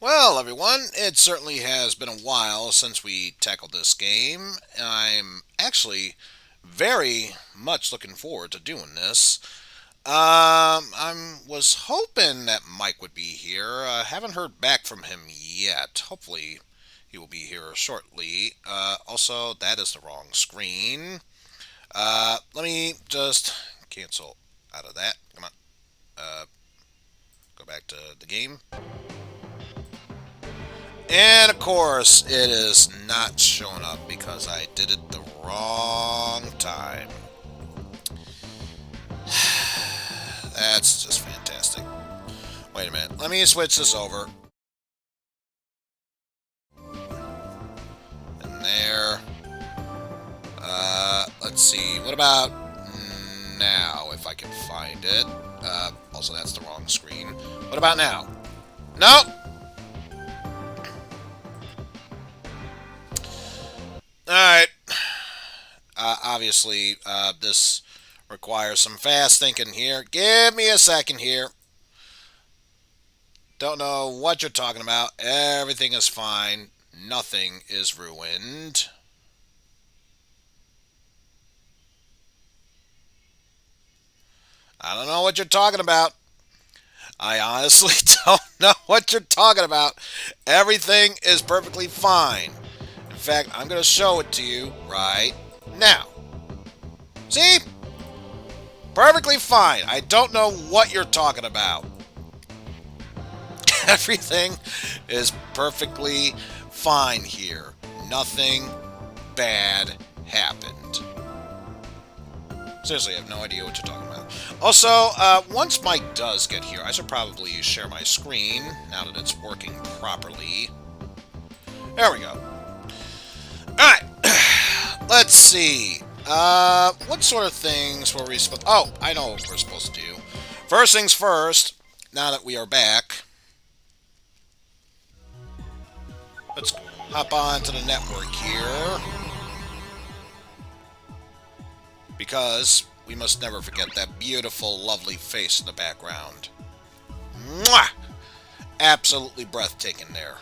Well, everyone, it certainly has been a while since we tackled this game. I'm actually very much looking forward to doing this. I was hoping that Mike would be here. Haven't heard back from him yet. Hopefully, he will be here shortly. Also, that is the wrong screen. Let me just cancel out of that. Come on. Uh, go back to the game. And of course, it is not showing up because I did it the wrong time. That's just fantastic. Wait a minute. Let me switch this over. And there. Let's see. What about now, if I can find it? Also, that's the wrong screen. What about now? Nope. Alright. Obviously, this requires some fast thinking here. Give me a second here. Don't know what you're talking about. Everything is fine. Nothing is ruined. I don't know what you're talking about. I honestly don't know what you're talking about. Everything is perfectly fine. In fact, I'm going to show it to you right now. See? Perfectly fine. I don't know what you're talking about. Everything is perfectly fine here. Nothing bad happened. Seriously, I have no idea what you're talking about. Also, once Mike does get here, I should probably share my screen now that it's working properly. There we go. Alright. Let's see. What sort of things were we supposed... Oh, I know what we're supposed to do. First things first, now that we are back, let's hop on to the network here. Because we must never forget that beautiful, lovely face in the background. Mwah! Absolutely breathtaking there.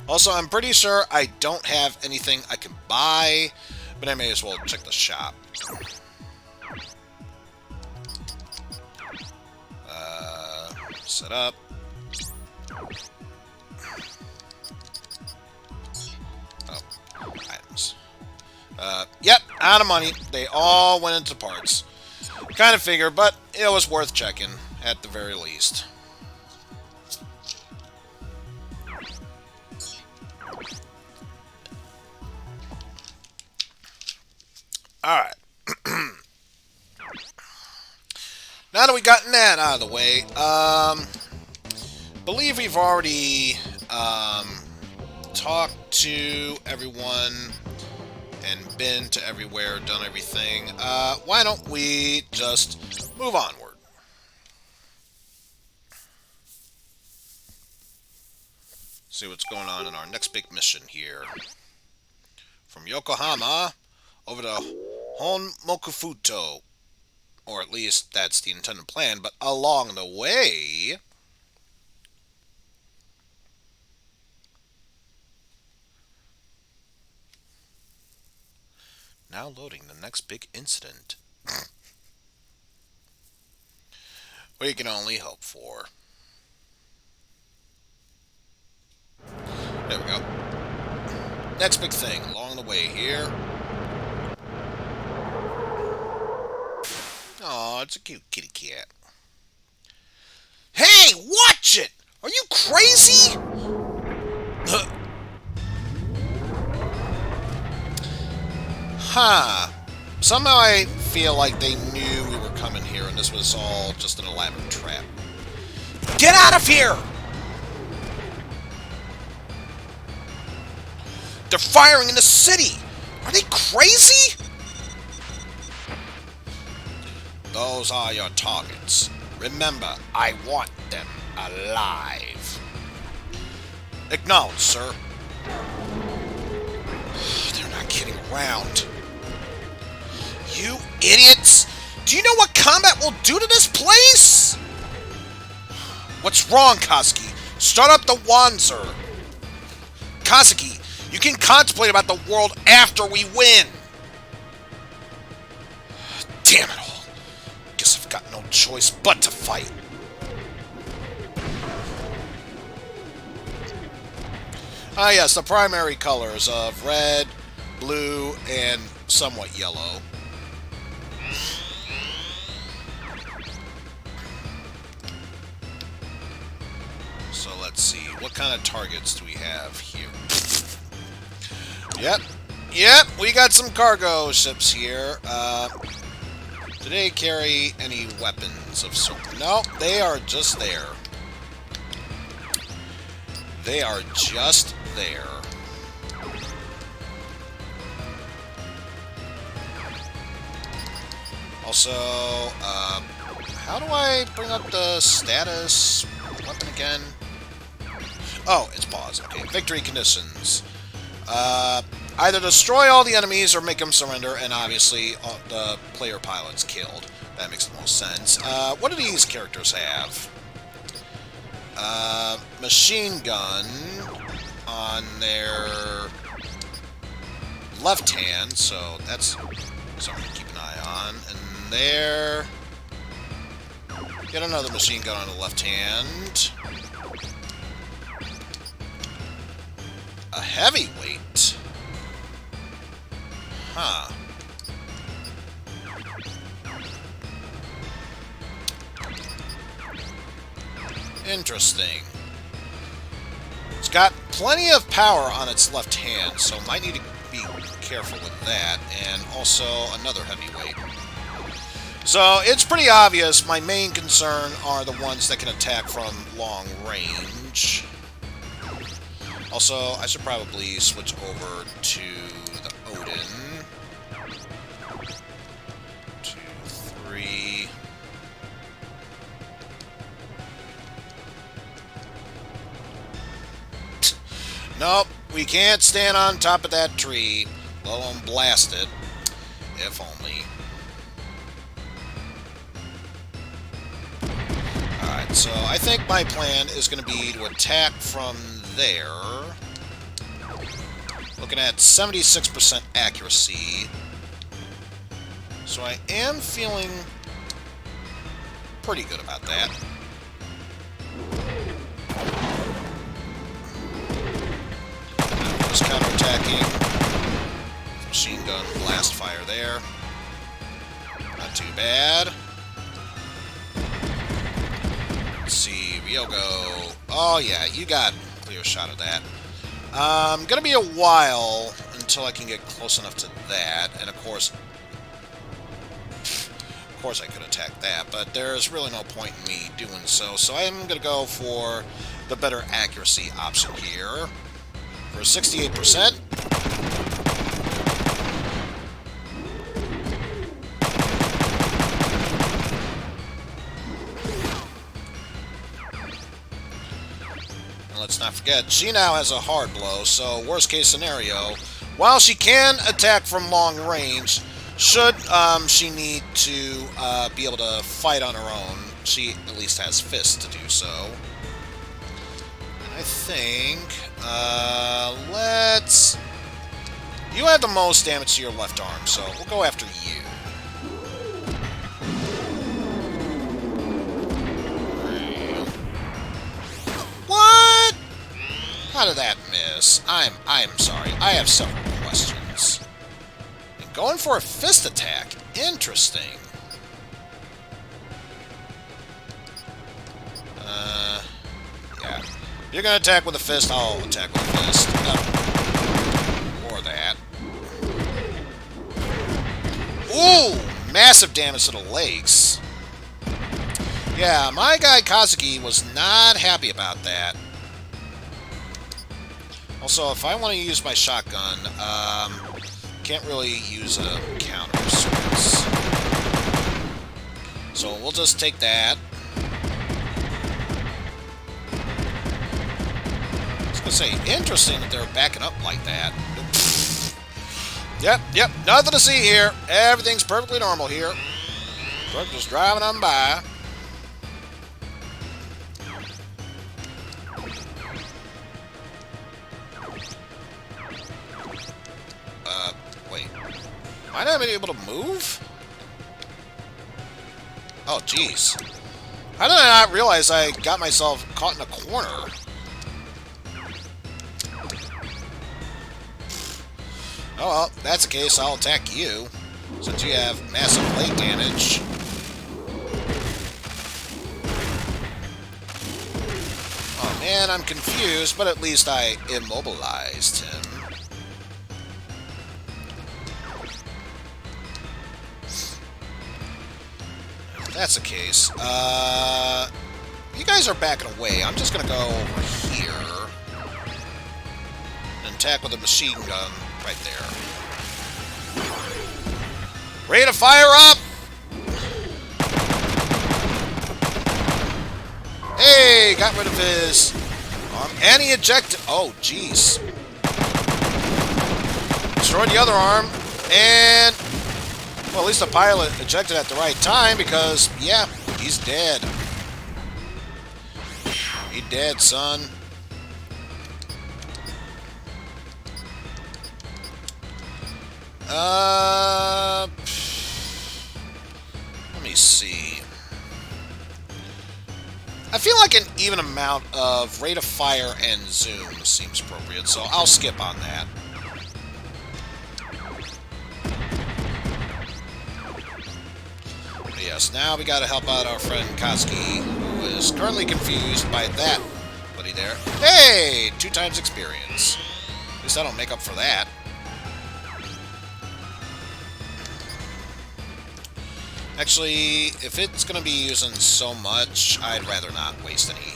Also, I'm pretty sure I don't have anything I can buy, but I may as well check the shop. Set up. Items. Yep, out of money. They all went into parts. Kind of figure, but it was worth checking, at the very least. Alright. Now that we've gotten that out of the way, believe we've already, talked to everyone and been to everywhere, done everything. Why don't we just move onward? See what's going on in our next big mission here. From Yokohama over to Honmokufuto. Or at least that's the intended plan, but along the way... Now loading the next big incident. We can only hope for. There we go. Next big thing along the way here. Oh, it's a cute kitty cat. Hey, watch it! Are you crazy? Huh. Somehow I feel like they knew we were coming here and this was all just an elaborate trap. Get out of here! They're firing in the city! Are they crazy? Those are your targets. Remember, I want them alive. Acknowledged, sir. They're not kidding around. You idiots! Do you know what combat will do to this place? What's wrong, Kazuki? Start up the Wanzer. Kazuki, you can contemplate about the world after we win. Damn it all. Guess I've got no choice but to fight. Ah yes, the primary colors of red, blue, and somewhat yellow. So let's see, what kind of targets do we have here? Yep, we got some cargo ships here. Do they carry any weapons of sort? No, they are just there. They are just there. Also, how do I bring up the status weapon again? Oh, it's pause. Okay, victory conditions. Either destroy all the enemies or make them surrender, and obviously the player pilot's killed. That makes the most sense. What do these characters have? Machine gun on their left hand, so that's something to keep an eye on. And there, get another machine gun on the left hand. A heavyweight. Huh. Interesting. It's got plenty of power on its left hand, so might need to be careful with that. And also another heavyweight. So it's pretty obvious my main concern are the ones that can attack from long range. Also, I should probably switch over to the Odin. 2, 3. Nope, we can't stand on top of that tree, let alone blast it. If only. Alright, so I think my plan is going to be to attack from there. Looking at 76% accuracy. So I am feeling pretty good about that. Just counterattacking. Machine gun blast fire there. Not too bad. Let's see, Ryogo. Oh yeah, you got a clear shot of that. Gonna be a while until I can get close enough to that, and of course I could attack that, but there's really no point in me doing so. So I'm gonna go for the better accuracy option here for 68%. Let's not forget, she now has a hard blow, so worst case scenario, while she can attack from long range, should she need to be able to fight on her own, she at least has fists to do so. I think, let's... You have the most damage to your left arm, so we'll go after you. What? How did that miss? I'm sorry. I have several questions. And going for a fist attack. Interesting. Yeah. You're gonna attack with a fist, I'll attack with a fist. Or that. Ooh! Massive damage to the legs. Yeah, my guy Kazuki was not happy about that. Also, if I want to use my shotgun, can't really use a counter of sorts. So we'll just take that. I was gonna say, interesting that they're backing up like that. Yep, nothing to see here. Everything's perfectly normal here. Truck just driving on by. Wait. Am I not even able to move? Oh, jeez. How did I not realize I got myself caught in a corner? Oh, well, if that's the case, I'll attack you, since you have massive blade damage. Oh man, I'm confused, but at least I immobilized him. If that's the case, you guys are backing away. I'm just gonna go over here and attack with a machine gun. Right there. Ready to fire up! Hey, got rid of his arm. And he ejected. Oh, jeez. Destroyed the other arm. And, well, at least the pilot ejected at the right time because, yeah, he's dead. He dead, son. Let me see. I feel like an even amount of rate of fire and zoom seems appropriate, so I'll skip on that. But yes, now we gotta help out our friend Kazuki, who is currently confused by that buddy there. Hey! 2 times experience. At least I don't make up for that. Actually, if it's going to be using so much, I'd rather not waste any.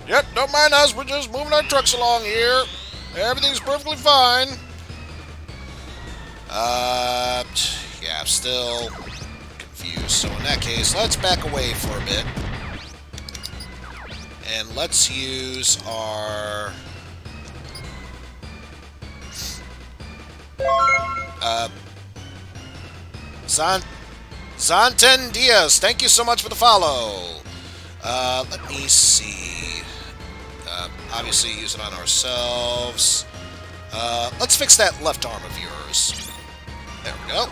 Yep, don't mind us, we're just moving our trucks along here. Everything's perfectly fine. Yeah, I'm still confused. So in that case, let's back away for a bit. And let's use our... Zanten Diaz, thank you so much for the follow. Let me see. Obviously use it on ourselves. Let's fix that left arm of yours. There we go.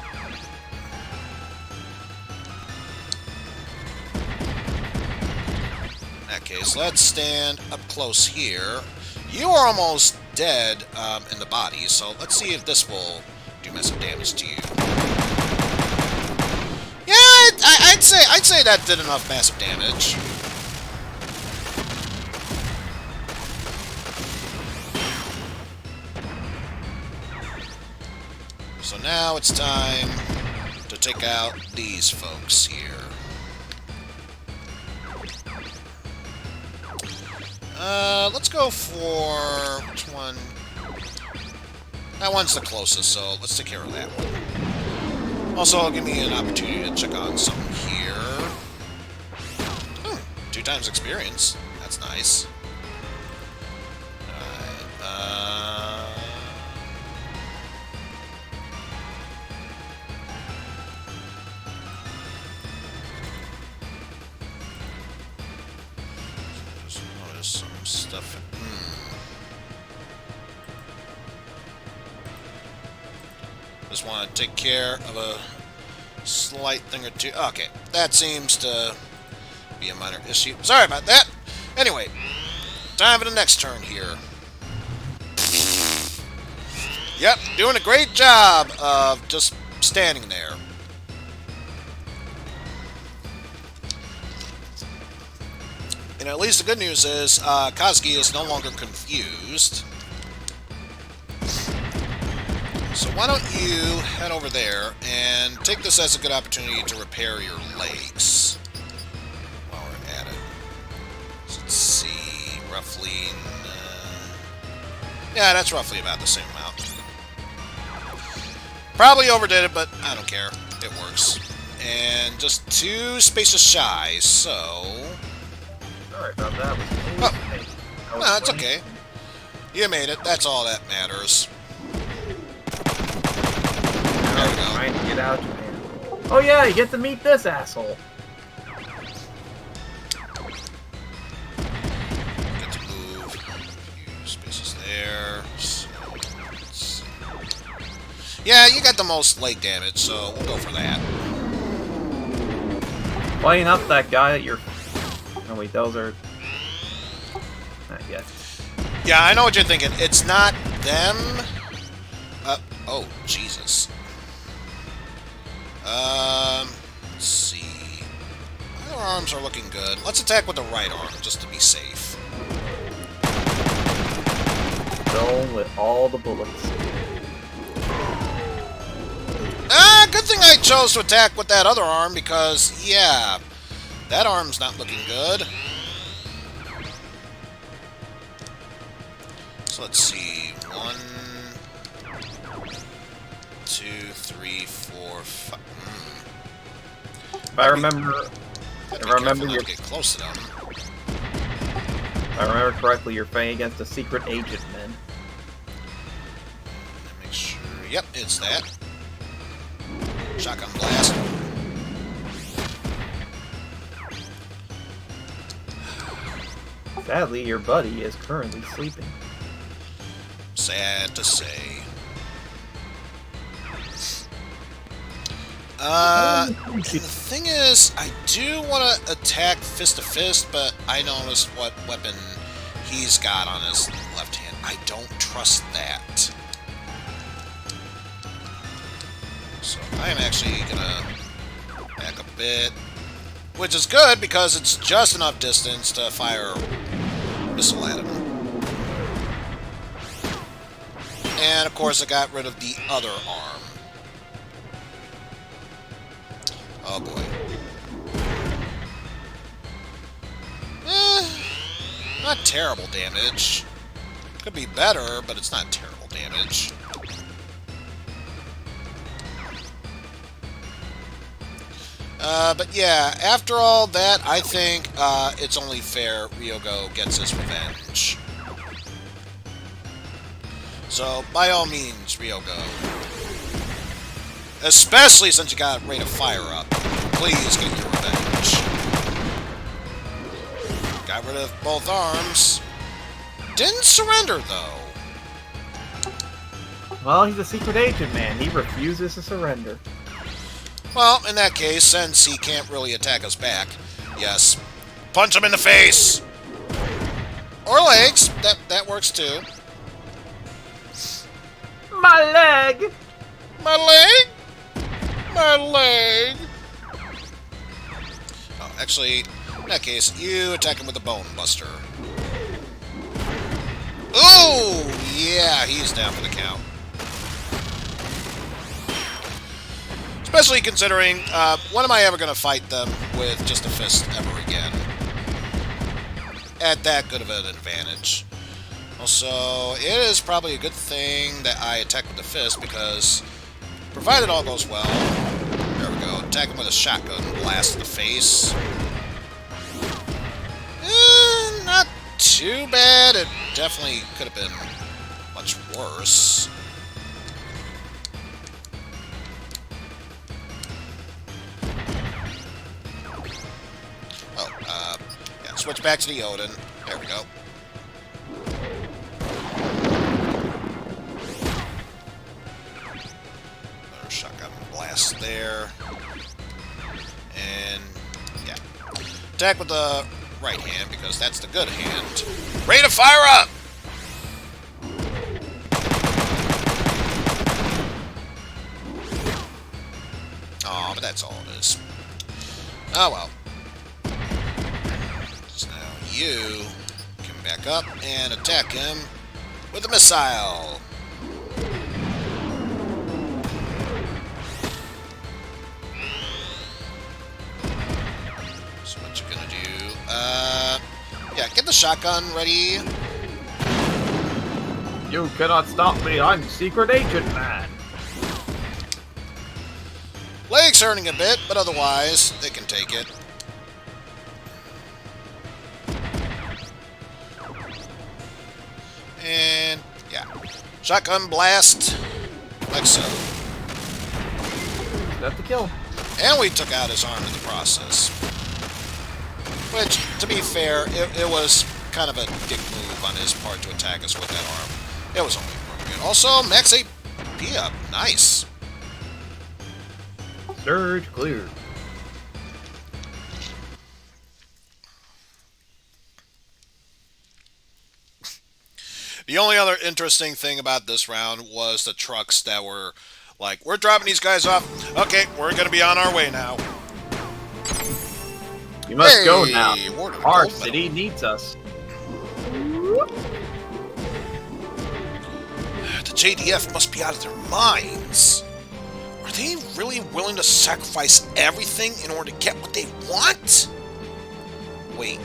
In that case, let's stand up close here. You are almost dead in the body, so let's see if this will do massive damage to you. Yeah, I'd say that did enough massive damage. So now it's time to take out these folks here. Let's go for... which one? That one's the closest, so let's take care of that one. Also, it'll give me an opportunity to check on something here. 2 times experience. That's nice. Alright, just notice some stuff. Just want to take care of a slight thing or two. Okay, that seems to be a minor issue. Sorry about that. Anyway, time for the next turn here. Yep, doing a great job of just standing there. And at least the good news is Kazuki is no longer confused. So why don't you head over there and take this as a good opportunity to repair your legs while we're at it. So let's see, roughly... yeah, that's roughly about the same amount. Probably overdid it, but I don't care. It works. And just 2 spaces shy, so... Sorry about that. Oh, no, it's okay. You made it. That's all that matters. There we go. Trying to get out, man. Oh yeah, you get to meet this asshole. Get to move. A few spaces there. So yeah, you got the most leg damage, so we'll go for that. Playing up that guy that you're... Oh wait, those are... Not yet. Yeah, I know what you're thinking. It's not them. Oh, Jesus. Let's see. My arms are looking good. Let's attack with the right arm, just to be safe. Fill with all the bullets. Good thing I chose to attack with that other arm, because, yeah, that arm's not looking good. So let's see. 1, 2, 3, 4, 5. If I remember... If I remember you get close to them. If I remember correctly, you're fighting against a secret agent, man. Make sure. Yep, it's that. Shotgun blast. Sadly, your buddy is currently sleeping. Sad to say. The thing is, I do want to attack fist to fist, but I noticed what weapon he's got on his left hand. I don't trust that. So I'm actually gonna back a bit, which is good because it's just enough distance to fire a missile at him. And of course I got rid of the other arm. Oh boy. Not terrible damage. Could be better, but it's not terrible damage. But yeah, after all that, I think it's only fair Ryogo gets his revenge. So, by all means, Ryogo. Especially since you got rate of fire up. Please get your revenge. Got rid of both arms. Didn't surrender, though. Well, he's a secret agent, man. He refuses to surrender. Well, in that case, since he can't really attack us back, yes, punch him in the face! Or legs. That works, too. My leg! My leg? My leg! Oh, actually, in that case, you attack him with a Bone Buster. Ooh! Yeah, he's down for the count. Especially considering, when am I ever going to fight them with just a fist ever again? At that good of an advantage. Also, it is probably a good thing that I attack with the fist, because provided all goes well, there we go, attack him with a shotgun blast in the face. Not too bad. It definitely could have been much worse. Oh, yeah, switch back to the Odin. There we go. Another shotgun blast there. And, yeah. Attack with the right hand, because that's the good hand. Rate of fire up! Aw, but that's all it is. Oh well. So now you can back up and attack him with a missile. So what you're gonna do? Yeah, get the shotgun ready. You cannot stop me. I'm secret agent, man. Legs hurting a bit, but otherwise, they can take it. And, yeah. Shotgun blast. Like so. Got the kill. And we took out his arm in the process. Which, to be fair, it was kind of a dick move on his part to attack us with that arm. It was only appropriate. Also, max AP up. Nice. Surge clear. The only other interesting thing about this round was the trucks that were like, we're dropping these guys off. Okay, we're going to be on our way now. You must go now. Warden, Our city needs us. The JDF must be out of their minds. Are they really willing to sacrifice everything in order to get what they want? Wait.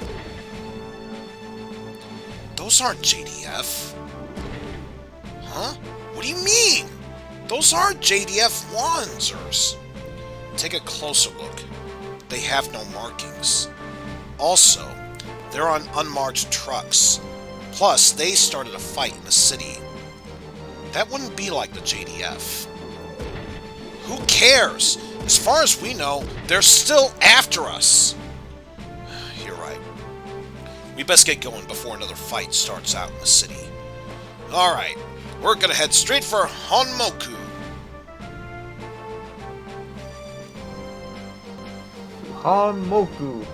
Those aren't JDF. Huh? What do you mean? Those aren't JDF Wanzers. Take a closer look. They have no markings. Also, they're on unmarked trucks. Plus, they started a fight in the city. That wouldn't be like the JDF. Who cares? As far as we know, they're still after us. You're right. We best get going before another fight starts out in the city. Alright, we're gonna head straight for Honmoku. Honmoku.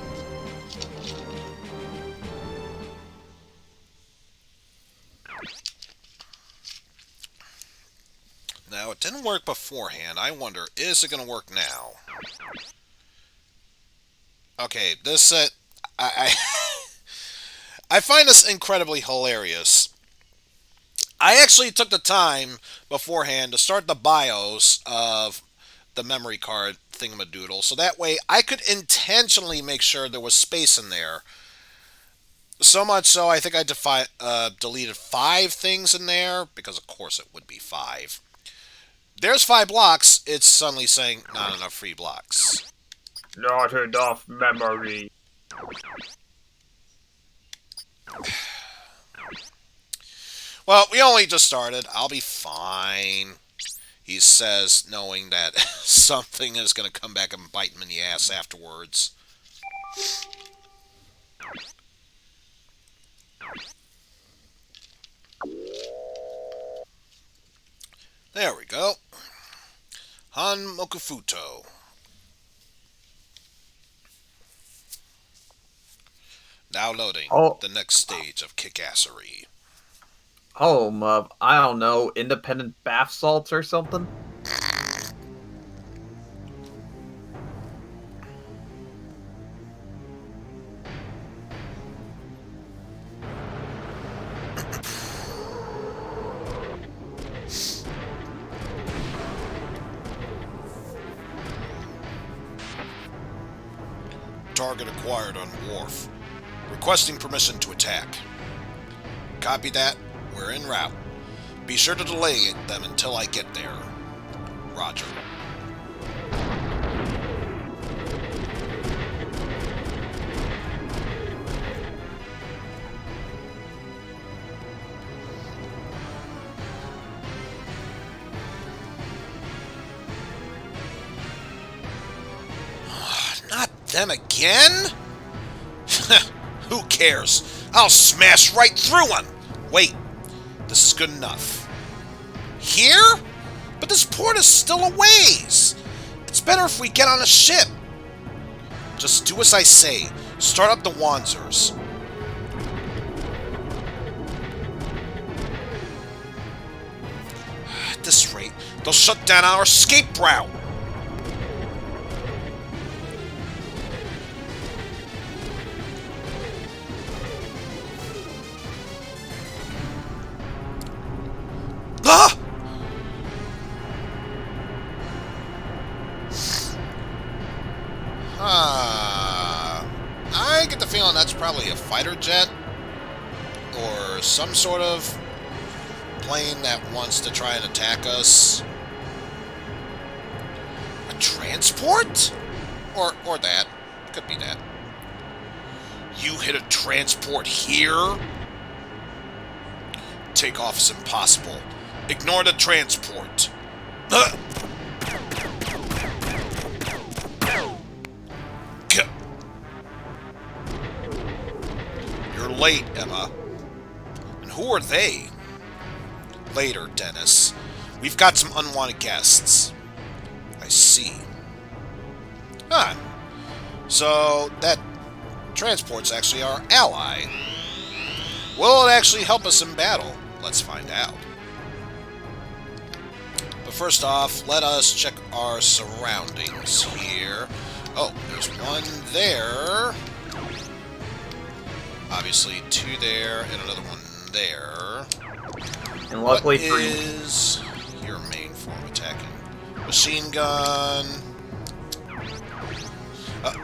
Now, it didn't work beforehand. I wonder, is it gonna work now? Okay, this I find this incredibly hilarious. I actually took the time beforehand to start the BIOS of the memory card thingamadoodle, so that way I could intentionally make sure there was space in there. So much so, I think I deleted 5 things in there, because of course it would be 5. There's 5 blocks, it's suddenly saying not enough free blocks. Not enough memory. Well, we only just started. I'll be fine. He says, knowing that something is going to come back and bite him in the ass afterwards. There we go. Hanmokufuto. Now loading the next stage of kickassery. Home of, I don't know, independent bath salts or something? Target acquired on wharf. Requesting permission to attack. Copy that. We're en route. Be sure to delay them until I get there. Roger. Not them again? Who cares? I'll smash right through one! Wait, this is good enough. Here? But this port is still a ways! It's better if we get on a ship. Just do as I say. Start up the Wanzers. At this rate, they'll shut down our escape route. Ah! I get the feeling that's probably a fighter jet or some sort of plane that wants to try and attack us. A transport? Or that. Could be that. You hit a transport here? Takeoff is impossible. Ignore the transport. You're late, Emma. And who are they? Later, Dennis. We've got some unwanted guests. I see. Huh. So, that transport's actually our ally. Will it actually help us in battle? Let's find out. But first off, let us check our surroundings here. Oh, there's one there. Obviously, two there, and another one there. And luckily what is your main form attacking? Machine gun.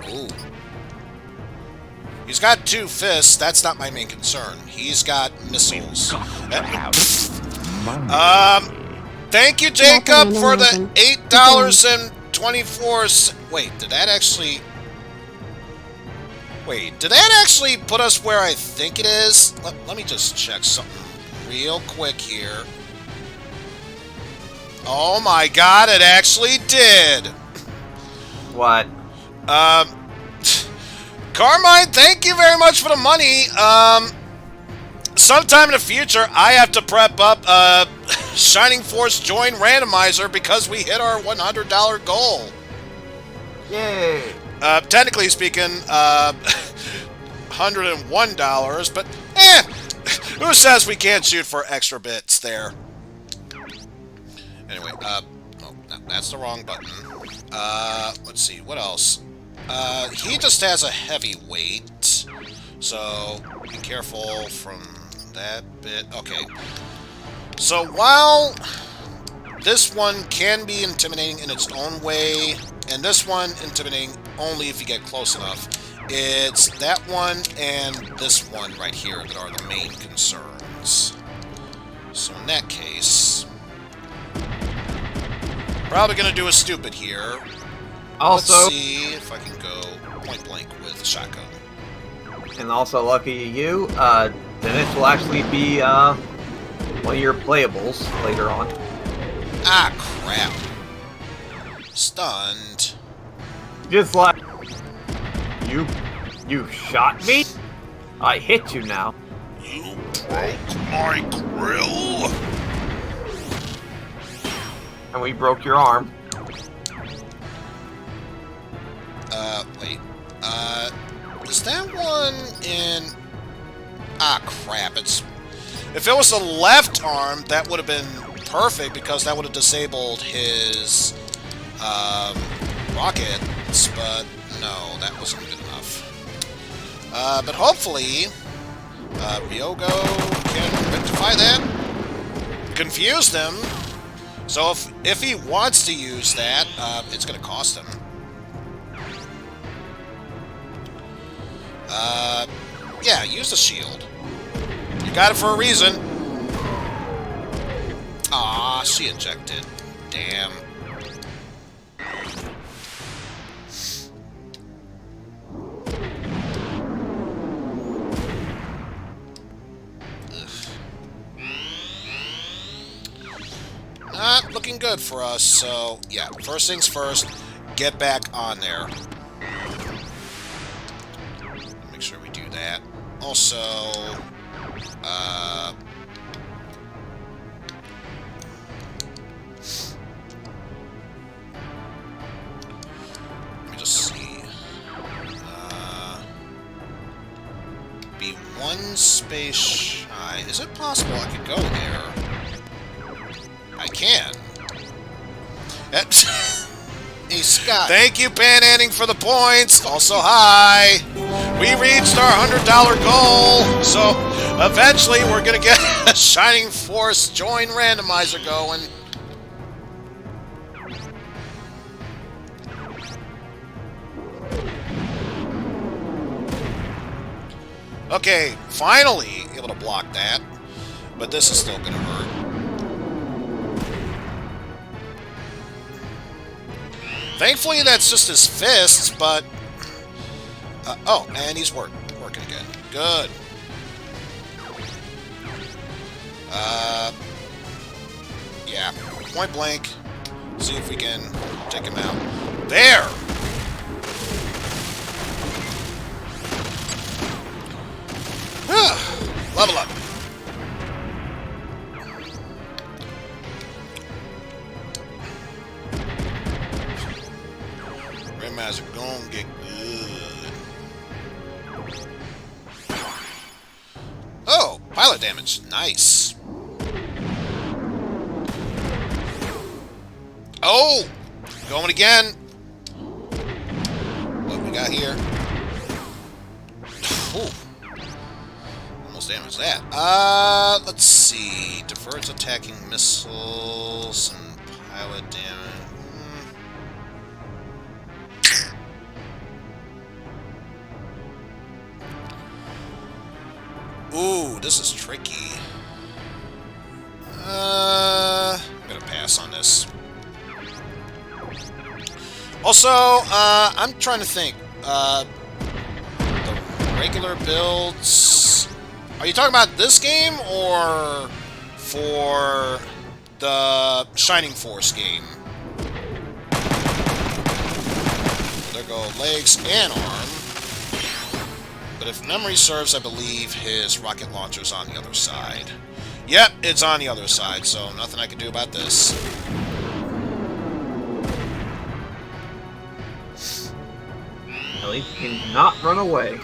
Ooh. He's got two fists. That's not my main concern. He's got missiles. Thank you, Jacob, for the $8.24. Wait, did that actually... Wait, did that actually put us where I think it is? Let me just check something real quick here. Oh my god, it actually did! What? Carmine, thank you very much for the money. Sometime in the future, I have to prep up Shining Force Join Randomizer because we hit our $100 goal. Yay! Technically speaking, $101, but who says we can't shoot for extra bits there? Anyway, oh, no, that's the wrong button. Let's see, what else? He just has a heavy weight, so be careful from that bit. Okay. So while this one can be intimidating in its own way, and this one intimidating only if you get close enough, it's that one and this one right here that are the main concerns. So in that case, probably gonna do a stupid here. Also, let's see if I can go point blank with a shotgun. And also, lucky you, Dennis will actually be one of your playables later on. Ah, crap. Stunned. Just like you shot me? I hit you now. You broke my grill. And we broke your arm. Wait. Is that one in... Ah, crap. It's... If it was the left arm, that would have been perfect, because that would have disabled his, rockets, but no, that wasn't good enough. But hopefully, Ryogo can rectify that. Confuse them. So if he wants to use that, it's going to cost him. Yeah, use the shield. You got it for a reason. Ah, she ejected. Damn. Not looking good for us, so yeah, first things first, get back on there. Make sure we do that. Also, let me just see. Be one space shy. Is it possible I could go there? I can. Hey, Scott. Thank you, Panhandling, for the points. Also, hi. We reached our $100 goal. So, eventually, we're going to get a Shining Force Join Randomizer going. Okay, finally able to block that. But this is still going to hurt. Thankfully, that's just his fists, but... oh, and he's working again. Good. Uh, yeah, point blank. See if we can take him out. There! Level up. Grandma's gonna get good. Oh, pilot damage. Nice. Oh! Going again. What we got here? Ooh. Almost damaged that. Let's see. Defers attacking missiles and pilot damage. Ooh, this is tricky. I'm gonna pass on this. Also, I'm trying to think. The regular builds... Are you talking about this game, or for the Shining Force game? There go legs and arm. But if memory serves, I believe his rocket launcher's on the other side. Yep, it's on the other side, so nothing I can do about this. At least he cannot run away.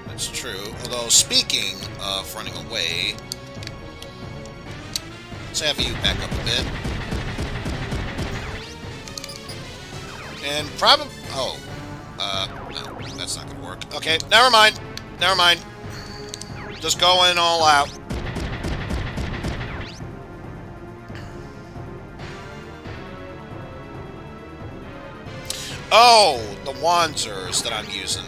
That's true. Although, speaking of running away, let's have you back up a bit. And probably... Oh. No, that's not gonna work. Okay, never mind. Never mind. Just going all out. Oh, the Wanzers that I'm using.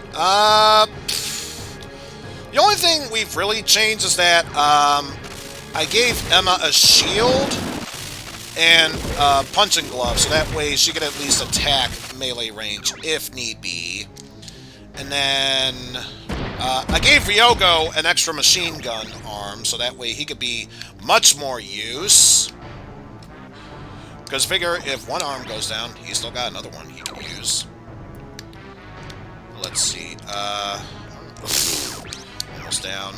The only thing we've really changed is that, I gave Emma a shield and punching glove, so that way she could at least attack melee range if need be. And then I gave Ryogo an extra machine gun arm, so that way he could be much more use. Because figure, if one arm goes down, he's still got another one he can use. Let's see. Almost down.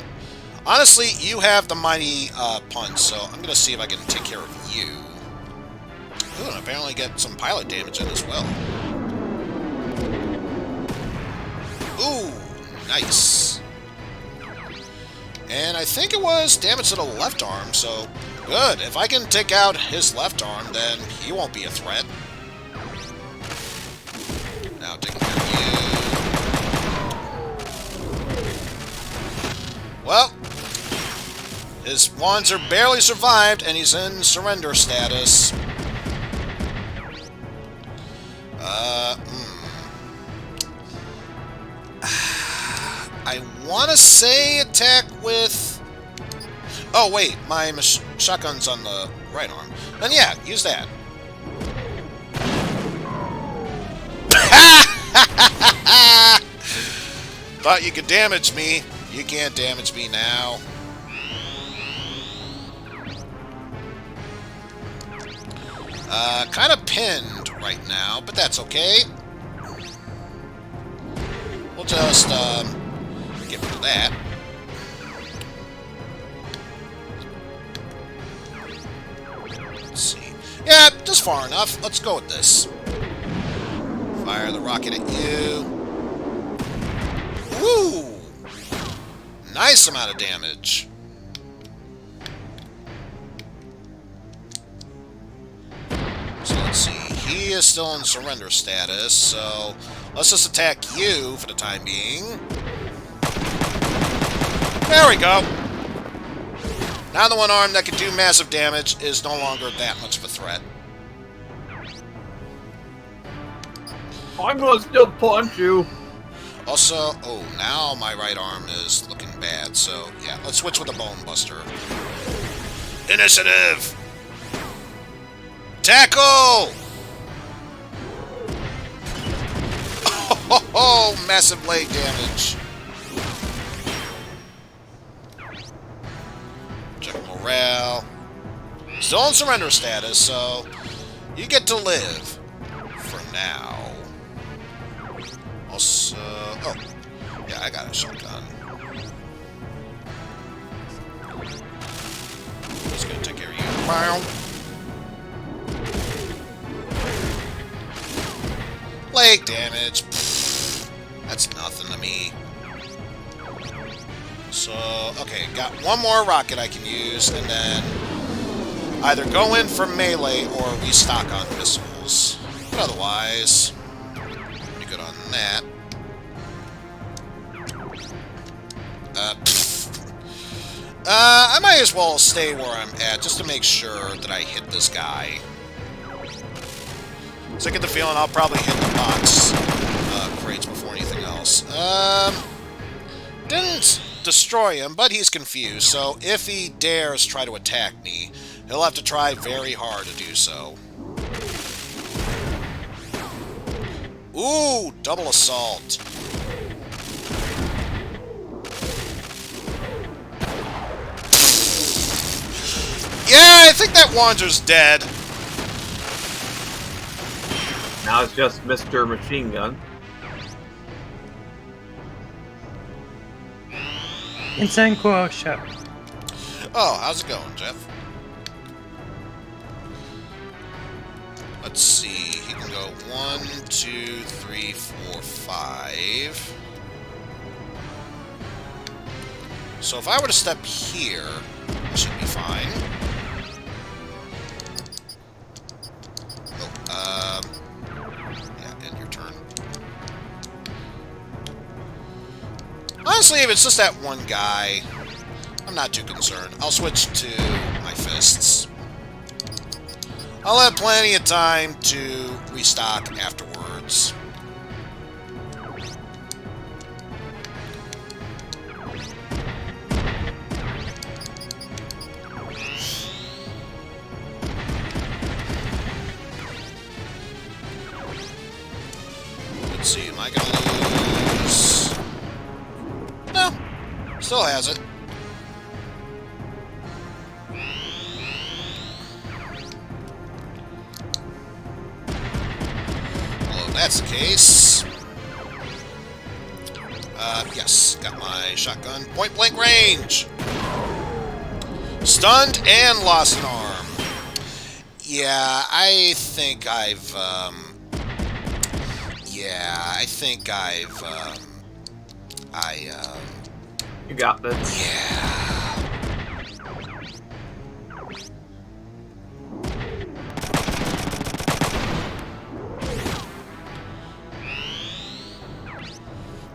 Honestly, you have the mighty punch, so I'm going to see if I can take care of you. Ooh, and apparently get some pilot damage in as well. Ooh, nice. And I think it was damage to the left arm, so good. If I can take out his left arm, then he won't be a threat. Now taking care of you. Well, his Wanzer barely survived, and he's in surrender status. I want to say attack with... Oh, wait, my shotgun's on the right arm. Then yeah, use that. Thought you could damage me. You can't damage me now. Kind of pinned right now, but that's okay. We'll just, get rid of that. Let's see. Yeah, just far enough. Let's go with this. Fire the rocket at you. Woo! Nice amount of damage. So let's see. He is still in surrender status, so let's just attack you for the time being. There we go. Now the one arm that can do massive damage is no longer that much of a threat. I'm gonna still punch you. Also, oh, now my right arm is looking bad, so yeah, let's switch with the Bone Buster. Initiative! Tackle! Oh, massive leg damage. morale. Still in surrender status, so you get to live. For now. Also... Oh. Yeah, I got a shotgun. Just gonna take care of you. Bow. Leg damage. Pfft. That's nothing to me. So, okay, got one more rocket I can use, and then either go in for melee or restock on missiles. But otherwise, pretty good on that. I might as well stay where I'm at just to make sure that I hit this guy. So I get the feeling I'll probably hit the box crates before anything else. Didn't destroy him, but he's confused, so if he dares try to attack me, he'll have to try very hard to do so. Ooh, double assault. Yeah, I think that Wander's dead. Now it's just Mr. Machine Gun. Insane quotient. Oh, how's it going, Jeff? Let's see. He can go 1, 2, 3, 4, 5. So if I were to step here, it should be fine. Oh, yeah, end your turn. Honestly, if it's just that one guy, I'm not too concerned. I'll switch to my fists. I'll have plenty of time to restock afterwards. Let's see, am I gonna lose? No, still has it. Well, if that's the case, yes, got my shotgun, point blank range. Stunned and lost an arm. Yeah, I think I've, You got this. Yeah.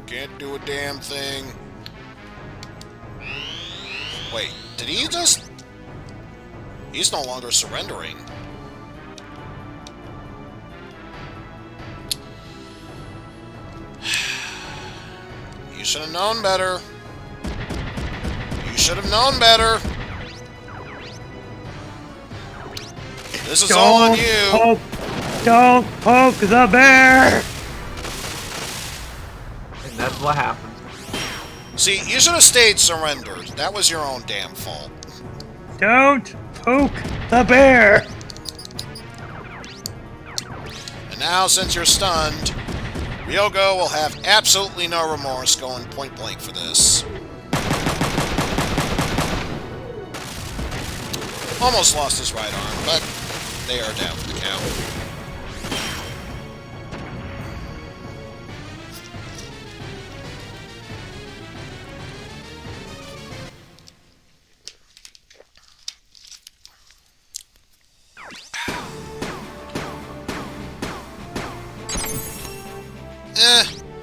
Can't do a damn thing. Wait, did he just... He's no longer surrendering. You should have known better. You should have known better. This is all on you. Don't poke the bear! And that's what happens. See, you should have stayed surrendered. That was your own damn fault. Don't poke the bear! And now, since you're stunned, Ryogo will have absolutely no remorse going point blank for this. Almost lost his right arm, but they are down for the count.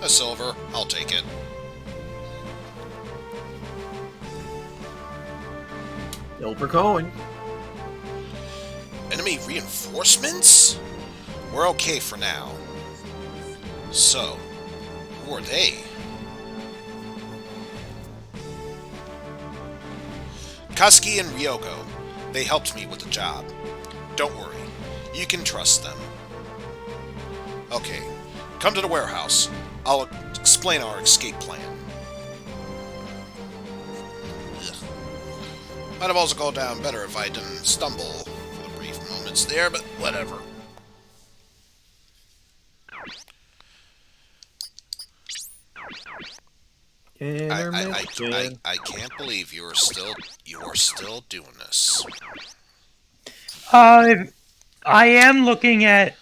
A silver. I'll take it. Silver coin. Enemy reinforcements? We're okay for now. So, who are they? Kazuki and Ryogo. They helped me with the job. Don't worry. You can trust them. Okay. Come to the warehouse. I'll explain our escape plan. Ugh. Might have also gone down better if I didn't stumble for the brief moments there, but whatever. I can't believe you are still doing this. I am looking at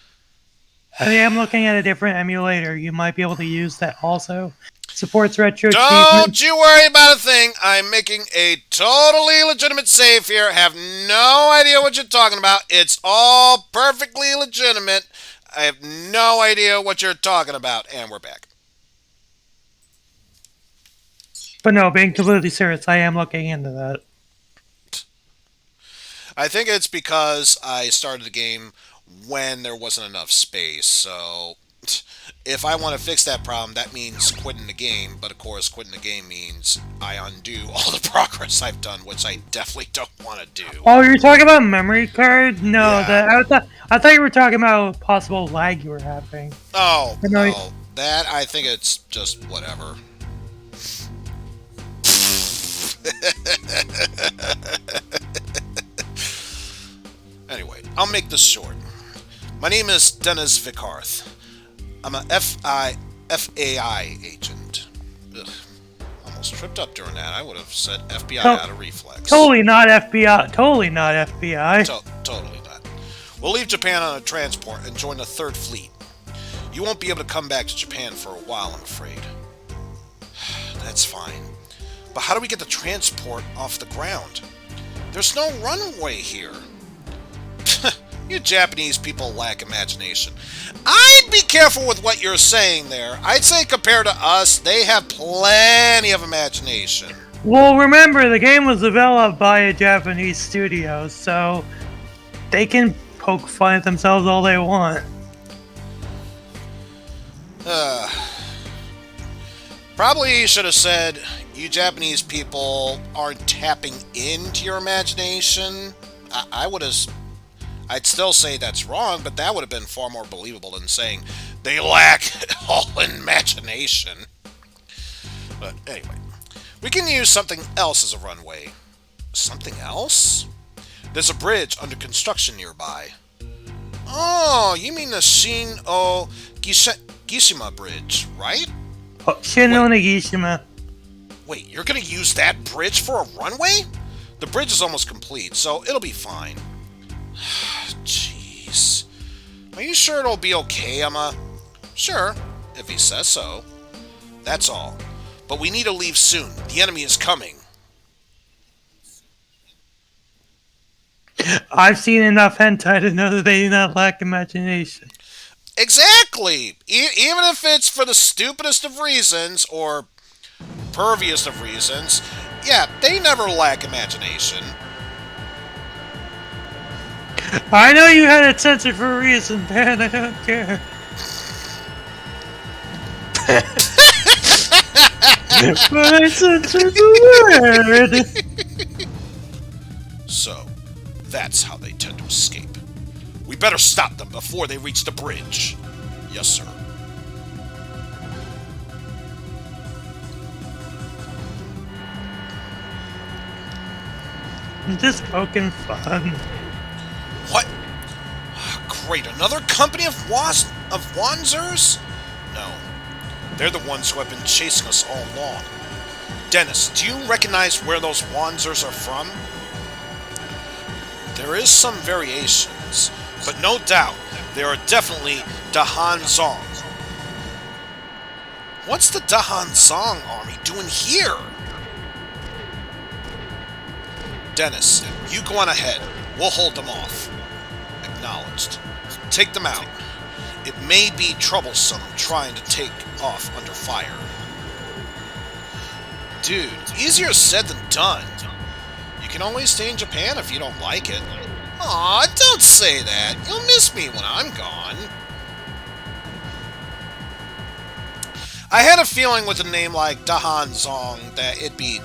a different emulator. You might be able to use that also. Supports retro Don't achievements. you worry about a thing. I'm making a totally legitimate save here. Have no idea what you're talking about. It's all perfectly legitimate. I have no idea what you're talking about. And we're back. But no, being completely serious, I am looking into that. I think it's because I started the game when there wasn't enough space. So if I want to fix that problem, that means quitting the game. But of course, quitting the game means I undo all the progress I've done, which I definitely don't want to do. Oh, you're talking about memory card? No, Yeah. I thought you were talking about possible lag you were having. Oh, No, no. That, I think it's just whatever. Anyway, I'll make this short. My name is Dennis Vikarth. I'm a FAI agent. Ugh, almost tripped up during that. I would have said FBI out of reflex. Totally not FBI. Totally not FBI. Totally not. We'll leave Japan on a transport and join the Third Fleet. You won't be able to come back to Japan for a while, I'm afraid. That's fine. But how do we get the transport off the ground? There's no runway here. You Japanese people lack imagination. I'd be careful with what you're saying there. I'd say compared to us, they have plenty of imagination. Well, remember, the game was developed by a Japanese studio, so they can poke fun at themselves all they want. Probably should have said, you Japanese people aren't tapping into your imagination. I'd still say that's wrong, but that would have been far more believable than saying they lack all imagination. But anyway, we can use something else as a runway. Something else? There's a bridge under construction nearby. Oh, you mean the Shin-O Gishima Bridge, right? Shin no Nagishima. Wait, you're gonna use that bridge for a runway? The bridge is almost complete, so it'll be fine. Jeez. Are you sure it'll be okay, Emma? Sure, if he says so. That's all. But we need to leave soon. The enemy is coming. I've seen enough hentai to know that they do not lack imagination. Exactly! Even if it's for the stupidest of reasons, or pervious of reasons, yeah, they never lack imagination. I know you had it censored for a reason, man. I don't care. But I censored the word. So, that's how they tend to escape. We better stop them before they reach the bridge. Yes, sir. I'm just poking fun. What? Great, another company of Wanzers? No. They're the ones who have been chasing us all along. Dennis, do you recognize where those Wanzers are from? There is some variations, but no doubt they are definitely Dahan Zong. What's the Dahan Zong army doing here? Dennis, you go on ahead. We'll hold them off. Acknowledged. Take them out. It may be troublesome trying to take off under fire. Dude, easier said than done. You can always stay in Japan if you don't like it. Aw, don't say that. You'll miss me when I'm gone. I had a feeling with a name like Dahan Zong that it'd be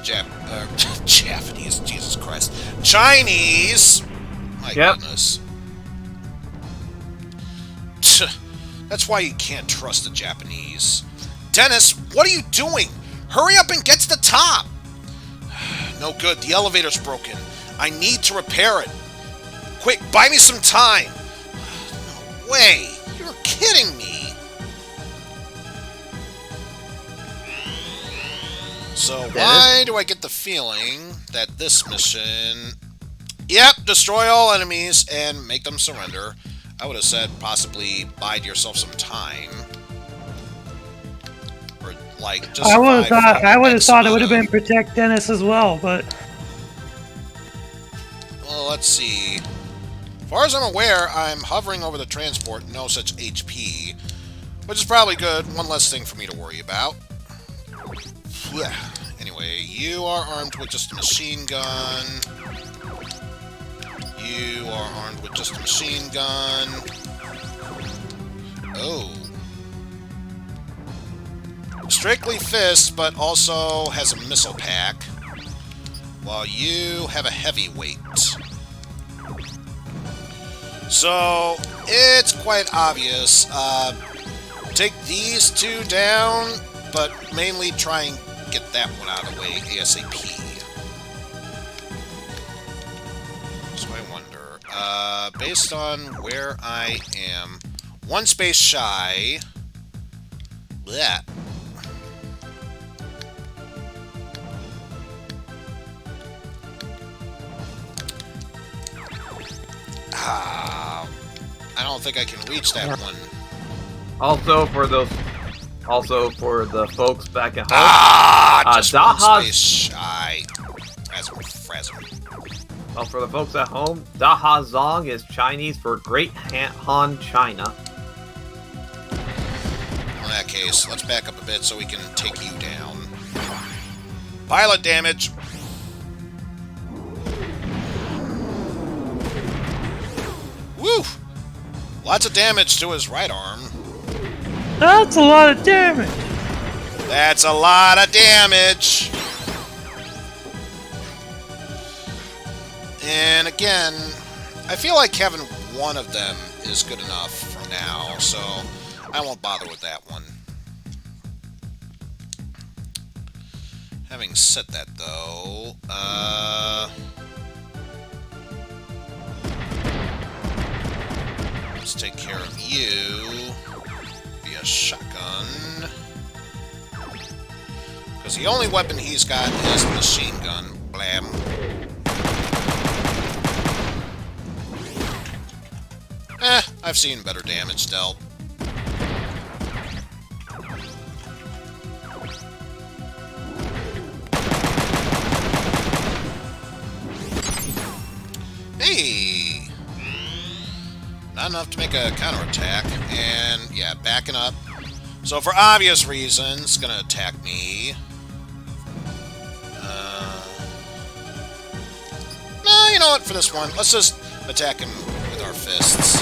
Japanese, Jesus Christ. Chinese! My goodness. That's why you can't trust the Japanese. Dennis, what are you doing? Hurry up and get to the top! No good, the elevator's broken. I need to repair it. Quick, buy me some time. No way. You're kidding me. So why do I get the feeling that this mission... Yep, destroy all enemies and make them surrender. I would have said possibly bide yourself some time. Or, like, just I would have thought it would have been been. protect Dennis as well, but... Well, let's see. As far as I'm aware, I'm hovering over the transport, no such HP. Which is probably good. One less thing for me to worry about. Anyway, you are armed with just a machine gun. You are armed with just a machine gun. Oh. Strictly fist, but also has a missile pack. While you have a heavyweight. So, it's quite obvious. Take these two down, but mainly try and get that one out of the way ASAP. So I wonder, based on where I am, one space shy. Blech. I don't think I can reach that one. Also for the folks back at home. Just one space shy. Well, for the folks at home, Daha Zong is Chinese for Great Han China. In that case, let's back up a bit so we can take you down. Pilot damage. Woo! Lots of damage to his right arm. That's a lot of damage! That's a lot of damage! And again, I feel like having one of them is good enough for now, so I won't bother with that one. Having said that, though, let's take care of you via shotgun. Because the only weapon he's got is the machine gun. Blam. I've seen better damage dealt. Hey! Not enough to make a counterattack, and yeah, backing up. So for obvious reasons, gonna attack me. No, you know what, for this one, let's just attack him with our fists.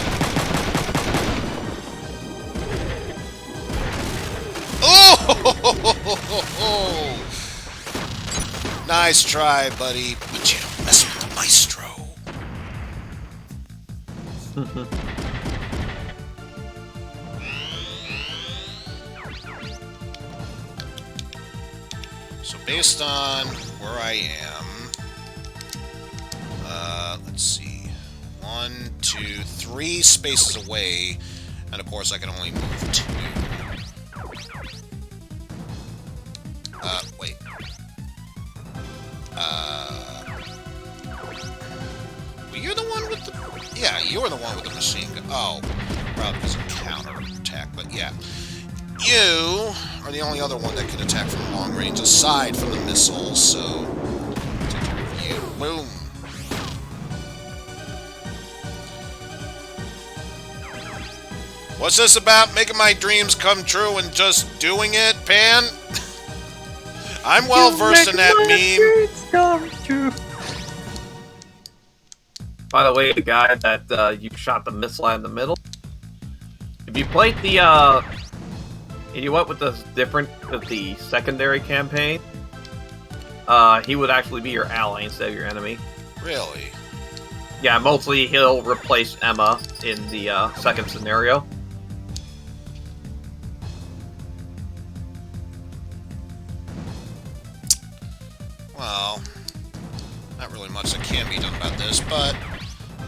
Oh! Nice try, buddy, but you don't mess with the maestro. So based on where I am, let's see, 1, 2, 3 spaces away, and of course I can only move 2. Wait. Well, you're the one with the... Yeah, you're the one with the machine gun. Oh, probably because of counter-attack, but yeah. You are the only other one that can attack from long range, aside from the missiles, so... Take care of you. Boom. What's this about making my dreams come true and just doing it, Pan? I'm well versed in that meme. By the way, the guy that you shot the missile at in the middle, if you played the and you went with the secondary campaign, he would actually be your ally instead of your enemy. Really? Yeah, mostly he'll replace Emma in the second scenario. Well, Not really much that can be done about this, but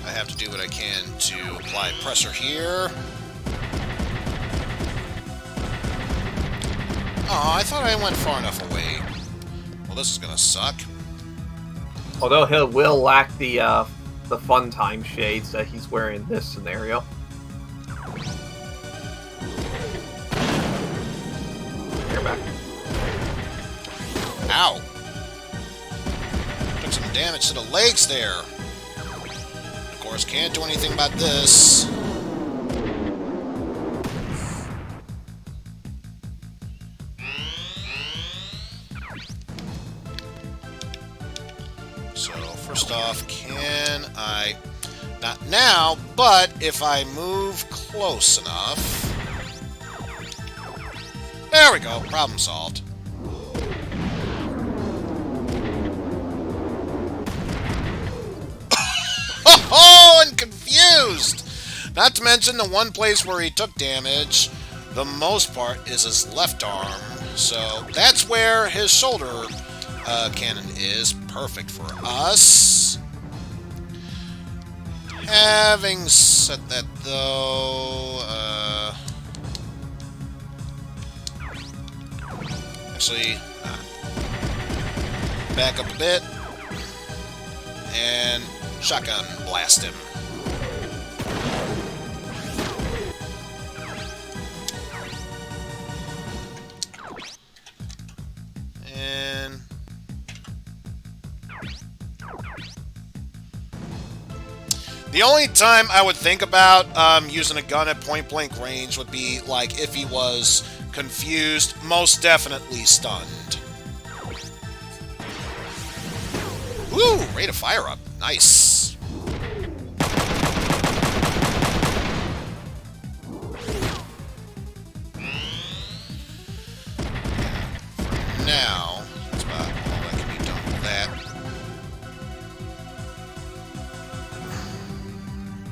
I have to do what I can to apply pressure here. Oh, I thought I went far enough away. Well, this is gonna suck. Although he will lack the fun time shades that he's wearing in this scenario. Here, back. Ow! Took some damage to the legs there. Of course, can't do anything about this. So, first off, can I... Not now, but if I move close enough... There we go, problem solved. Oh, and confused! Not to mention the one place where he took damage, the most part, is his left arm. So that's where his shoulder cannon is. Perfect for us. Having said that, though, actually, back up a bit, and shotgun blast him. And the only time I would think about using a gun at point-blank range would be like if he was confused, most definitely stunned. Woo! Rate of fire up. Nice. Now, that's about all that can be done with that.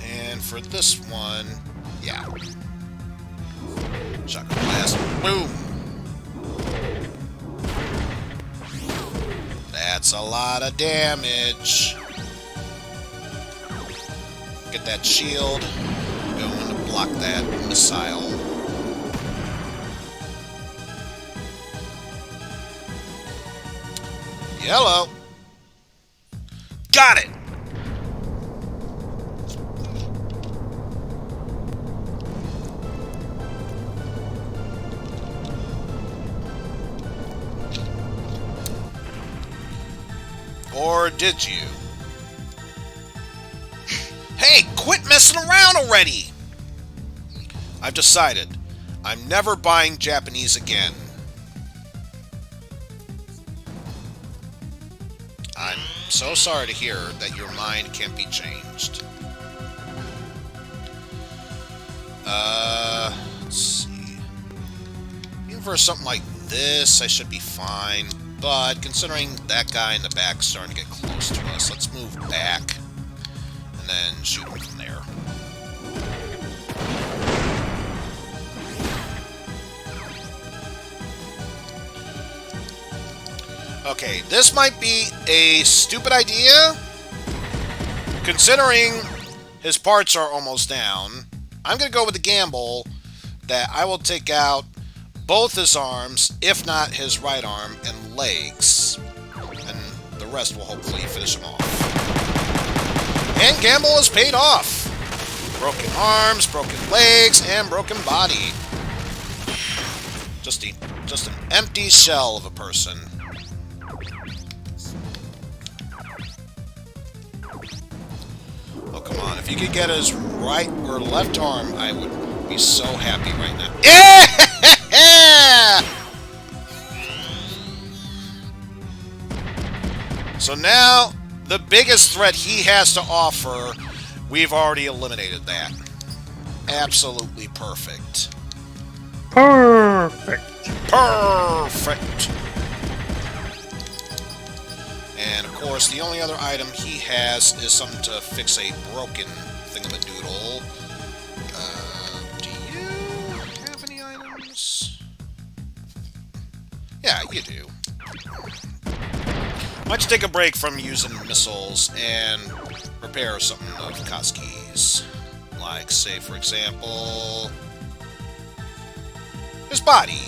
And for this one, yeah. Shotgun blast. Boom! That's a lot of damage. Get that shield going to block that missile. Yellow. Got it! Or did you? Hey, quit messing around already! I've decided. I'm never buying Japanese again. I'm so sorry to hear that your mind can't be changed. Let's see. Even for something like this, I should be fine. But considering that guy in the back is starting to get close to us, let's move back and then shoot him from there. Okay, this might be a stupid idea, considering his parts are almost down. I'm going to go with the gamble that I will take out both his arms, if not his right arm, and legs. And the rest will hopefully finish him off. And gamble has paid off! Broken arms, broken legs, and broken body. Just an empty shell of a person. Oh, come on. If you could get his right or left arm, I would be so happy right now. Yeah! So now, the biggest threat he has to offer, we've already eliminated that. Absolutely perfect. Perfect. Perfect! And of course, the only other item he has is something to fix a broken thingamadoodle. Do you have any items? Yeah, you do. Why don't you take a break from using missiles and repair something of Kazuki's? Like, say, for example, his body.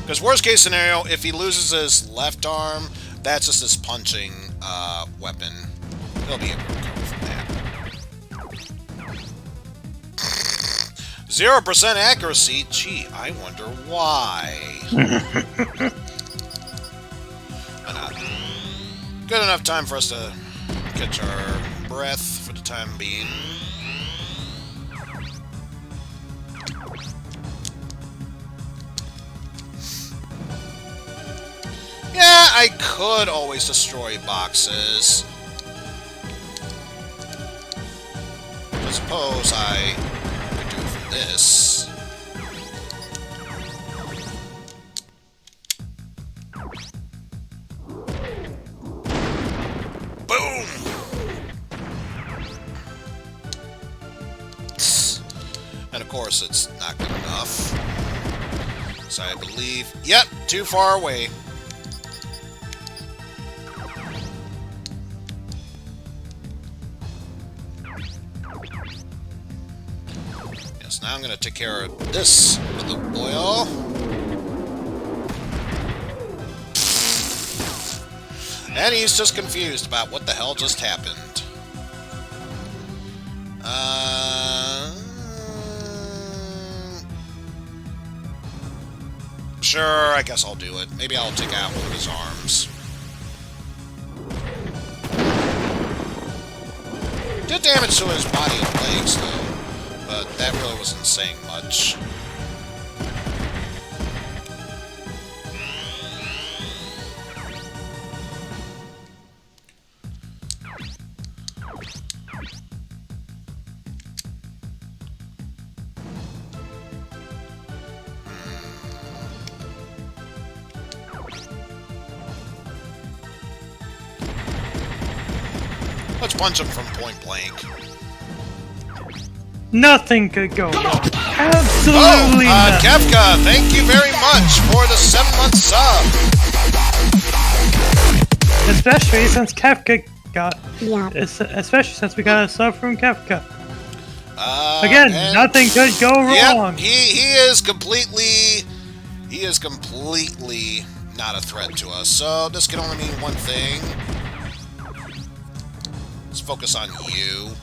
Because worst case scenario, if he loses his left arm, that's just his punching weapon. He'll be able to recover from that. 0% accuracy? Gee, I wonder why. Why not? Good enough time for us to catch our breath for the time being. Yeah, I could always destroy boxes. I suppose I could do it for this. Boom! And of course, it's not good enough. So I believe... Yep, too far away. Now I'm going to take care of this little boil. And he's just confused about what the hell just happened. Sure, I guess I'll do it. Maybe I'll take out one of his arms. Did damage to his body and legs, though. But that really wasn't saying much. Let's punch him from point blank. Nothing could go wrong. Absolutely nothing. Kefka, thank you very much for the 7-month sub. Especially since Kefka got... Yeah. Especially since we got a sub from Kefka. Again, nothing could go wrong. Yep, he is completely... He is completely not a threat to us. So this can only mean one thing. Let's focus on you.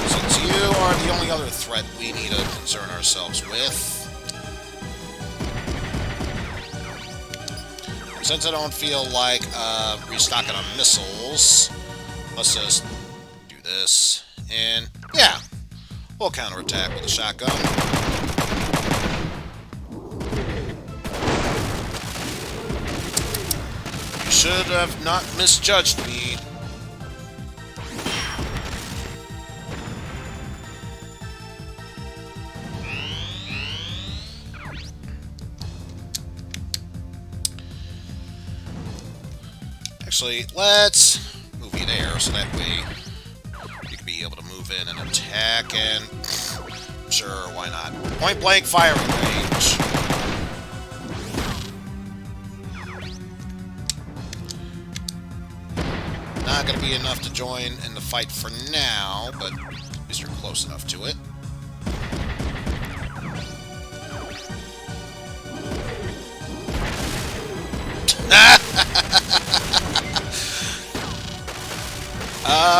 Since you are the only other threat we need to concern ourselves with. And since I don't feel like restocking on missiles, let's just do this. And yeah, we'll counterattack with a shotgun. You should have not misjudged me. Actually, let's move you there, so that way you can be able to move in and attack, and sure, why not? Point blank firing range. Not going to be enough to join in the fight for now, but at least you're close enough to it.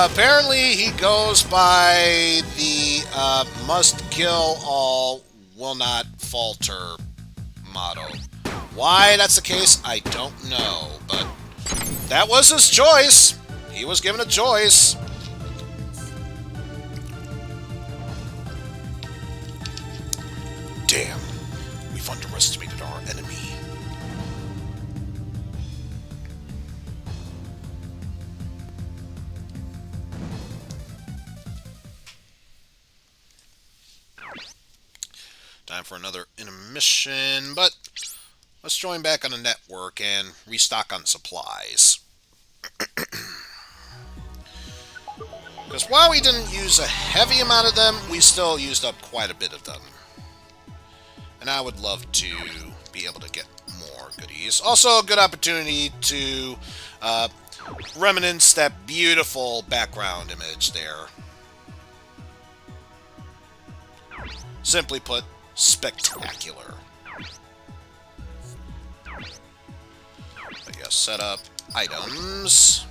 Apparently he goes by the must kill all, will not falter motto. Why that's the case, I don't know, but that was his choice. He was given a choice. Damn, we've underestimated our enemy. Time for another intermission, but let's join back on the network and restock on supplies. Because while we didn't use a heavy amount of them, we still used up quite a bit of them. And I would love to be able to get goodies. Also, a good opportunity to reminisce that beautiful background image there. Simply put, spectacular. But yeah, set up items.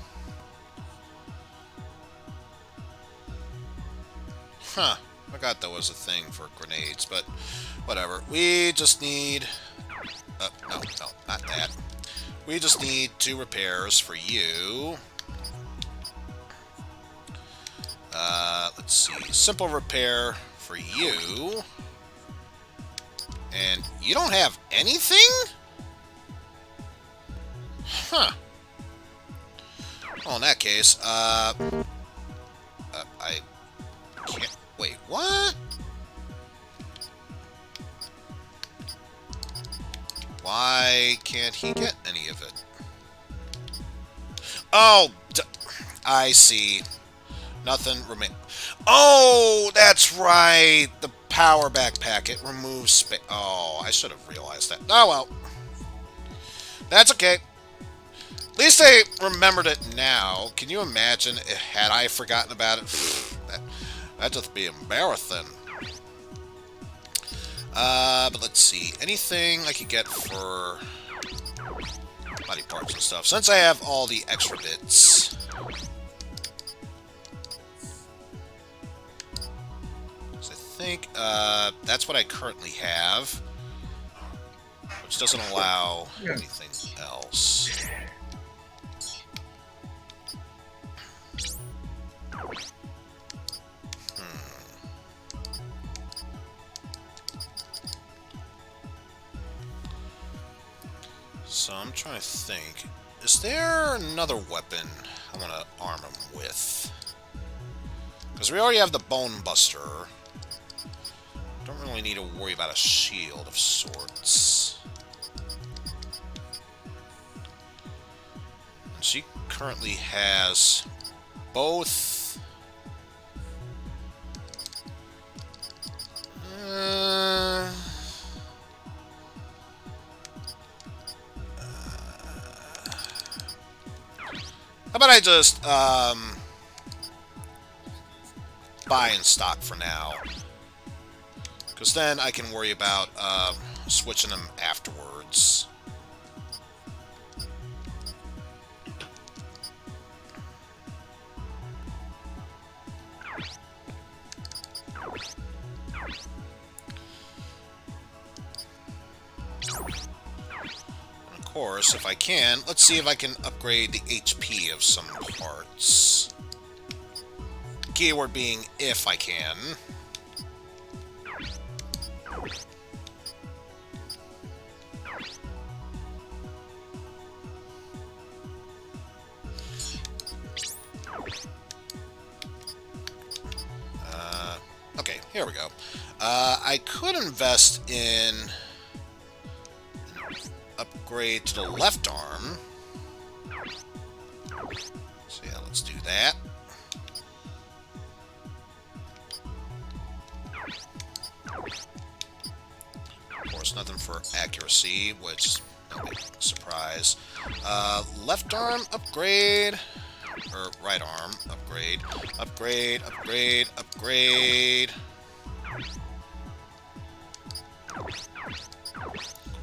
Huh. I forgot there was a thing for grenades, but whatever. We just need... no, not that. We just need 2 repairs for you. Let's see. Simple repair for you. And you don't have anything? Huh. Well, in that case, I can't... Wait, what? Why can't he get any of it? Oh, I see. Nothing remain. Oh, that's right. The power backpack. It removes space. Oh, I should have realized that. Oh, well. That's okay. At least I remembered it now. Can you imagine had I forgotten about it? That'd just be embarrassing. But let's see. Anything I could get for body parts and stuff. Since I have all the extra bits. So I think that's what I currently have. Which doesn't allow anything else. So I'm trying to think. Is there another weapon I want to arm him with? Because we already have the Bone Buster. Don't really need to worry about a shield of sorts. And she currently has both. How about I just buy in stock for now? Because then I can worry about switching them afterwards. Of course, if I can, let's see if I can upgrade the HP of some parts. Keyword being, if I can. Okay, here we go. I could invest in upgrade to the left arm. So yeah, let's do that. Of course, nothing for accuracy, which no big surprise. Left arm upgrade, or right arm upgrade, upgrade, upgrade, upgrade. Of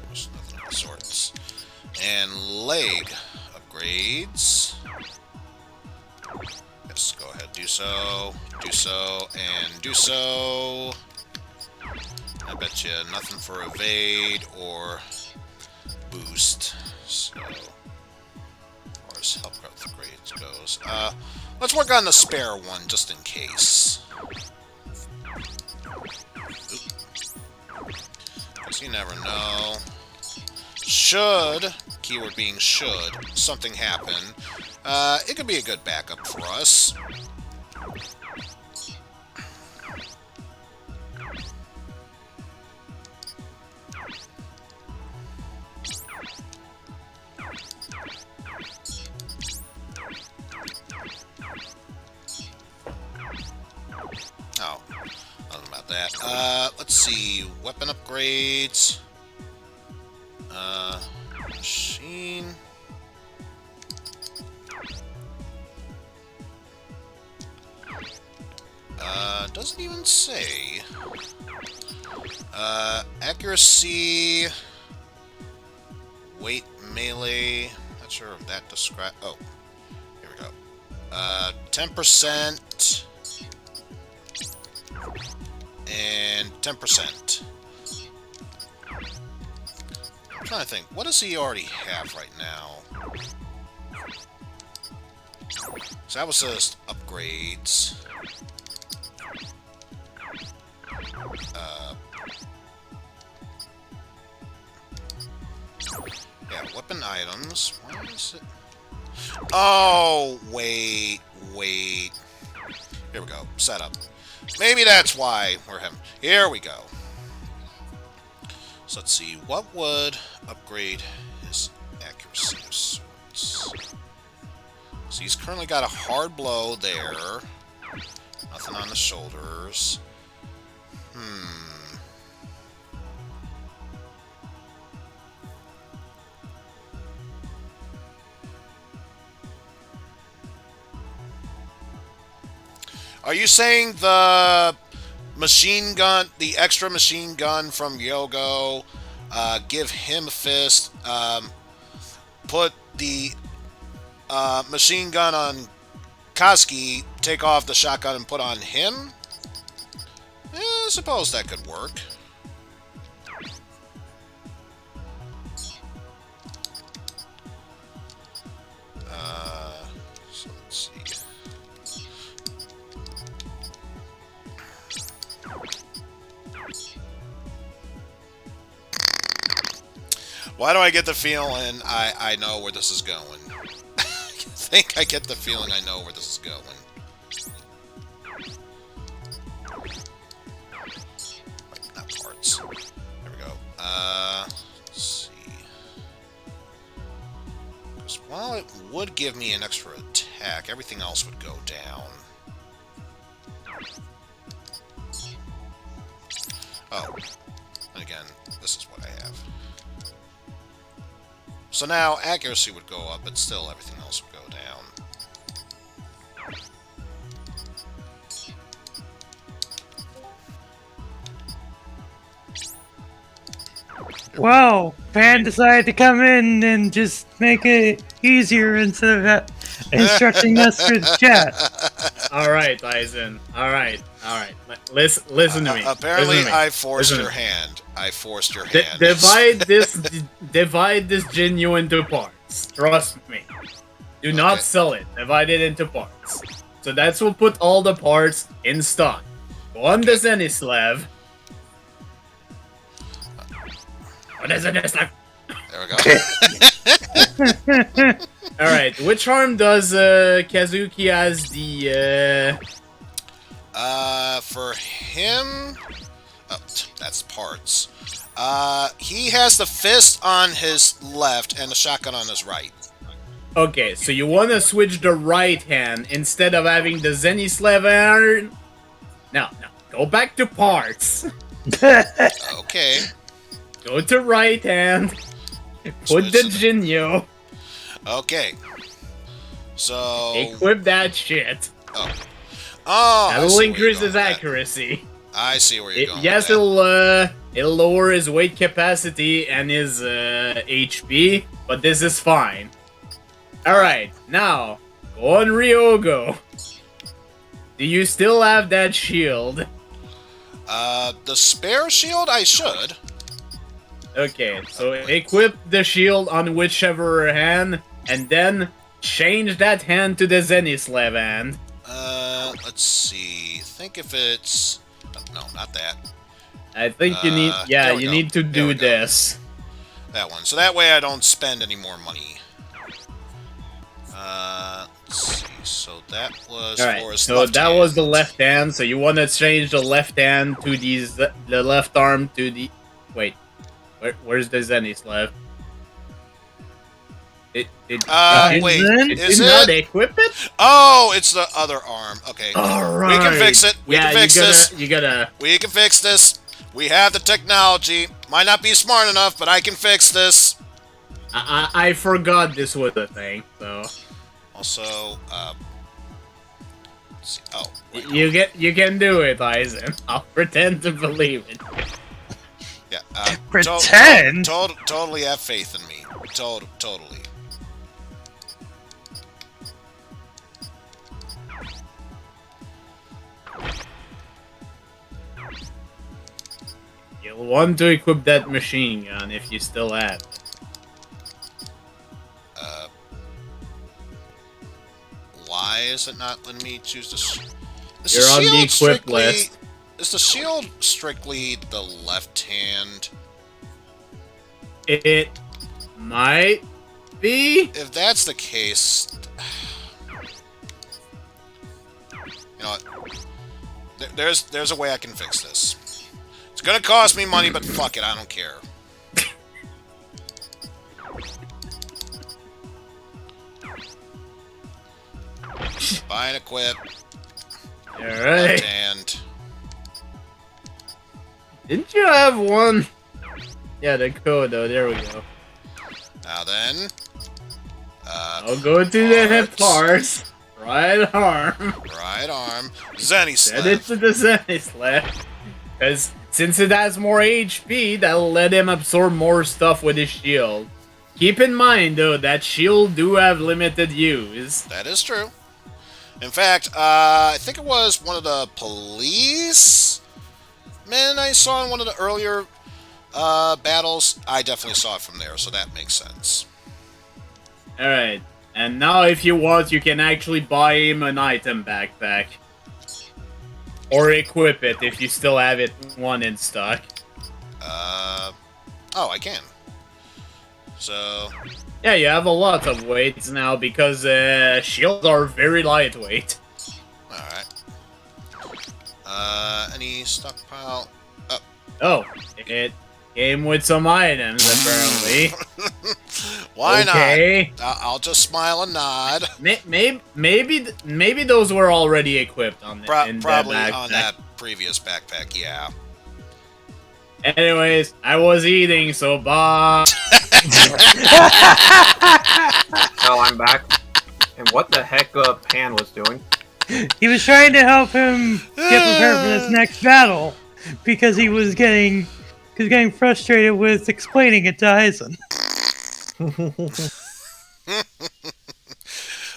course, nothing of the sorts. And leg upgrades. Yes, go ahead, do so, and do so. I bet you nothing for evade or boost. So, as far as health growth grades goes, let's work on the spare one just in case. Because you never know. Should, keyword being should, something happen, it could be a good backup for us. Oh, nothing about that. Let's see, weapon upgrades. Doesn't even say. Accuracy, weight, melee. Not sure if that describe. Oh, here we go. 10% and 10%. I'm trying to think. What does he already have right now? So that was just upgrades. Yeah, weapon items. Why is it? Oh, wait. Here we go. Setup. Maybe that's why we're having... Here we go. So let's see. What would upgrade his accuracy of sorts? So he's currently got a hard blow there. Nothing on the shoulders. Are you saying the machine gun, the extra machine gun from Ryogo, give him a fist, put the machine gun on Kazuki, take off the shotgun and put on him? I suppose that could work. So let's see. Why do I get the feeling I know where this is going? I think I get the feeling I know where this is going. Wait, not parts. There we go. Let's see. Because while it would give me an extra attack, everything else would go down. Oh. And again, this is what I have. So now accuracy would go up, but still everything else would go down. Wow, Pan decided to come in and just make it easier instead of instructing us through the chat. Alright, Eizen. Alright. Listen to me. Apparently, Listen to me. I forced your hand. I forced your hand. Divide this Jinyu into parts. Trust me. Do not sell it. Divide it into parts. So that's what put all the parts in stock. On the Zenislav. There we go. Alright, which arm does Kazuki as the For him... Oh, that's parts. He has the fist on his left and the shotgun on his right. Okay, so you want to switch the right hand instead of having the Zenislav iron? No, go back to parts. Okay. Go to right hand. Put the Jinyu. Okay. So... Equip that shit. Oh, That'll increase his accuracy. I see where you're going. Yes, it'll lower his weight capacity and his HP, but this is fine. Alright, now, go on Ryogo. Do you still have that shield? The spare shield? I should. Okay, so equip the shield on whichever hand, and then change that hand to the Zenislav hand. Let's see. Think if it's... No, not that. I think you need... Yeah, you need to do this. That one. So that way I don't spend any more money. Let's see. So that was for his so left that hand. was the left hand, so you want to change the left hand to the left arm to the... Wait. Where's the Zenislav? Wait, is it not equip it? Oh, it's the other arm. Okay. Alright. We can fix it. We can fix this. We can fix this. We have the technology. Might not be smart enough, but I can fix this. I forgot this was a thing, so... Also, let's Oh, wait, You can do it, Eizen. I'll pretend to believe it. yeah. Pretend? Totally have faith in me. Totally. You'll want to equip that machine gun if you still have it. Why is it not letting me choose this? You're on the equip list. Is the shield strictly the left hand? It might be. If that's the case, you know what? There's a way I can fix this. It's gonna cost me money, but fuck it, I don't care. Buy and equip. Alright. Left hand. Didn't you have one? Yeah, the code though. There we go. Now then. I'll go to the parts. Right arm. Right arm. Zenny Set slap. it to the Zenny slap. Because since it has more HP, that'll let him absorb more stuff with his shield. Keep in mind though that shield do have limited use. That is true. In fact, I think it was one of the police men I saw in one of the earlier battles. I definitely saw it from there, so that makes sense. Alright, and now if you want, you can actually buy him an item backpack. Or equip it if you still have it one in stock. Oh, I can. So... Yeah, you have a lot of weights now because shields are very lightweight. Alright. Any stockpile? Oh, it came with some items, apparently. Why okay. not? I'll just smile and nod. Maybe those were already equipped on probably on that previous backpack, yeah. Anyways, I was eating, so bye. Oh, I'm back. And what the heck Pan was doing? He was trying to help him get prepared for this next battle because he was getting frustrated with explaining it to Eizen.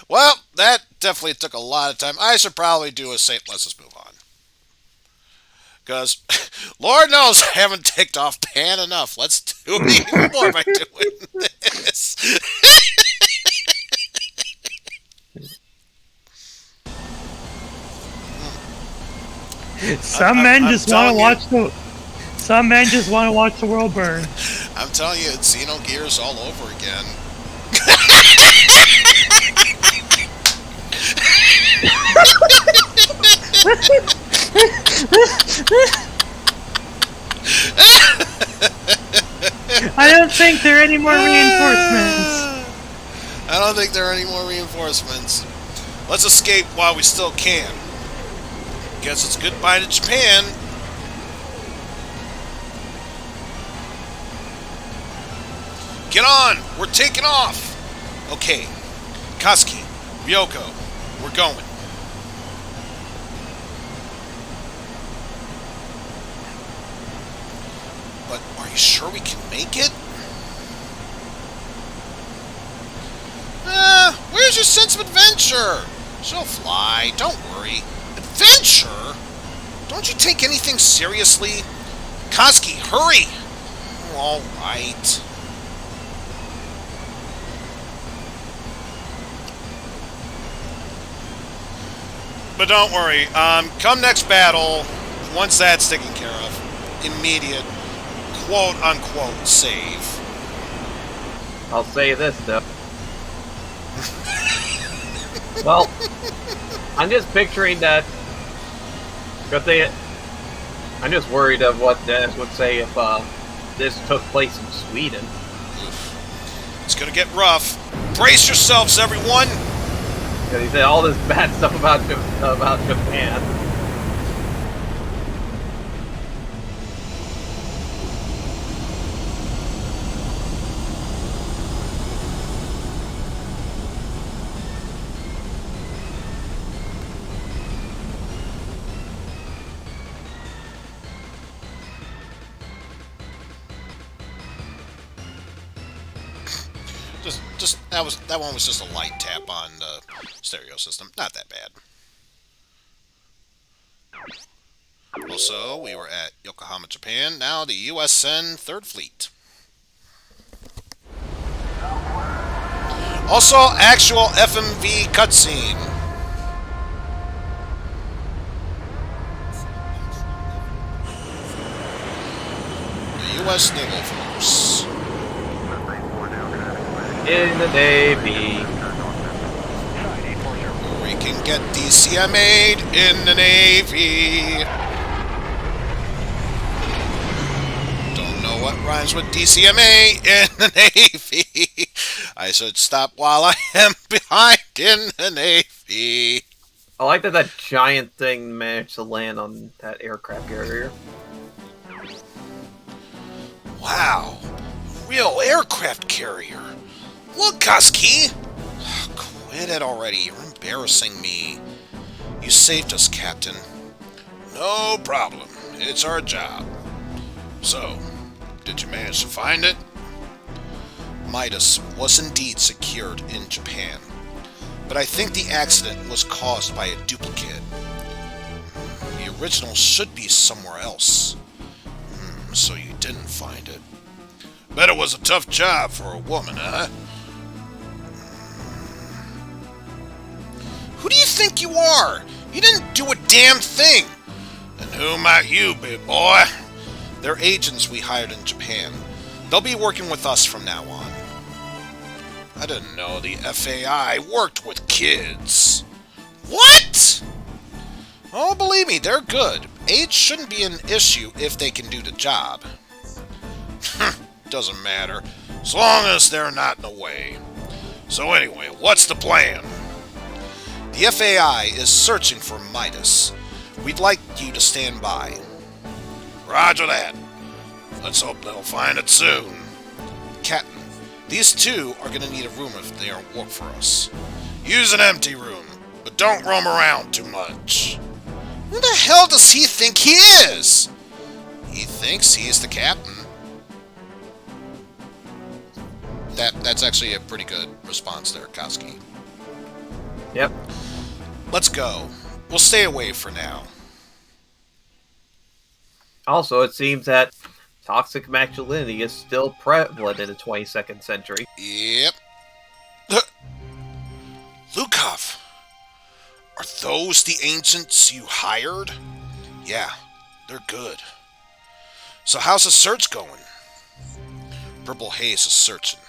Well, that definitely took a lot of time. I should probably do a safe. Let's just move on. Because, Lord knows, I haven't ticked off Pan enough. Let's do even more by doing this. Some men just want to watch the world burn. I'm telling you, it's Xenogears all over again. I don't think there are any more reinforcements. I don't think there are any more reinforcements. Let's escape while we still can. Guess it's goodbye to Japan. Get on! We're taking off! Okay. Kazuki, Ryogo, we're going. But are you sure we can make it? Where's your sense of adventure? She'll fly, don't worry. Adventure? Don't you take anything seriously? Kazuki, hurry! Alright. But don't worry, come next battle, once that's taken care of, immediate, quote-unquote, save. I'll say this, though. Well, I'm just picturing that... I'm just worried of what Dennis would say if this took place in Sweden. It's gonna get rough. Brace yourselves, everyone! Because he said all this bad stuff about Japan. that one was just a light tap on the stereo system. Not that bad. Also, we were at Yokohama, Japan. Now the USN 3rd Fleet. Also, actual FMV cutscene. The U.S. Naval Force. In the Navy. We can get DCMA'd in the Navy. Don't know what rhymes with DCMA in the Navy. I should stop while I am behind in the Navy. I like that giant thing managed to land on that aircraft carrier. Wow. Real aircraft carrier. Look, Kazuki! Quit it already. You're embarrassing me. You saved us, Captain. No problem. It's our job. So, did you manage to find it? MIDAS was indeed secured in Japan, but I think the accident was caused by a duplicate. The original should be somewhere else. So you didn't find it. Bet it was a tough job for a woman, huh? Who do you think you are? You didn't do a damn thing! And who might you be, boy? They're agents we hired in Japan. They'll be working with us from now on. I didn't know the FAI worked with kids. What? Oh, believe me, they're good. Age shouldn't be an issue if they can do the job. Doesn't matter, as long as they're not in the way. So anyway, what's the plan? The FAI is searching for MIDAS. We'd like you to stand by. Roger that. Let's hope they'll find it soon. Captain, these two are going to need a room if they don't work for us. Use an empty room, but don't roam around too much. Who the hell does he think he is? He thinks he is the captain. That's actually a pretty good response there, Kazuki. Yep. Let's go. We'll stay away for now. Also, it seems that toxic masculinity is still prevalent in the 22nd century. Yep. Lukov, are those the ancients you hired? Yeah, they're good. So how's the search going? Purple Haze is searching.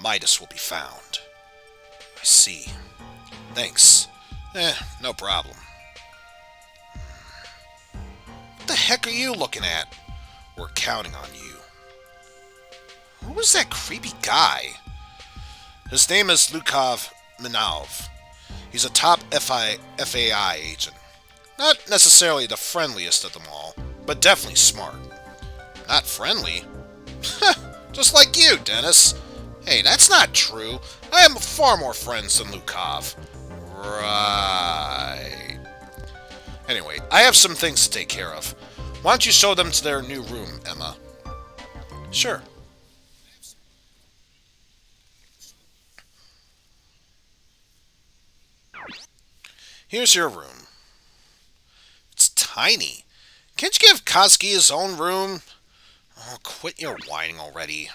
MIDAS will be found. I see. Thanks. No problem. What the heck are you looking at? We're counting on you. Who was that creepy guy? His name is Lukov Minov. He's a top FAI agent. Not necessarily the friendliest of them all, but definitely smart. Not friendly? Just like you, Dennis. Hey, that's not true. I have far more friends than Lukov. Right. Anyway, I have some things to take care of. Why don't you show them to their new room, Emma? Sure. Here's your room. It's tiny. Can't you give Kazuki his own room? Oh, quit your whining already.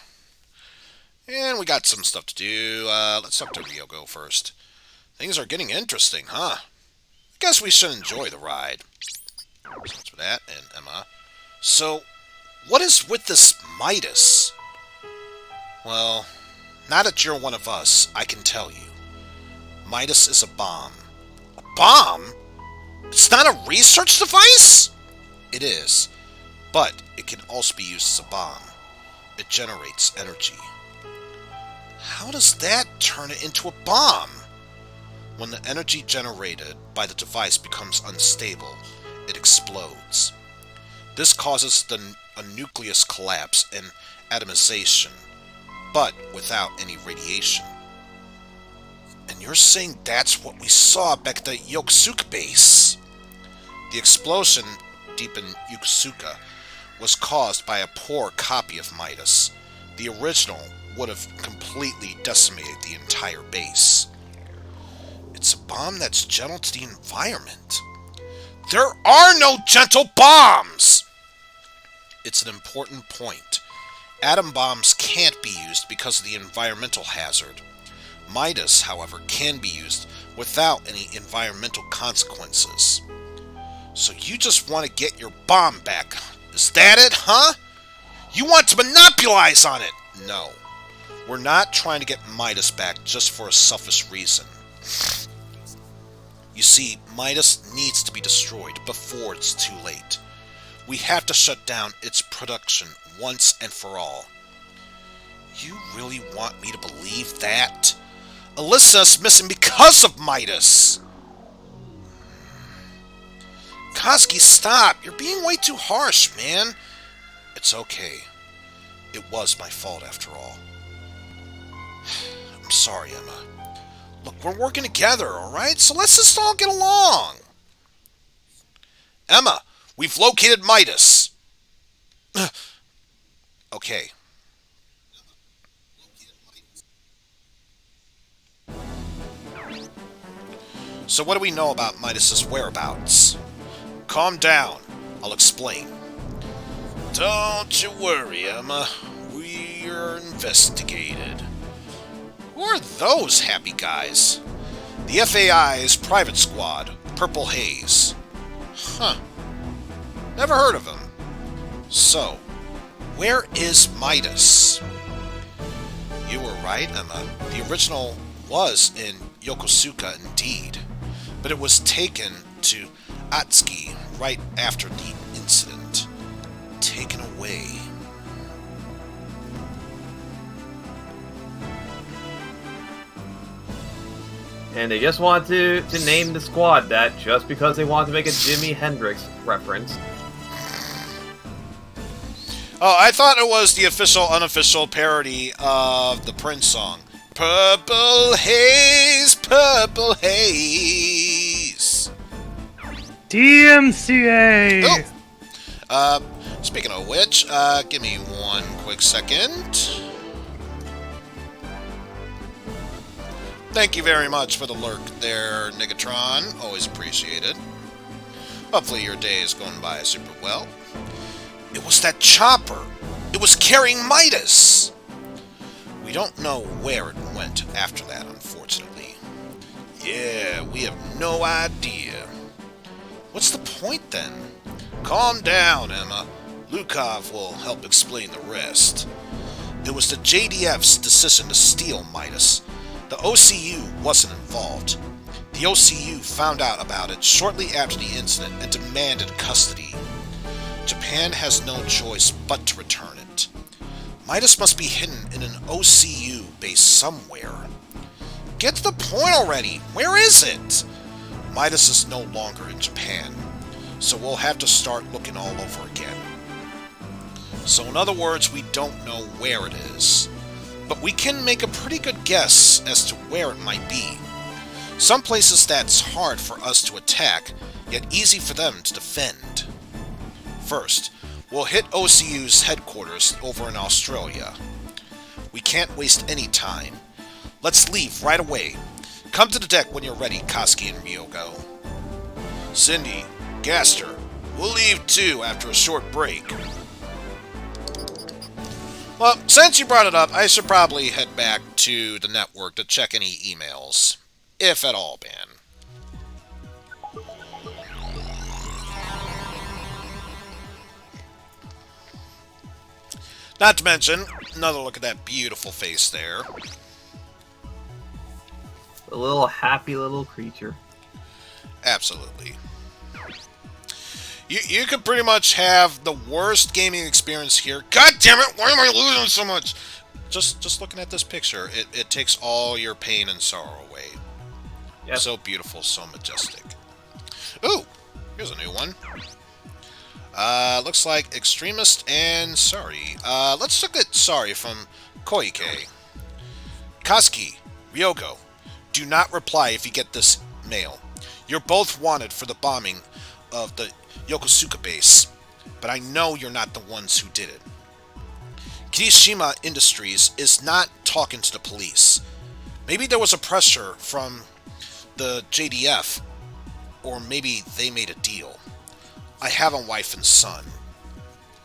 And we got some stuff to do. Let's talk to Ryogo first. Things are getting interesting, huh? I guess we should enjoy the ride. So that's for that, and Emma. So, what is with this MIDAS? Well, now that you're one of us, I can tell you. MIDAS is a bomb. A bomb? It's not a research device? It is, but it can also be used as a bomb. It generates energy. How does that turn it into a bomb? When the energy generated by the device becomes unstable, it explodes. This causes a nucleus collapse and atomization, but without any radiation. And you're saying that's what we saw back at the Yokosuka base? The explosion deep in Yokosuka was caused by a poor copy of MIDAS. The original would have completely decimated the entire base. It's a bomb that's gentle to the environment. There are no gentle bombs! It's an important point. Atom bombs can't be used because of the environmental hazard. MIDAS, however, can be used without any environmental consequences. So you just want to get your bomb back. Is that it, huh? You want to monopolize on it! No. We're not trying to get MIDAS back just for a selfish reason. You see, MIDAS needs to be destroyed before it's too late. We have to shut down its production once and for all. You really want me to believe that? Alyssa's missing because of MIDAS! Kazuki, stop! You're being way too harsh, man! It's okay. It was my fault after all. I'm sorry, Emma. Look, we're working together, alright? So let's just all get along! Emma, we've located MIDAS! Okay. So what do we know about MIDAS's whereabouts? Calm down. I'll explain. Don't you worry, Emma. We're investigated. Who are those happy guys? The FAI's private squad, Purple Haze. Huh. Never heard of them. So, where is MIDAS? You were right, Emma. The original was in Yokosuka indeed, but it was taken to Atsuki right after the incident. Taken away. And they just want to name the squad that just because they want to make a Jimi Hendrix reference. Oh, I thought it was the official, unofficial parody of the Prince song. Purple haze, purple haze. DMCA! Oh! Speaking of which, give me one quick second. Thank you very much for the lurk there, Nigatron. Always appreciated. Hopefully your day is going by super well. It was that chopper! It was carrying MIDAS! We don't know where it went after that, unfortunately. Yeah, we have no idea. What's the point, then? Calm down, Emma. Lukov will help explain the rest. It was the JDF's decision to steal MIDAS. The OCU wasn't involved. The OCU found out about it shortly after the incident and demanded custody. Japan has no choice but to return it. MIDAS must be hidden in an OCU base somewhere. Get to the point already! Where is it? MIDAS is no longer in Japan, so we'll have to start looking all over again. So in other words, we don't know where it is. But we can make a pretty good guess as to where it might be. Some places that's hard for us to attack, yet easy for them to defend. First, we'll hit OCU's headquarters over in Australia. We can't waste any time. Let's leave right away. Come to the deck when you're ready, Kazuki and Ryogo. Cindy, Gaster, we'll leave too after a short break. Well, since you brought it up, I should probably head back to the network to check any emails. If at all, Ben. Not to mention, another look at that beautiful face there. A little happy little creature. Absolutely. You could pretty much have the worst gaming experience here. God damn it! Why am I losing so much? Just looking at this picture, it takes all your pain and sorrow away. Yep. So beautiful, so majestic. Ooh, here's a new one. Looks like Extremist and Sorry. Let's look at Sorry from Koike. Kazuki, Ryogo, do not reply if you get this mail. You're both wanted for the bombing of the Yokosuka base, but I know you're not the ones who did it. Kirishima Industries is not talking to the police. Maybe there was a pressure from the JDF, or maybe they made a deal. I have a wife and son.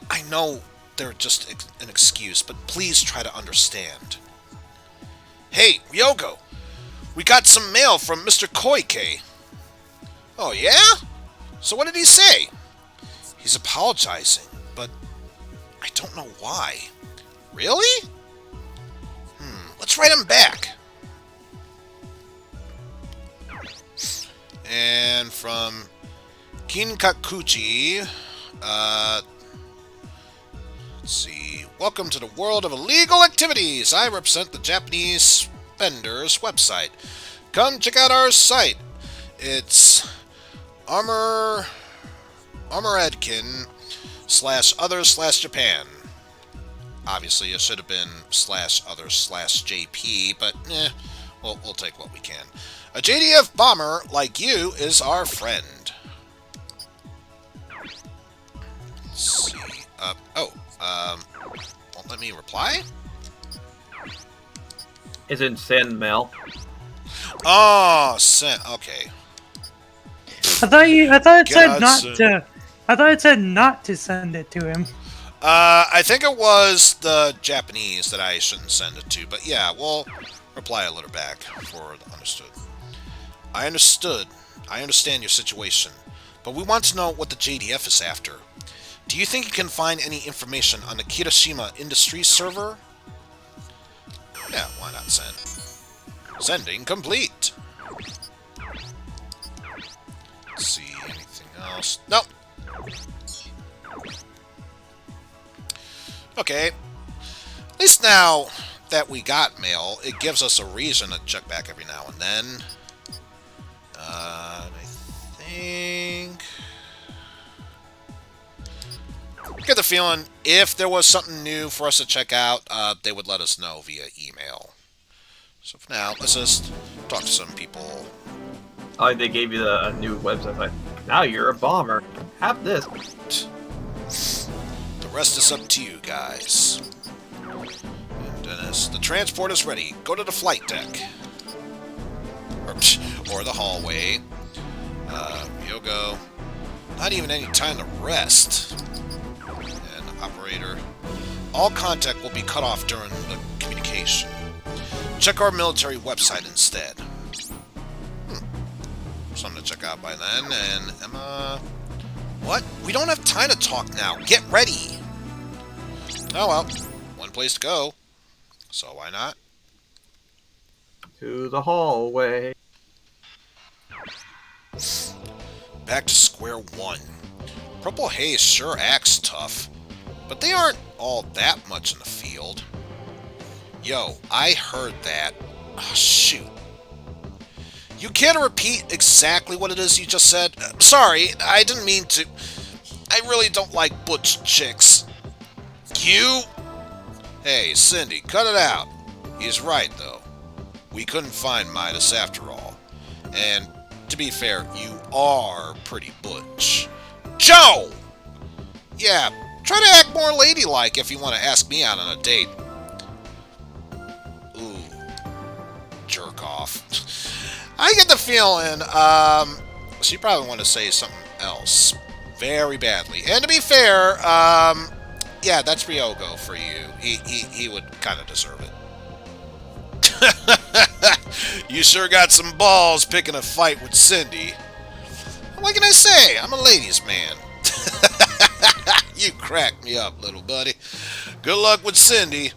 I know they're just an excuse, but please try to understand. Hey, Ryogo, we got some mail from Mr. Koike. Oh, yeah? So what did he say? He's apologizing, but I don't know why. Really? Let's write him back. And from Kinkakuchi, let's see. Welcome to the world of illegal activities. I represent the Japanese vendors website. Come check out our site. It's armoredkin/others/Japan. Obviously, it should have been /others/JP, but we'll take what we can. A JDF bomber like you is our friend. Let's see. Won't let me reply? Isn't send mail? Oh, sent. Okay. I thought it said not Godson. to. I thought it said not to send it to him. I think it was the Japanese that I shouldn't send it to, but yeah, we'll reply a letter back for understood. I understand your situation, but we want to know what the JDF is after. Do you think you can find any information on the Kirishima Industries server? Yeah, why not send? Sending complete. Let's see, anything else? Nope. Okay. At least now that we got mail, it gives us a reason to check back every now and then. I think... I get the feeling if there was something new for us to check out, they would let us know via email. So for now, let's just talk to some people. Oh, they gave you a new website. Like, now you're a bomber. Have this. The rest is up to you guys. And Dennis, the transport is ready. Go to the flight deck. Or the hallway. Ryogo. Not even any time to rest. And operator. All contact will be cut off during the communication. Check our military website instead. Something to check out by then. And Emma... What? We don't have time to talk now. Get ready. Oh well. One place to go. So why not? To the hallway. Back to square one. Purple Haze sure acts tough, but they aren't all that much in the field. Yo, I heard that. Oh, shoot. You care to repeat exactly what it is you just said? Sorry, I didn't mean to. I really don't like butch chicks. You? Hey, Cindy, cut it out. He's right, though. We couldn't find Midas after all. And, to be fair, you are pretty butch. Joe! Yeah, try to act more ladylike if you want to ask me out on a date. Ooh. Jerk off. I get the feeling, she probably wanted to say something else. Very badly. And to be fair, yeah, that's Ryogo for you. He would kind of deserve it. You sure got some balls picking a fight with Cindy. What can I say? I'm a ladies' man. You crack me up, little buddy. Good luck with Cindy.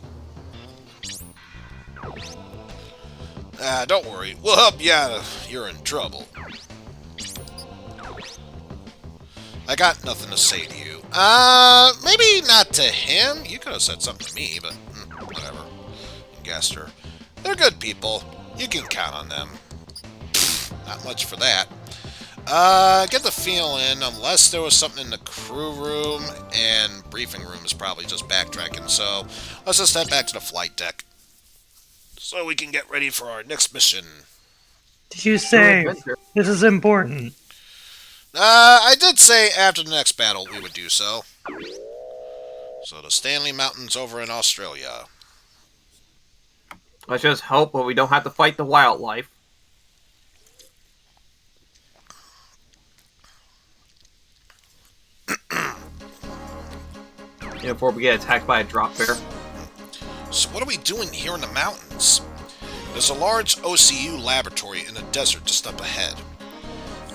Don't worry. We'll help you out if you're in trouble. I got nothing to say to you. Maybe not to him. You could have said something to me, but whatever. Guessed her. They're good people. You can count on them. Not much for that. Get the feeling, unless there was something in the crew room, and briefing room is probably just backtracking, so let's just head back to the flight deck. So we can get ready for our next mission. Did you say this is important? I did say after the next battle we would do so. So the Stanley Mountains over in Australia. Let's just hope that we don't have to fight the wildlife. Before we get attacked by a drop bear. So what are we doing here in the mountains? There's a large OCU laboratory in the desert just up ahead.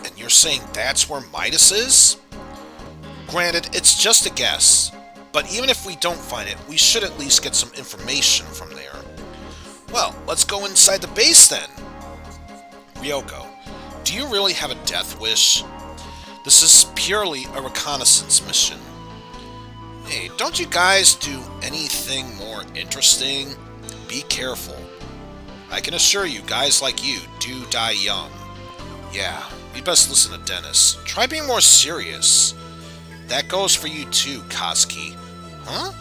And you're saying that's where MIDAS is? Granted, it's just a guess, but even if we don't find it, we should at least get some information from there. Well, let's go inside the base then. Ryogo, do you really have a death wish? This is purely a reconnaissance mission. Hey, don't you guys do anything more interesting? Be careful. I can assure you, guys like you do die young. Yeah, you best listen to Dennis. Try being more serious. That goes for you too, Kazuki. Huh?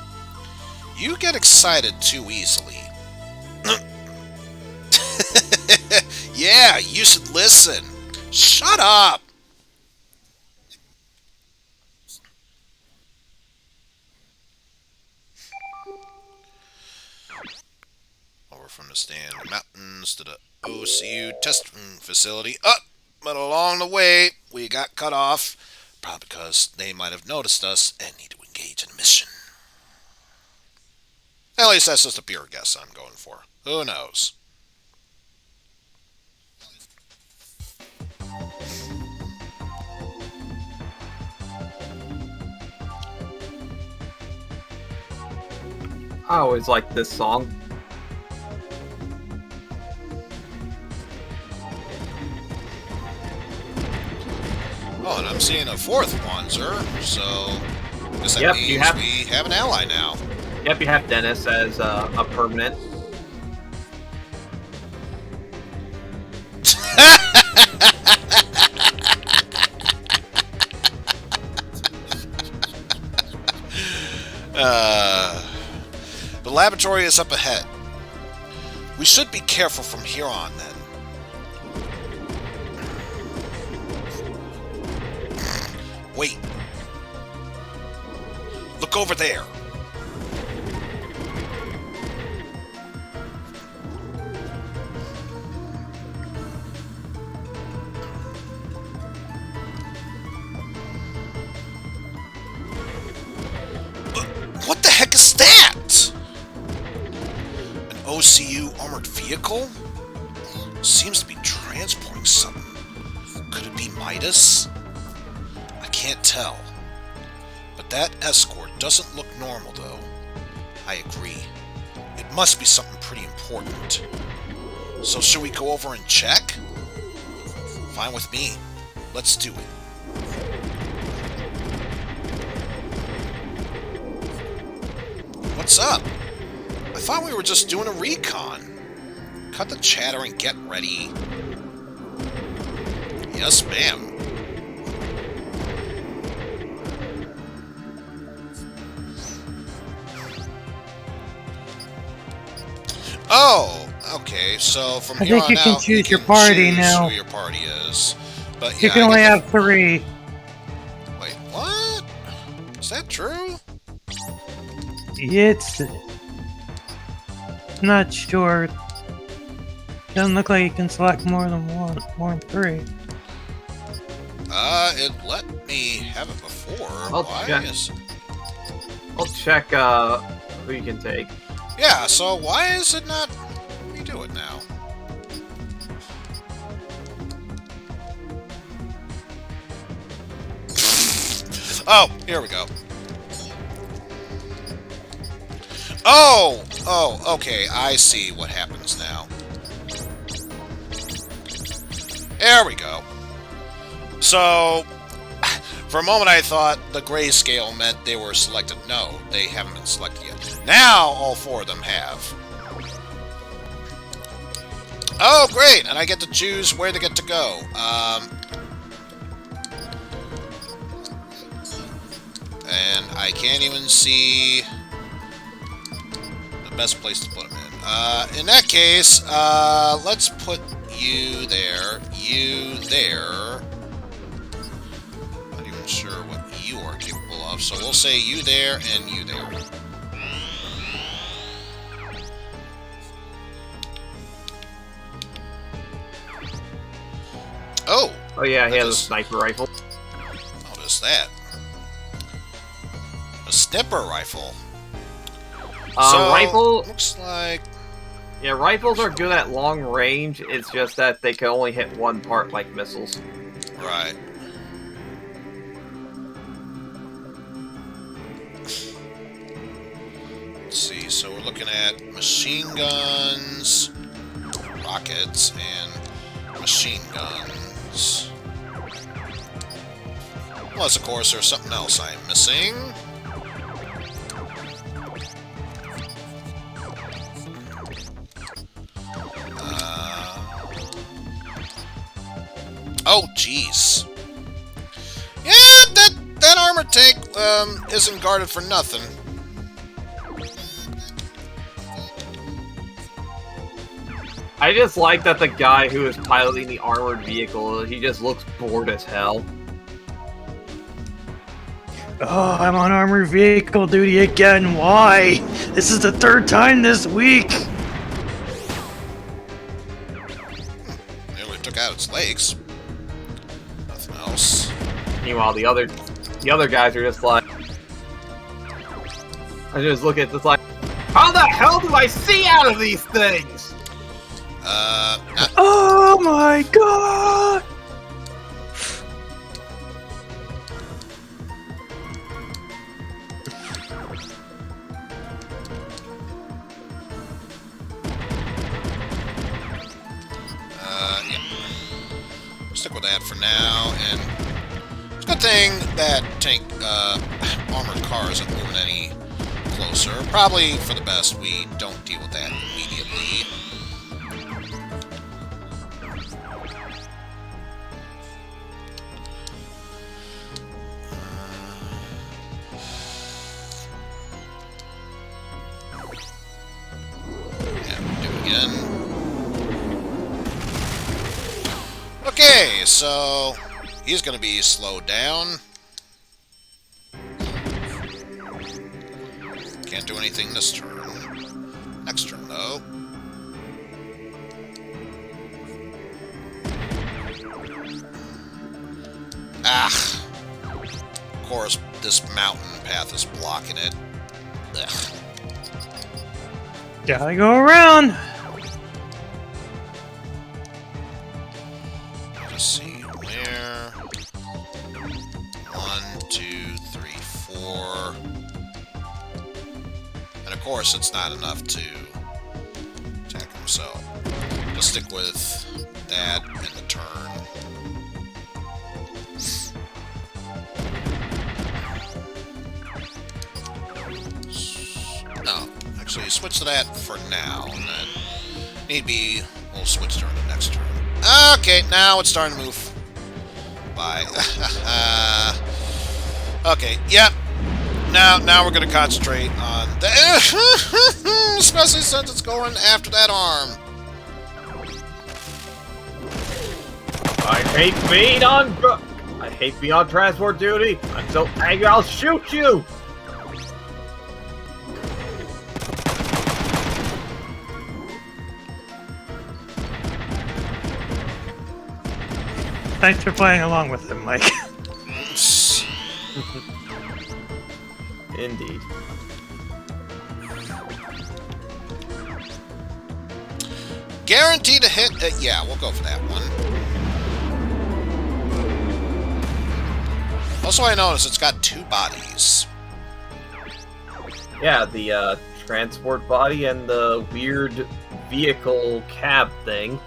You get excited too easily. Yeah, you should listen. Shut up! Over from the Stand Mountains to the OCU testing facility. But along the way, we got cut off. Probably because they might have noticed us and need to engage in a mission. At least that's just a pure guess I'm going for. Who knows? I always liked this song. Oh, and I'm seeing a fourth one, sir. So, I guess that Yep, means you have- we have an ally now. Yep, you have Dennis as a permanent. The laboratory is up ahead. We should be careful from here on, then. Wait. Look over there. What the heck is that? An OCU armored vehicle? Seems to be transporting something. Could it be MIDAS? I can't tell. But that escort doesn't look normal, though. I agree. It must be something pretty important. So should we go over and check? Fine with me. Let's do it. What's up? I thought we were just doing a recon. Cut the chatter and get ready. Yes, ma'am. Oh, okay. So from I here think on you can out, choose you your party choose now. Who your party is, but You yeah, can I only get have 3. Wait, what? Is that true? It's not sure. Doesn't look like you can select more than 3. It let me have it before. I'll Why check. I'll check who you can take. Yeah, so why is it not... Let me do it now. Oh, here we go. Oh, okay, I see what happens now. There we go. So, for a moment I thought the grayscale meant they were selected. No, they haven't been selected yet. Now, all 4 of them have. Oh, great! And I get to choose where they get to go. And I can't even see the best place to put them in that case, let's put you there, you there. Not even sure what you are capable off, so we'll say you there and you there. Oh! Oh yeah, he has a sniper rifle. Notice that. A snipper rifle. So, Rifle... looks like... Yeah, rifles are good at long range, it's just that they can only hit one part like missiles. Right. Let's see, so we're looking at machine guns, rockets, and machine guns. Plus, of course, there's something else I'm missing. Oh, jeez. Yeah, that armored tank isn't guarded for nothing. I just like that the guy who is piloting the armored vehicle, he just looks bored as hell. Oh, I'm on armored vehicle duty again. Why? This is the 3rd time this week. Nearly took out its legs. Nothing else. Meanwhile, the other guys are just like, I just look at this like, how the hell do I see out of these things? Oh my god! Yeah. Stick with that for now, and it's a good thing that tank, armored car isn't moving any closer. Probably for the best we don't deal with that immediately. Okay, so he's going to be slowed down. Can't do anything this turn. Next turn, though. Ah! Of course, this mountain path is blocking it. Ugh. Gotta go around. Let's see where. 1, 2, 3, 4. And of course, it's not enough to attack him, so just stick with that and the turn. No, actually, switch to that for now, and then need be we'll switch turn to next turn. Okay, now it's starting to move. Bye. Okay, yep. Now we're gonna concentrate on the especially since it's going after that arm. I hate being on transport duty. I'm so angry I'll shoot you. Thanks for playing along with him, Mike. Indeed. Guaranteed to hit. Yeah, we'll go for that one. Also, I noticed it's got 2 bodies. Yeah, the transport body and the weird vehicle cab thing.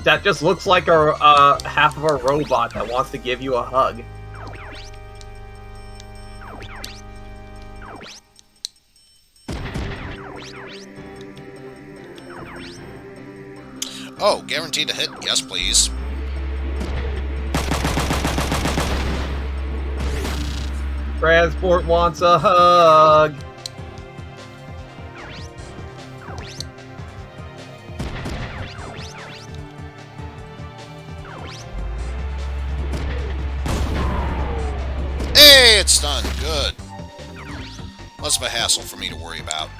That just looks like a half of a robot that wants to give you a hug. Oh, guaranteed to hit? Yes, please. Transport wants a hug. it's done. Good. Less of a hassle for me to worry about.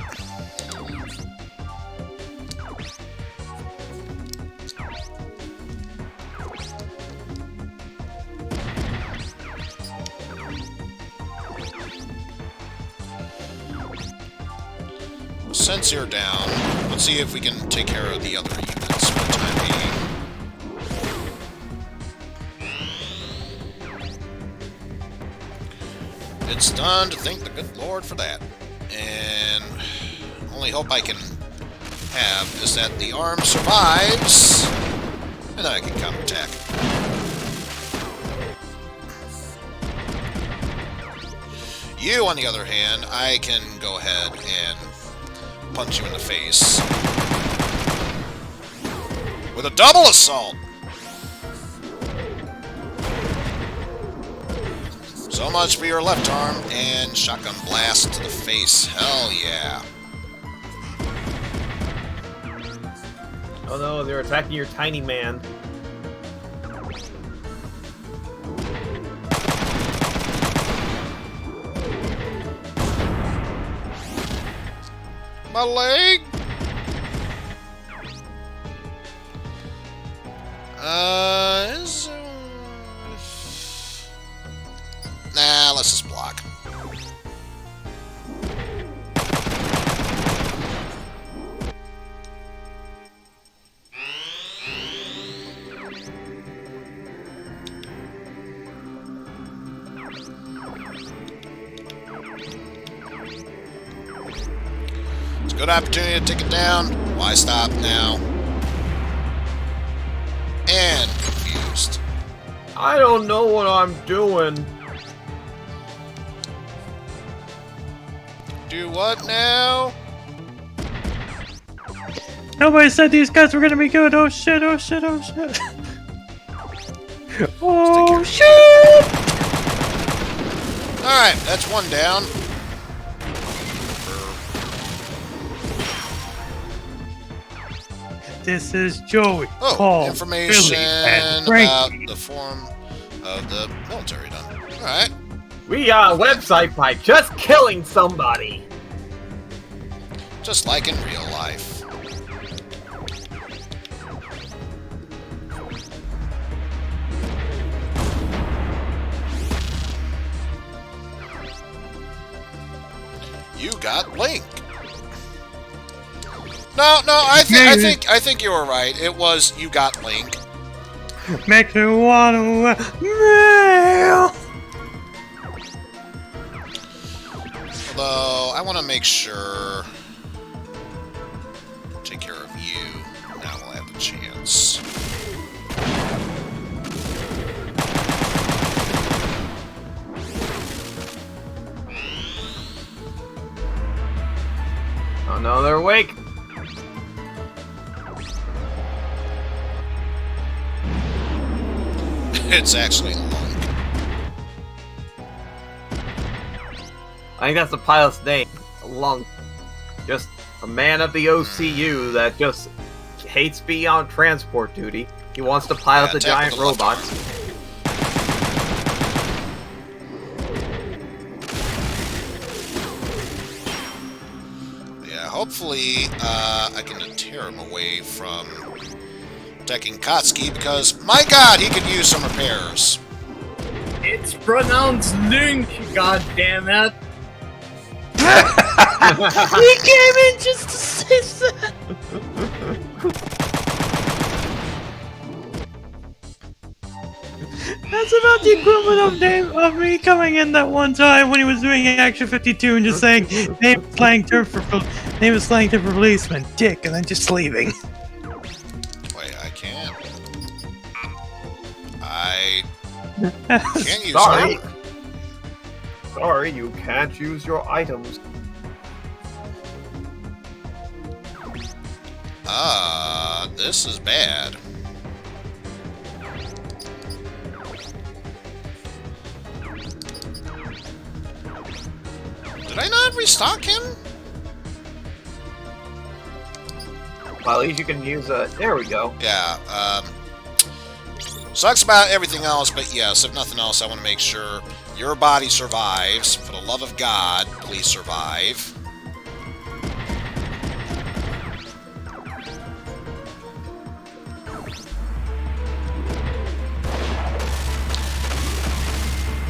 Since you're down, let's see if we can take care of the other units for the time being. It's done, to thank the good Lord for that. And only hope I can have is that the arm survives, and then I can counterattack. You, on the other hand, I can go ahead and punch you in the face with a double assault. So much for your left arm and shotgun blast to the face. Hell yeah. Oh no, they're attacking your tiny man. My leg? Nah, let's just block. It's a good opportunity to take it down. Why stop now? And confused. I don't know what I'm doing. Do what now? Nobody said these guys were gonna be good. Oh shit, oh shit, oh shit. Oh shit! Alright, that's one down. This is Joey, Oh, Paul, information Billy, and about Frankie. the form of the military done. Alright. We got a website by just killing somebody. Just like in real life. You got Link. No, I think you were right. It was you got Link. Make me wanna real. Although I want to make sure take care of you. Now we'll have the chance. Oh no, they're awake. It's actually Link. I think that's the pilot's name. Lunk. Just a man of the OCU that just hates being on transport duty. He wants to pilot the attack giant with the left robots. Yeah, hopefully I can tear him away from attacking Kotsky because, my god, he could use some repairs. It's pronounced Link, god damn it. He came in just to say that. That's about the equivalent of me coming in that one time when he was doing Action 52 and just saying name slang term for policeman, dick, and then just leaving. Wait, I can't. I can't use Sorry. armor. Sorry, you can't use your items. This is bad. Did I not restock him? Well, at least you can use a... There we go. Yeah, Sucks about everything else, but yes, if nothing else, I want to make sure your body survives. For the love of God, please survive.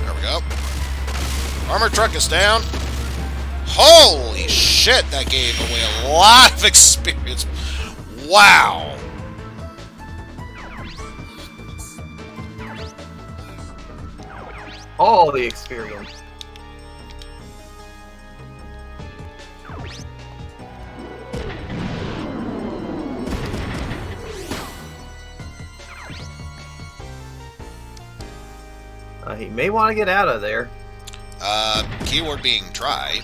There we go. Armor truck is down. Holy shit, that gave away a lot of experience. Wow. All the experience. He may want to get out of there. Keyword being try.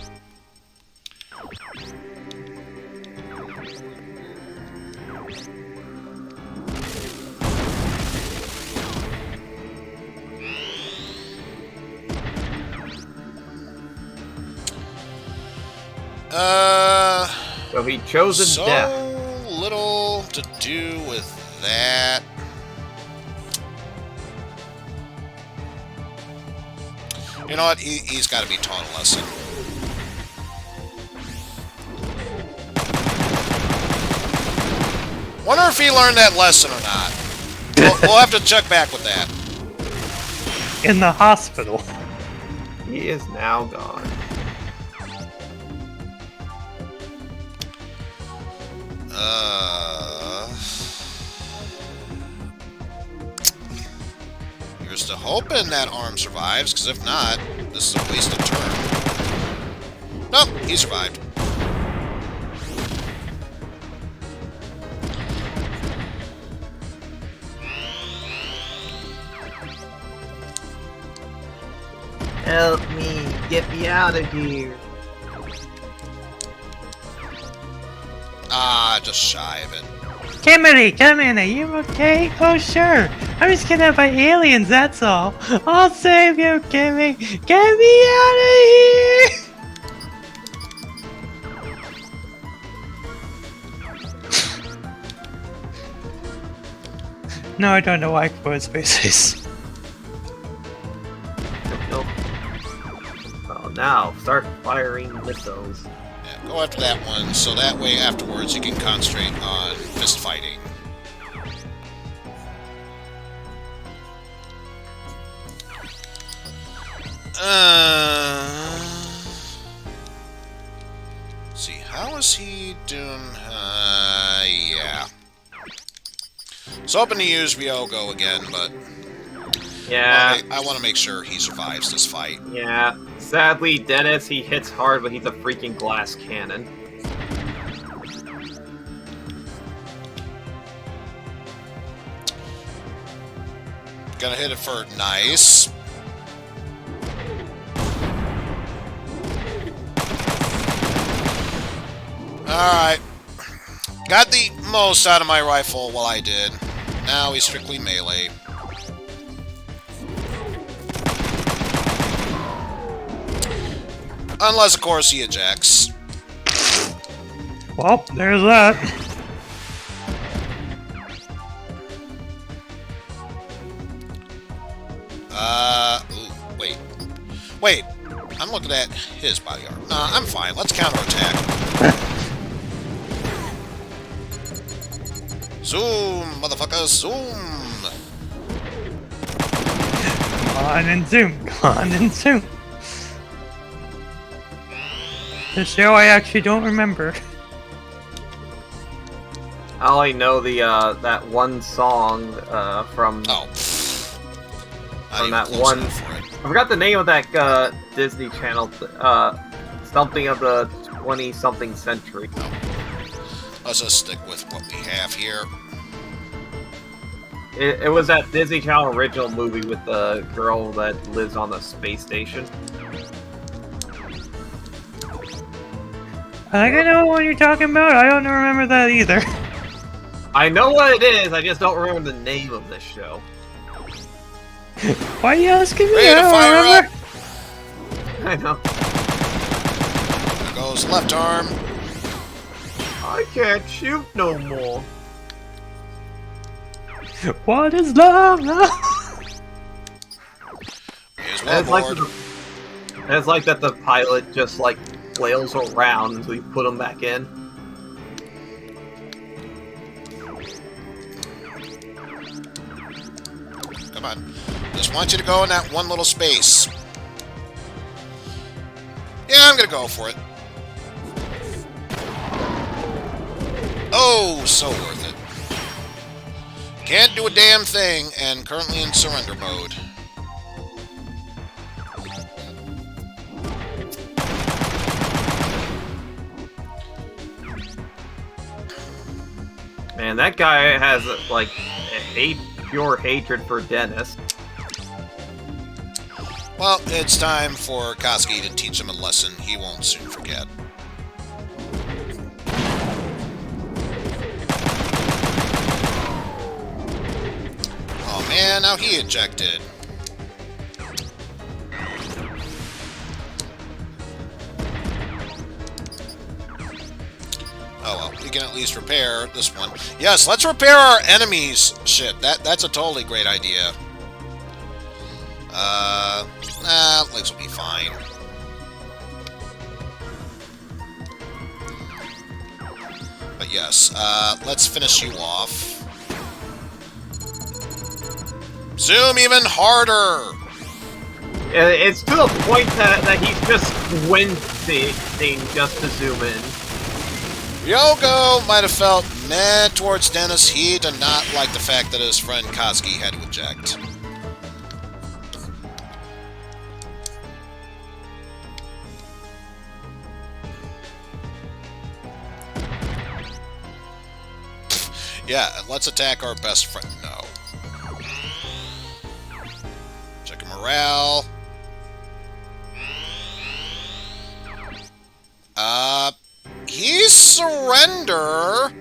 So he chose a So death. little to do with that. You know what? He's got to be taught a lesson. Wonder if he learned that lesson or not. We'll have to check back with that. In the hospital. He is now gone. Here's to hoping that arm survives, because if not, this is a wasted turn. Nope, he survived. Help me! Get me out of here! Ah, just shy of it. Kimberly, come in. Are you okay? Oh, sure. I was kidnapped by aliens, that's all. I'll save you, Kimmy. Get me out of here! No, I don't know why Quote Spaces. Oh, now start firing missiles. Yeah, go after that one, so that way afterwards you can concentrate on fist fighting. Let's see, how is he doing? Yeah. So hoping to use Ryogo again, but Yeah. I want to make sure he survives this fight. Yeah. Sadly, Dennis, he hits hard, but he's a freaking glass cannon. Gonna hit it for nice. Alright. Got the most out of my rifle while I did. Now he's strictly melee. Unless, of course, he ejects. Well, there's that. Ooh, wait. Wait, I'm looking at his body armor. Nah, I'm fine. Let's counterattack. Zoom, motherfucker, zoom! Come on and zoom. Come on and zoom. The show I actually don't remember. I only know the that one song from Oh. from that one. I forgot the name of that Disney Channel. Something of the 20-something century. Let's just stick with what we have here. It was that Disney Channel original movie with the girl that lives on the space station. I think I know what you're talking about. I don't remember that either. I know what it is. I just don't remember the name of this show. Why are you asking me? Ready I to don't fire remember. up? I know. There goes left arm. I can't shoot no more. What is love? Is well bored. It's like that the pilot just like flails around until you put him back in. Come on. Just want you to go in that one little space. Yeah, I'm gonna go for it. Oh, so worth it. Can't do a damn thing, and currently in surrender mode. Man, that guy has like pure hatred for Dennis. Well, it's time for Kazuki to teach him a lesson he won't soon forget. Oh man, now he ejected. Oh well, we can at least repair this one. Yes, let's repair our enemy's ship. That's a totally great idea. Legs will be fine. But yes, let's finish you off. Zoom even harder! It's to the point that he's just squinting just to zoom in. Ryogo might have felt mad towards Dennis. He did not like the fact that his friend Kazuki had to eject. Yeah, let's attack our best friend. No. Check morale. He surrender.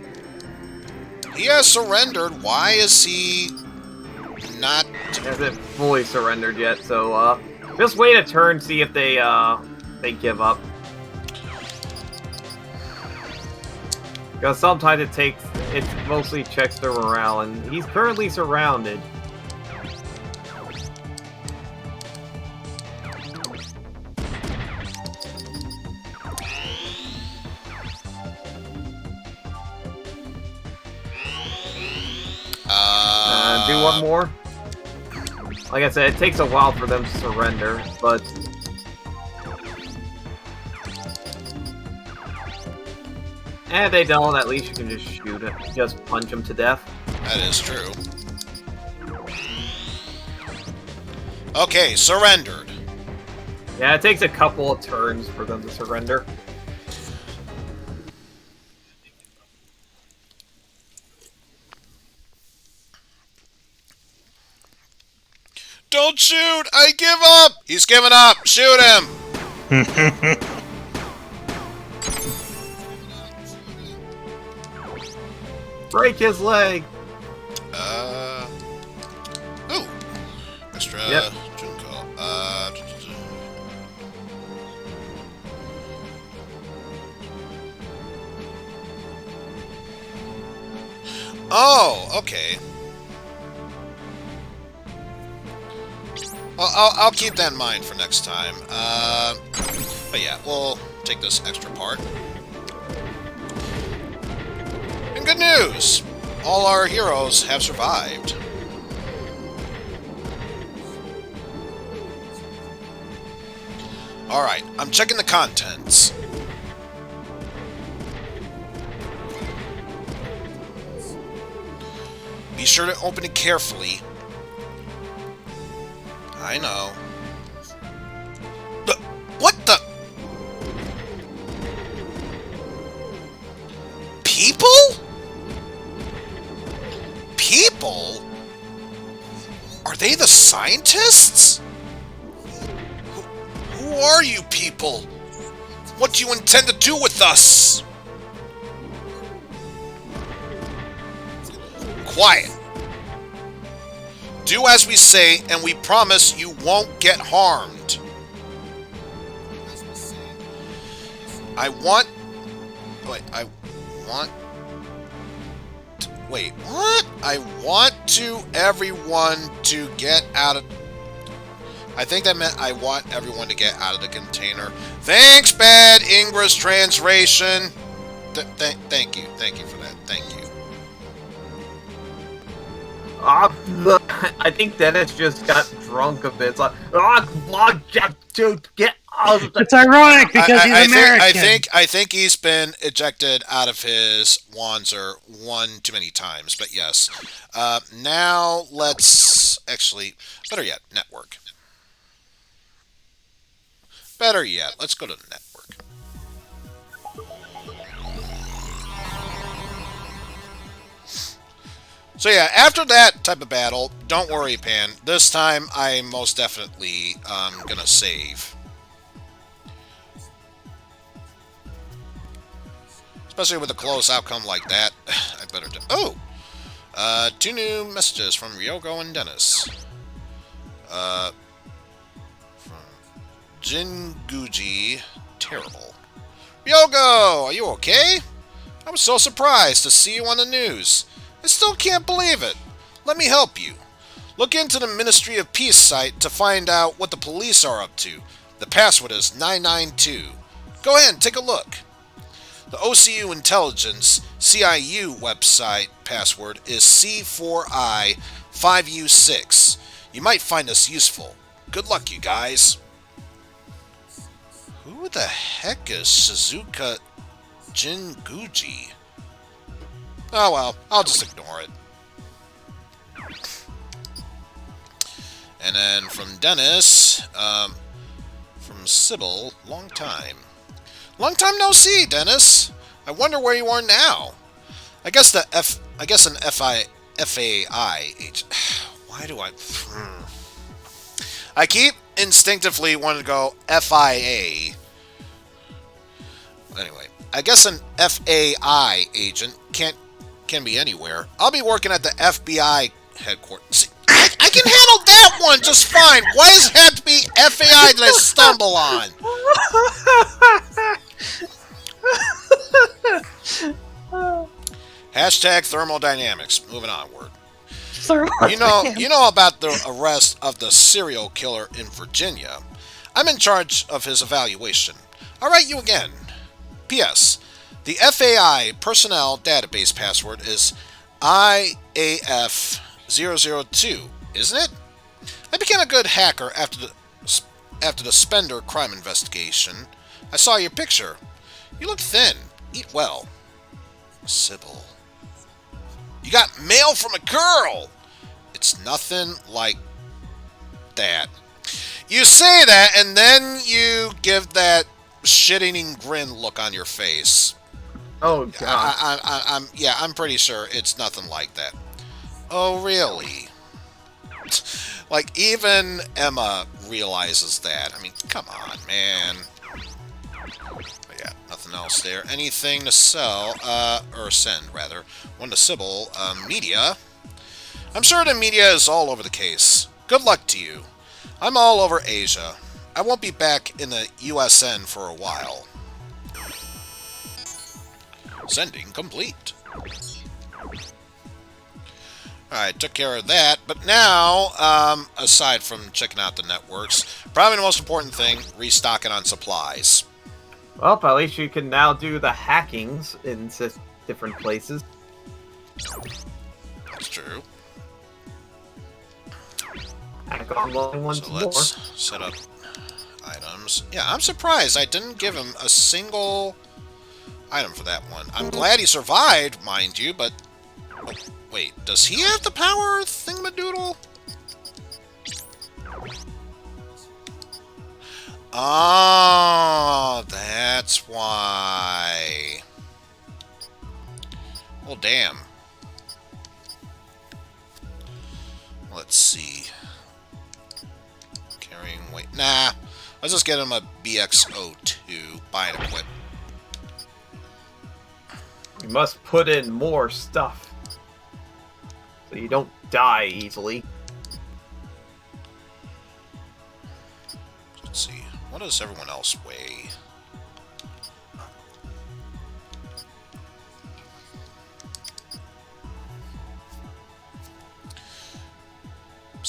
He has surrendered. Why is he not? Hasn't fully surrendered yet, so just wait a turn, see if they give up. Because sometimes it mostly checks their morale, and he's currently surrounded. Do one more. Like I said, it takes a while for them to surrender, but they don't. At least you can just shoot it, just punch them to death. That is true. Okay, surrendered. Yeah, it takes a couple of turns for them to surrender. Don't shoot! I give up! He's given up! Shoot him! Break his leg! Ooh. Extra... Yep. Junko. Oh, okay. Well, I'll keep that in mind for next time. But yeah, we'll take this extra part. And good news! All our heroes have survived. Alright, I'm checking the contents. Be sure to open it carefully. I know. What the? People? People? Are they the scientists? Who are you people? What do you intend to do with us? Quiet. Do as we say, and we promise you won't get harmed. Wait, what? I want everyone to get out of... I think that meant I want everyone to get out of the container. Thanks, bad English translation. Thank you for that. Thank you. I think Dennis just got drunk a bit. It's like, dude, get out of the... It's ironic because he's American. I think he's been ejected out of his Wanzer one too many times. But yes. Now let's actually... Better yet, network. Better yet, let's go to the network. So yeah, after that type of battle, don't worry, Pan. This time, I most definitely gonna save. Especially with a close outcome like that, I better do... Oh! 2 new messages from Ryogo and Dennis. From Jinguji, terrible. Ryogo, are you okay? I was so surprised to see you on the news. I still can't believe it. Let me help you. Look into the Ministry of Peace site to find out what the police are up to. The password is 992. Go ahead and take a look. The OCU Intelligence CIU website password is C4I5U6. You might find this useful. Good luck, you guys. Who the heck is Shizuka Jinguji? Oh well, I'll just ignore it. And then from Dennis, from Sybil, long time. Long time no see, Dennis. I wonder where you are now. I guess an FAI. Why do I... I keep instinctively wanting to go FIA. Anyway, I guess an FAI agent can be anywhere. I'll be working at the FBI headquarters. See, I can handle that one just fine. Why does it have to be FAI that I stumble on? Hashtag thermodynamics. Moving onward. You know about the arrest of the serial killer in Virginia. I'm in charge of his evaluation. I'll write you again. P.S. The FAI personnel database password is IAF002, isn't it? I became a good hacker after the Spender crime investigation. I saw your picture. You look thin. Eat well. Sybil. You got mail from a girl! It's nothing like that. You say that, and then you give that shit-eating grin look on your face. Oh, God. I'm pretty sure it's nothing like that. Oh, really? Like, even Emma realizes that. I mean, come on, man. But yeah, nothing else there. Anything to sell, or send, rather. One to Sybil. Media. I'm sure the media is all over the case. Good luck to you. I'm all over Asia. I won't be back in the USN for a while. Sending complete. Alright, took care of that. But now, aside from checking out the networks, probably the most important thing, restocking on supplies. Well, at least you can now do the hackings in different places. That's true. Hack online once So let's set up items. Yeah, I'm surprised I didn't give him a single item for that one. I'm glad he survived, mind you, but... Oh, wait, does he have the power thingamadoodle? Oh, that's why. Well, damn. Let's see. Carrying weight. Nah. Let's just get him a BX02. Buy and equip. You must put in more stuff, so you don't die easily. Let's see. What does everyone else weigh?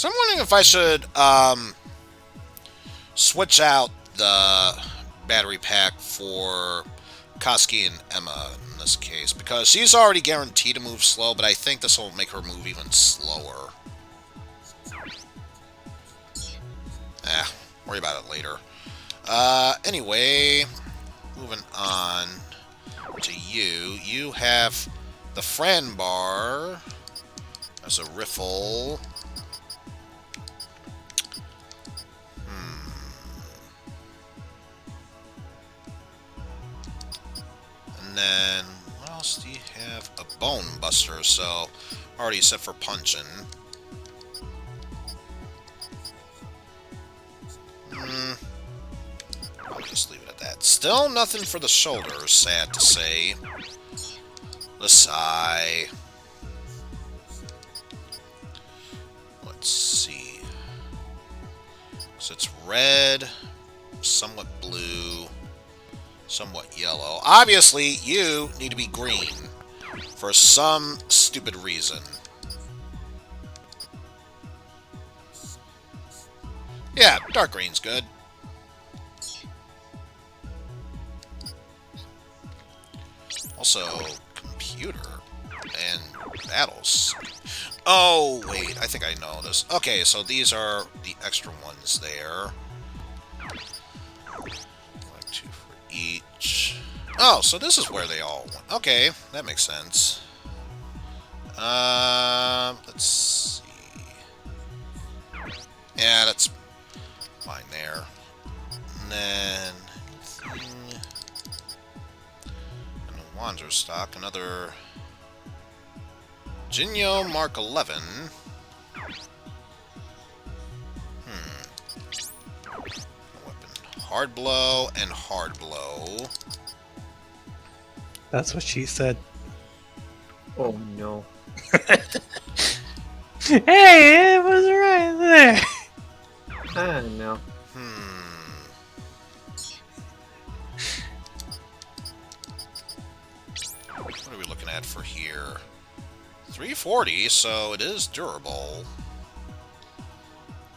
So I'm wondering if I should switch out the battery pack for Kazuki and Emma in this case, because she's already guaranteed to move slow, but I think this will make her move even slower. Worry about it later. Anyway, moving on to you. You have the Fran bar. There's a riffle. And then, what else do you have? A bone buster, so already set for punching. I'll just leave it at that. Still nothing for the shoulders, sad to say. The sigh. Let's see. So it's red, somewhat blue, somewhat yellow. Obviously, you need to be green for some stupid reason. Yeah, dark green's good. Also, computer and battles. Oh, wait, I think I know this. Okay, so these are the extra ones there. Like 2 for each. Oh, so this is where they all went. Okay, that makes sense. Let's see. Yeah, that's fine there. And then and the Wanderer stock, another Jinyo Mark 11. Weapon. Hard blow and hard blow. That's what she said. Oh no. Hey, it was right there. I don't know. What are we looking at for here? 340, so it is durable.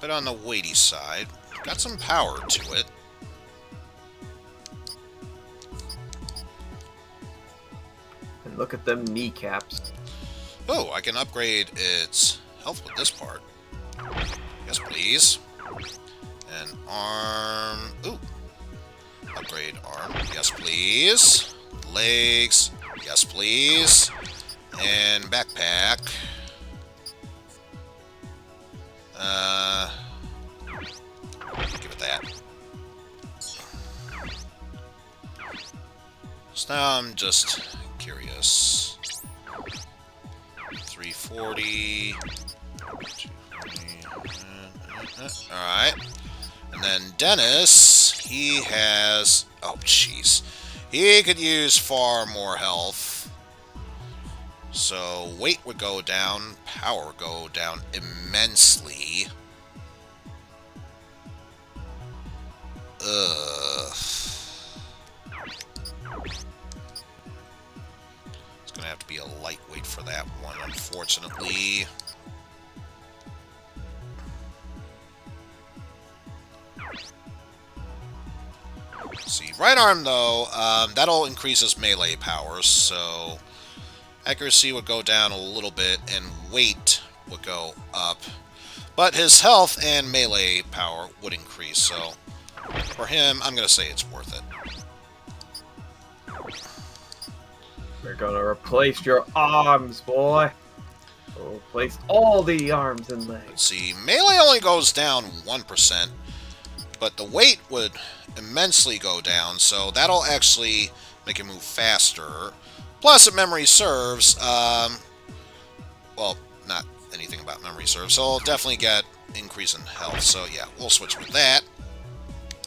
But on the weighty side, got some power to it. And look at them kneecaps. Oh, I can upgrade its health with this part. Yes, please. And arm. Ooh. Upgrade arm. Yes, please. Legs. Yes, please. And backpack. Give it that. So now I'm just curious. 340. 240. Alright. And then Dennis, he has... Oh, jeez. He could use far more health. So weight would go down, power would go down immensely. Ugh. It's gonna have to be a lightweight for that one, unfortunately. Let's see, right arm though, that'll increase his melee power, so accuracy would go down a little bit, and weight would go up. But his health and melee power would increase, so for him, I'm going to say it's worth it. We're gonna replace your arms, boy. We'll replace all the arms and legs. Let's see, melee only goes down 1%, but the weight would immensely go down, so that'll actually make him move faster. Plus, if memory serves, well, not anything about memory serves, so I'll definitely get increase in health. So yeah, we'll switch with that.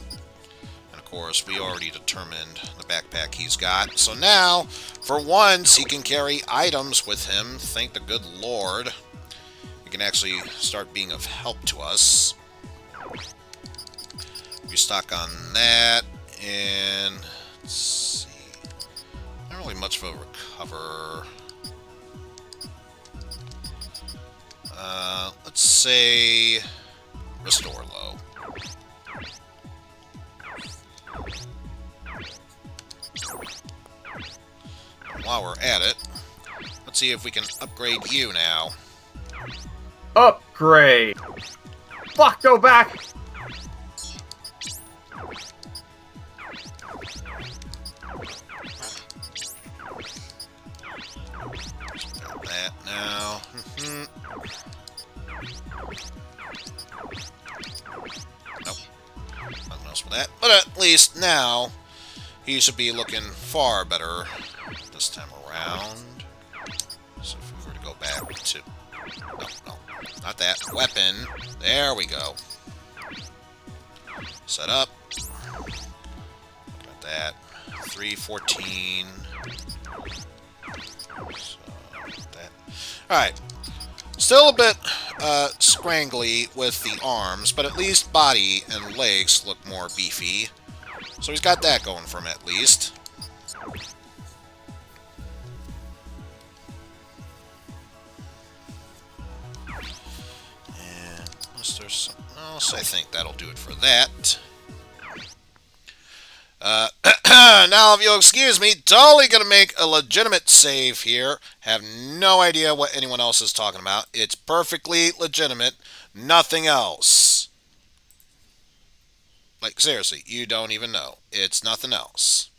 And of course, we already determined the backpack he's got. So now, for once, he can carry items with him. Thank the good Lord. He can actually start being of help to us. Restock on that, and let's see. Not really much of a recover. let's say restore low. While we're at it, let's see if we can upgrade you now. Upgrade! Fuck, go back! Got that now. Nope. Nothing else with that. But at least now, he should be looking far better this time around. So if we were to go back to... No, not that. Weapon. There we go. Set up. Got that. 314. So, that. Alright. Still a bit scrangly with the arms, but at least body and legs look more beefy. So he's got that going for him at least. And unless there's something else, I think that'll do it for that. Now, if you'll excuse me, totally gonna make a legitimate save here. Have no idea what anyone else is talking about. It's perfectly legitimate. Nothing else. Like, seriously, you don't even know. It's nothing else.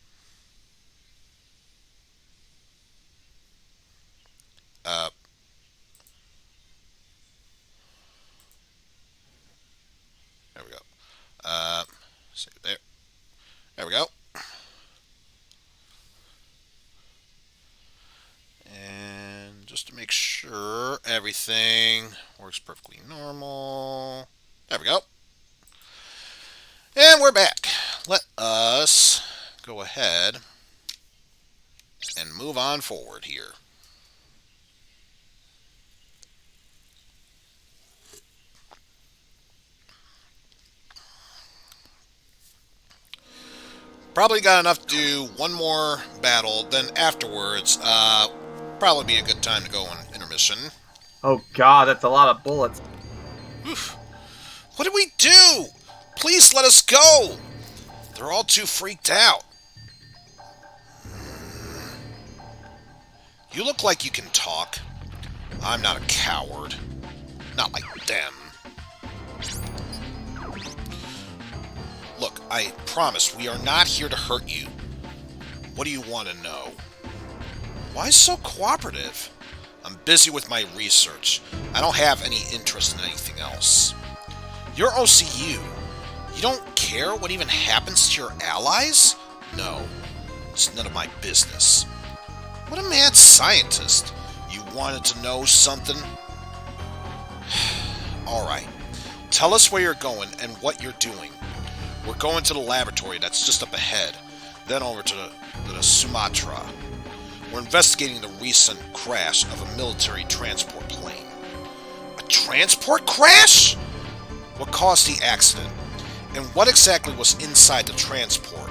There we go. See, there. There we go. And just to make sure everything works perfectly normal. There we go. And we're back. Let us go ahead and move on forward here. Probably got enough to do one more battle, then afterwards, probably be a good time to go on intermission. Oh god, that's a lot of bullets. Oof. What did we do? Please let us go! They're all too freaked out. You look like you can talk. I'm not a coward. Not like them. Look, I promise we are not here to hurt you. What do you want to know? Why so cooperative? I'm busy with my research. I don't have any interest in anything else. You're OCU. You don't care what even happens to your allies? No, it's none of my business. What a mad scientist. You wanted to know something? Alright, tell us where you're going and what you're doing. We're going to the laboratory that's just up ahead, then over to the Sumatra. We're investigating the recent crash of a military transport plane. A transport crash? What caused the accident? And what exactly was inside the transport?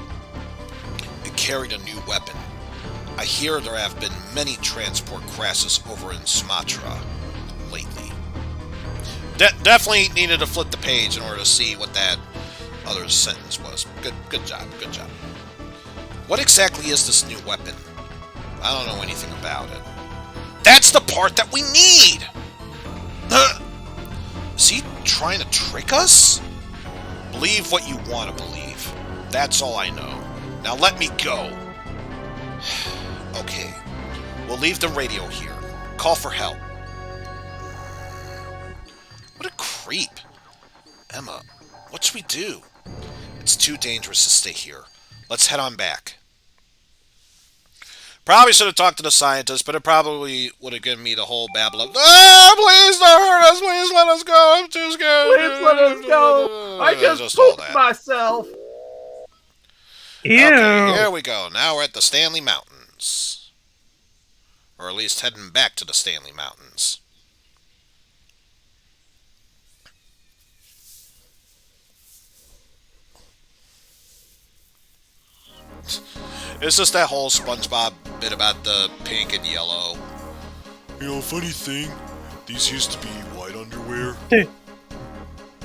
It carried a new weapon. I hear there have been many transport crashes over in Sumatra lately. Definitely needed to flip the page in order to see what that other sentence was. Good job. What exactly is this new weapon? I don't know anything about it. That's the part that we need! Is he trying to trick us? Believe what you want to believe. That's all I know. Now let me go. Okay. We'll leave the radio here. Call for help. What a creep. Emma, what should we do? It's too dangerous to stay here. Let's head on back. Probably should have talked to the scientist, but it probably would have given me the whole babble of, please don't hurt us, please let us go, I'm too scared. Please let us go! I just pooped myself! Ew. Okay, here we go. Now we're at the Stanley Mountains. Or at least heading back to the Stanley Mountains. It's just that whole SpongeBob bit about the pink and yellow. You know, funny thing, these used to be white underwear. everywhere.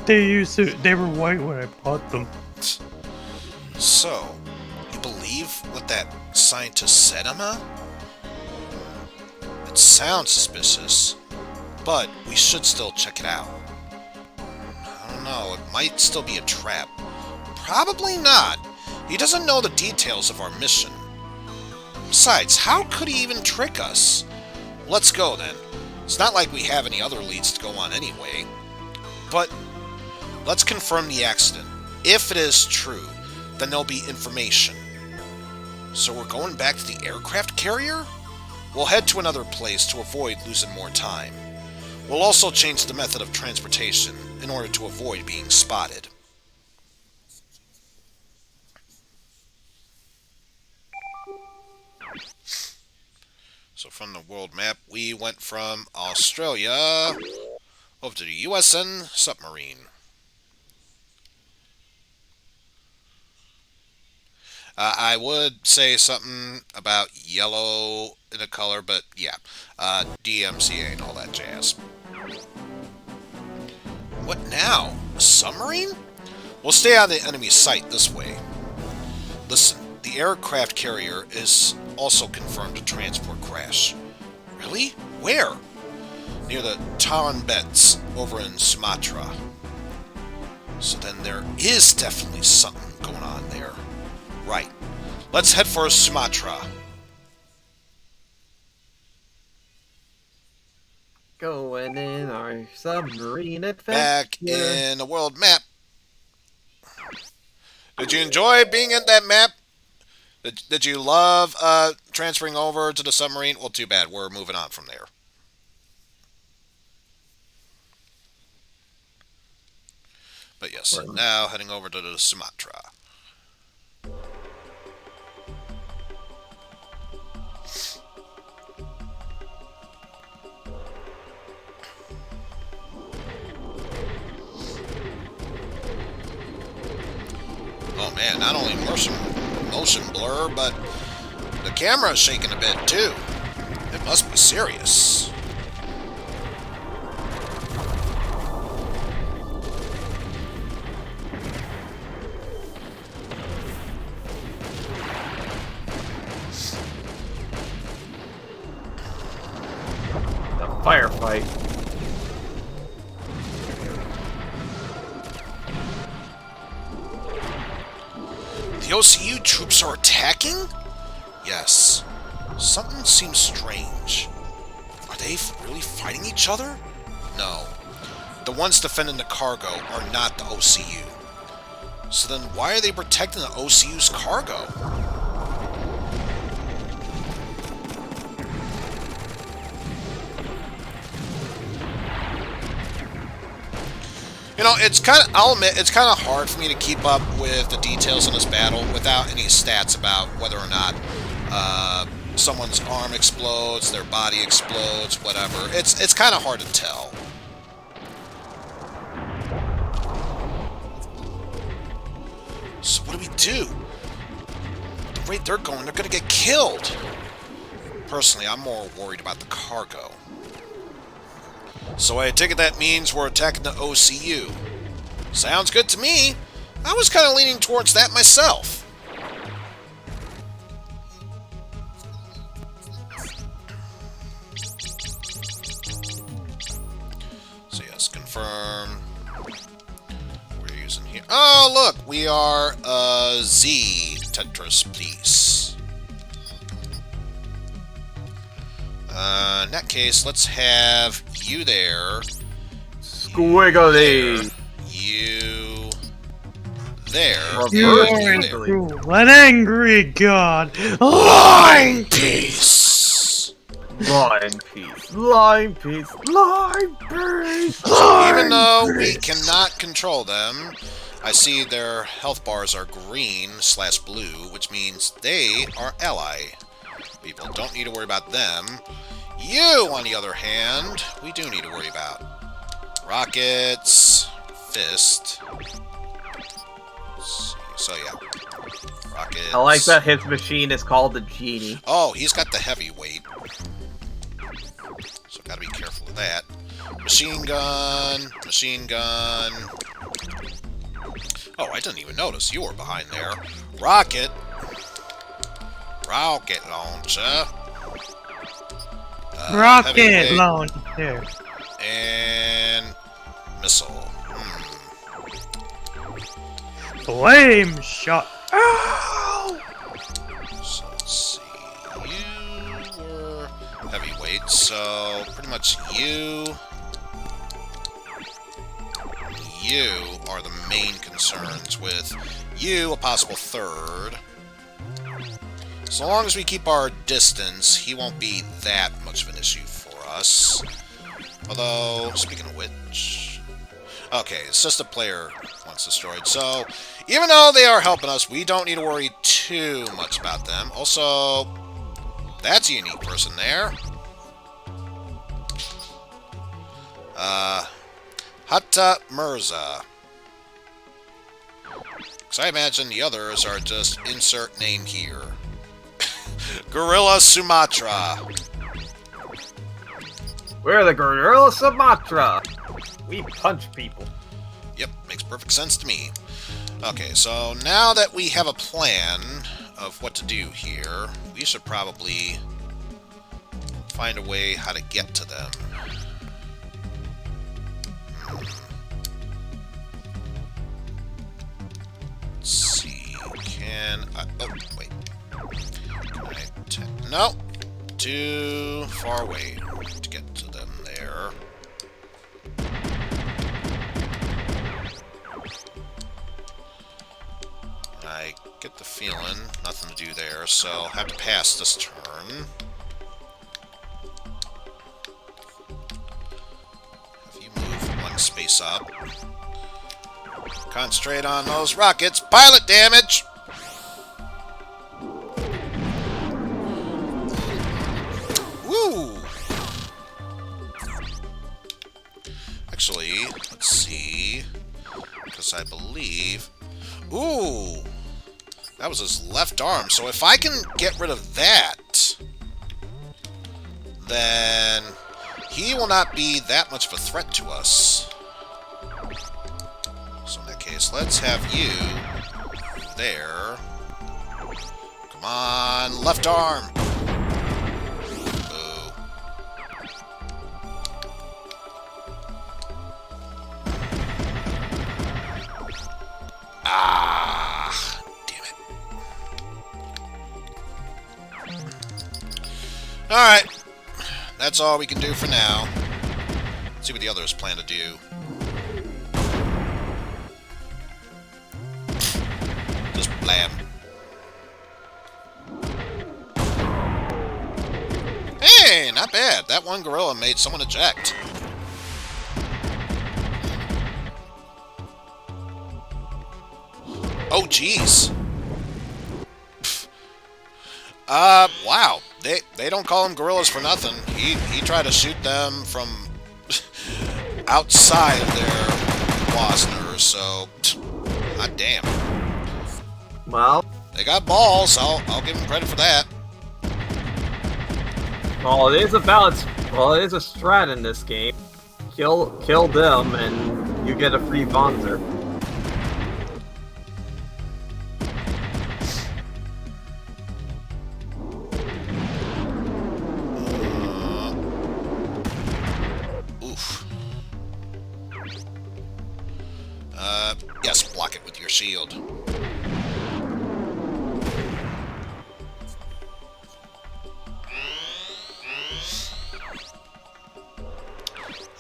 They were white when I bought them. So, you believe what that scientist said, Emma? It sounds suspicious, but we should still check it out. I don't know, it might still be a trap. Probably not. He doesn't know the details of our mission. Besides, how could he even trick us? Let's go then. It's not like we have any other leads to go on anyway. But let's confirm the accident. If it is true, then there'll be information. So we're going back to the aircraft carrier? We'll head to another place to avoid losing more time. We'll also change the method of transportation in order to avoid being spotted. So from the world map, we went from Australia over to the USN submarine. I would say something about yellow in a color, but yeah, DMCA and all that jazz. What now? A submarine? We'll stay out of the enemy sight this way. Listen, the aircraft carrier is also confirmed a transport crash. Really? Where? Near the Taran Bets over in Sumatra. So then there is definitely something going on there. Right. Let's head for Sumatra. Going in our submarine adventure. Back in the world map. Did you enjoy being in that map? Did you love transferring over to the submarine? Well, too bad. We're moving on from there. But yes, now heading over to the Sumatra. Oh man, not only motion blur, but the camera is shaking a bit too. It must be serious. The firefight. The OCU troops are attacking? Yes. Something seems strange. Are they really fighting each other? No. The ones defending the cargo are not the OCU. So then why are they protecting the OCU's cargo? You know, I'll admit, it's kind of hard for me to keep up with the details in this battle without any stats about whether or not someone's arm explodes, their body explodes, whatever. It's kind of hard to tell. So what do we do? At the rate they're going to get killed. Personally, I'm more worried about the cargo. So I take it that means we're attacking the OCU. Sounds good to me. I was kind of leaning towards that myself. So yes, confirm. We're using here. Oh, look, we are Z Tetris Police. In that case, let's have you there. Squiggly. You there. You are a cruel and angry god. Line Peace. Line peace. Line peace. Line peace. So even though we cannot control them, I see their health bars are green/blue, which means they are ally people. Don't need to worry about them. You, on the other hand, we do need to worry about. Rockets, fist. Let's see. So yeah, rockets. I like that his machine is called the Genie. Oh, he's got the heavyweight. So gotta be careful with that. Machine gun. Machine gun. Oh, I didn't even notice you were behind there. Rocket. Rocket launcher. Rocket heavyweight, launcher. and missile. Flame shot. Ow! So let's see. You were heavyweight, so pretty much you are the main concerns, with you a possible third. So long as we keep our distance, he won't be that much of an issue for us. Although, speaking of which... Okay, it's just a player once destroyed. So, even though they are helping us, we don't need to worry too much about them. Also, that's a unique person there. Hatta Mirza. Because I imagine the others are just insert name here. Gorilla Sumatra. We're the Gorilla Sumatra. We punch people. Yep, makes perfect sense to me. Okay, so now that we have a plan of what to do here, we should probably find a way how to get to them. Let's see, can I... Oh, wait. Can I... No! Too far away to get to them there. I get the feeling nothing to do there, so I'll have to pass this turn. Have you move one space up. Concentrate on those rockets. Pilot damage! Woo! Actually, let's see. Because I believe... Ooh! That was his left arm. So if I can get rid of that, then he will not be that much of a threat to us. So in that case, let's have you there. Come on, left arm. Boo. Ah, damn it. Alright. That's all we can do for now. Let's see what the others plan to do. Just blam. Hey, not bad. That one gorilla made someone eject. Oh, jeez. Wow. They don't call them gorillas for nothing. He tried to shoot them from outside of their Wasner, so hot damn. Well, They got balls. I'll give them credit for that. well, it is a balance. Well, it is a strat in this game. Kill them, and you get a free Bonzer. Oof. Yes, block it with your shield.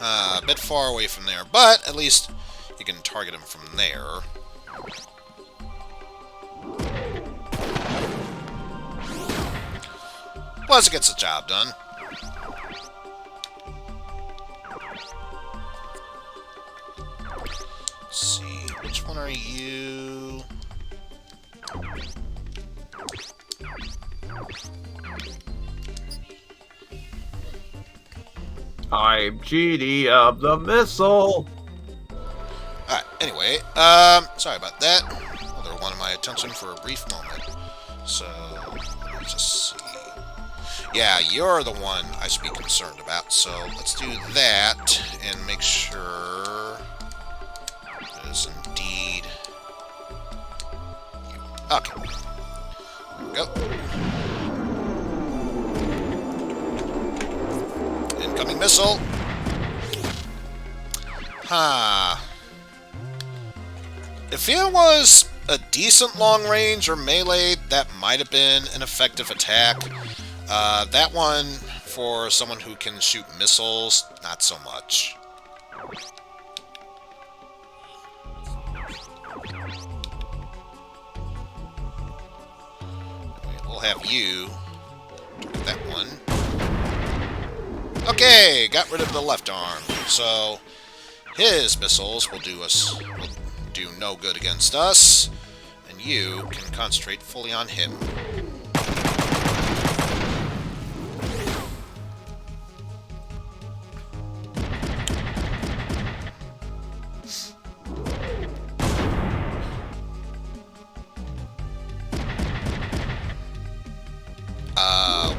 A bit far away from there, but at least you can target him from there. Plus, it gets the job done. Let's see, which one are you? I'm GD of the missile. Alright, anyway, sorry about that. Other wanted my attention for a brief moment. So, let me just see. Yeah, you're the one I should be concerned about, so let's do that and make sure it is indeed you. Okay. There we go. Incoming missile. Huh. If it was a decent long range or melee, that might have been an effective attack. That one, for someone who can shoot missiles, not so much. We'll have you get that one. Okay, got rid of the left arm. So his missiles will do no good against us, and you can concentrate fully on him.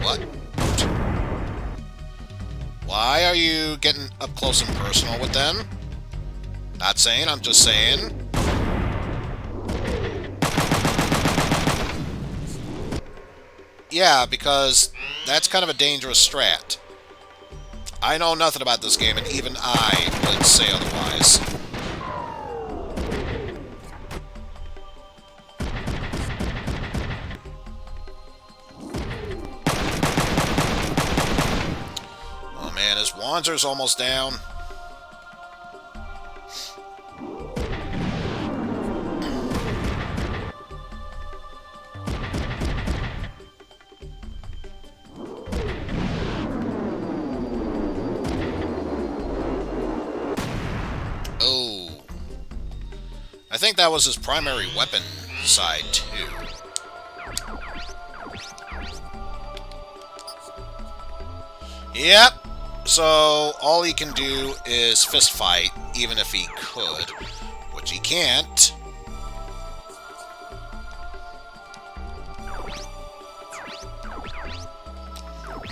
What? Why are you getting up close and personal with them? Not saying, I'm just saying. Yeah, because that's kind of a dangerous strat. I know nothing about this game, and even I would say otherwise. Oh man, his Wanzer's almost down. Oh. I think that was his primary weapon side, too. Yep. So, all he can do is fist fight, even if he could, which he can't.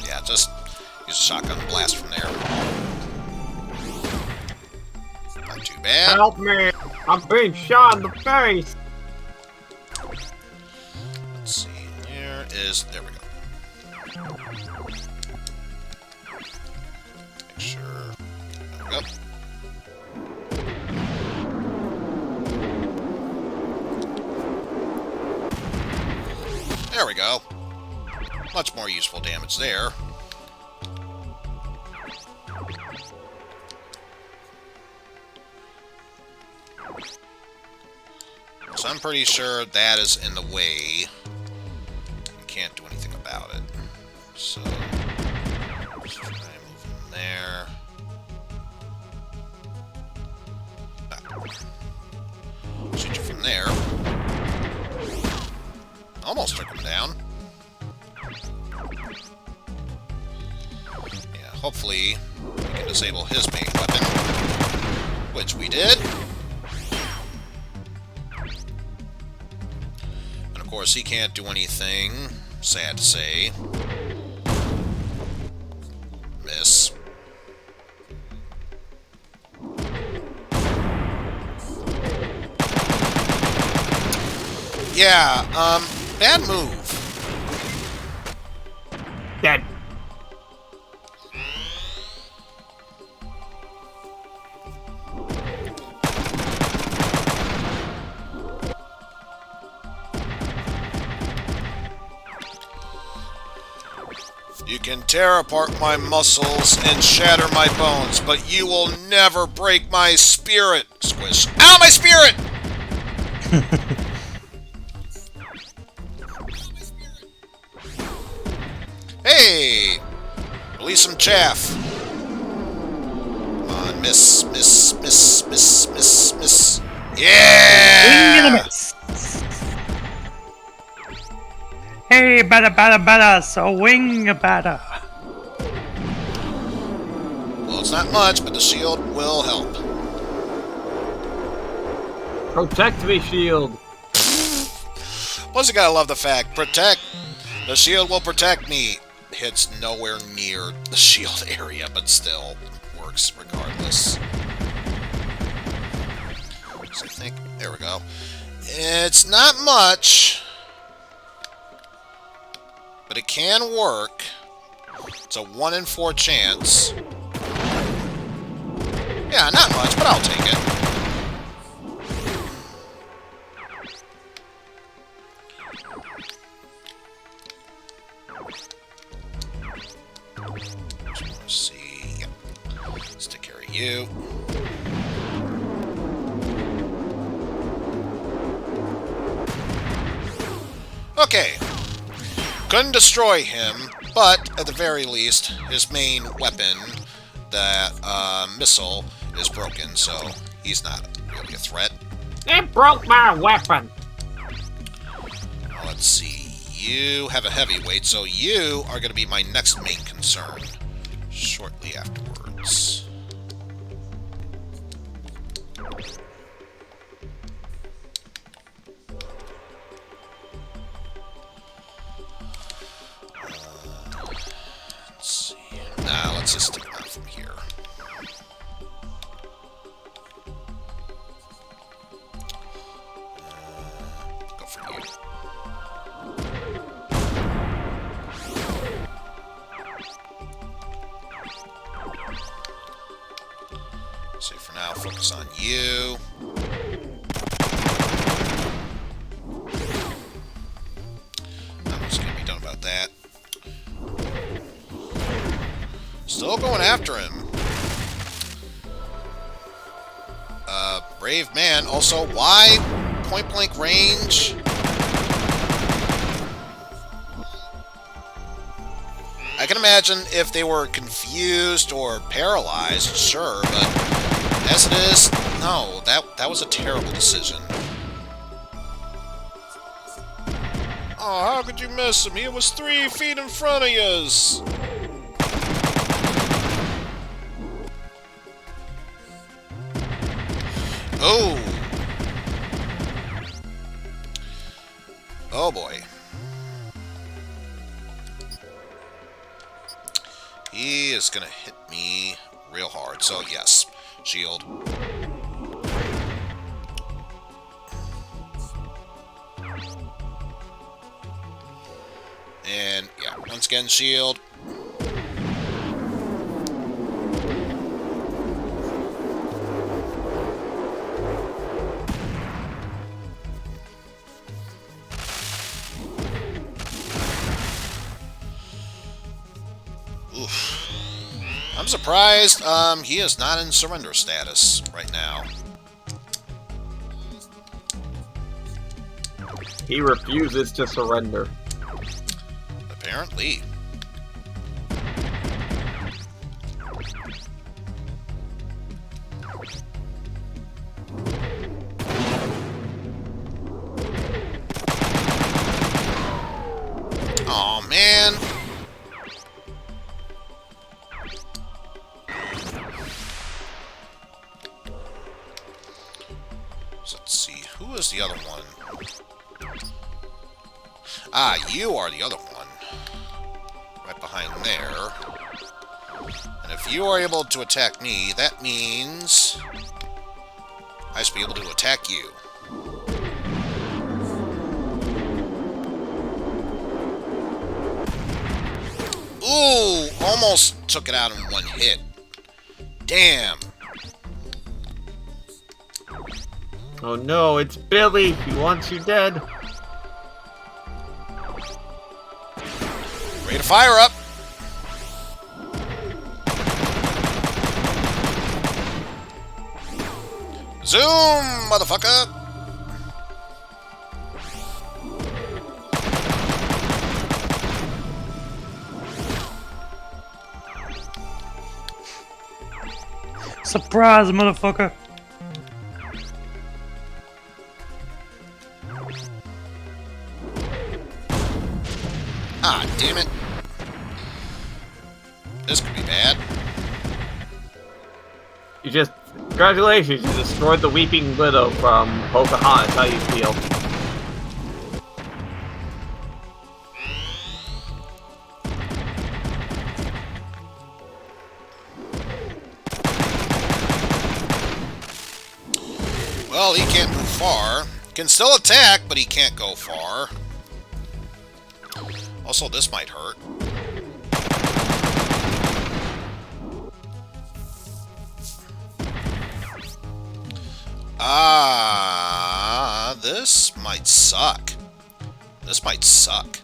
Yeah, just use a shotgun blast from there. Not too bad. Help me! I'm being shot in the face! Let's see, here is... There we go. Make sure... There we go. There we go. Much more useful damage there. So I'm pretty sure that is in the way. We can't do anything about it. So let's try and move him there. Shoot you from there. Almost took him down. Yeah, hopefully we can disable his main weapon, which we did. And of course, he can't do anything, sad to say. Miss. Yeah, bad move. Dead. You can tear apart my muscles and shatter my bones, but you will never break my spirit. Squish. Ow, my spirit! Hey! Release some chaff. Come on, miss, miss, miss, miss, miss, miss. Yeah! Wing and a miss. Hey, bada bada bada, so wing a bada. Well, it's not much, but the shield will help. Protect me, shield. Plus, you gotta love the fact, protect. The shield will protect me. hits nowhere near the shield area, but still works regardless. So I think, there we go. It's not much, but it can work. It's a 1 in 4 chance. Yeah, not much, but I'll take it. Let's see. Yep. Let's take care of you. Okay. Couldn't destroy him, but at the very least, his main weapon, that missile, is broken, so he's not really a threat. It broke my weapon! Let's see. You have a heavyweight, so you are going to be my next main concern shortly afterwards. Let's see. Nah, let's just take it out from here. Go for you. So for now, focus on you. I'm just gonna be done about that. Still going after him. Brave man. Also, why point blank range? I can imagine if they were confused or paralyzed, sure, but as it is, no, that was a terrible decision. Oh, how could you miss him? He was 3 feet in front of yous. Oh. Oh boy. He is gonna hit me real hard, so yes, shield. And yeah, once again, shield. Oof. I'm surprised he is not in surrender status right now. He refuses to surrender. Apparently. Aw, man. So let's see, who is the other one? Ah, you are the other one. Right behind there. And if you are able to attack me, that means I should be able to attack you. Ooh, almost took it out in one hit. Damn. Oh no, it's Billy! He wants you dead! Ready to fire up. Zoom, motherfucker! Surprise, motherfucker. Ah, damn it. This could be bad. You just... Congratulations, you destroyed the Weeping Widow from Pocahontas. How you feel? Can still attack, but he can't go far. Also, this might hurt. This might suck. This might suck.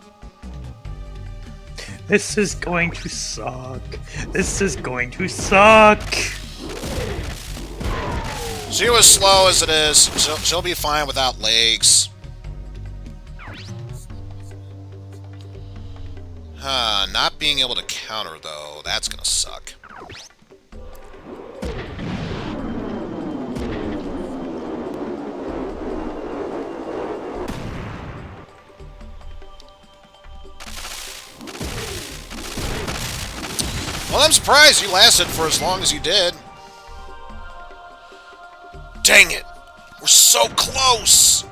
This is going to suck. This is going to suck. See, as slow as it is, she'll be fine without legs. Not being able to counter, though, that's gonna suck. Well, I'm surprised you lasted for as long as you did. Dang it! We're so close!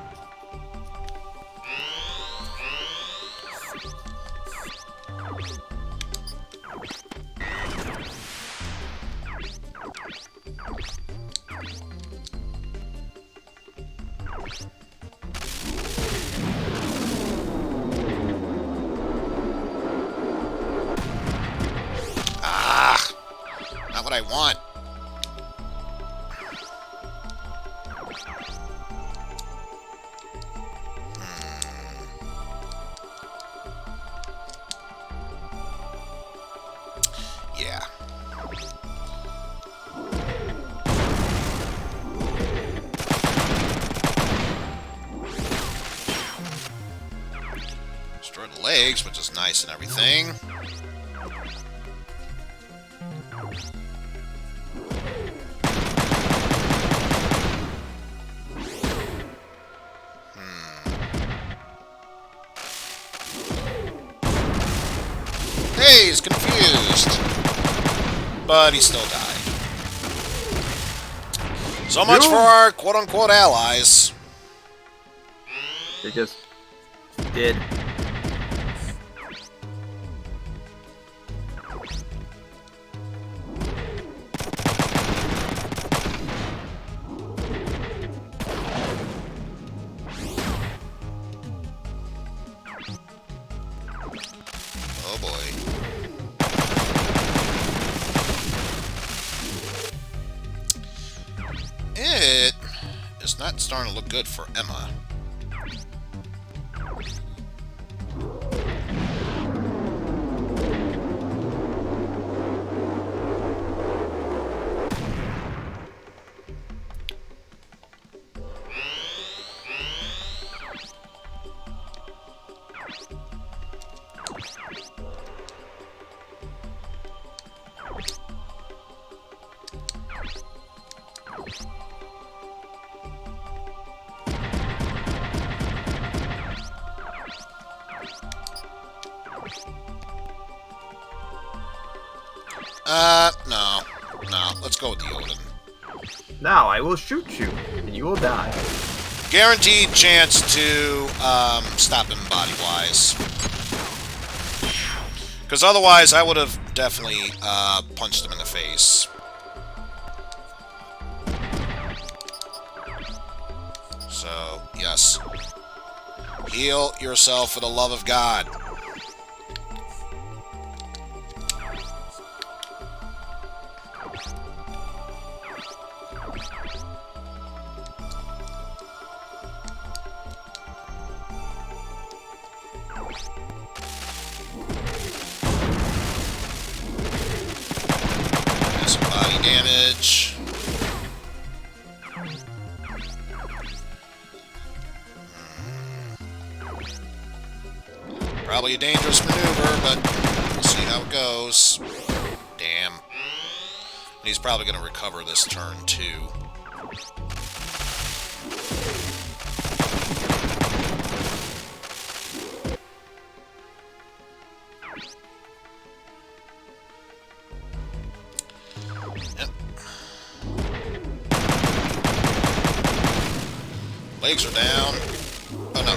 Not what I want. Yeah. Destroy the legs, which is nice and everything. Hey, he's confused. But he still died. So much for our quote-unquote allies. They just did. Oh boy. It is not starting to look good for Emma. No. No, let's go with the Odin. Now I will shoot you, and you will die. Guaranteed chance to stop him body-wise. Because otherwise, I would have definitely punched him in the face. So, yes. Heal yourself for the love of God. Some body damage. Probably a dangerous maneuver, but we'll see how it goes. Damn. He's probably going to recover this turn, too. Yep. Legs are down. Oh, no.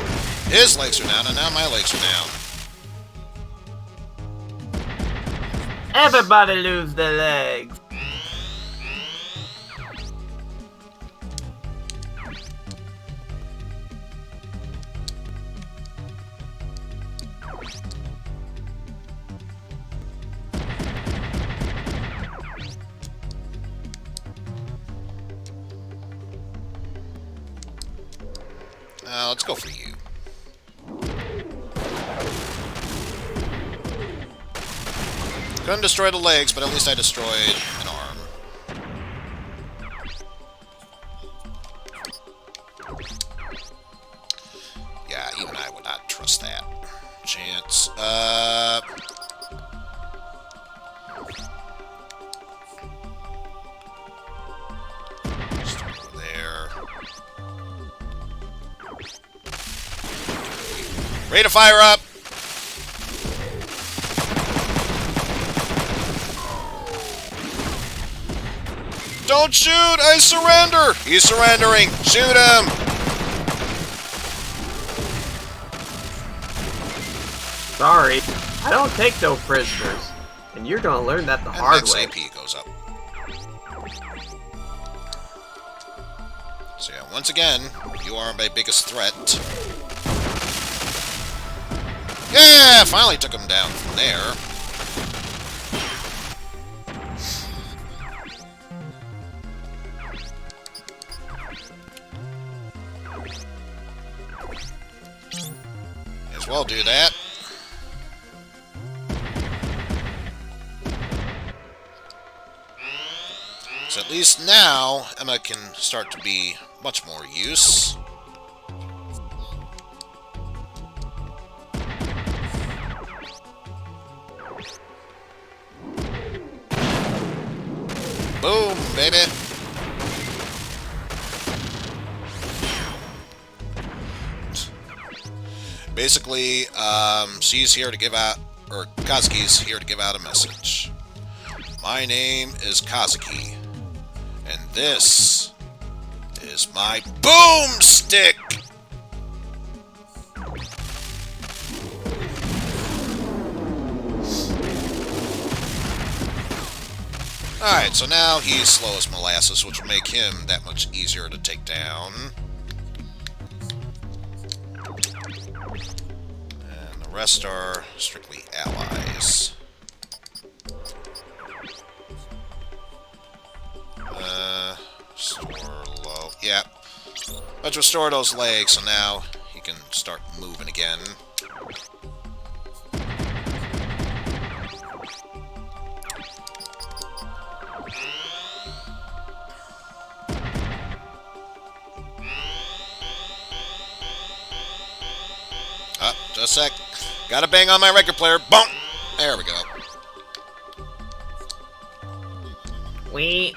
His legs are down, and now my legs are down. Everybody lose their legs. go for you. Couldn't destroy the legs, but at least I destroyed an arm. Yeah, even I would not trust that. Chance. Just over there. Rate of fire up! Don't shoot! I surrender! He's surrendering! Shoot him! Sorry, I don't take no prisoners. And you're gonna learn that the hard max way. AP goes up. So yeah, once again, you are my biggest threat. Yeah! Finally took him down from there. May as well do that. So at least now, Emma can start to be much more use. Boom, baby! Basically, she's here to give out, or Kazuki's here to give out a message. My name is Kazuki, and this is my boomstick! Alright, so now he's slow as molasses, which will make him that much easier to take down. And the rest are strictly allies. Restore low. Yeah. Let's restore those legs, so now he can start moving again. Just a sec. Gotta bang on my record player. Boom! There we go. Wee.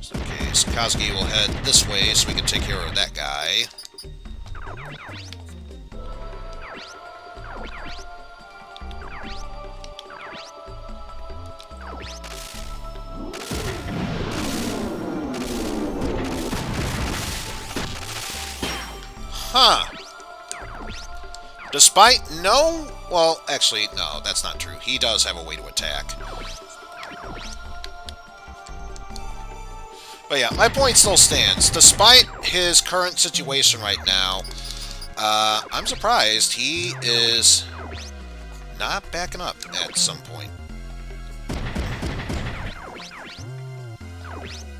So in case Kazuki will head this way so we can take care of that guy. Huh. Despite no... Well, actually, no, that's not true. He does have a way to attack. But yeah, my point still stands. Despite his current situation right now, I'm surprised he is not backing up at some point.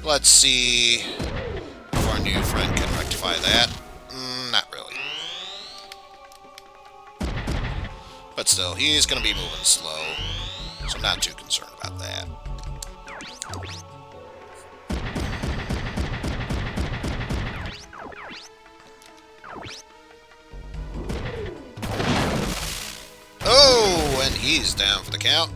Let's see if our new friend can rectify that. Not really. But still, he's going to be moving slow, so I'm not too concerned about that. Oh, and he's down for the count.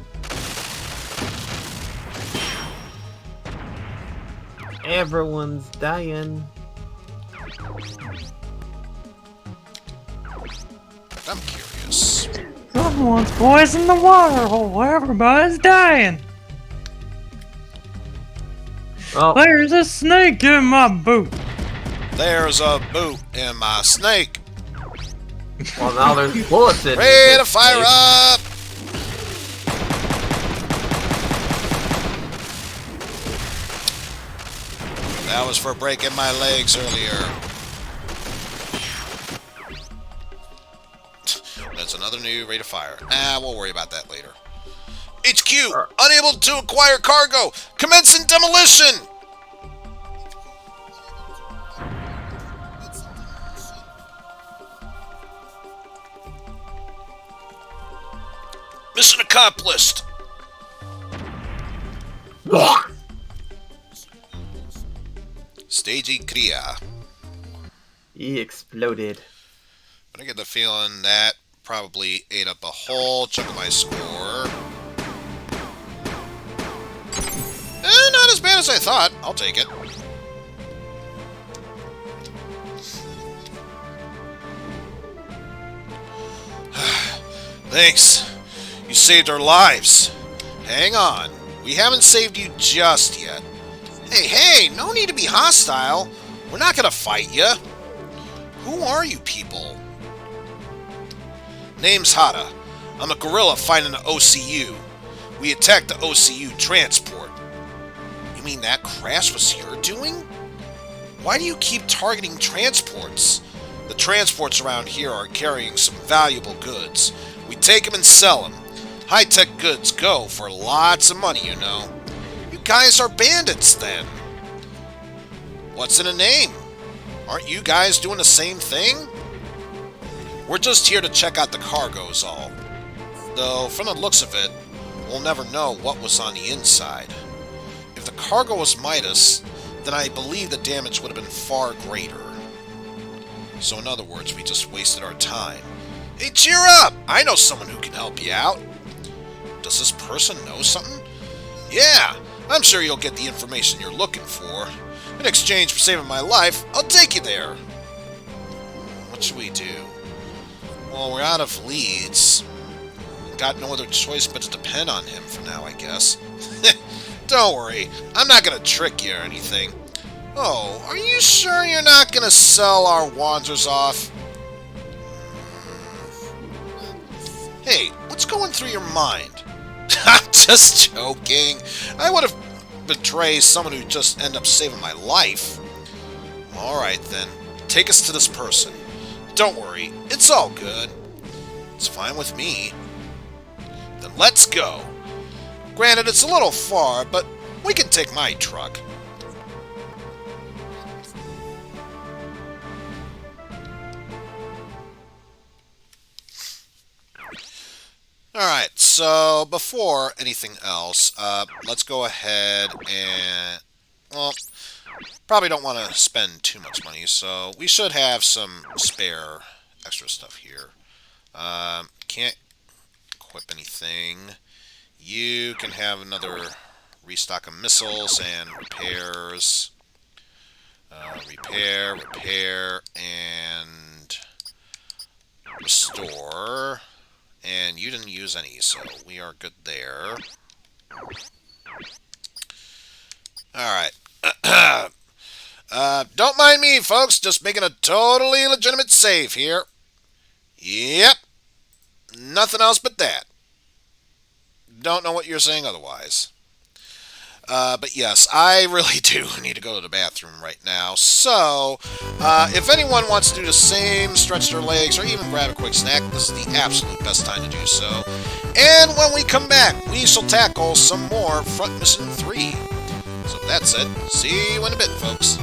Everyone's dying. I'm curious. Someone's poisoned the water hole. Everybody's dying. Well, There's a snake in my boot. There's a boot in my snake. now there's bullets in Ready it. to fire up! That was for breaking my legs earlier. That's another new rate of fire. We'll worry about that later. HQ, unable to acquire cargo. Commencing demolition. Mission accomplished. Stagey Kriya. He exploded. But I get the feeling that probably ate up a whole chunk of my score. Not as bad as I thought. I'll take it. Thanks. You saved our lives. Hang on. We haven't saved you just yet. Hey, no need to be hostile. We're not gonna fight ya. Who are you people? Name's Hada. I'm a gorilla fighting the OCU. We attacked the OCU transport. You mean that crash was your doing? Why do you keep targeting transports? The transports around here are carrying some valuable goods. We take them and sell them. High-tech goods go for lots of money, you know. You guys are bandits, then. What's in a name? Aren't you guys doing the same thing? We're just here to check out the cargo's all. Though, from the looks of it, we'll never know what was on the inside. If the cargo was MIDAS, then I believe the damage would have been far greater. So in other words, we just wasted our time. Hey, cheer up! I know someone who can help you out. Does this person know something? Yeah, I'm sure you'll get the information you're looking for. In exchange for saving my life, I'll take you there. What should we do? Well, we're out of leads. Got no other choice but to depend on him for now, I guess. Don't worry, I'm not gonna trick you or anything. Oh, are you sure you're not gonna sell our Wanderers off? Hey, what's going through your mind? I'm just joking. I would have betrayed someone who just ended up saving my life. Alright then, take us to this person. Don't worry, it's all good. It's fine with me. Then let's go. Granted, it's a little far, but we can take my truck. Alright, so before anything else, let's go ahead and, well, probably don't want to spend too much money, so we should have some spare extra stuff here. Can't equip anything. You can have another restock of missiles and repairs. Repair, and restore. And you didn't use any, so we are good there. Alright. Don't mind me, folks. Just making a totally legitimate save here. Yep. Nothing else but that. Don't know what you're saying otherwise. But yes, I really do need to go to the bathroom right now. So, if anyone wants to do the same, stretch their legs, or even grab a quick snack, this is the absolute best time to do so. And when we come back, we shall tackle some more Front Mission 3. So with that said, see you in a bit, folks.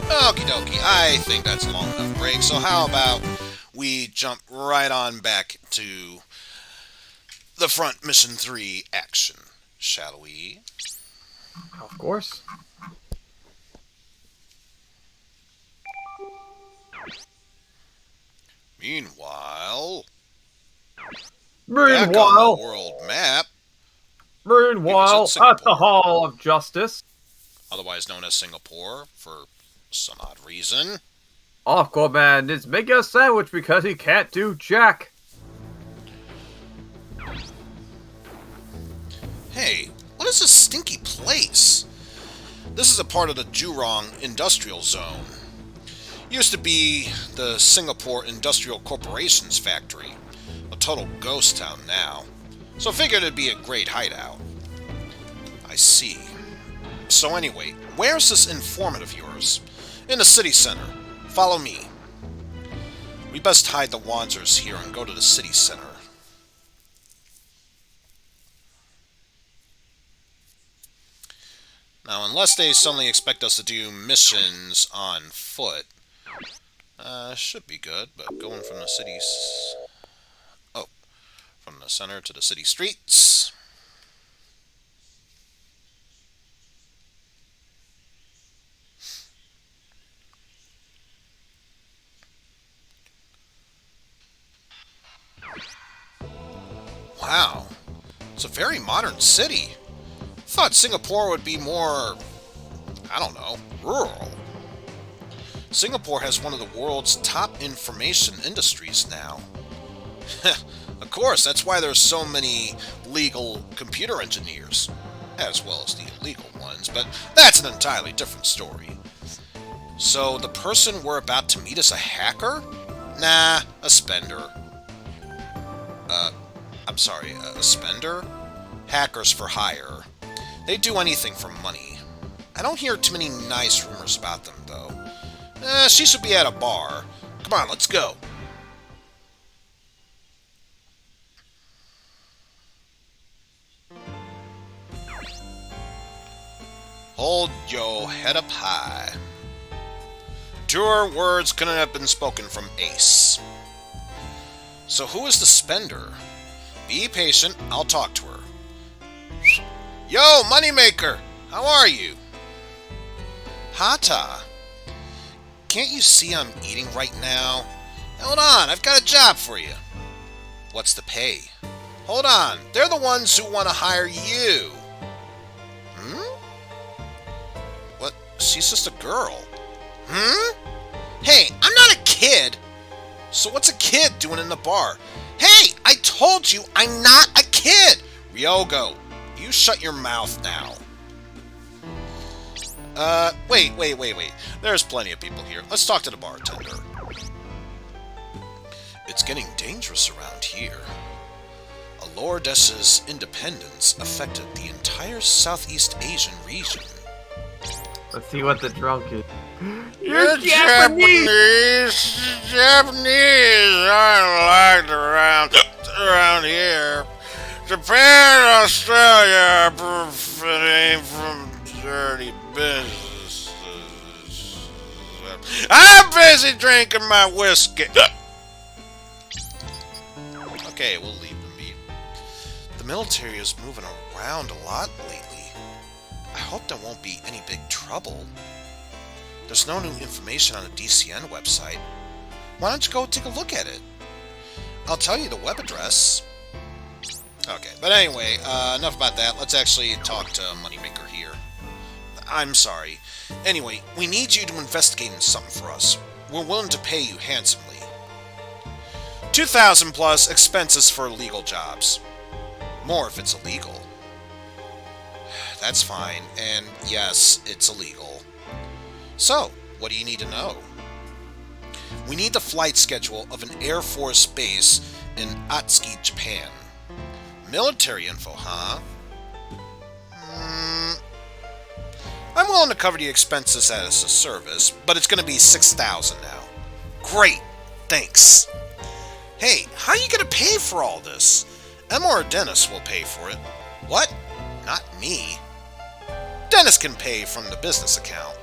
Okie dokie, I think that's a long enough break, so how about we jump right on back to the front mission 3 action, shall we? Of course. Meanwhile, back on Meanwhile, the world map, meanwhile, visit at the Singapore. Hall of Justice, otherwise known as Singapore for some odd reason. Aquaman is making a sandwich because he can't do jack. Hey, what is this stinky place? This is a part of the Jurong Industrial Zone. Used to be the Singapore Industrial Corporation's factory. A total ghost town now. So figured it'd be a great hideout. I see. So anyway, where's this informant of yours? In the city center. Follow me. We best hide the Wanzers here and go to the city center. Now, unless they suddenly expect us to do missions on foot, should be good, but going from the cities... Oh, from the center to the city streets. Wow, it's a very modern city. Thought Singapore would be more, I don't know, rural. Singapore has one of the world's top information industries now. Of course, that's why there's so many legal computer engineers, as well as the illegal ones, but that's an entirely different story. So the person we're about to meet is a hacker? Nah, a spender. I'm sorry, a spender? Hackers for hire. They do anything for money. I don't hear too many nice rumors about them, though. She should be at a bar. Come on, let's go. Hold your head up high. Truer words couldn't have been spoken from Ace. So who is the spender? Be patient, I'll talk to her. Yo, Moneymaker! How are you? Hata! Can't you see I'm eating right now? Hold on, I've got a job for you. What's the pay? Hold on, they're the ones who want to hire you. What? She's just a girl. Hey, I'm not a kid! So what's a kid doing in the bar? Hey, I told you I'm not a kid! Ryogo, you shut your mouth now. Wait. There's plenty of people here. Let's talk to the bartender. It's getting dangerous around here. Alordes's independence affected the entire Southeast Asian region. Let's see what the drunk is. You're Japanese! Japanese aren't liked around here. Japan, Australia, profiting from dirty businesses. I'm busy drinking my whiskey. Okay, we'll leave them be. The military is moving around a lot lately. I hope there won't be any big trouble. There's no new information on the DCN website. Why don't you go take a look at it? I'll tell you the web address. Okay, but anyway, enough about that. Let's actually talk to Moneymaker here. I'm sorry. Anyway, we need you to investigate in something for us. We're willing to pay you handsomely. 2,000 plus expenses for legal jobs. More if it's illegal. That's fine, and yes, it's illegal. So, what do you need to know? We need the flight schedule of an Air Force base in Atsuki, Japan. Military info, huh? I'm willing to cover the expenses as a service, but it's going to be 6,000 now. Great, thanks. Hey, how are you going to pay for all this? Emma or Dennis will pay for it. What? Not me. Dennis can pay from the business account.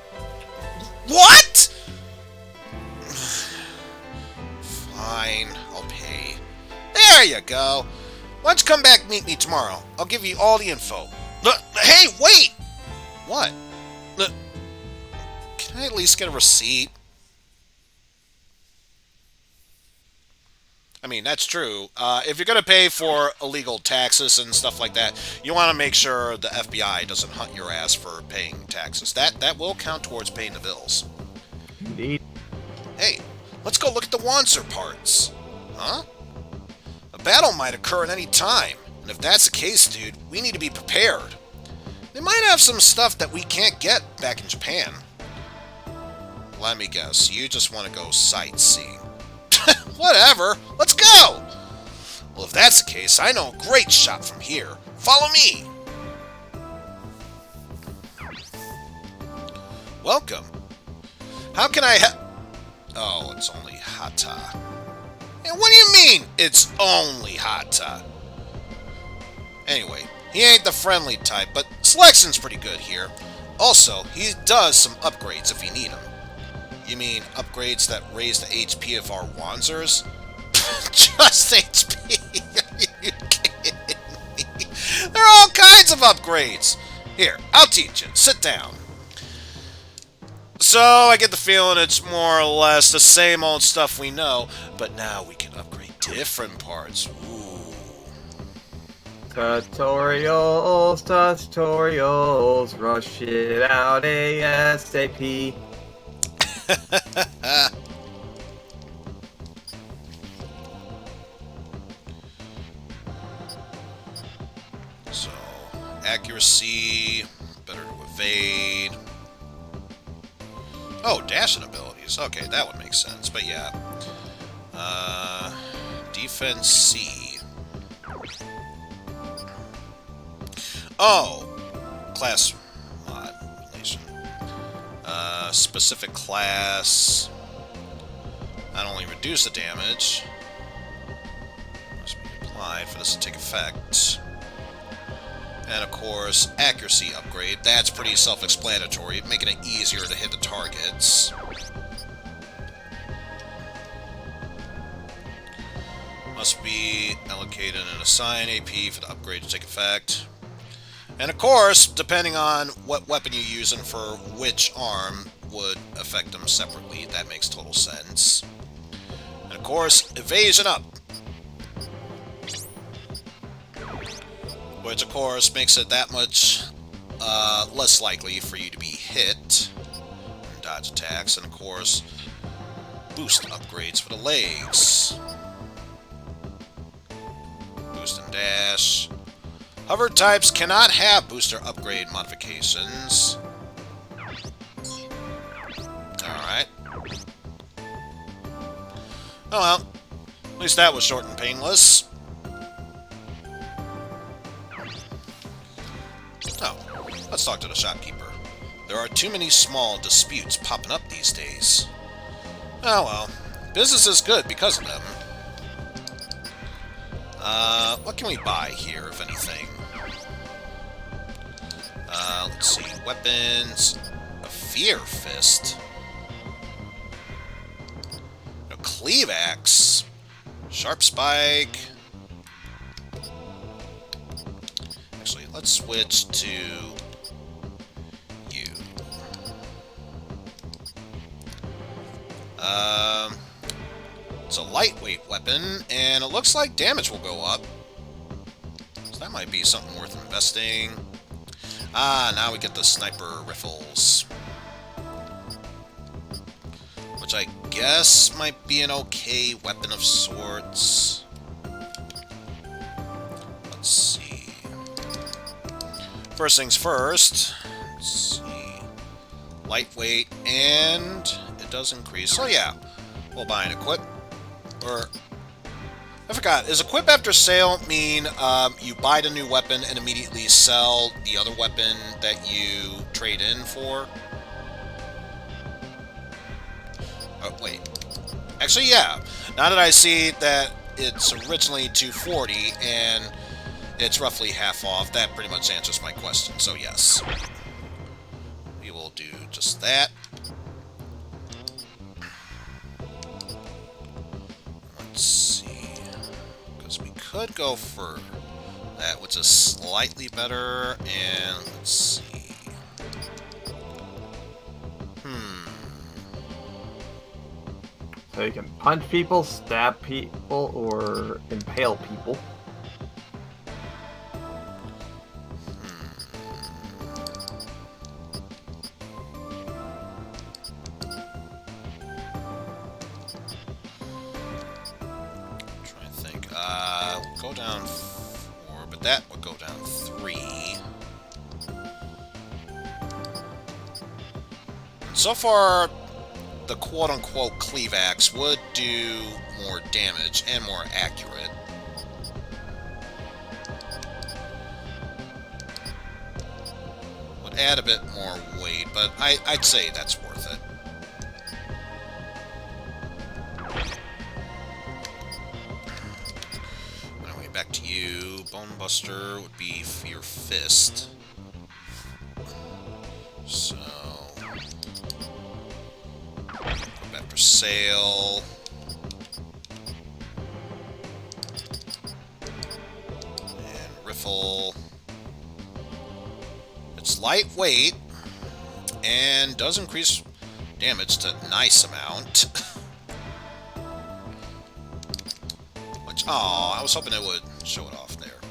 What? Fine, I'll pay. There you go. Why don't you come back and meet me tomorrow? I'll give you all the info. Hey, wait! What? Can I at least get a receipt? I mean, that's true. If you're going to pay for illegal taxes and stuff like that, you want to make sure the FBI doesn't hunt your ass for paying taxes. That will count towards paying the bills. Indeed. Hey, let's go look at the Wanzer parts. Huh? A battle might occur at any time, and if that's the case, dude, we need to be prepared. They might have some stuff that we can't get back in Japan. Let me guess, you just want to go sightseeing. Whatever, let's go! Well, if that's the case, I know a great shot from here. Follow me! Welcome. How can I Oh, it's only Hata. And what do you mean, it's only Hata? Anyway, he ain't the friendly type, but selection's pretty good here. Also, he does some upgrades if you need them. You mean upgrades that raise the HP of our Wanzers? Just HP? Are you kidding me? There are all kinds of upgrades. Here, I'll teach you. Sit down. So, I get the feeling it's more or less the same old stuff we know, but now we can upgrade different parts. Ooh. Tutorials, rush it out ASAP. So, accuracy, better to evade. Oh, dashing abilities. Okay, that would make sense, but yeah. Defense C. Oh! Class mod relation. Specific class. Not only reduce the damage, must be applied for this to take effect. And of course, accuracy upgrade. That's pretty self-explanatory, making it easier to hit the targets. Must be allocated and assign AP for the upgrade to take effect. And of course, depending on what weapon you're using for which arm would affect them separately. That makes total sense. And of course, evasion up. Which of course makes it that much less likely for you to be hit and dodge attacks. And of course, boost upgrades for the legs. Boost and dash. Hover types cannot have booster upgrade modifications. Alright. Oh well. At least that was short and painless. Oh, let's talk to the shopkeeper. There are too many small disputes popping up these days. Oh well. Business is good because of them. What can we buy here, if anything? Let's see. Weapons. A Fear Fist. A Cleave Axe. Sharp Spike. Actually, let's switch to you. It's a lightweight weapon, and it looks like damage will go up. So that might be something worth investing. Ah, now we get the sniper rifles. Which I guess might be an okay weapon of sorts. Let's see. First things first. Let's see. Lightweight, and it does increase. So yeah, we'll buy an equip. Or, I forgot, is equip after sale mean you buy the new weapon and immediately sell the other weapon that you trade in for? Oh, wait. Actually, yeah. Now that I see that it's originally $240 and it's roughly half off, that pretty much answers my question, so yes. We will do just that. let's see. Because we could go for that, which is slightly better. And let's see. So you can punch people, stab people, or impale people. Try and think. We'll go down 4, but that would go down 3. So far, the quote-unquote cleave axe would do more damage and more accurate. Would add a bit more weight, but I'd say that's worth it. Anyway, back to you. Bone Buster would be your fist. So... after sail. And riffle. It's lightweight and does increase damage to a nice amount. Which, I was hoping it would show it off there.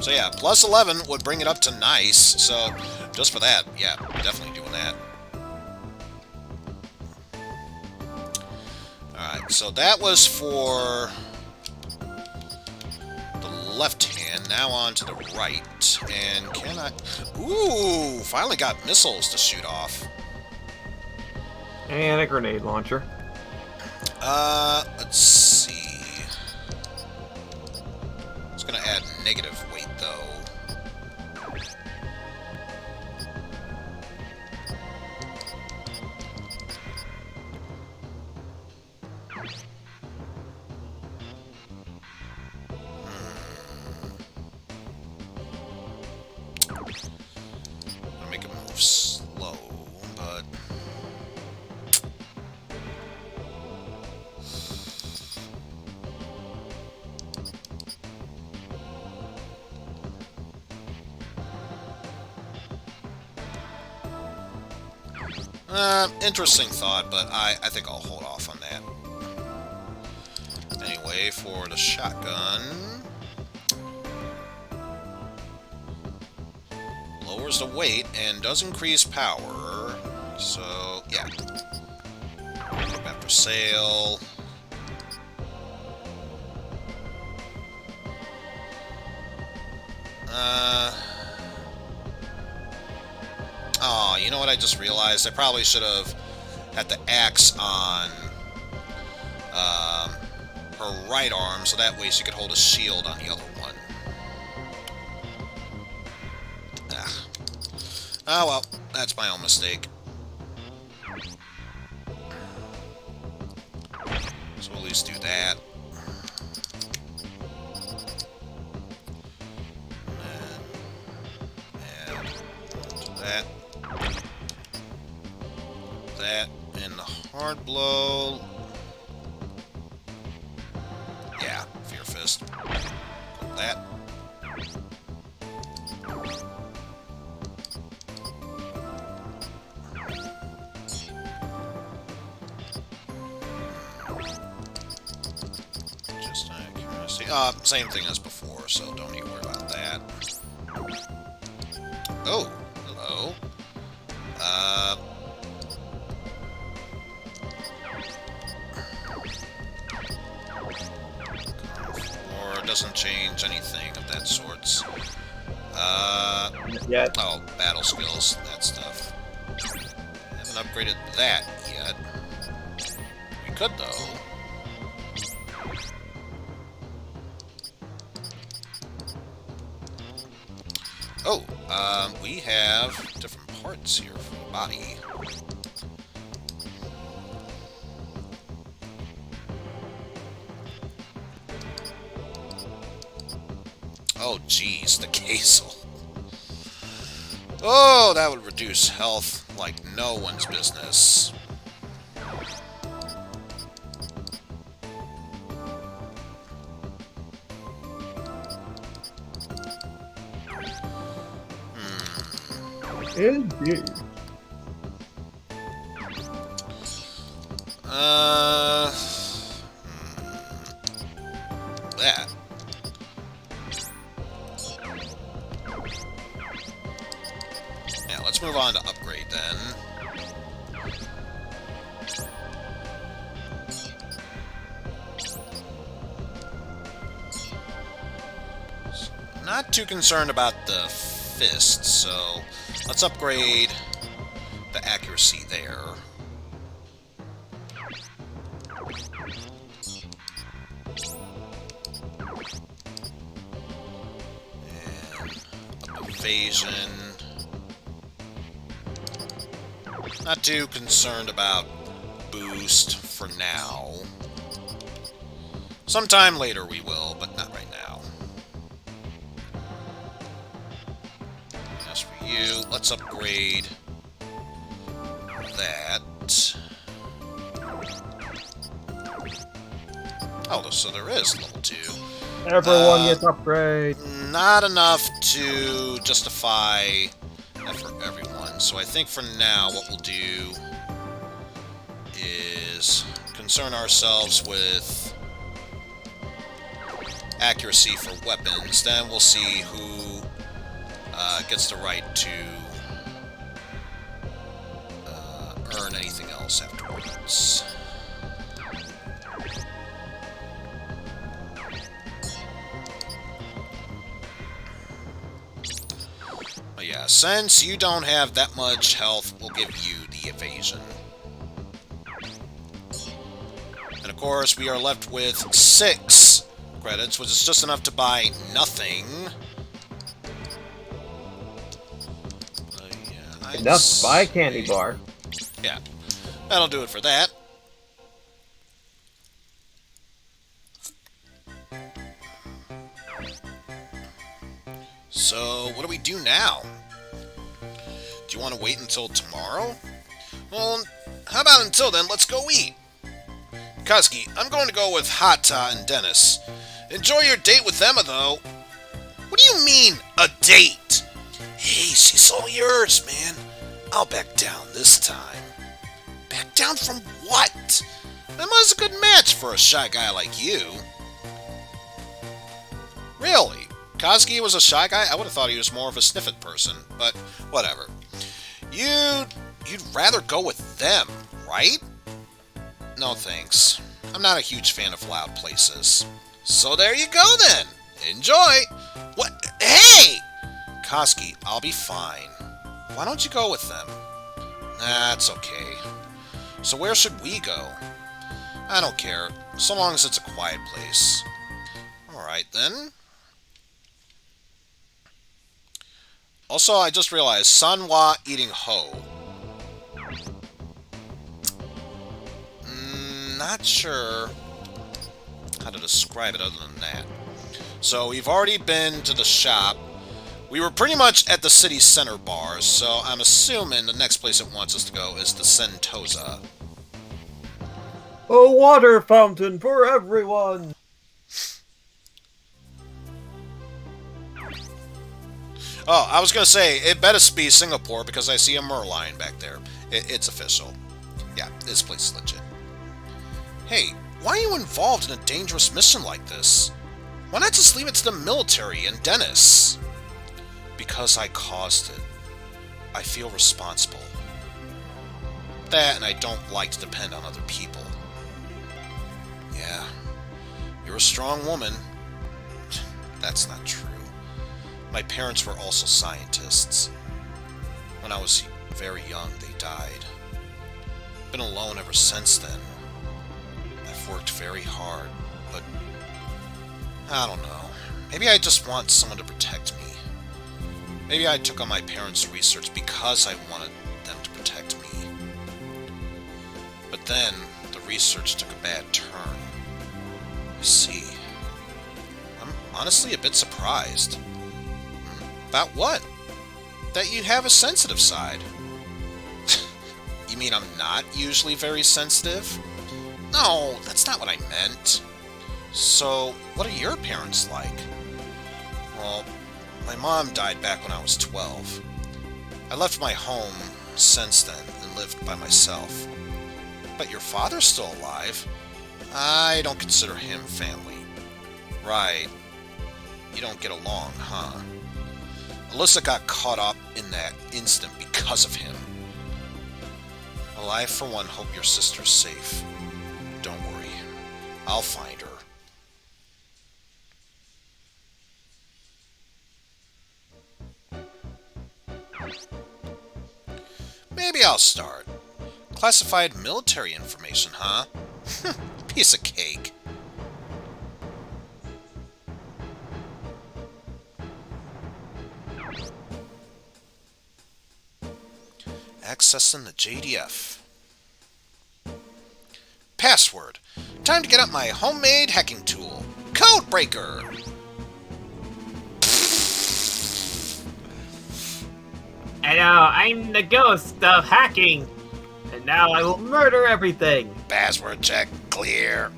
So yeah, plus 11 would bring it up to nice. So just for that, yeah, definitely doing that. Alright, so that was for the left hand. Now on to the right. And can I... Ooh! Finally got missiles to shoot off. And a grenade launcher. Let's see. It's gonna add negative weight, though. I'll make it move slow, but... interesting thought, but I think I'll hold off on that. Anyway, for the shotgun... lowers the weight and does increase power. So, yeah. After sail... Oh, you know what I just realized? I probably should have had the axe on her right arm, so that way she could hold a shield on the other one. Ah. Oh well, that's my own mistake. So we'll at least do that. And that. That, and the hard blow. Yeah, Fear Fist. Put that. Just accuracy. Same thing as before, so don't even worry about that. Oh, hello. Or doesn't change anything of that sorts. Yeah. Oh, battle skills, that stuff. Haven't upgraded that yet. We could, though. Oh, we have different parts here for the body. Oh, jeez, the casel. Oh, that would reduce health like no one's business. Indeed. That. Yeah, let's move on to upgrade then. Not too concerned about the fist, so let's upgrade the accuracy there. And up evasion. Not too concerned about boost for now. Sometime later we will, but not right now. As for you, let's upgrade that. Oh, so there is level 2. Everyone gets upgrade. Not enough to justify that for everyone. So I think for now what we'll do is concern ourselves with accuracy for weapons. Then we'll see who gets the right to earn anything else afterwards. But yeah, since you don't have that much health, we'll give you the evasion. And of course, we are left with 6 credits, which is just enough to buy nothing. Yeah, Enough to buy a candy bar. Yeah, that'll do it for that. So, what do we do now? Do you want to wait until tomorrow? Well, how about until then, let's go eat. Kazuki, I'm going to go with Hata and Dennis. Enjoy your date with Emma, though. What do you mean, a date? Hey, she's all yours, man. I'll back down this time. Back down from what? Emma's a good match for a shy guy like you. Really? Kazuki was a shy guy? I would have thought he was more of a sniffed person, but whatever. You'd rather go with them, right? No thanks. I'm not a huge fan of loud places. So there you go then. Enjoy. What? Hey! Kazuki, I'll be fine. Why don't you go with them? That's okay. So where should we go? I don't care, so long as it's a quiet place. Alright then. Also, I just realized, Sanwa eating Ho. Not sure how to describe it other than that. So, we've already been to the shop. We were pretty much at the city center bar, so I'm assuming the next place it wants us to go is the Sentosa. A water fountain for everyone! Oh, I was going to say, it better be Singapore because I see a Merlion back there. It's official. Yeah, this place is legit. Hey, why are you involved in a dangerous mission like this? Why not just leave it to the military and Dennis? Because I caused it. I feel responsible. That, and I don't like to depend on other people. Yeah, you're a strong woman. That's not true. My parents were also scientists. When I was very young, they died. Been alone ever since then. I've worked very hard, but I don't know. Maybe I just want someone to protect me. Maybe I took on my parents' research because I wanted them to protect me. But then, the research took a bad turn. I see. I'm honestly a bit surprised. About what? That you have a sensitive side. You mean I'm not usually very sensitive? No, that's not what I meant. So, what are your parents like? Well, my mom died back when I was 12. I left my home since then and lived by myself. But your father's still alive. I don't consider him family. Right. You don't get along, huh? Alyssa got caught up in that incident because of him. Well, I, for one, hope your sister's safe. Don't worry. I'll find her. Maybe I'll start. Classified military information, huh? Piece of cake. Accessing the JDF. Password. Time to get up my homemade hacking tool. Codebreaker! Hello, I'm the ghost of hacking. And now I will murder everything. Password check. Clear.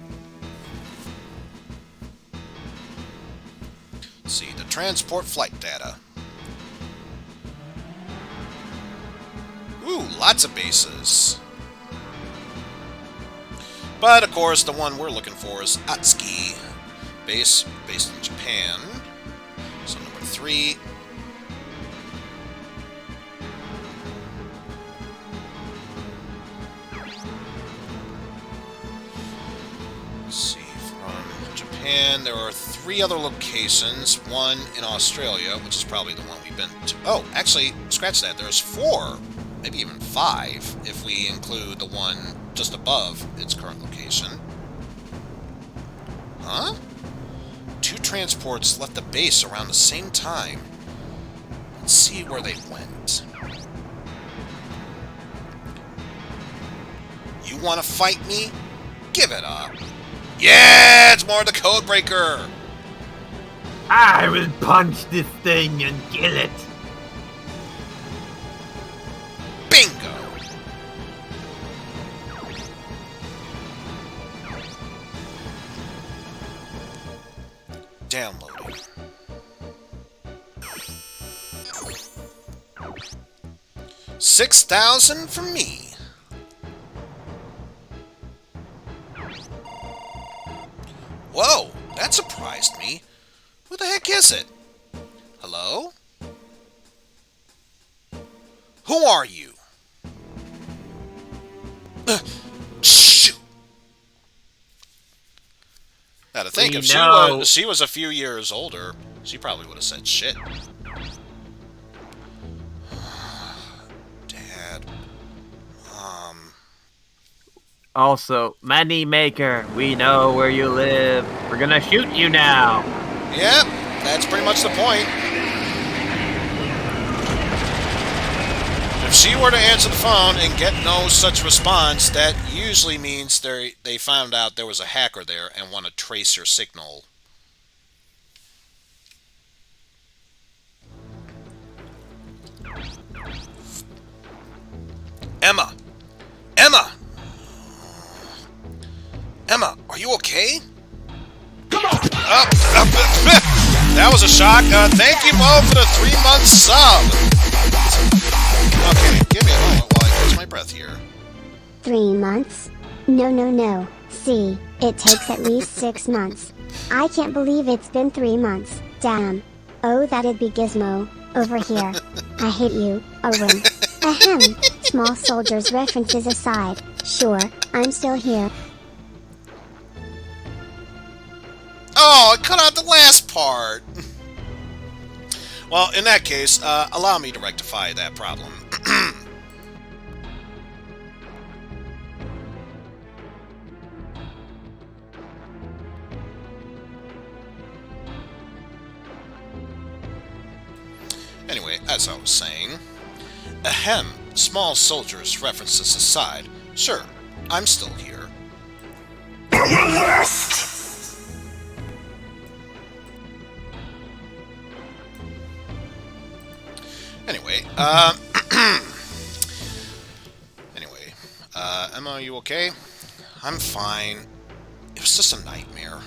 Let's see, the transport flight data. Ooh, lots of bases. But, of course, the one we're looking for is Atsuki base, based in Japan. So, number 3. Let's see, from Japan, there are 3 other locations. One in Australia, which is probably the one we've been to. Oh, actually, scratch that. There's 4. Maybe even 5, if we include the one just above its current location. Huh? 2 transports left the base around the same time. Let's see where they went. You want to fight me? Give it up. Yeah, it's more the Codebreaker! I will punch this thing and kill it. Bingo! Downloading. $6,000 for me. Whoa, that surprised me. Who the heck is it? Hello? Who are you? Shoot! Now to think, if she was a few years older, she probably would have said shit. Dad. Also, money maker, we know where you live. We're gonna shoot you now. Yep, that's pretty much the point. If she were to answer the phone and get no such response, that usually means they found out there was a hacker there and want to trace your signal. Emma! Emma! Emma, are you okay? Come on! That was a shock. Thank you, Mo, for the 3-month sub. Okay, give me a moment while I catch my breath here. 3 months? No. See, it takes at least 6 months. I can't believe it's been 3 months. Damn. Oh, that'd be Gizmo. Over here. I hate you, Owen. Ahem. Small soldiers references aside. Sure, I'm still here. Oh, it cut out the last part. Well, in that case, allow me to rectify that problem. Anyway, as I was saying, ahem, small soldiers references aside, sure, I'm still here. Anyway, Emma, are you okay? I'm fine. It was just a nightmare.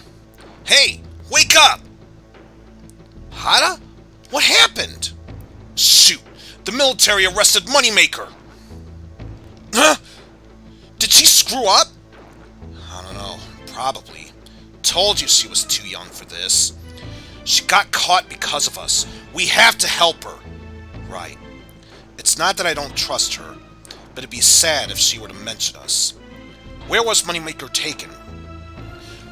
Hey, wake up! Hada? What happened? Shoot, The military arrested Moneymaker! Huh? Did she screw up? I don't know. Probably. Told you she was too young for this. She got caught because of us. We have to help her. Right. It's not that I don't trust her, but it'd be sad if she were to mention us. Where was Moneymaker taken?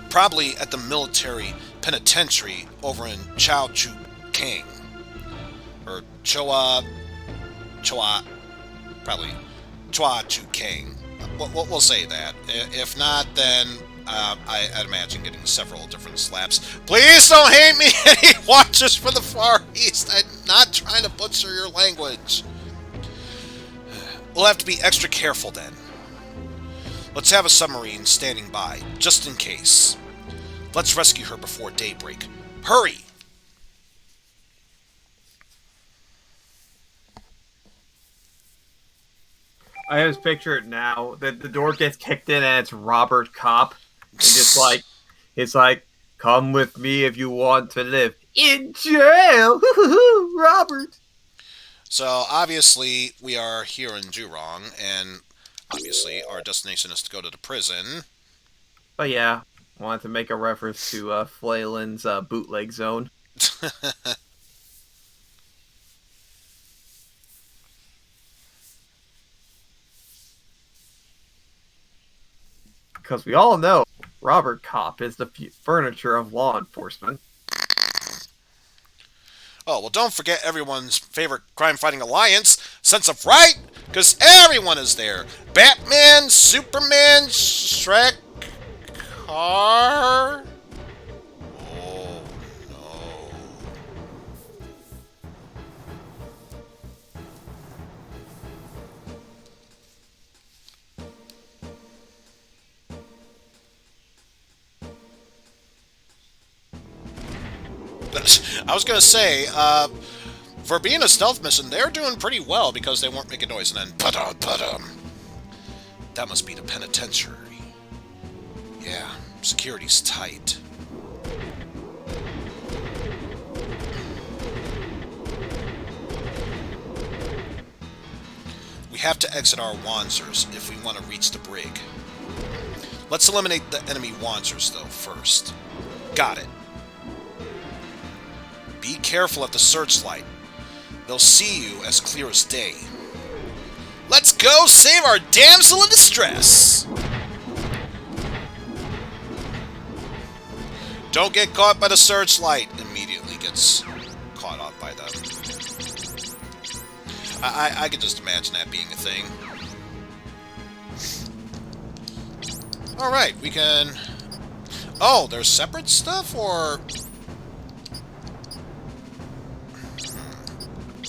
Probably at the military penitentiary over in Chao Chu Kang. Or probably Chua Chu Kang. We'll say that. If not, then I'd imagine getting several different slaps. Please don't hate me, any watchers for the Far East. I'm not trying to butcher your language. We'll have to be extra careful then. Let's have a submarine standing by, just in case. Let's rescue her before daybreak. Hurry! I just picture it now. The door gets kicked in and it's Robert Kopp. And it's like, come with me if you want to live. In jail! Robert! So, obviously, we are here in Jurong, and obviously our destination is to go to the prison. But yeah, wanted to make a reference to Flaylin's bootleg zone. Because we all know Robert Kopp is the furniture of law enforcement. Oh, well, don't forget everyone's favorite crime-fighting alliance, Sense of Right, because everyone is there. Batman, Superman, Shrek, Car... Oh, no. I was going to say, for being a stealth mission, they're doing pretty well because they weren't making noise, and then that must be the penitentiary. Yeah, security's tight. We have to exit our Wanzers if we want to reach the brig. Let's eliminate the enemy Wanzers, though, first. Got it. Be careful at the searchlight. They'll see you as clear as day. Let's go save our damsel in distress! Don't get caught by the searchlight. Immediately gets caught up by them. I could just imagine that being a thing. Alright, we can... Oh, there's separate stuff, or...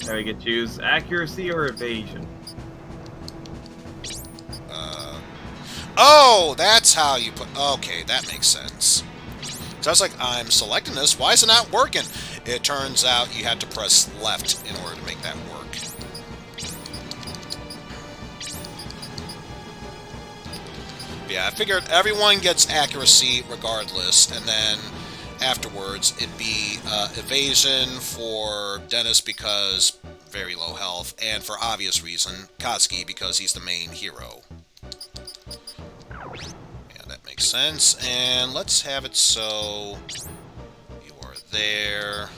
Now you can choose accuracy or evasion. Oh, that's how you put... Okay, that makes sense. So I was like, I'm selecting this. Why is it not working? It turns out you had to press left in order to make that work. Yeah, I figured everyone gets accuracy regardless, and then afterwards it'd be evasion for Dennis because very low health, and for obvious reason, Kazuki because he's the main hero. Yeah, that makes sense. And let's have it so you are there,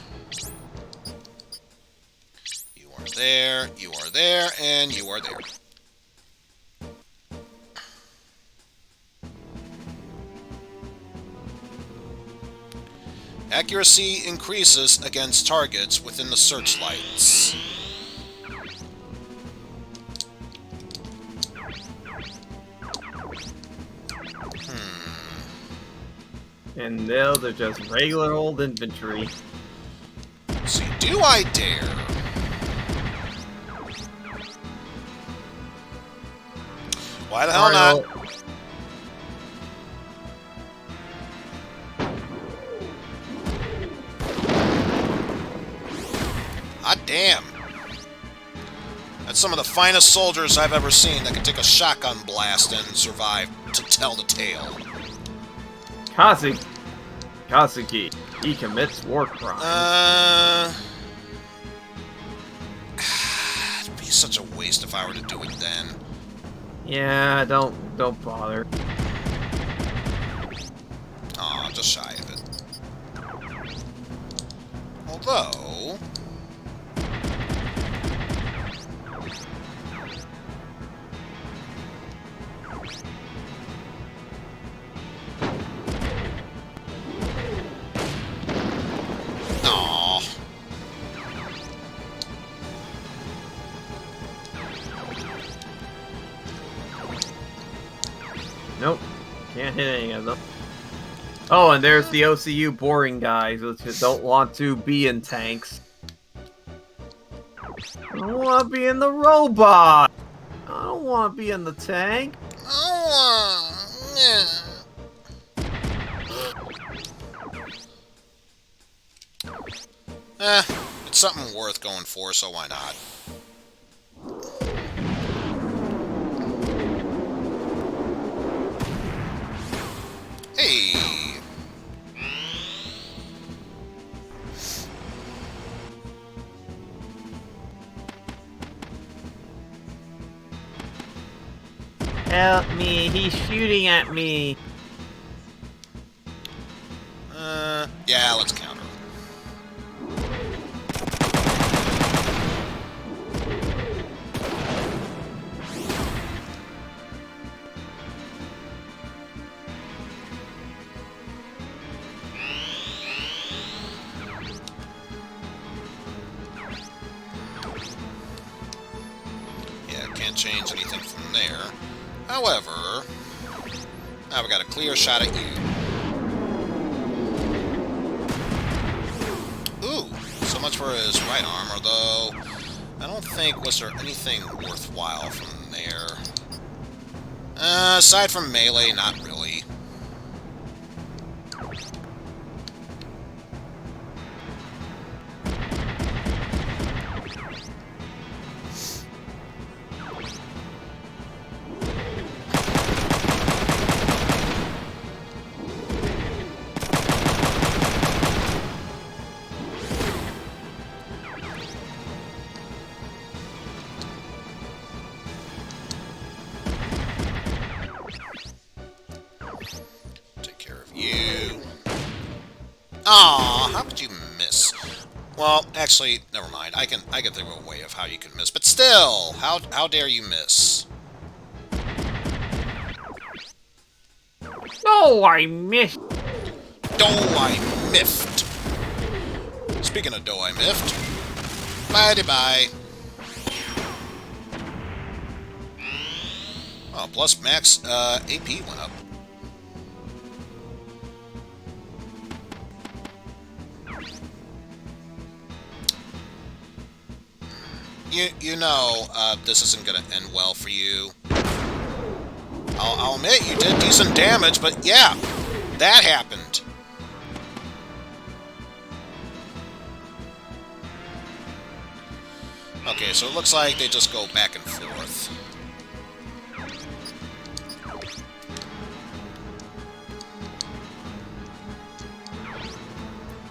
you are there, you are there, and you are there. Accuracy increases against targets within the searchlights. And now they're just regular old infantry. See, do I dare? Why the hell not? Hot damn. That's some of the finest soldiers I've ever seen that can take a shotgun blast and survive to tell the tale. Kazuki, he commits war crimes. such a waste if I were to do it then. Yeah, don't bother. Aw, just shy of it. Although... Aw. Nope. Can't hit any of them. Oh, and there's the OCU boring guys which just don't want to be in tanks. I don't want to be in the robot. I don't want to be in the tank. Oh, yeah. It's something worth going for, so why not? Hey! Help me, he's shooting at me. Yeah, let's counter. Yeah, can't change anything from there. However, now we got a clear shot at you. Ooh, so much for his right arm, although I don't think was there anything worthwhile from there. Aside from melee, not really. Aw, how could you miss? Well, actually, never mind. I can think of a way of how you can miss, but still, how dare you miss? No, I missed. I miffed. Speaking of I miffed, bye. Oh, plus max AP went up. You know, this isn't gonna end well for you. I'll admit, you did decent damage, but yeah, that happened. Okay, so it looks like they just go back and forth.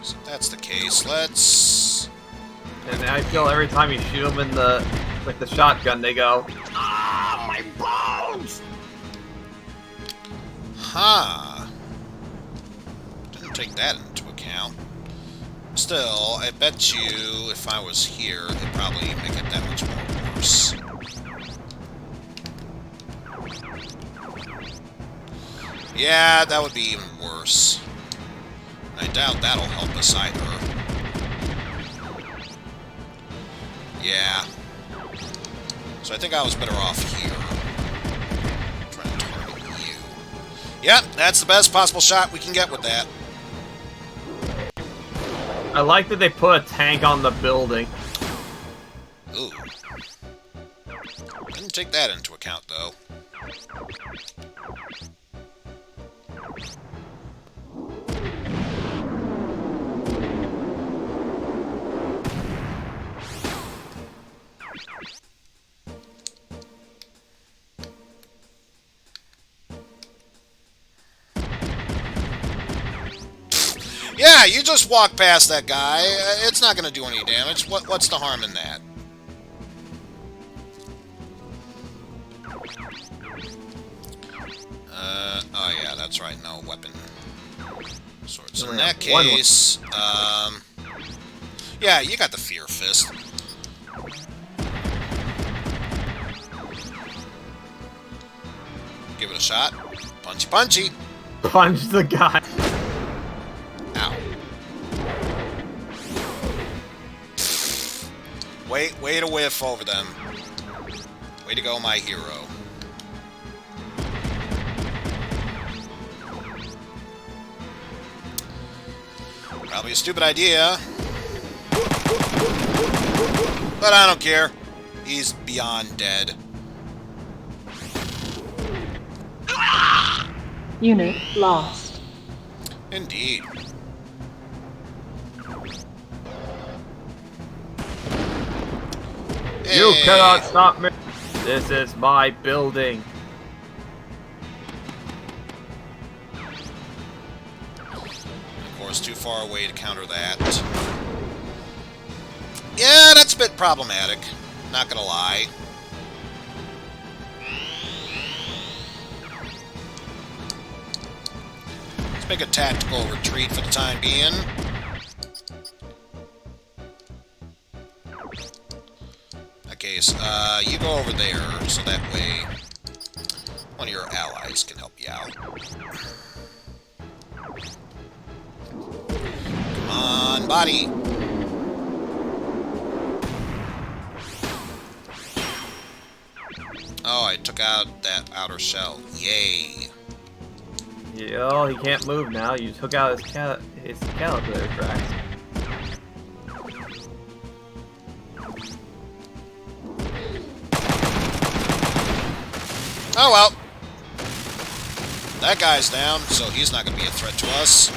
So if that's the case, let's... And I feel every time you shoot them in the, like the shotgun, they go, ah, my bones! Huh. Didn't take that into account. Still, I bet you if I was here, it'd probably make it that much more worse. Yeah, that would be even worse. I doubt that'll help us either. Yeah. So I think I was better off here. Trying to target you. Yep, that's the best possible shot we can get with that. I like that they put a tank on the building. Ooh. Didn't take that into account, though. Yeah, you just walk past that guy. It's not going to do any damage. What's the harm in that? Oh yeah, that's right, no weapon swords. Only In that have one case, yeah, you got the Fear Fist. Give it a shot. Punchy, punchy. Punch the guy. Ow. Way to whiff over them. Way to go, my hero. Probably a stupid idea. But I don't care. He's beyond dead. Unit lost. Indeed. You Hey. cannot stop me. This is my building. Of course, too far away to counter that. Yeah, that's a bit problematic. Not gonna lie. Let's make a tactical retreat for the time being. Okay, so, you go over there, so that way one of your allies can help you out. Come on, body! Oh, I took out that outer shell. Yay! Yo, he can't move now. You took out his caterpillar tracks. Oh well. That guy's down, so he's not going to be a threat to us.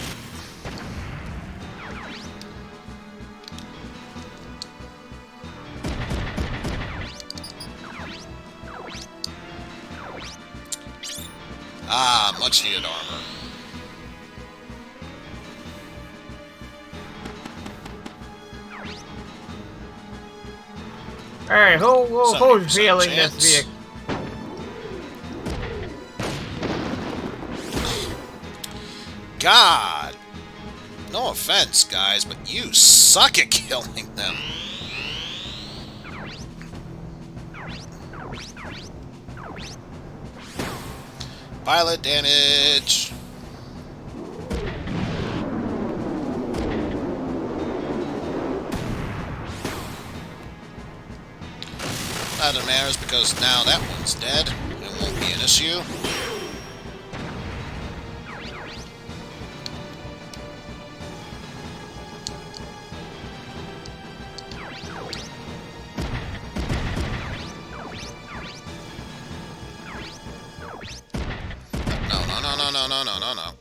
Ah, much needed armor. Hey, who's 70% feeling this chance. vehicle? God! No offense, guys, but you suck at killing them. Pilot damage. That matters because now that one's dead. It won't be an issue. No.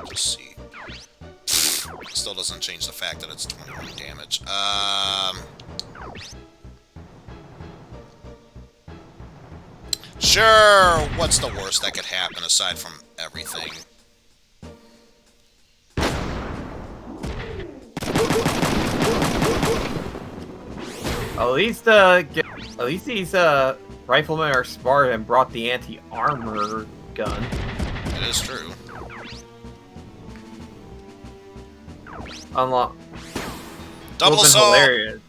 Just see. Still doesn't change the fact that it's 21 damage. Sure, what's the worst that could happen aside from everything? At least these riflemen are smart and brought the anti-armor gun. It is true. Unlock. Double Would've been assault! hilarious.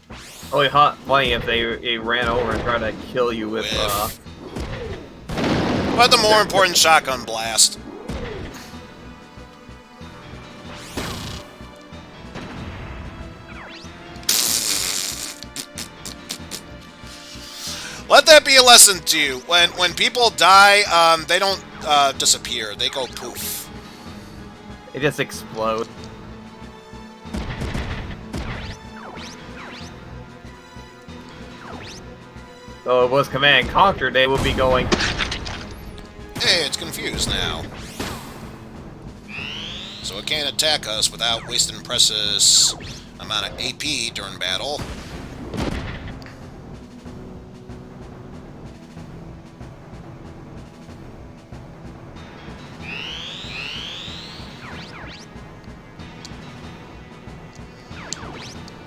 Only hot funny if they ran over and tried to kill you with But the more important shotgun blast. Let that be a lesson to you. When people die, they don't disappear. They go poof. it just explodes. So if it was Command and Conquer, they would be going. Hey, it's confused now. So it can't attack us without wasting precious amount of AP during battle.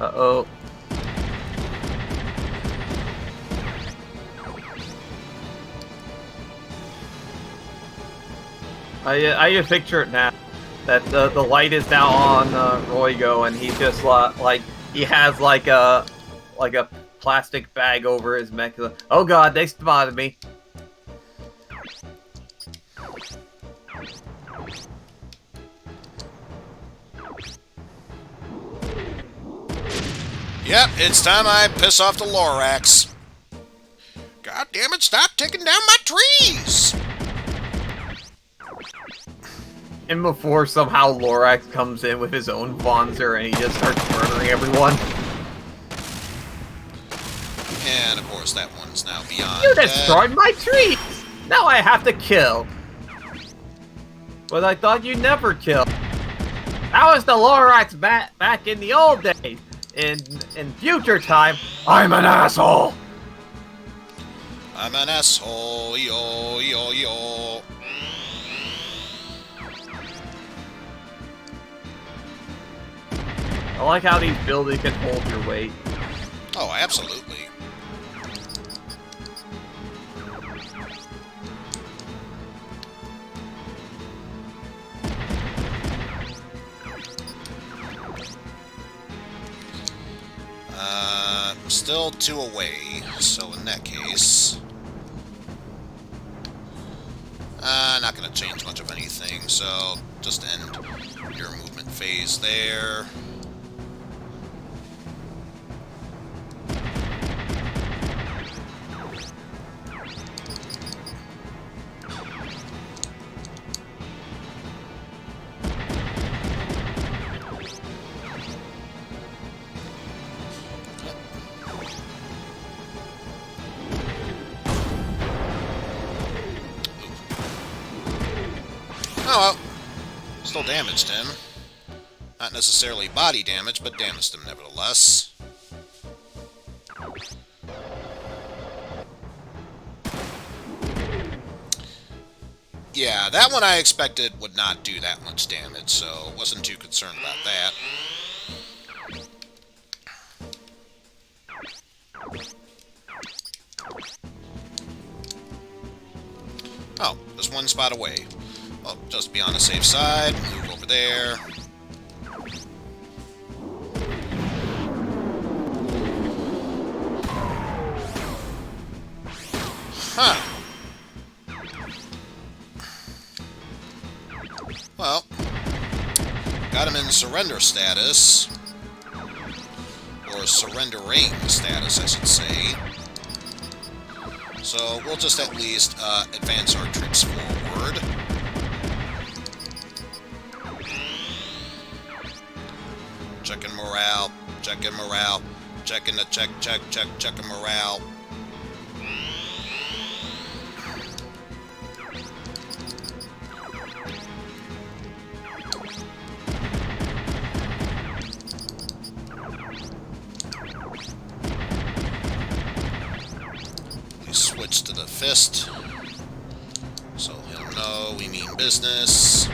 Uh-oh. I can picture it now. That the light is now on Ryogo, and he's just like he has like a plastic bag over his neck. Oh god, they spotted me. Yep, it's time I piss off the Lorax. God damn it, stop taking down my trees! And before somehow Lorax comes in with his own Vonzer and he just starts murdering everyone. And of course that one's now beyond You dead. destroyed my trees! Now I have to kill. But I thought you'd never kill. That was the Lorax back in the old days. In future time, I'm an asshole! I'm an asshole, yo, yo, yo. I like how these buildings can hold your weight. Oh, absolutely. Still 2 away, so in that case... not gonna change much of anything, so just end your movement phase there. Oh well, still damaged him. Not necessarily body damage, but damaged him nevertheless. Yeah, that one I expected would not do that much damage, so wasn't too concerned about that. Oh, there's one spot away. Well, just be on the safe side, move over there. Huh. Well, got him in surrender status. Or surrendering status, I should say. So we'll just at least advance our troops forward. Checking morale, checking morale, checking the checking morale. We switch to the fist, so he'll know we mean business.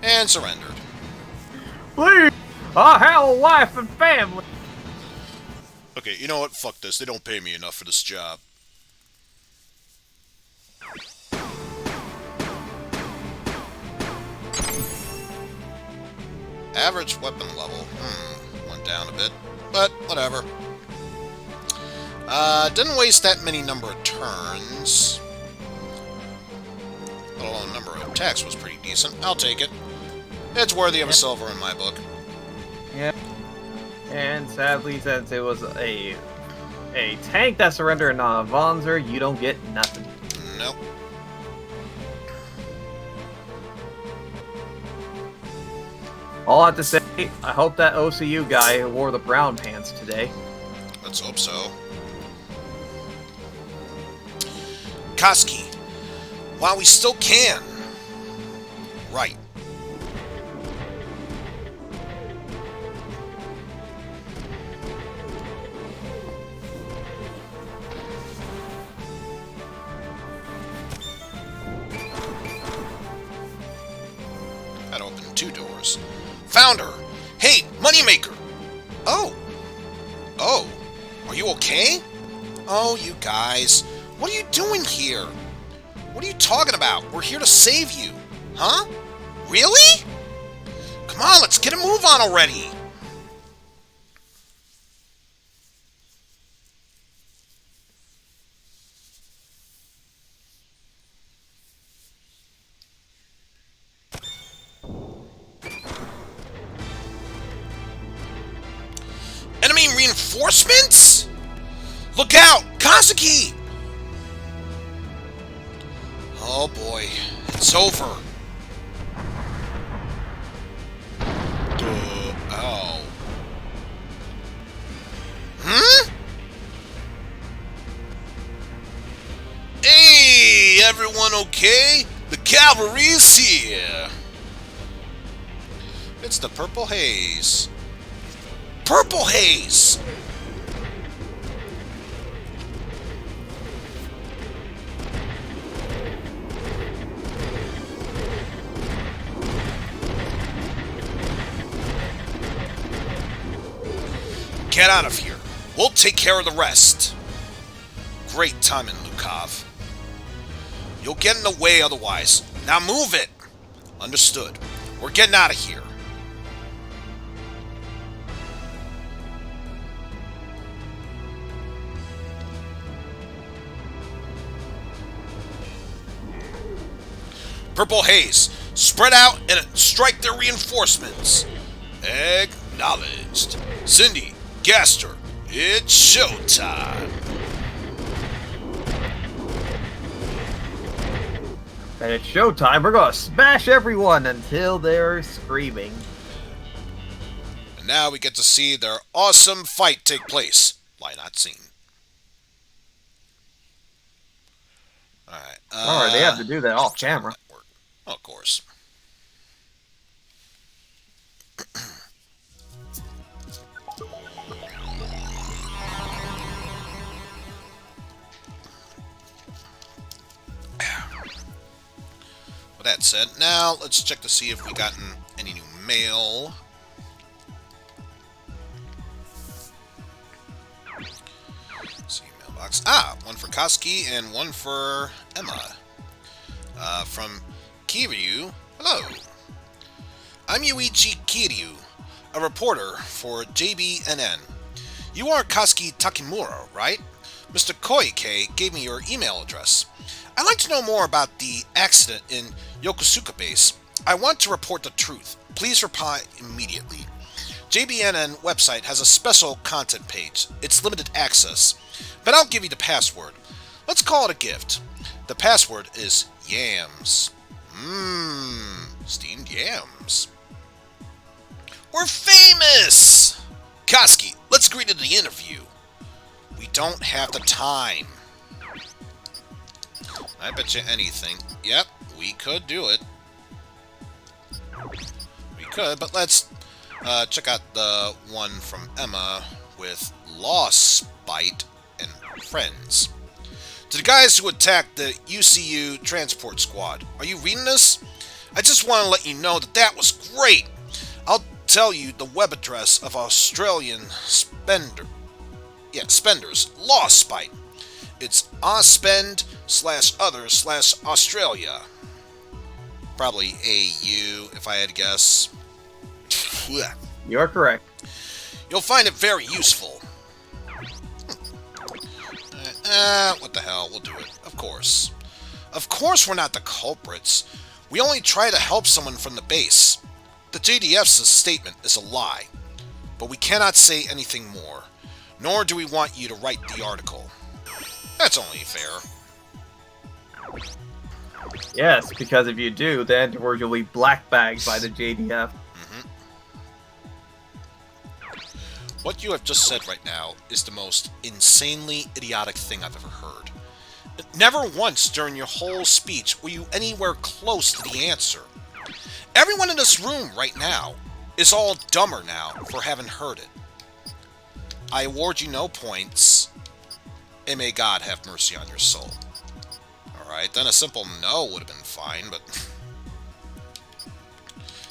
And surrendered. Please! I have a wife and family! Okay, you know what? Fuck this. They don't pay me enough for this job. Average weapon level. Went down a bit. But, whatever. Didn't waste that many number of turns. Let alone number of attacks was pretty decent. I'll take it. It's worthy of a silver in my book. Yep. And sadly, since it was a tank that surrendered and not a Vonzer, you don't get nothing. Nope. All I have to say, I hope that OCU guy wore the brown pants today. Let's hope so. Kazuki, while we still can. Right. That opened 2 doors. Found her! Hey, Moneymaker! Oh! Oh! Are you okay? Oh, you guys. What are you doing here? What are you talking about? We're here to save you. Huh? Really? Come on, let's get a move on already. Enemy reinforcements? Look out! Kazuki! Oh boy, it's over. Oh. Hmm? Hey, everyone okay? The cavalry's here. It's the Purple Haze. Purple Haze! Get out of here. We'll take care of the rest. Great timing, Lukov. You'll get in the way otherwise. Now move it! Understood. We're getting out of here. Purple Haze, spread out and strike their reinforcements. Acknowledged. Cindy, Gaster, it's showtime. And it's showtime. We're gonna smash everyone until they're screaming. And now we get to see their awesome fight take place. Lie not seen. Alright. Alright, they have to do that off camera. Oh, of course. With that said, now let's check to see if we gotten any new mail. Let's see, mailbox. Ah, one for Kazuki and one for Emma. From Kiryu. Hello. I'm Yuichi Kiryu, a reporter for JBNN. You are Kazuki Takemura, right? Mr. Koike gave me your email address. I'd like to know more about the accident in Yokosuka Base. I want to report the truth. Please reply immediately. JBNN website has a special content page. It's limited access, but I'll give you the password. Let's call it a gift. The password is yams. Steamed yams. We're famous! Kazuki, let's agree to the interview. We don't have the time. I bet you anything. Yep, we could do it. We could, but let's check out the one from Emma with Lost Bite and Friends. To the guys who attacked the UCU transport squad, are you reading this? I just want to let you know that that was great. I'll tell you the web address of Australian spenders Lost Spite. It's auspend/other/Australia. Probably AU, if I had to guess. You're correct. You'll find it very useful. What the hell, we'll do it. Of course. Of course we're not the culprits. We only try to help someone from the base. The JDF's statement is a lie. But we cannot say anything more. Nor do we want you to write the article. That's only fair. Yes, because if you do, then you'll be blackbagged by the JDF. What you have just said right now is the most insanely idiotic thing I've ever heard. Never once during your whole speech were you anywhere close to the answer. Everyone in this room right now is all dumber now for having heard it. I award you no points, and may God have mercy on your soul. Alright, then a simple no would have been fine, but...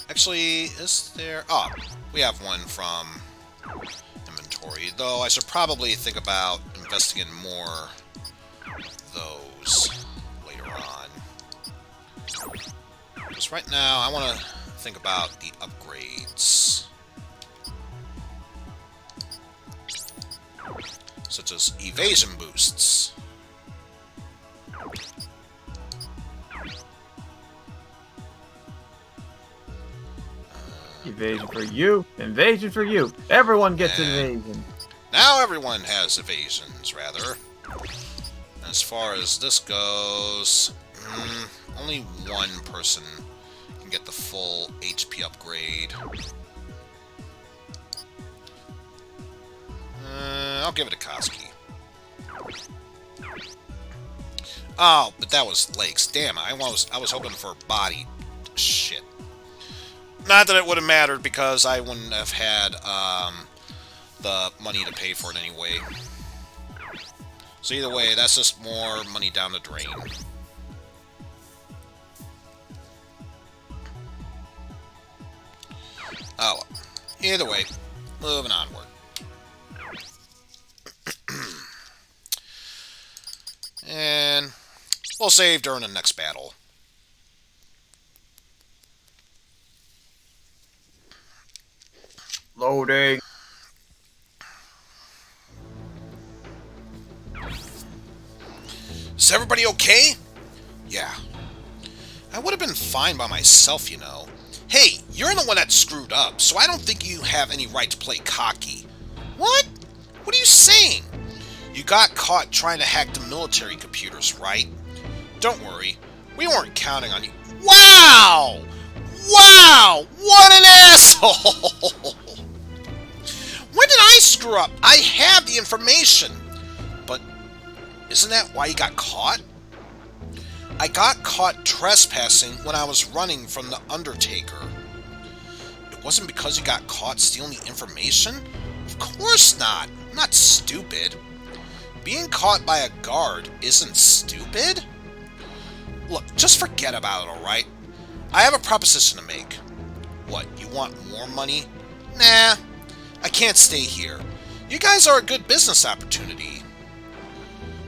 Actually, is there... Oh, we have one from inventory, though I should probably think about investing in more, though. Because right now, I want to think about the upgrades. Such as evasion boosts. Evasion for you. Invasion for you. Everyone gets invasion. Now everyone has evasions, rather. As far as this goes, only one person can get the full HP upgrade. I'll give it to Kazuki. Oh, but that was legs. Damn, I was hoping for body. Shit. Not that it would have mattered, because I wouldn't have had the money to pay for it anyway. So either way, that's just more money down the drain. Oh, either way, moving onward. And we'll save during the next battle. Loading. Is everybody okay? Yeah. I would have been fine by myself, you know. Hey, you're the one that screwed up, so I don't think you have any right to play cocky. What? What are you saying? You got caught trying to hack the military computers, right? Don't worry. We weren't counting on you. Wow! Wow! What an asshole! When did I screw up? I have the information. But isn't that why you got caught? I got caught trespassing when I was running from the Undertaker. It wasn't because you got caught stealing the information? Of course not. I'm not stupid. Being caught by a guard isn't stupid? Look, just forget about it, alright? I have a proposition to make. What, you want more money? Nah, I can't stay here. You guys are a good business opportunity.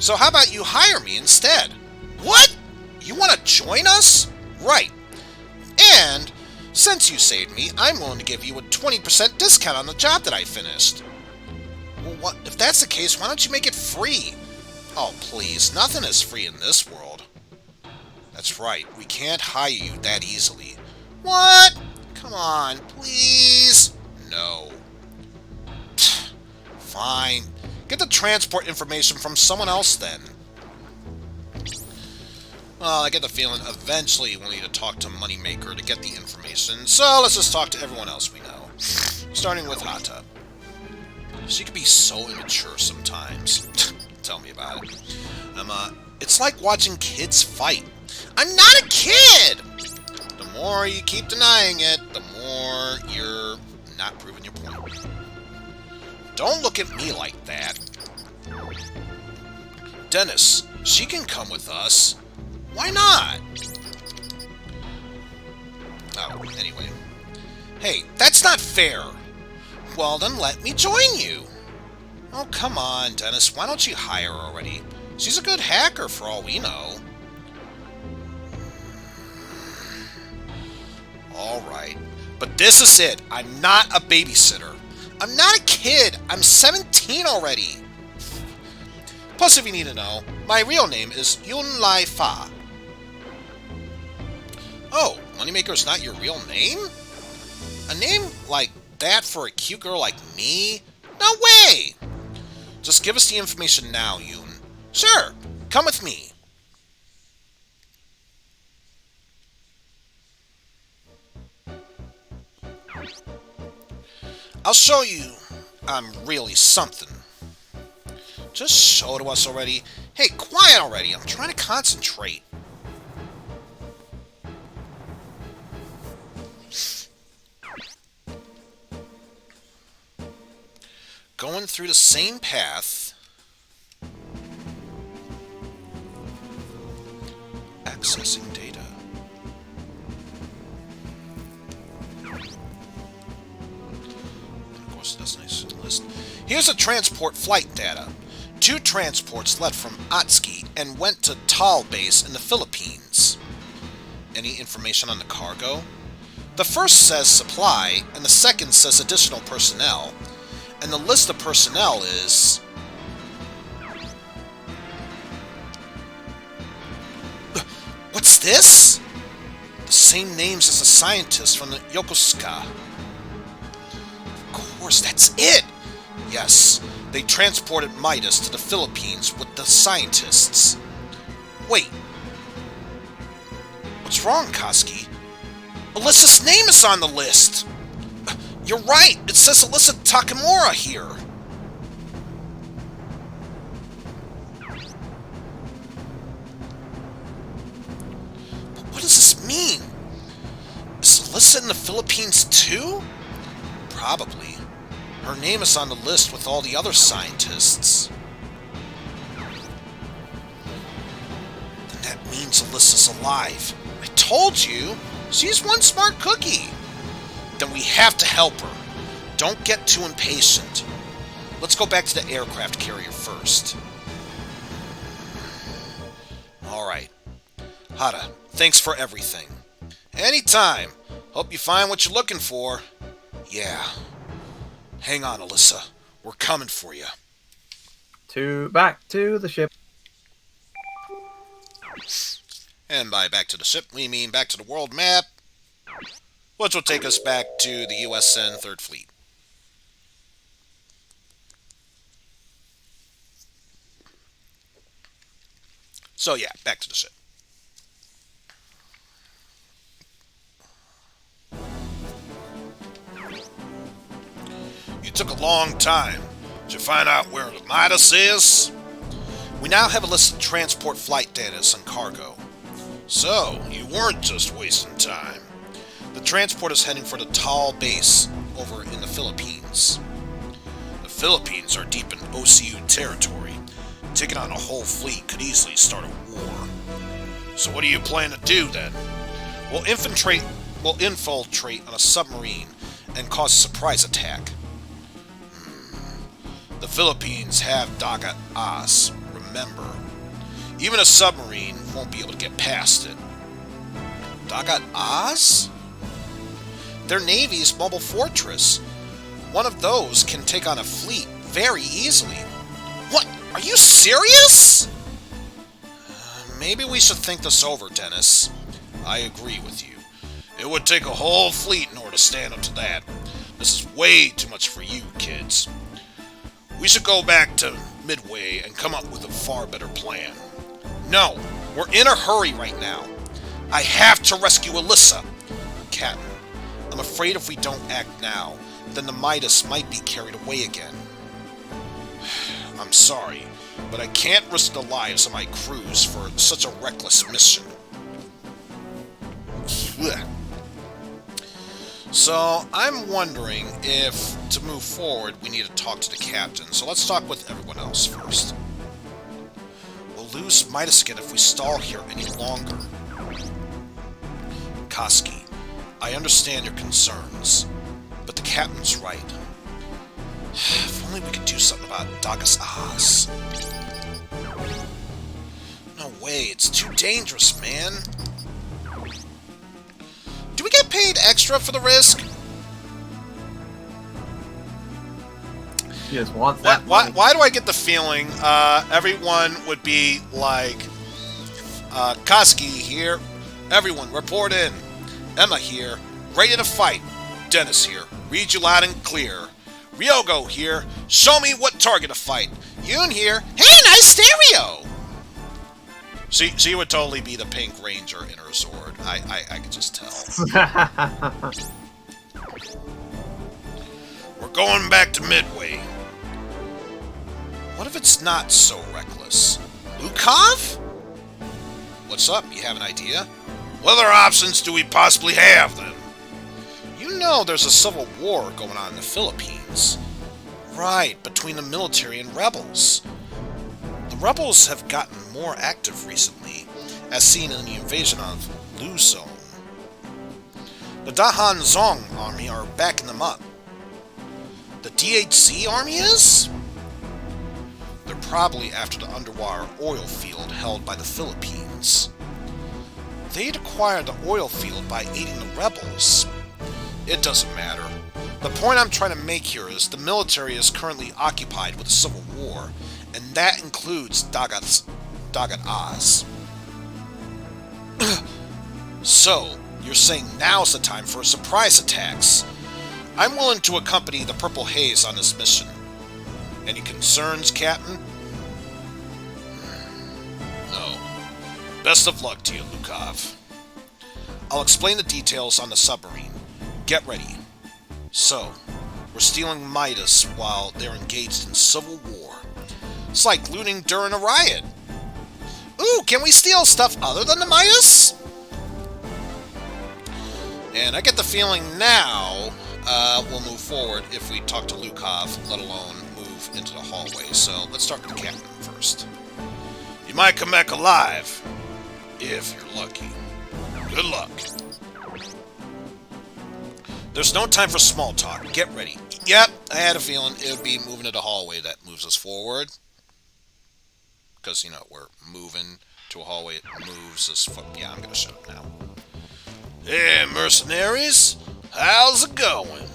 So how about you hire me instead? What? You want to join us? Right. And, since you saved me, I'm willing to give you a 20% discount on the job that I finished. Well, what? If that's the case, why don't you make it free? Oh, please, nothing is free in this world. That's right, we can't hire you that easily. What? Come on, please? No. Fine. Get the transport information from someone else then. Well, I get the feeling eventually we'll need to talk to Moneymaker to get the information, so let's just talk to everyone else we know. Starting with Hata. She can be so immature sometimes. Tell me about it. It's like watching kids fight. I'm not a kid! The more you keep denying it, the more you're not proving your point. Don't look at me like that. Dennis, she can come with us. Why not? Oh, anyway. Hey, that's not fair. Well, then let me join you. Oh, come on, Dennis. Why don't you hire her already? She's a good hacker for all we know. Alright. But this is it. I'm not a babysitter. I'm not a kid. I'm 17 already. Plus, if you need to know, my real name is Yun Lai Fa. Oh, Moneymaker's not your real name? A name like that for a cute girl like me? No way! Just give us the information now, Yun. Sure, come with me. I'll show you I'm really something. Just show it to us already. Hey, quiet already. I'm trying to concentrate. Going through the same path. Accessing data. Of course, that's nice list. Here's a transport flight data. 2 transports left from Atsuki and went to Tal Base in the Philippines. Any information on the cargo? The first says supply, and the second says additional personnel. And the list of personnel is... What's this? The same names as the scientists from the Yokosuka. Of course, that's it! Yes, they transported MIDAS to the Philippines with the scientists. Wait. What's wrong, Kazuki? Alyssa's name is on the list! You're right! It says Alyssa Takamura here! But what does this mean? Is Alyssa in the Philippines too? Probably. Her name is on the list with all the other scientists. Then that means Alyssa's alive. I told you! She's one smart cookie! Then we have to help her. Don't get too impatient. Let's go back to the aircraft carrier first. Alright. Hada, thanks for everything. Anytime. Hope you find what you're looking for. Yeah. Hang on, Alyssa. We're coming for you. Back to the ship. And by back to the ship, we mean back to the world map, which will take us back to the USN 3rd Fleet. So yeah, back to the ship. You took a long time. Did you find out where the MIDAS is? We now have a list of transport flight data and cargo. So, you weren't just wasting time. The transport is heading for the Tal base over in the Philippines. The Philippines are deep in OCU territory. Taking on a whole fleet could easily start a war. So what do you plan to do then? We'll infiltrate on a submarine and cause a surprise attack. The Philippines have Dagat As, remember. Even a submarine won't be able to get past it. Dagat As? Their navy's mobile fortress. One of those can take on a fleet very easily. What? Are you serious? Maybe we should think this over, Dennis. I agree with you. It would take a whole fleet in order to stand up to that. This is way too much for you, kids. We should go back to Midway and come up with a far better plan. No, we're in a hurry right now. I have to rescue Alyssa. Captain, I'm afraid if we don't act now, then the MIDAS might be carried away again. I'm sorry, but I can't risk the lives of my crews for such a reckless mission. So, I'm wondering if, to move forward, we need to talk to the captain. So let's talk with everyone else first. We'll lose MIDAS again if we stall here any longer. Kazuki, I understand your concerns, but the captain's right. If only we could do something about Dagat As. No way, it's too dangerous, man. Do we get paid extra for the risk? He just wants that money. Why do I get the feeling everyone would be like, Kazuki here, everyone report in. Emma here, ready to fight. Dennis here, read you loud and clear. Ryogo here, show me what target to fight. Yoon here, hey, nice stereo! She would totally be the Pink Ranger in her sword. I could just tell. We're going back to Midway. What if it's not so reckless? Lukov? What's up? You have an idea? What other options do we possibly have, then? You know there's a civil war going on in the Philippines. Right, between the military and rebels. The rebels have gotten more active recently, as seen in the invasion of Luzon. The Dahan Zong army are backing them up. The DHC army is? They're probably after the underwater oil field held by the Philippines. They'd acquired the oil field by aiding the rebels. It doesn't matter. The point I'm trying to make here is the military is currently occupied with a civil war, and that includes Dagat Oz. So, you're saying now's the time for surprise attacks. I'm willing to accompany the Purple Haze on this mission. Any concerns, Captain? No. Best of luck to you, Lukov. I'll explain the details on the submarine. Get ready. So, we're stealing MIDAS while they're engaged in civil war. It's like looting during a riot. Ooh, can we steal stuff other than the MIDAS? And I get the feeling now we'll move forward if we talk to Lukov, let alone move into the hallway. So let's start with the captain first. You might come back alive, if you're lucky. Good luck. There's no time for small talk. Get ready. Yep, I had a feeling it would be moving to the hallway that moves us forward. Because, you know, we're moving to a hallway, it moves us forward. Yeah, I'm going to shut up now. Hey, mercenaries! How's it going?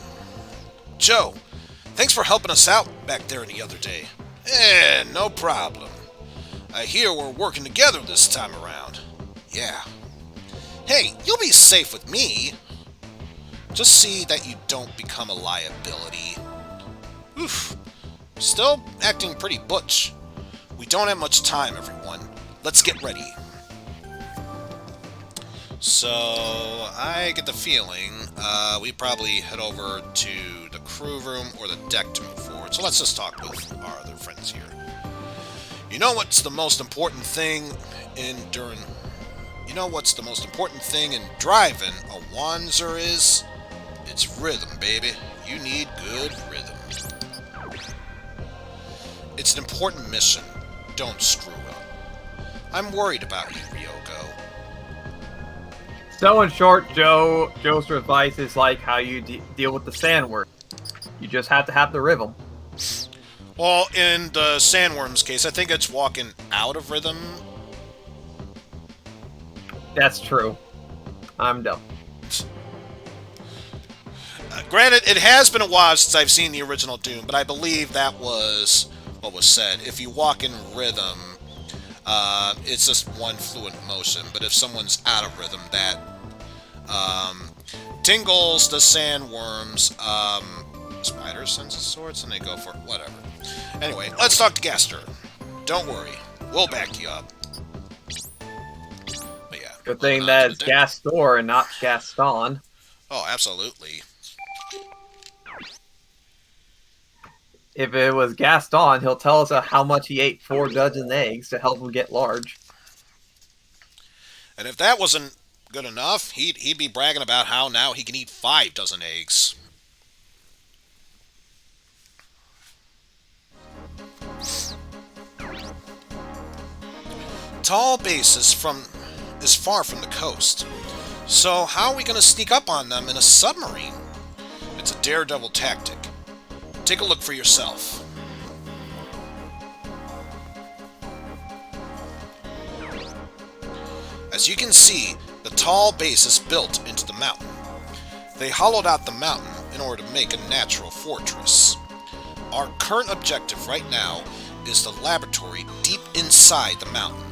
Joe, thanks for helping us out back there the other day. No problem. I hear we're working together this time around. Yeah. Hey, you'll be safe with me. Just see that you don't become a liability. Oof. Still acting pretty butch. We don't have much time, everyone. Let's get ready. So, I get the feeling we probably head over to the crew room or the deck to move forward. So let's just talk with our other friends here. You know what's the most important thing in driving a Wanzer is? It's rhythm, baby. You need good rhythm. It's an important mission. Don't screw up. I'm worried about you, Ryogo. So in short, Joe's advice is like how you deal with the sandworm. You just have to have the rhythm. Well, in the sandworm's case, I think it's walking out of rhythm. That's true. I'm dumb. Granted, it has been a while since I've seen the original Doom, but I believe that was what was said. If you walk in rhythm, it's just one fluid motion. But if someone's out of rhythm, that tingles the sandworm's spider sense of sorts, and they go for it. Whatever. Anyway, let's talk to Gaster. Don't worry, we'll back you up. But yeah. Good thing that it's Gastor and not Gaston. Oh, absolutely. If it was Gaston, he'll tell us how much he ate 4 dozen eggs to help him get large. And if that wasn't good enough, he'd be bragging about how now he can eat 5 dozen eggs. Tall base is far from the coast. So how are we going to sneak up on them in a submarine? It's a daredevil tactic. Take a look for yourself. As you can see, the tall base is built into the mountain. They hollowed out the mountain in order to make a natural fortress. Our current objective right now is the laboratory deep inside the mountain.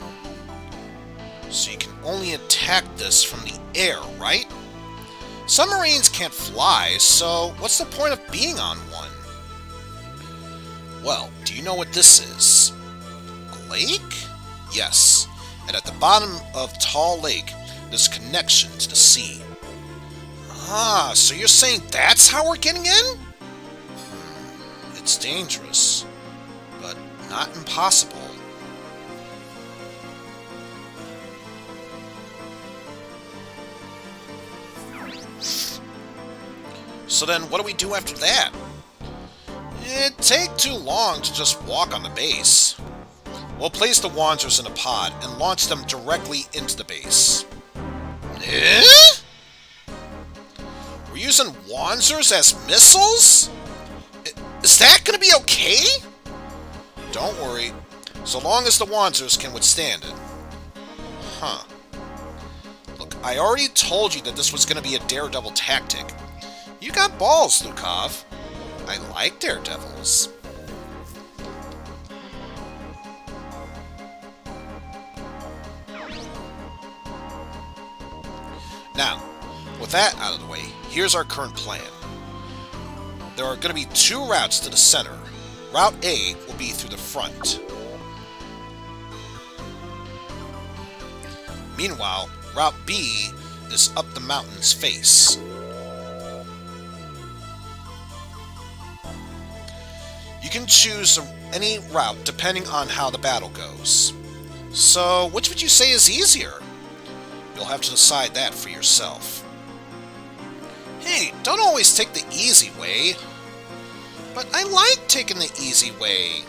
So you can only attack this from the air, right? Submarines can't fly, so what's the point of being on one? Well, do you know what this is? A lake? Yes. And at the bottom of Tall Lake, there's a connection to the sea. Ah, so you're saying that's how we're getting in? It's dangerous, but not impossible. So then, what do we do after that? It'd take too long to just walk on the base. We'll place the Wanzers in a pod and launch them directly into the base. Eh? We're using Wanzers as missiles? Is that gonna be okay? Don't worry, so long as the Wanzers can withstand it. Huh. I already told you that this was going to be a daredevil tactic. You got balls, Lukov. I like daredevils. Now, with that out of the way, here's our current plan. There are going to be 2 routes to the center. Route A will be through the front. Meanwhile, Route B is up the mountain's face. You can choose any route depending on how the battle goes. So, which would you say is easier? You'll have to decide that for yourself. Hey, don't always take the easy way. But I like taking the easy way.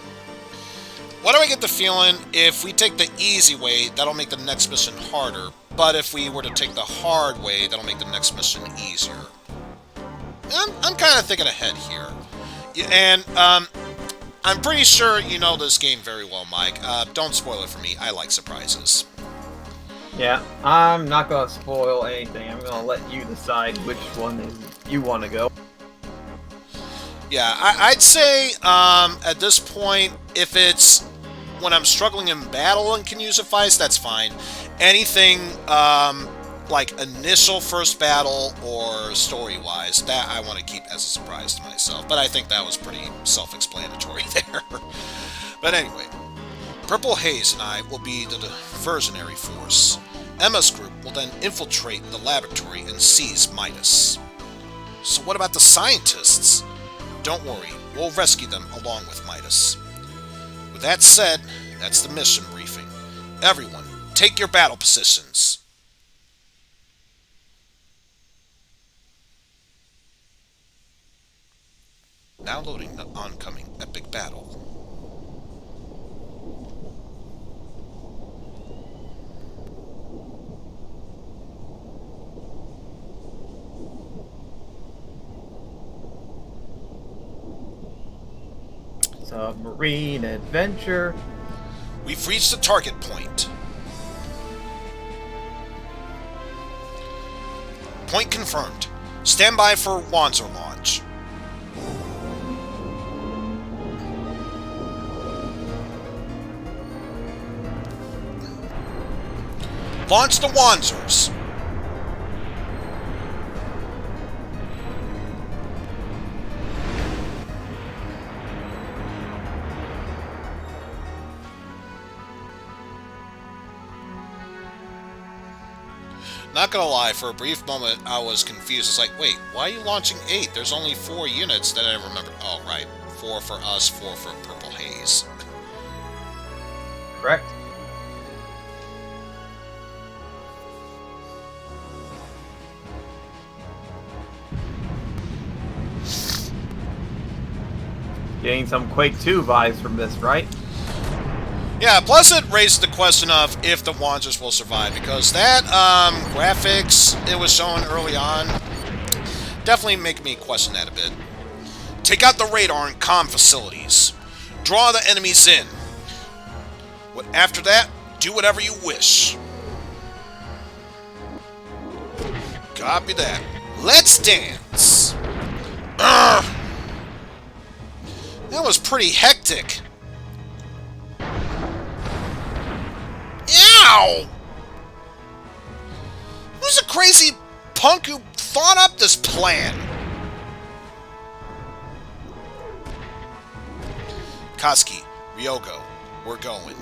Why do I get the feeling if we take the easy way, that'll make the next mission harder, but if we were to take the hard way, that'll make the next mission easier? I'm kind of thinking ahead here. And, I'm pretty sure you know this game very well, Mike. Don't spoil it for me. I like surprises. Yeah, I'm not gonna spoil anything. I'm gonna let you decide which one you want to go. Yeah, I'd say, at this point, if it's when I'm struggling in battle and can use a Vice, that's fine. Anything, like initial first battle or story-wise, that I want to keep as a surprise to myself. But I think that was pretty self-explanatory there. But anyway, Purple Haze and I will be the diversionary force. Emma's group will then infiltrate the laboratory and seize MIDAS. So what about the scientists? Don't worry, we'll rescue them along with MIDAS. With that said, that's the mission briefing. Everyone, take your battle positions. Now loading the oncoming epic battle. Submarine adventure. We've reached the target point. Point confirmed. Stand by for Wanzer launch. Launch the Wanzers. Not gonna lie, for a brief moment I was confused. It's like, wait, why are you launching 8? There's only 4 units that I remember. Oh, right. 4 for us, 4 for Purple Haze. Correct. Getting some Quake 2 vibes from this, right? Yeah, plus it raised the question of if the Wanzers will survive, because that graphics it was showing early on definitely make me question that a bit. Take out the radar and comm facilities. Draw the enemies in. After that, do whatever you wish. Copy that. Let's dance. Urgh. That was pretty hectic. Ow! Who's the crazy punk who thought up this plan? Kazuki, Ryogo, we're going.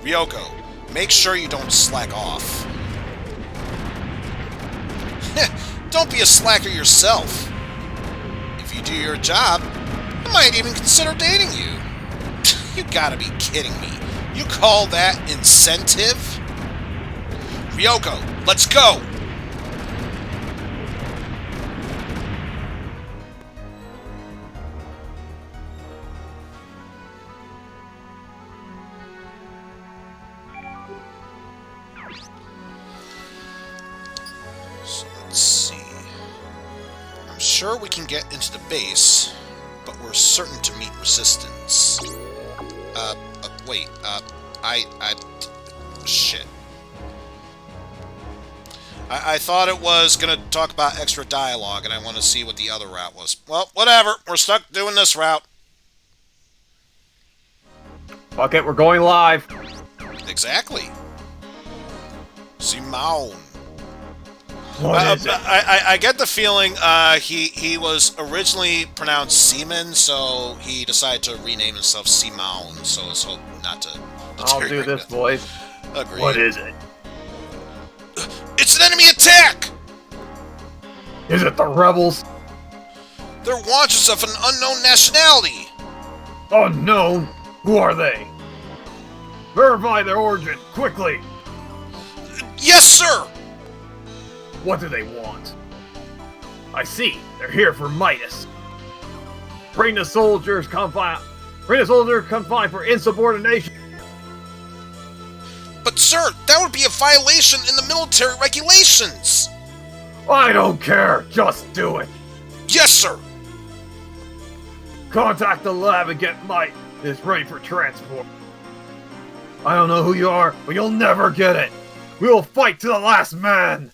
Ryogo, make sure you don't slack off. Don't be a slacker yourself. If you do your job, I might even consider dating you. You gotta be kidding me. You call that incentive? Ryogo, let's go! So let's see. I'm sure we can get into the base, but we're certain to meet resistance. wait, shit. I thought it was gonna talk about extra dialogue, and I want to see what the other route was. Well, whatever. We're stuck doing this route. Fuck it, we're going live. Exactly. Simone. What is it? I get the feeling he was originally pronounced Seaman, so he decided to rename himself Simone, so let's hope not to I'll do this voice. Agreed. What is it? It's an enemy attack! Is it the rebels? They're watchers of an unknown nationality! Unknown? Who are they? Verify their origin, quickly! Yes, sir! What do they want? I see, they're here for MIDAS. Bring the soldiers confined for insubordination. But sir, that would be a violation in the military regulations! I don't care, just do it. Yes, sir! Contact the lab and get MIDAS ready for transport. I don't know who you are, but you'll never get it. We will fight to the last man.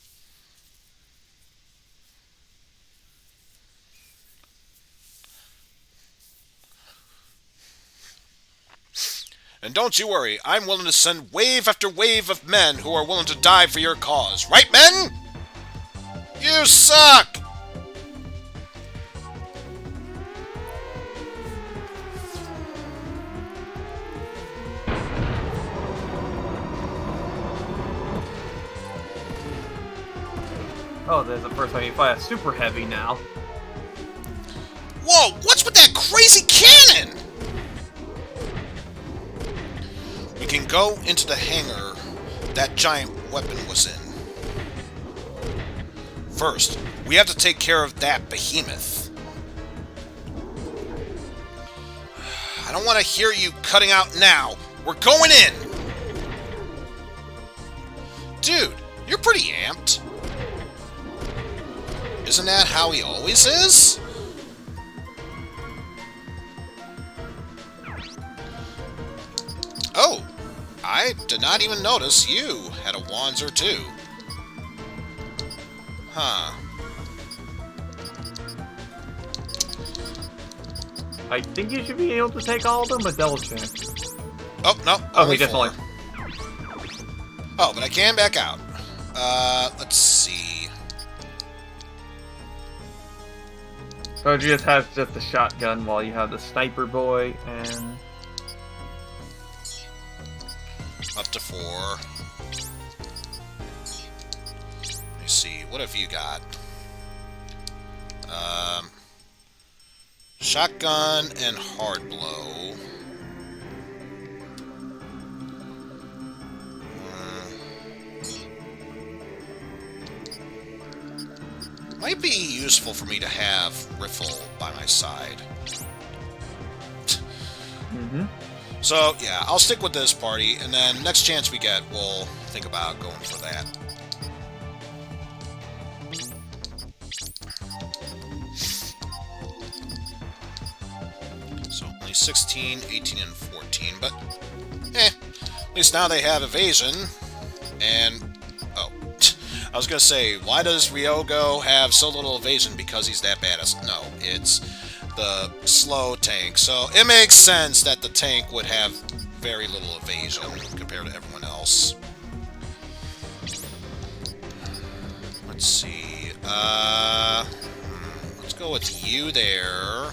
And don't you worry, I'm willing to send wave after wave of men who are willing to die for your cause. Right, men? You suck! Oh, there's the first time you fight a super heavy now. Whoa, what's with that crazy cannon? We can go into the hangar that giant weapon was in. First, we have to take care of that behemoth. I don't want to hear you cutting out now. We're going in! Dude, you're pretty amped. Isn't that how he always is? Oh, I did not even notice you had a Wanzer too. Huh. I think you should be able to take all of them, but double check. Oh, no. Okay, just only. Oh, but I can back out. Let's see. So you just have just the shotgun while you have the sniper boy and... Up to 4. Let me see. What have you got? Shotgun and hard blow. Might be useful for me to have Riffle by my side. Mm-hmm. So, yeah, I'll stick with this party, and then next chance we get, we'll think about going for that. So, only 16, 18, and 14, but, at least now they have evasion, and, oh, I was gonna say, why does Ryogo have so little evasion? Because he's that badass? No, it's the slow tank. So it makes sense that the tank would have very little evasion compared to everyone else. Let's see. Let's go with you there.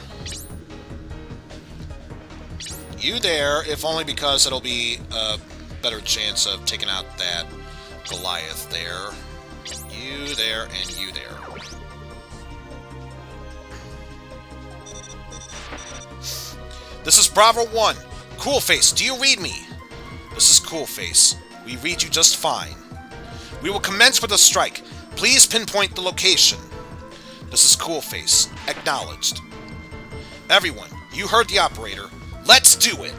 You there, if only because it'll be a better chance of taking out that Goliath there. You there, and you there. This is Bravo 1. Coolface, do you read me? This is Coolface. We read you just fine. We will commence with a strike. Please pinpoint the location. This is Coolface. Acknowledged. Everyone, you heard the operator. Let's do it!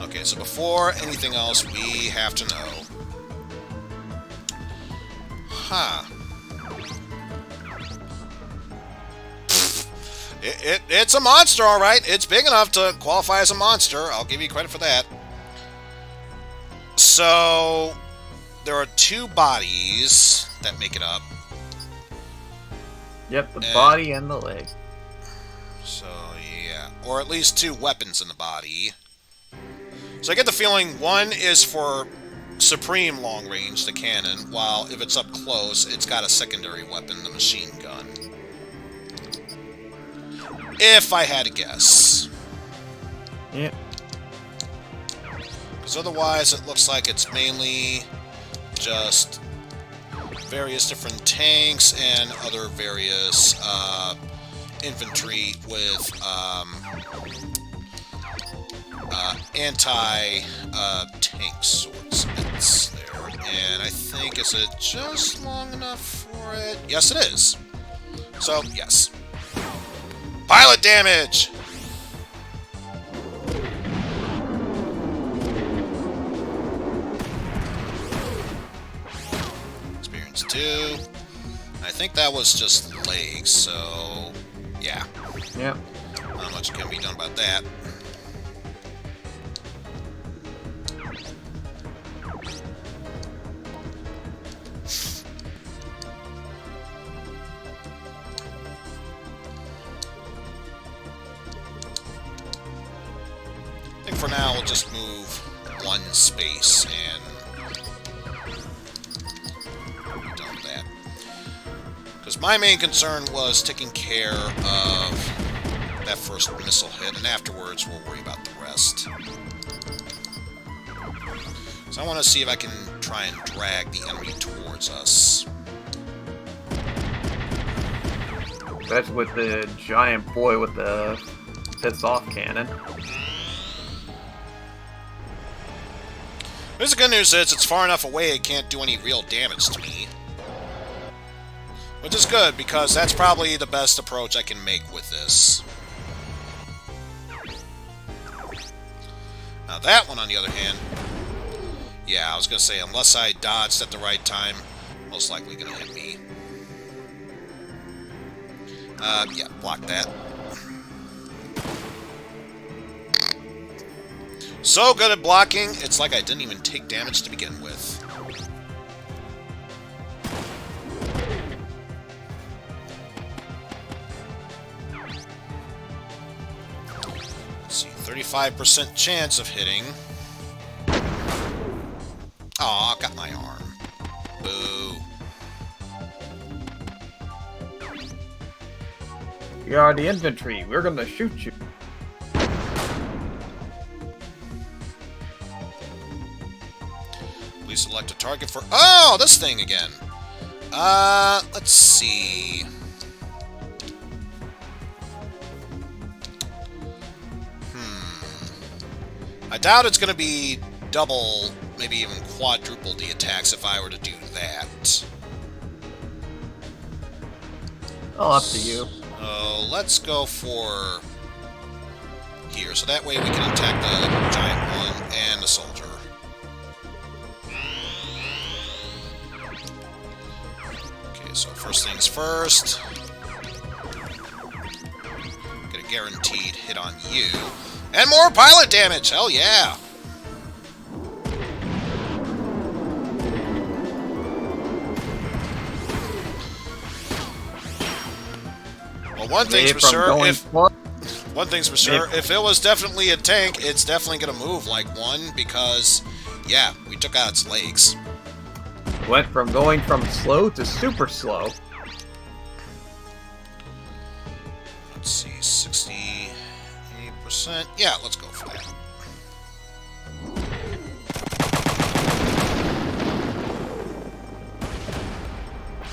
Okay, so before anything else, we have to know. Huh. It's a monster, all right. It's big enough to qualify as a monster. I'll give you credit for that. So there are 2 bodies that make it up. Yep, the body and the leg. So yeah, or at least 2 weapons in the body. So I get the feeling one is for supreme long range, the cannon, while if it's up close, it's got a secondary weapon, the machine gun. If I had to guess. Yep. Because otherwise it looks like it's mainly just various different tanks and other various infantry with anti-tank swordsmiths there. And I think, is it just long enough for it? Yes, it is. So, yes. Pilot damage! Experience 2. I think that was just legs, so yeah. Yep. Not much can be done about that. I think for now we'll just move 1 space and be done with that. Because my main concern was taking care of that first missile hit, and afterwards we'll worry about the rest. So I want to see if I can try and drag the enemy towards us. That's with the giant boy with the piss-off cannon. The good news is it's far enough away it can't do any real damage to me. Which is good, because that's probably the best approach I can make with this. Now that one, on the other hand, yeah, I was going to say, unless I dodged at the right time, most likely going to hit me. Yeah, block that. So good at blocking, it's like I didn't even take damage to begin with. Let's see, 35% chance of hitting. Aw, got my arm. Boo. You are the infantry. We're gonna shoot you. Please select a target for... Oh, this thing again. Let's see. I doubt it's going to be double, maybe even quadruple the attacks if I were to do that. Oh, up to you. Let's go for here, so that way we can attack the giant one and the soldier. Okay, so first things first. Get a guaranteed hit on you. And more pilot damage! Hell yeah! Well, one thing's for sure, if it was definitely a tank, it's definitely gonna move like one, because, yeah, we took out its legs. Went from going from slow to super slow. Let's see, 68%. Yeah, let's go for that.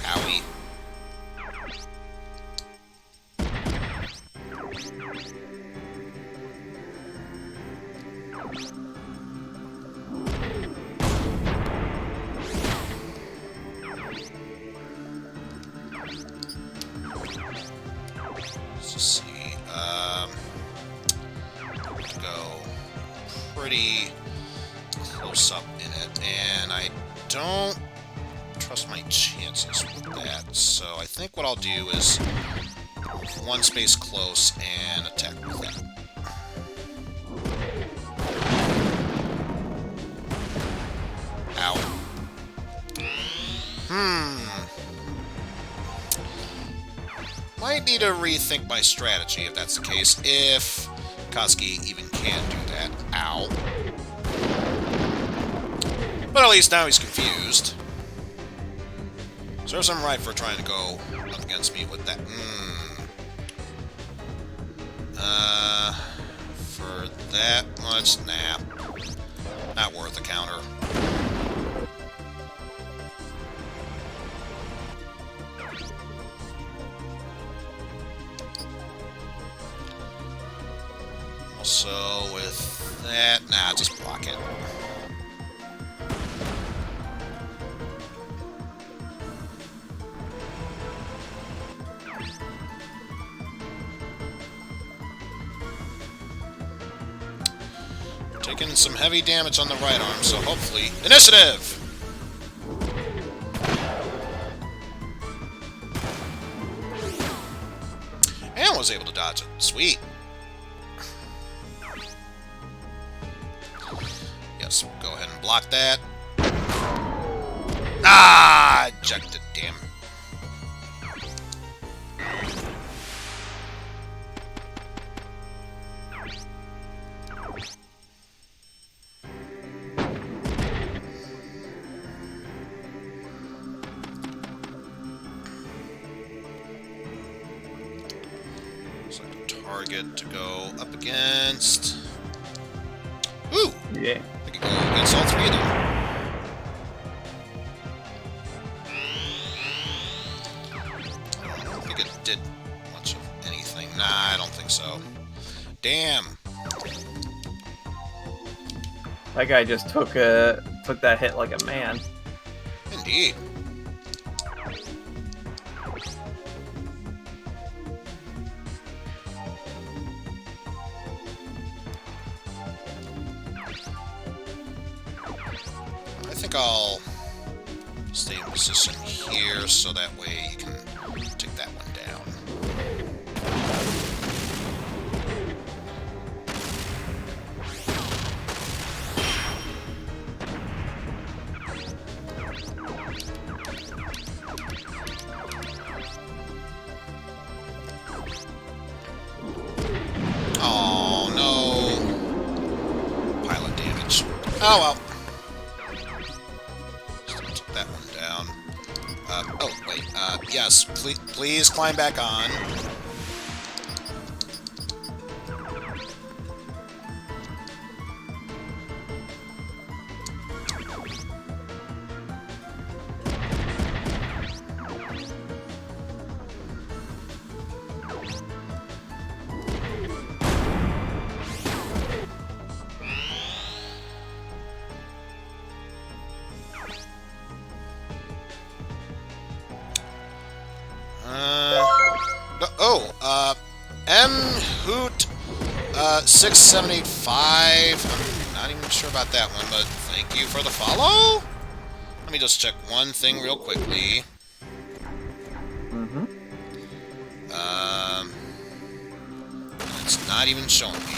Owie. Let's just see. Go pretty close up in it, and I don't trust my chances with that. So I think what I'll do is move one space close and attack with that. Ow. Might need to rethink my strategy if that's the case, if Kazuki even can do that. Ow. But at least now he's confused. Serves him right for trying to go up against me with that. For that much? Nah. Not worth a counter. Also, with that, nah, just block it. Taking some heavy damage on the right arm, so hopefully... Initiative! And was able to dodge it. Sweet. Yes, go ahead and block that. Ah! Ejected, damn. Looks like a target to go up against. Ooh! Yeah. I can go against all three of them. I don't think it did much of anything. Nah, I don't think so. Damn. That guy just took that hit like a man. Indeed. I think I'll stay in position here so that way you can take that one down. Oh no. Pilot damage. Oh well. Took that one down. Oh, wait. Yes, please climb back on. M Hoot 6785. I'm not even sure about that one, but thank you for the follow. Let me just check one thing real quickly. It's not even showing me.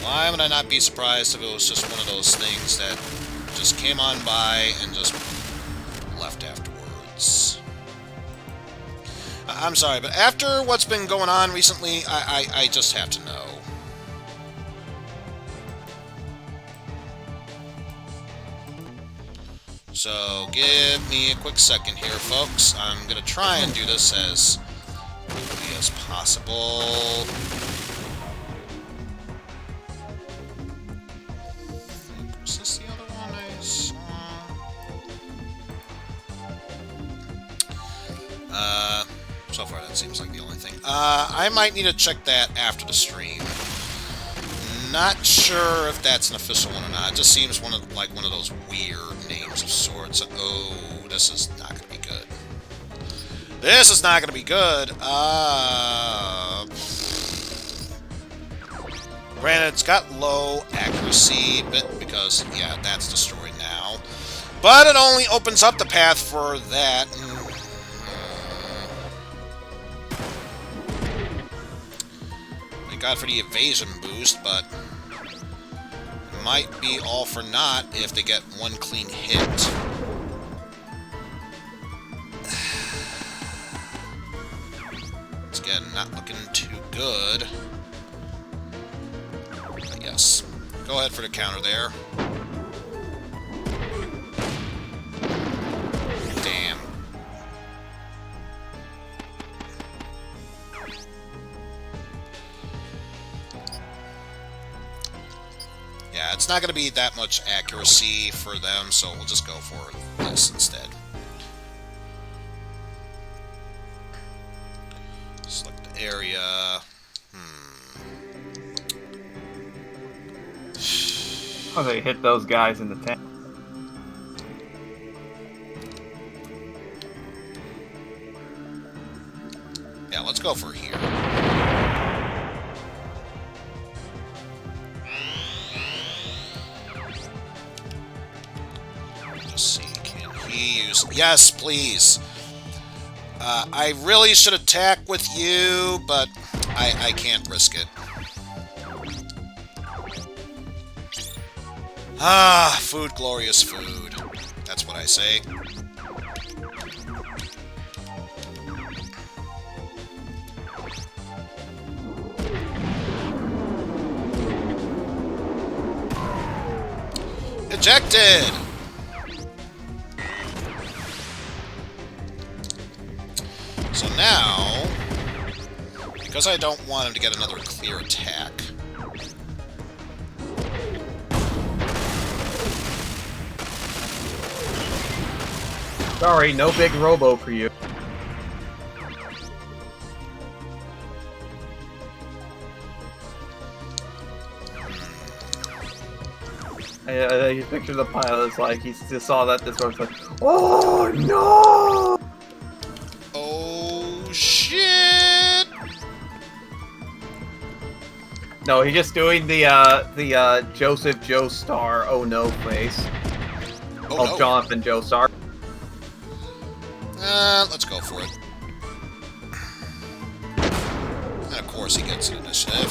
Why would I not be surprised if it was just one of those things that just came on by and just left afterwards? I'm sorry, but after what's been going on recently, I just have to know. So, give me a quick second here, folks. I'm going to try and do this as quickly as possible. Was this the other one I saw? So far that seems like the only thing. I might need to check that after the stream. Not sure if that's an official one or not. It just seems like one of those weird names of sorts. Oh, this is not going to be good. This is not going to be good. Granted, it's got low accuracy, but because, yeah, that's destroyed now. But it only opens up the path for that. Thank God for the evasion boost, but it might be all for naught if they get one clean hit. It's again not looking too good. But yes. Go ahead for the counter there. Damn. Yeah, it's not going to be that much accuracy for them, so we'll just go for this instead. Select the area. Oh, they hit those guys in the tank. Yeah, let's go for here. Just see, can he use... Yes, please! I really should attack with you, but I can't risk it. Ah, food, glorious food. That's what I say. Ejected! So now, because I don't want him to get another clear attack, Sorry, no big robo for you. You picture the pilot's like, he just saw that this was like, oh no! oh shit! No, he's just doing the Joseph Joestar oh no face. Oh no. Jonathan Joestar. Let's go for it. And of course he gets an initiative.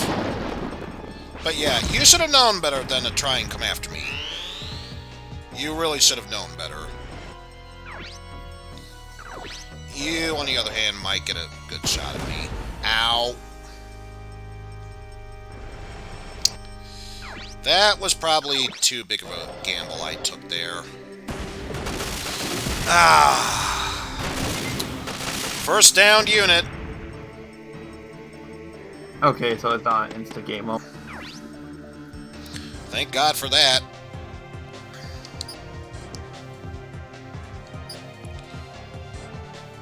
But yeah, you should have known better than to try and come after me. You really should have known better. You, on the other hand, might get a good shot at me. Ow. That was probably too big of a gamble I took there. Ah. First downed unit. Okay, so it's not insta game mode. Thank God for that.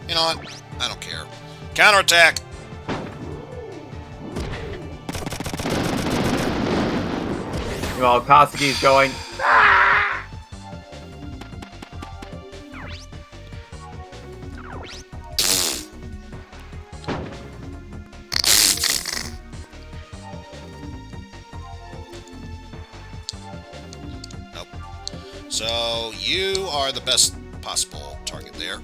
You know what? I don't care. Counterattack! Well, Kazuki's going. Nope. So, you are the best possible target there.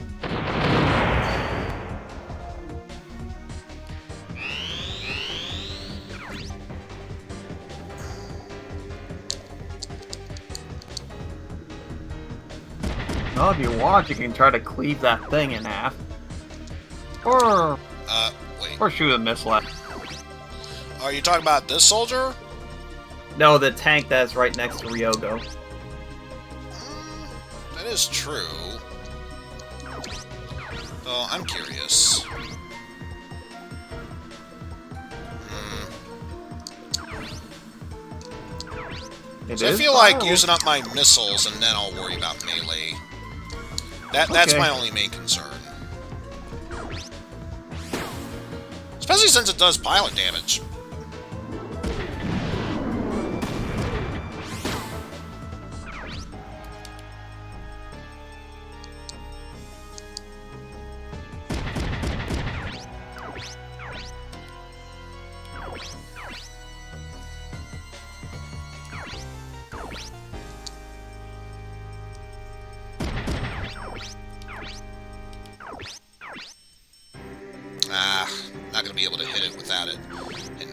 Well, if you want, you can try to cleave that thing in half. Or Wait. or shoot a missile at. Are you talking about this soldier? No, the tank that's right next to Ryogo. That is true. Though, I'm curious. So I feel like using up my missiles and then I'll worry about melee. That's Okay. my only main concern. Especially since it does pilot damage. Ah, not gonna be able to hit it without it hitting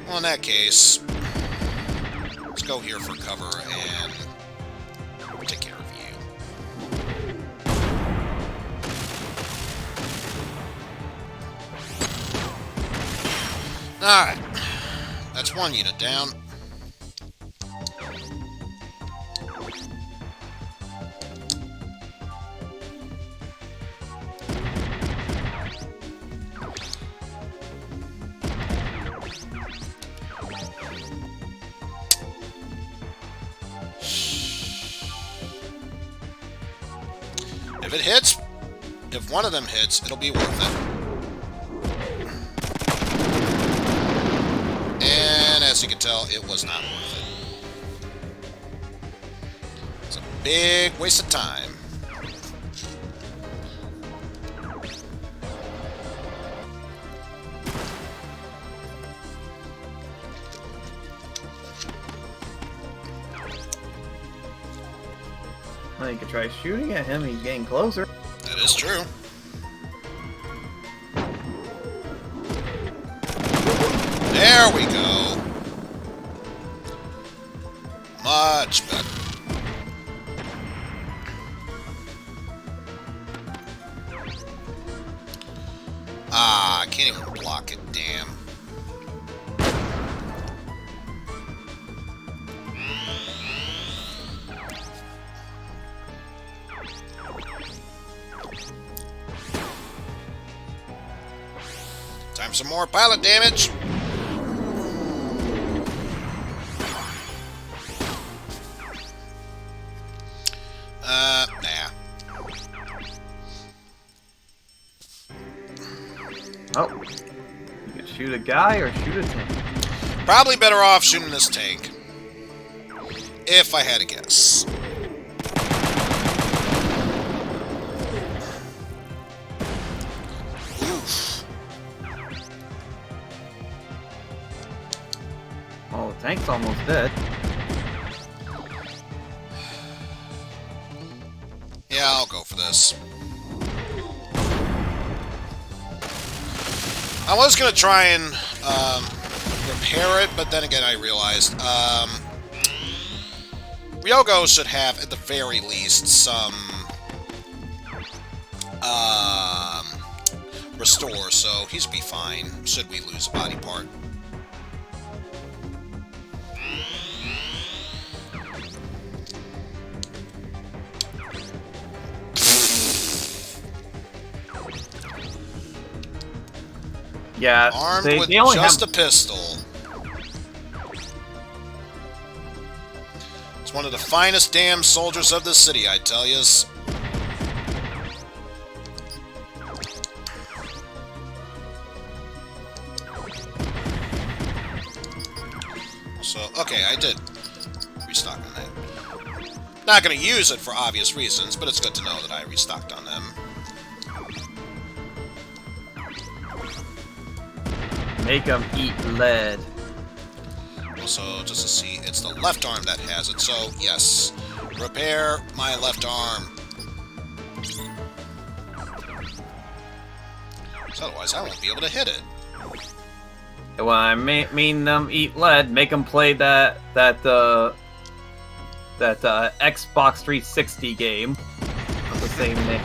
Well, in that case, let's go here for cover and take care of you. Alright. That's one unit down. If it hits, if one of them hits, it'll be worth it. And as you can tell, it was not worth it. It's a big waste of time. Well, you could try shooting at him, he's getting closer. That is true. There we go. Much better. Ah, I can't even block it, damn. Time for some more pilot damage. Nah. Oh. You could shoot a guy or shoot a tank. Probably better off shooting this tank. If I had to guess. Oof. Oh, the tank's almost dead. Yeah, I'll go for this. I was going to try and repair it, but then again I realized Ryogo should have, at the very least, some restore, so he should be fine should we lose a body part. Yeah, Armed they with only just have... a pistol. It's one of the finest damn soldiers of the city, I tell yous. So, okay, I did restock on that. Not going to use it for obvious reasons, but it's good to know that I restocked on them. Make them eat lead. Also, just to see, it's the left arm that has it, so yes. Repair my left arm. So otherwise, I won't be able to hit it. When I mean them eat lead, make them play that Xbox 360 game of the same name.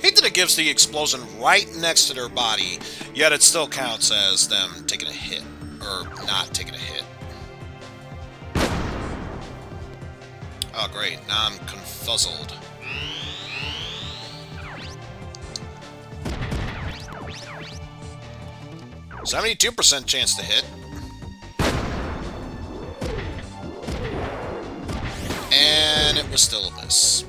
Hate that it gives the explosion right next to their body, yet it still counts as them taking a hit, or not taking a hit. Oh great, now I'm confuzzled. %72% chance to hit. And it was still a miss.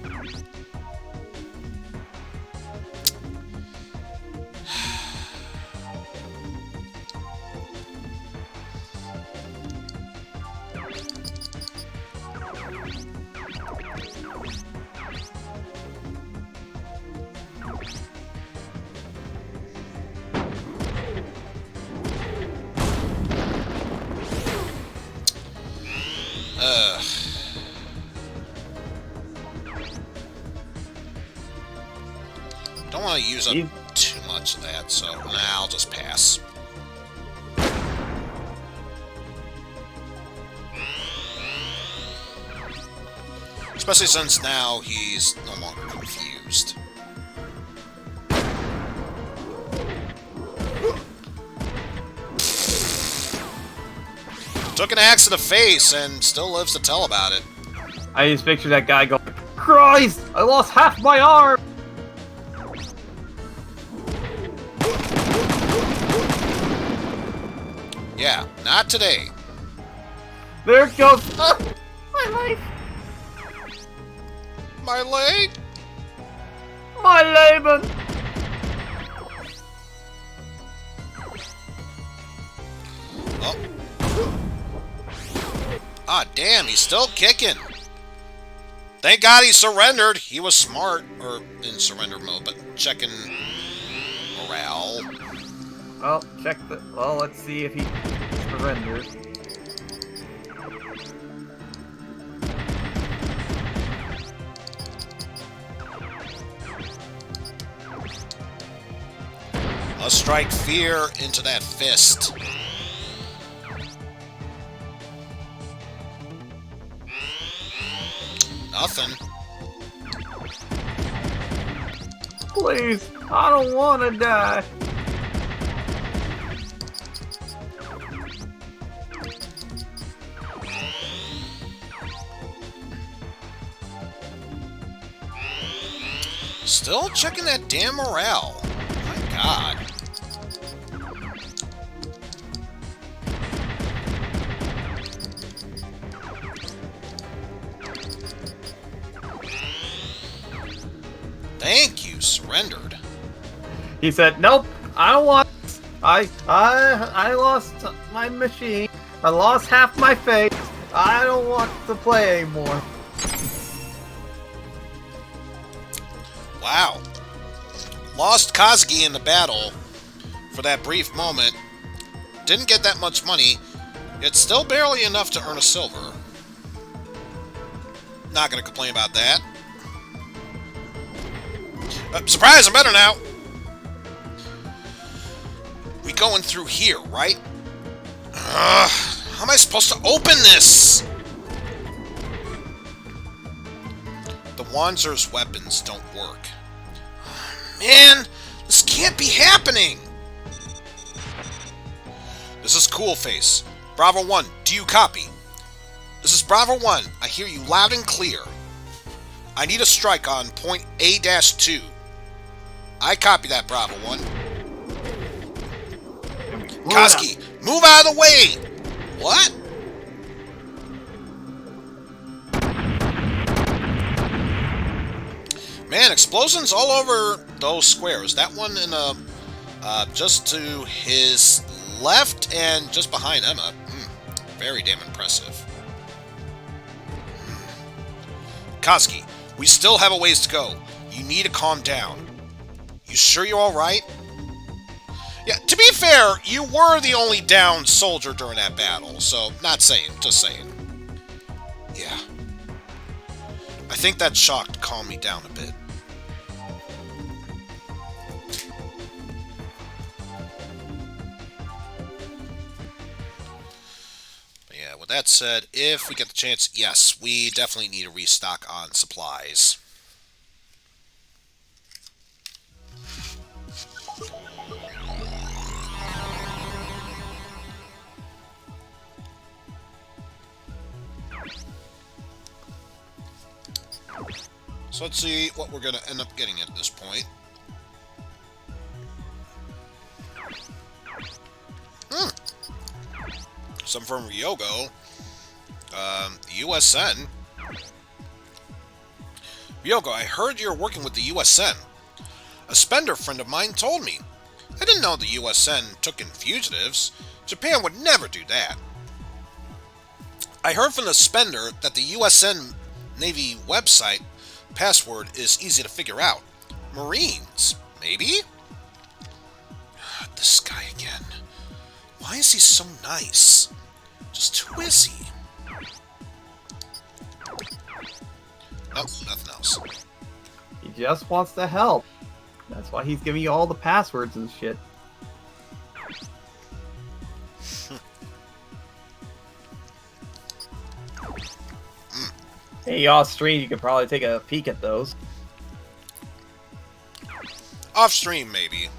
want to use up too much of that, so nah, I'll just pass. Especially since now he's no longer confused. Took an axe to the face and still lives to tell about it. I just picture that guy going, Christ! I lost half my arm! Yeah, not today. There it goes! My life! My leg? My Leben! Oh. Ah, damn, he's still kicking. Thank God he surrendered. He was smart, or in surrender mode, but checking morale. Well, well, let's see if he surrenders. Let's strike fear into that fist. Nothing. Please, I don't want to die. Still checking that damn morale. My God. Thank you, surrendered. He said, "Nope, I don't want. I lost my machine. I lost half my face. I don't want to play anymore." Wow. Lost Kazuki in the battle for that brief moment. Didn't get that much money. Yet still barely enough to earn a silver. Not gonna complain about that. Surprise, I'm better now! We going through here, right? How am I supposed to open this? The Wanzer's weapons don't work. Man, this can't be happening! This is Cool Face. Bravo 1, do you copy? This is Bravo 1. I hear you loud and clear. I need a strike on point A-2. I copy that, Bravo 1. Kazuki, move out of the way! What? Man, explosions all over those squares. That one in just to his left and just behind Emma. Very damn impressive. Kazuki, we still have a ways to go. You need to calm down. You sure you're alright? Yeah, to be fair, you were the only downed soldier during that battle, so not saying, just saying. Yeah. I think that shock calmed me down a bit. But yeah, with that said, if we get the chance, yes, we definitely need a restock on supplies. So let's see what we're going to end up getting at this point. Some from Ryogo. USN. Ryogo, I heard you're working with the USN. A spender friend of mine told me. I didn't know the USN took in fugitives. Japan would never do that. I heard from the spender that the USN Navy website password is easy to figure out. Marines, maybe? This guy again. Why is he so nice? Just who is he? Nope, nothing else. He just wants to help. That's why he's giving you all the passwords and shit. Hey, off stream, you could probably take a peek at those. Off stream, maybe.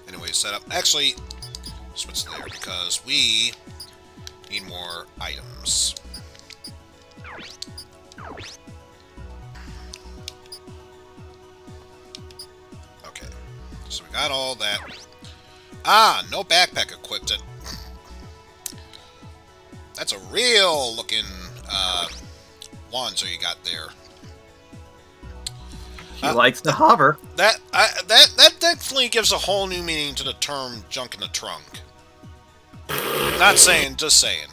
Anyway, set up. Actually, switch there because we need more items. Okay, so we got all that. Ah, no backpack equipped it. That's a real looking Wanzo you got there. He likes to hover. That definitely gives a whole new meaning to the term "junk in the trunk." Not saying, just saying.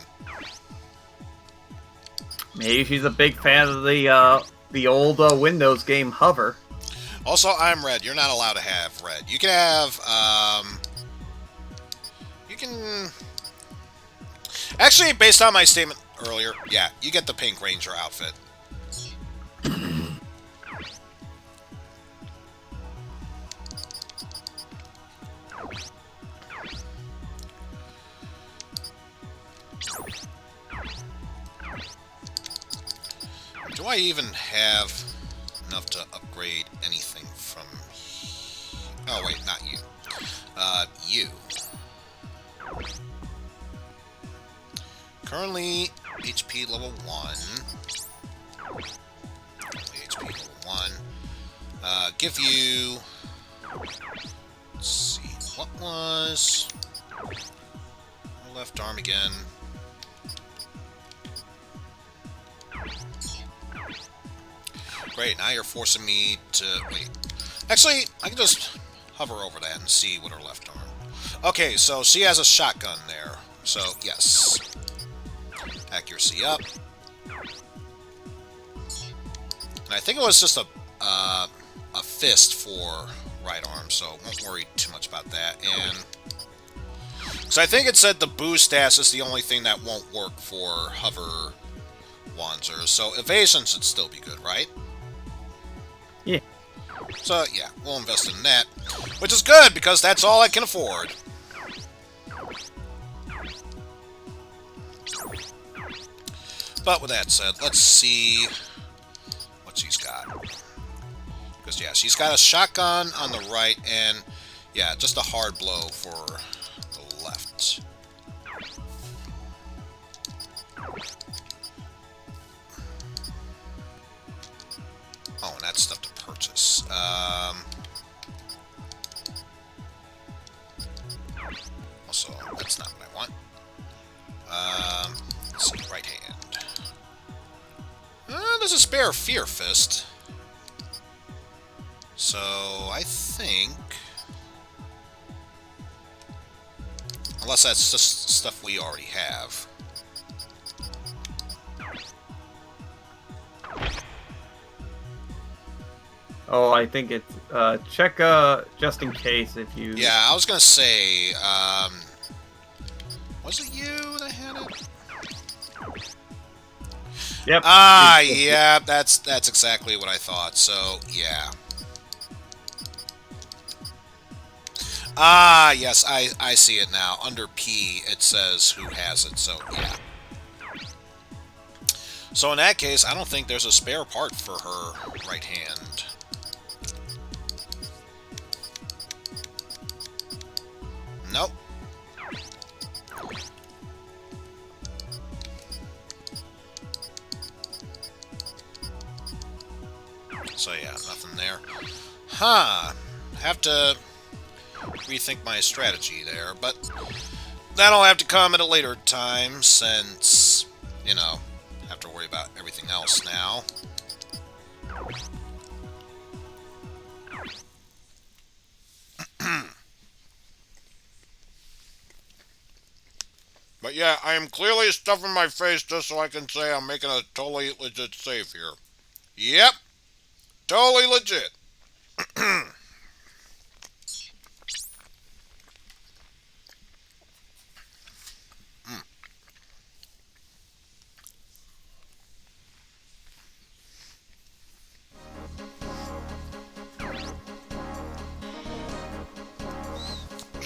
Maybe she's a big fan of the old Windows game Hover. Also, I'm red. You're not allowed to have red. You can have you can actually, based on my statement earlier, yeah, you get the Pink Ranger outfit. Do I even have enough to upgrade anything from... Oh, wait, not you. You. Currently, HP level 1. HP level 1. Give you... Let's see, what was... My left arm again. Great, now you're forcing me to... Wait. Actually, I can just hover over that and see what her left arm... Okay, so she has a shotgun there. So, yes. Accuracy up. And I think it was just a fist for right arm, so won't worry too much about that. And... So I think it said the boost dash is the only thing that won't work for hover Wanzers. So evasion should still be good, right? Yeah. So, yeah, we'll invest in that. Which is good, because that's all I can afford. But with that said, let's see what she's got. Because, yeah, she's got a shotgun on the right, and, yeah, just a hard blow for the left. Oh, and that's stuff to purchase. Also, that's not what I want. Let's see, right hand. There's a spare Fear Fist. So, I think... Unless that's just stuff we already have. Oh, I think it's check just in case if you. Yeah, I was gonna say, was it you that had it? Yep. Ah, yeah, that's exactly what I thought. So, yeah. Ah, yes, I see it now. Under P, it says who has it. So, yeah. So in that case, I don't think there's a spare part for her right hand. Nope. So yeah, nothing there. Huh. Have to rethink my strategy there, but that'll have to come at a later time since, you know, have to worry about everything else now. But yeah, I am clearly stuffing my face just so I can say I'm making a totally legit save here. Yep. Totally legit.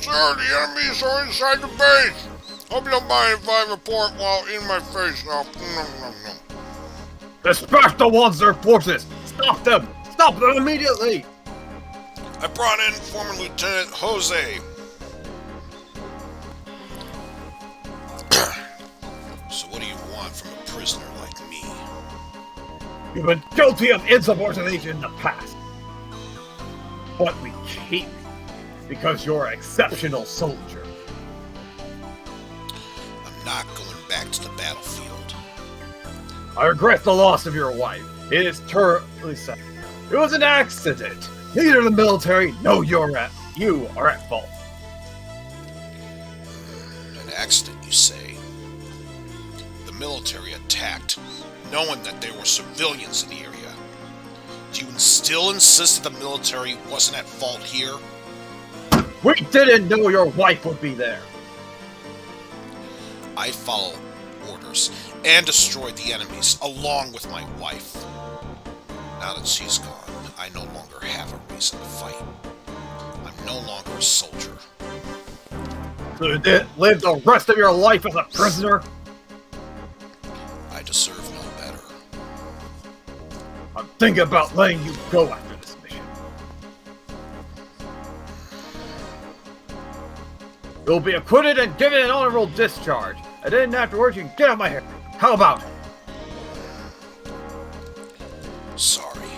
Sir, the enemies are inside the base. Hope you don't mind if I report while in my face now. Dispatch the ones they're forces! Stop them! Stop them immediately! I brought in former Lieutenant Jose. So what do you want from a prisoner like me? You've been guilty of insubordination in the past. But we keep you because you're an exceptional soldier. I'm not going back to the battlefield. I regret the loss of your wife. It is terribly sad. It was an accident. Neither the military nor you are at fault. An accident, you say? The military attacked, knowing that there were civilians in the area. Do you still insist that the military wasn't at fault here? We didn't know your wife would be there. I follow orders and destroyed the enemies along with my wife. Now that she's gone, I no longer have a reason to fight. I'm no longer a soldier. So you did live the rest of your life as a prisoner? I deserve no better. I'm thinking about letting you go after this mission. You'll be acquitted and given an honorable discharge. And then afterwards you can get out of my hair. How about it? Sorry,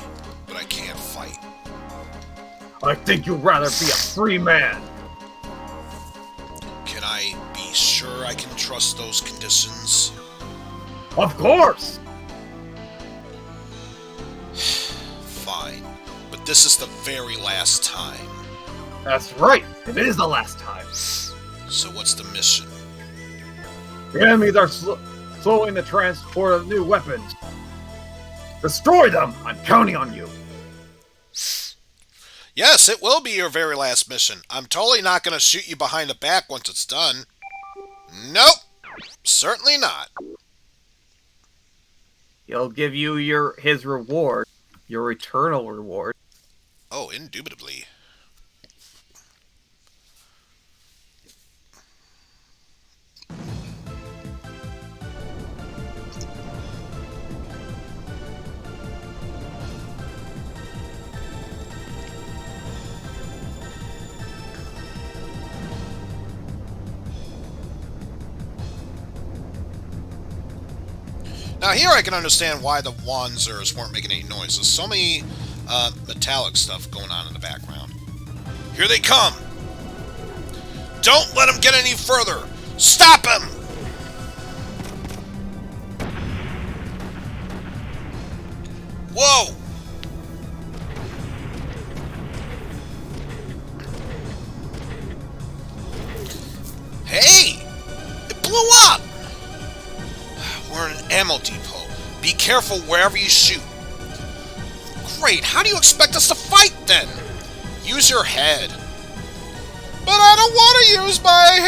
but I can't fight. I think you'd rather be a free man. Can I be sure I can trust those conditions? Of course! Fine, but this is the very last time. That's right. It is the last time. So what's the mission? The enemies are slowing the transport of new weapons. Destroy them! I'm counting on you. Yes, it will be your very last mission. I'm totally not going to shoot you behind the back once it's done. Nope. Certainly not. He'll give you his reward. Your eternal reward. Oh, indubitably. Now here I can understand why the Wanzers weren't making any noises. So many metallic stuff going on in the background. Here they come! Don't let him get any further! Stop him! Whoa! Hey! It blew up! We're in an ammo depot. Be careful wherever you shoot. Great, how do you expect us to fight then? Use your head. But I don't want to use my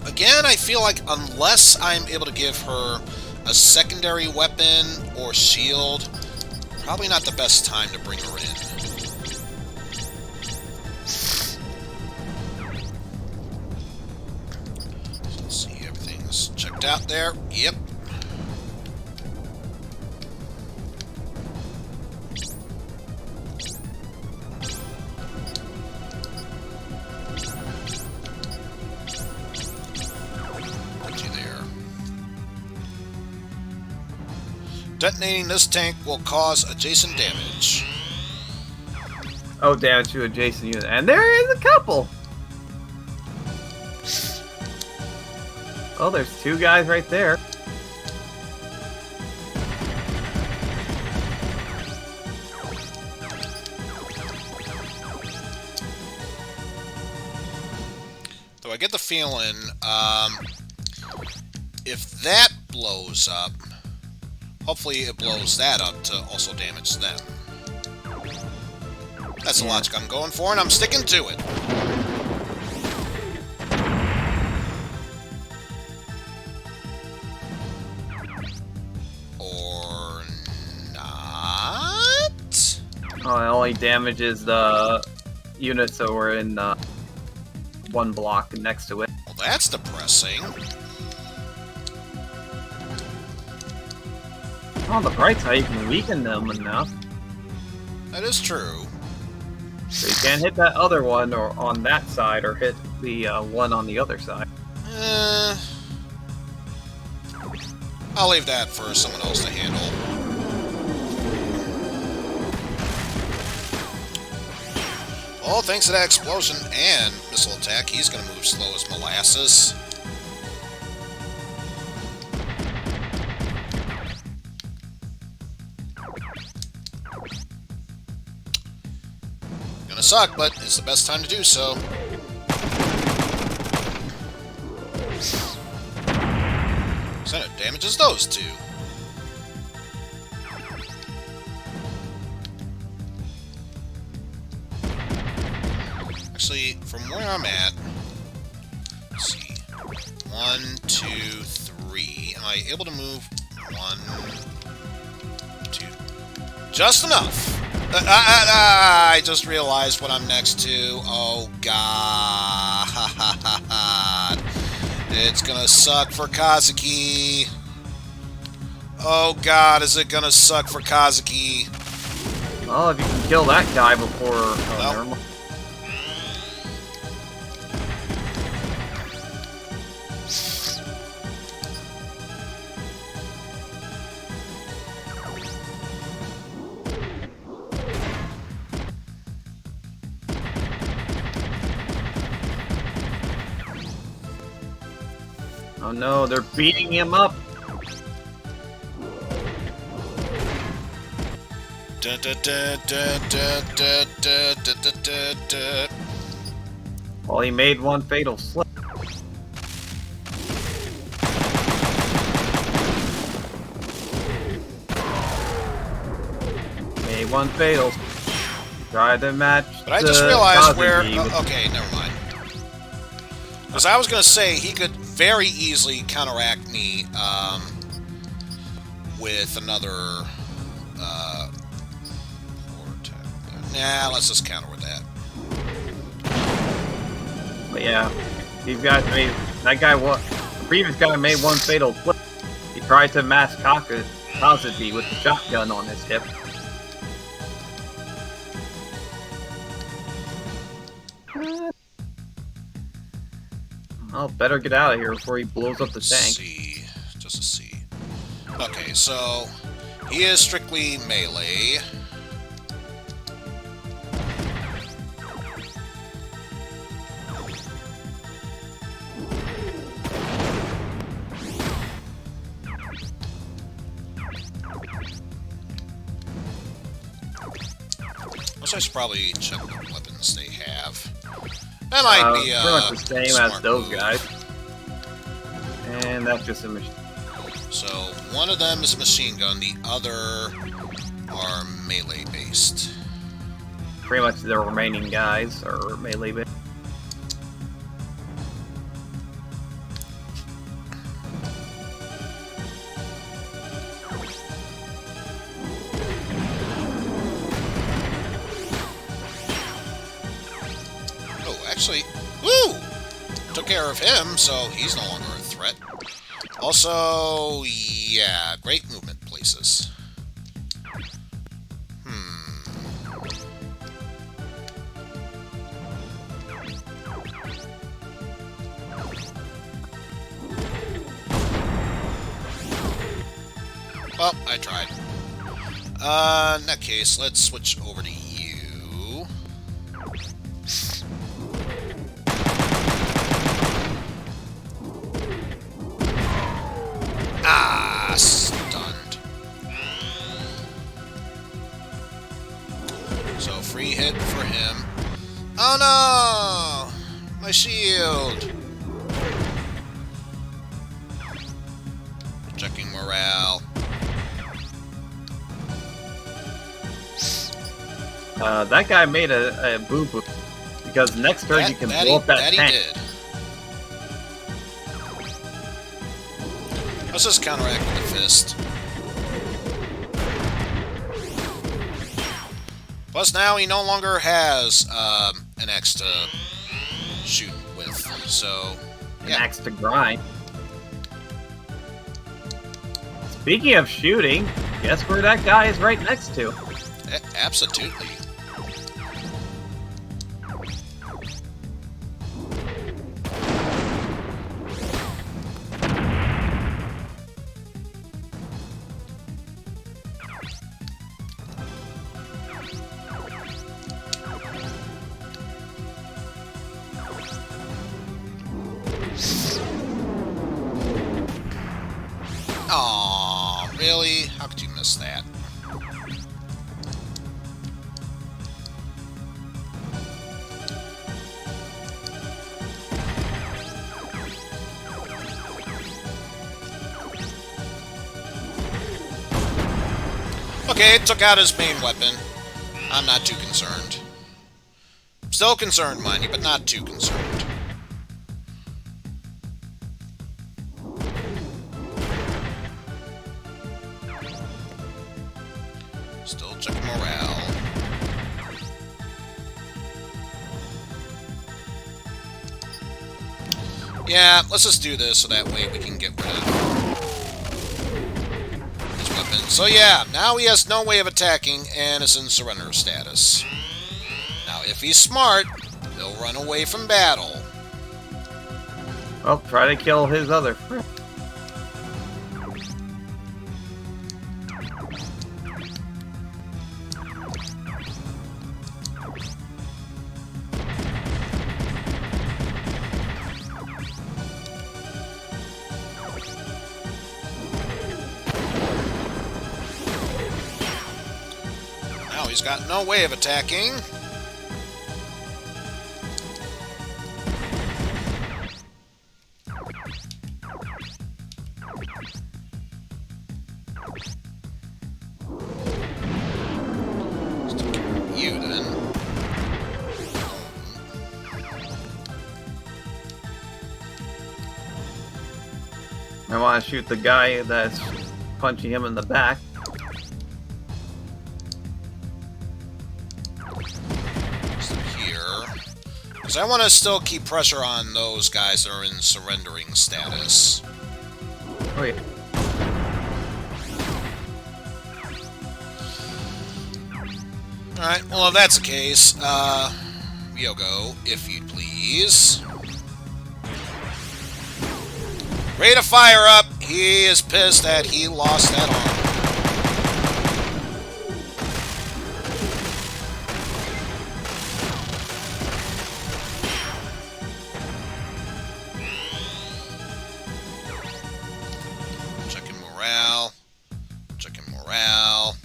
head! Again, I feel like unless I'm able to give her a secondary weapon or shield, probably not the best time to bring her in. Checked out there. Yep. Put you there. Detonating this tank will cause adjacent damage. Oh, damage to adjacent unit. And there is a couple! Oh, there's two guys right there. So I get the feeling, if that blows up, hopefully it blows that up to also damage them. That's the logic I'm going for, and I'm sticking to it. Or not. Oh, it only damages the units that were in one block next to it. Well, that's depressing. On the bright side, you can weaken them enough. That is true. So you can't hit that other one or on that side, or hit the one on the other side. I'll leave that for someone else to handle. Well, thanks to that explosion and missile attack, he's going to move slow as molasses. Gonna suck, but it's the best time to do so. So it damages those two. Actually, from where I'm at, let's see. 1, 2, 3. Am I able to move? 1, 2. Just enough. I just realized what I'm next to. Oh, God. It's gonna suck for Kazuki. Oh, God, is it gonna suck for Kazuki? Well, if you can kill that guy before... Oh, Well. never mind. Oh no, they're beating him up! Dun, dun, dun, dun, dun, dun, dun, dun, dun, dun, dun. Well, he made one fatal slip. Made one fatal. Tried to match. But I just realized where... Kazuki with- okay, never mind. Because I was going to say, he could very easily counteract me with another... nah, let's just counter with that. But yeah, these guys made... That guy, what? The previous guy made one fatal flip. He tried to mask Kazuki with the shotgun on his hip. Oh, better get out of here before he blows up the tank. C, just a C. Okay, so he is strictly melee. I should probably check what weapons they have. That might be pretty much the same as smart those move. guys. And that's just a machine. So one of them is a machine gun, the other are melee based. Pretty much the remaining guys are melee based. Oh, actually, woo! Took care of him, so he's no longer a threat. Also, yeah, great movement places. Well, I tried. In that case, let's switch over to you. Ah, stunned. So, free hit for him. Oh no! My shield! Checking morale. That guy made a boo-boo. Because next turn you can blow up that he tank. did. Let's just counteract with the fist. Plus, now he no longer has an axe to shoot with. So, An yeah. axe to grind. Speaking of shooting, guess where that guy is right next to? Absolutely. Aw, really? How could you miss that? Okay, it took out his main weapon. I'm not too concerned. Still concerned, mind you, but not too concerned. Still checking morale. Yeah, let's just do this so that way we can get rid of his weapon. So yeah, now he has no way of attacking and is in surrender status. Now, if he's smart, he'll run away from battle. Well, try to kill his other friend. Now he's got no way of attacking. You then. I want to shoot the guy that's punching him in the back. So here. Because I want to still keep pressure on those guys that are in surrendering status. Oh yeah. Alright, well if that's the case, Ryogo, if you'd please. Ready to fire up. He is pissed that he lost that arm. Checking morale. Checking morale.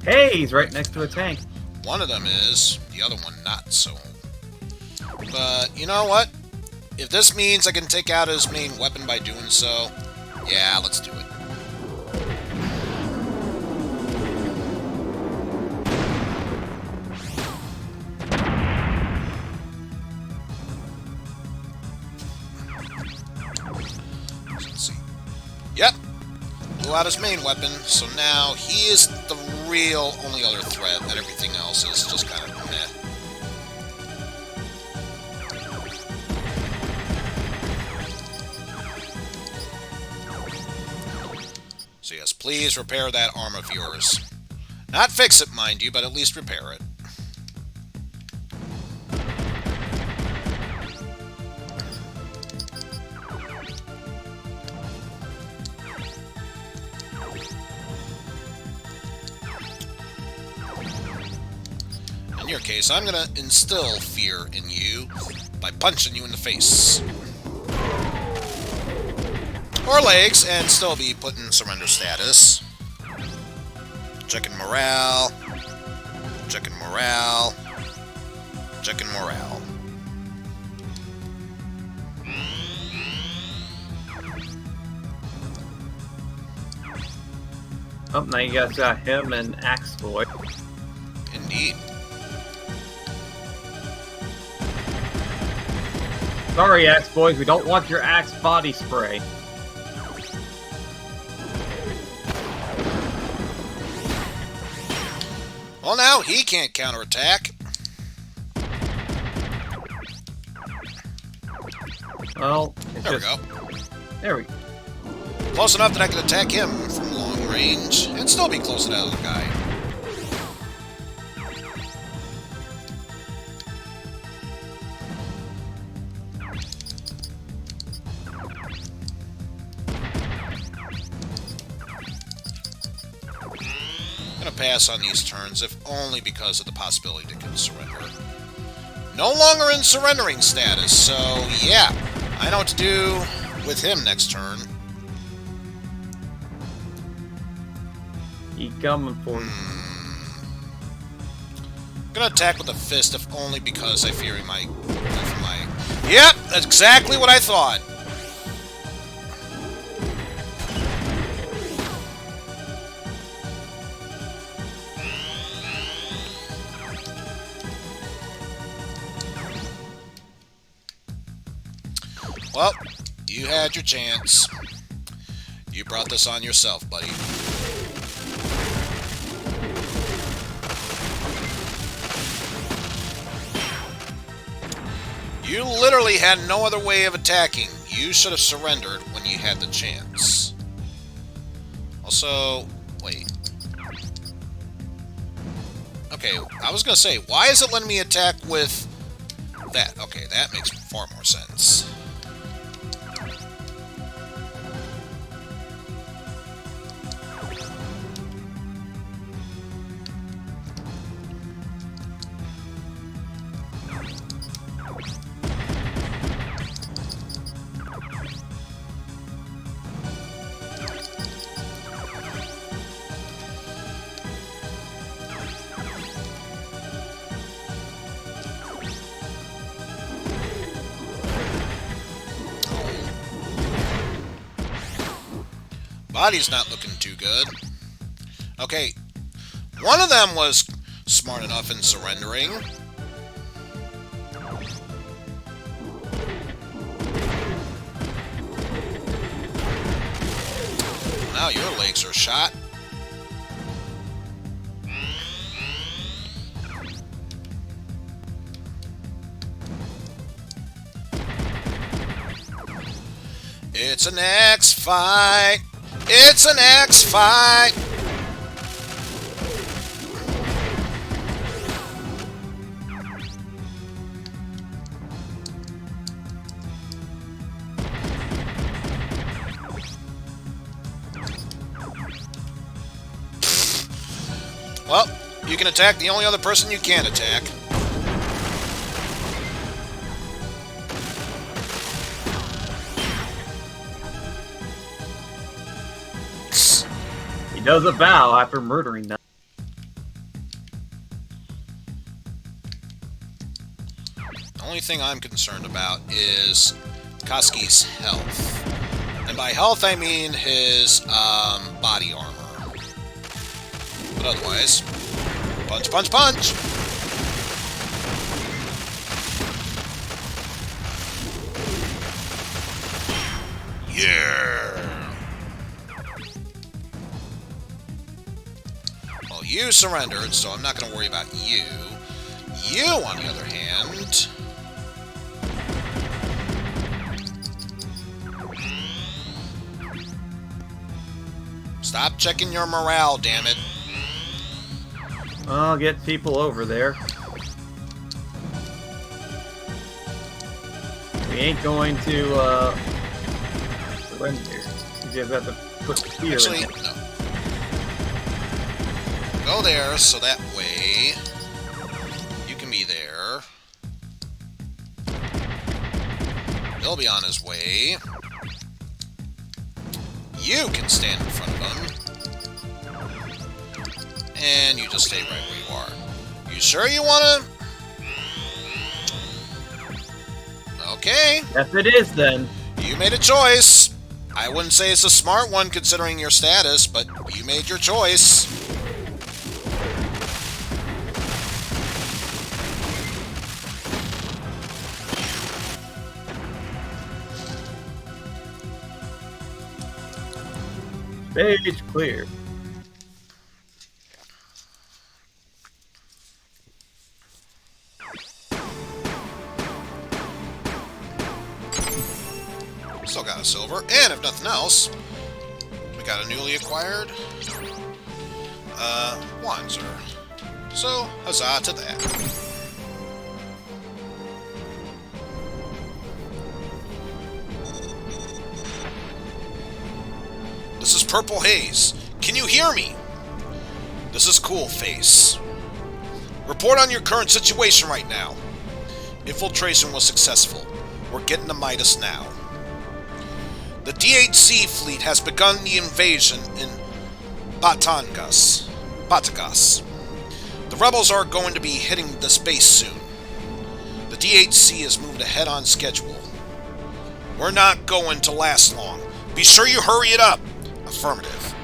Hey, he's right next to a tank. One of them is, the other one not so. But, you know what? If this means I can take out his main weapon by doing so, yeah, let's do it. So let's see. Yep. Blew out his main weapon, so now he is the real only other threat, and everything else is just kind of meh. So yes, please repair that arm of yours. Not fix it, mind you, but at least repair it. In your case, I'm gonna instill fear in you by punching you in the face. Or legs, and still be put in surrender status. Checking morale. Checking morale. Checking morale. Oh, now you guys got him and Axe Boy. Indeed. Sorry, Axe Boys, we don't want your Axe body spray. Well, now he can't counterattack. Well, it's There we just... go. There we go. Close enough that I can attack him from long range and still be close to that other guy. I'm gonna pass on these turns, if only because of the possibility to can surrender. No longer in surrendering status, so yeah, I know what to do with him next turn. He coming for you. I'm gonna attack with a fist, if only because I fear he might. Yep, that's exactly what I thought. Well, you had your chance. You brought this on yourself, buddy. You literally had no other way of attacking. You should have surrendered when you had the chance. Also, wait. Okay, I was gonna say, why is it letting me attack with that? Okay, that makes far more sense. Body's not looking too good. Okay, one of them was smart enough in surrendering. Now your legs are shot. It's an X fight. It's an X fight. Well, you can attack the only other person you can attack. He does a vow after murdering them. The only thing I'm concerned about is Kazuki's health. And by health, I mean his body armor. But otherwise, punch, punch, punch! Yeah! Well, you surrendered, so I'm not going to worry about you. You, on the other hand... Stop checking your morale, damn it. I'll get people over there. We ain't going to, surrender. You just have to put fear Actually, in it. no. Go there, so that way you can be there. He'll be on his way. You can stand in front of him. And you just stay right where you are. You sure you want to? Okay. Yes, it is then. You made a choice. I wouldn't say it's a smart one considering your status, but you made your choice. Stage clear. Still got a silver, and if nothing else, we got a newly acquired Wanzer. So, huzzah to that. This is Purple Haze. Can you hear me? This is Cool Face. Report on your current situation right now. Infiltration was successful. We're getting to MIDAS now. The DHC fleet has begun the invasion in Batagas. The rebels are going to be hitting this base soon. The DHC has moved ahead on schedule. We're not going to last long. Be sure you hurry it up. Affirmative.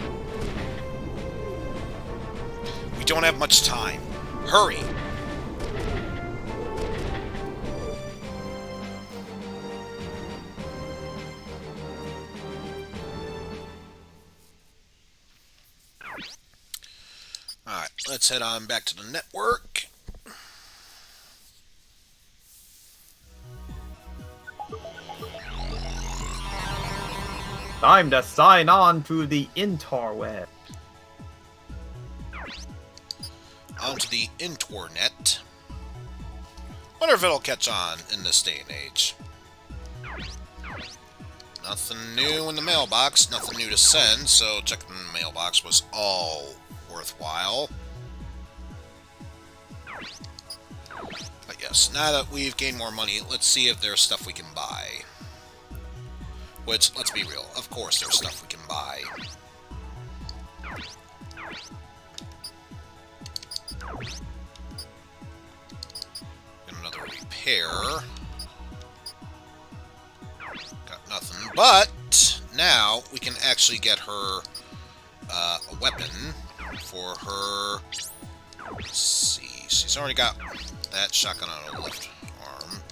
We don't have much time. Hurry. Alright, let's head on back to the network. Time to sign on to the interweb. Onto the internet. Wonder if it'll catch on in this day and age. Nothing new in the mailbox, nothing new to send, so checking the mailbox was all worthwhile. But yes, now that we've gained more money, let's see if there's stuff we can buy. Which, let's be real, of course there's stuff we can buy. Get another repair. Got nothing, but now we can actually get her a weapon for her. Let's see, she's already got that shotgun on her left arm.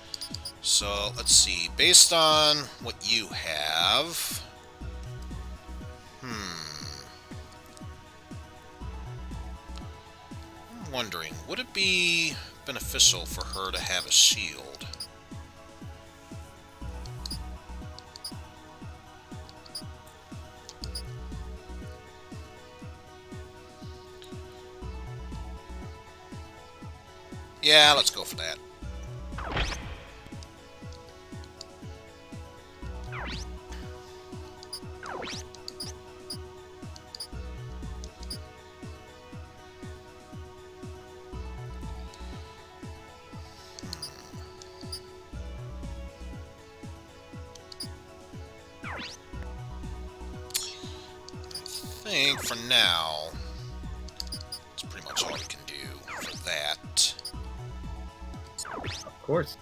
So let's see, based on what you have, I'm wondering, would it be beneficial for her to have a shield? Yeah, let's go for that. I think for now, that's pretty much all we can do for that. Of course.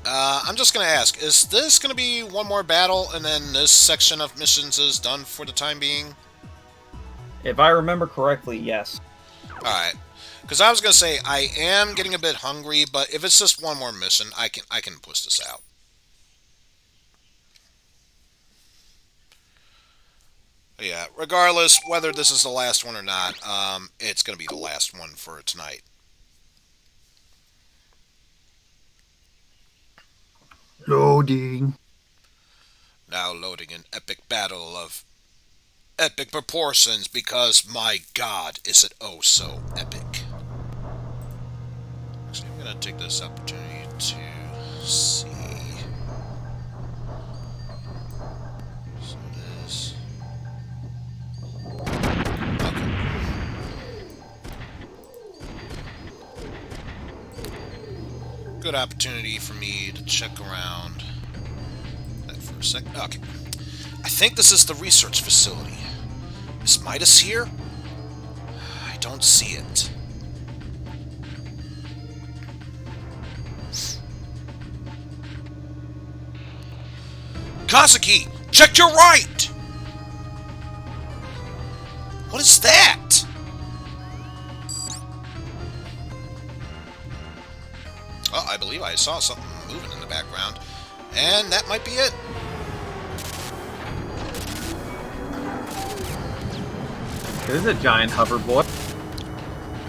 I'm just going to ask, is this going to be one more battle and then this section of missions is done for the time being? If I remember correctly, yes. Alright. Because I was going to say, I am getting a bit hungry, but if it's just one more mission, I can push this out. But yeah, regardless whether this is the last one or not, it's going to be the last one for tonight. Loading. Now loading an epic battle of epic proportions, because my god, is it oh so epic. Actually, I'm going to take this opportunity to see. So it is. Okay. Good opportunity for me to check around that for a second. Okay. I think this is the research facility. Is MIDAS here? I don't see it. Kazuki, check your right! What is that? Oh, I believe I saw something moving in the background. And that might be it. This is a giant hoverboard.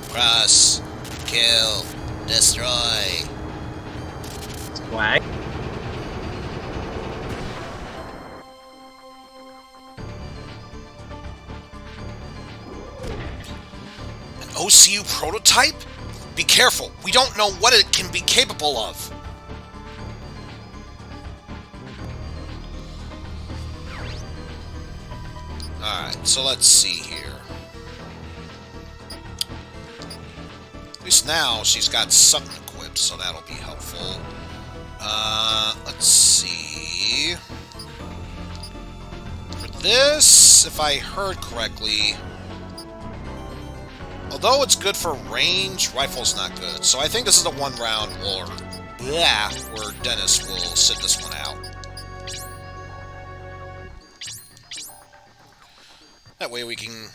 Cross, kill, destroy. Swag. An OCU prototype? Be careful, we don't know what it can be capable of. Alright, so let's see here. At least now she's got something equipped, so that'll be helpful. Let's see. For this, if I heard correctly, although it's good for range, rifle's not good. So I think this is the one round where Dennis will sit this one out. That way we can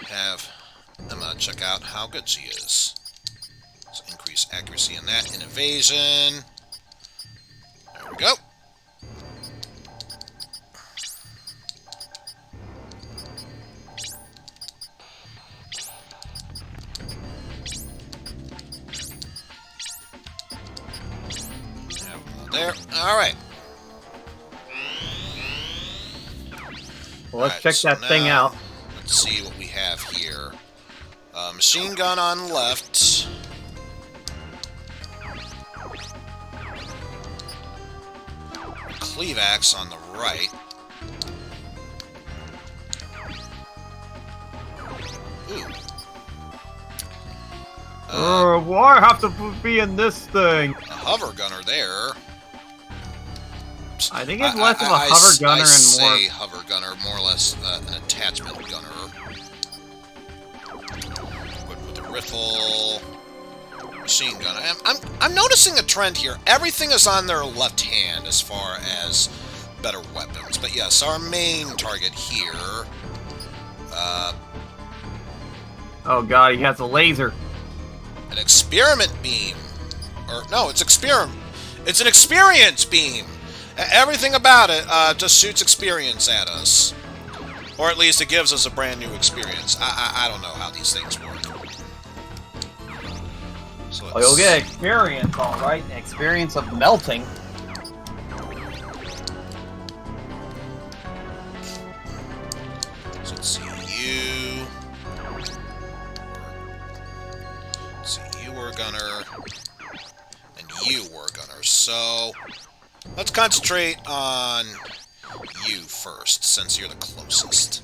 have Emma check out how good she is. So increase accuracy in that, in evasion. There we go. There. Alright. Well, let's check that thing out. Let's see what we have here. Machine gun on left. Cleave axe on the right. Ooh. Why have to be in this thing? A hover gunner there. I think it's less of a hover gunner and more. I say hover gunner, more or less an attachment gunner. With the rifle, machine gun. I'm noticing a trend here. Everything is on their left hand as far as better weapons. But yes, our main target here. Oh god, he has a laser. An experiment beam. Or no, it's experiment. It's an experience beam. Everything about it just shoots experience at us. Or at least it gives us a brand new experience. I don't know how these things work. So Oh, you'll get experience, alright. Experience of melting. So let's see you. Let's see, you were a gunner. And you were a gunner. So let's concentrate on you first, since you're the closest.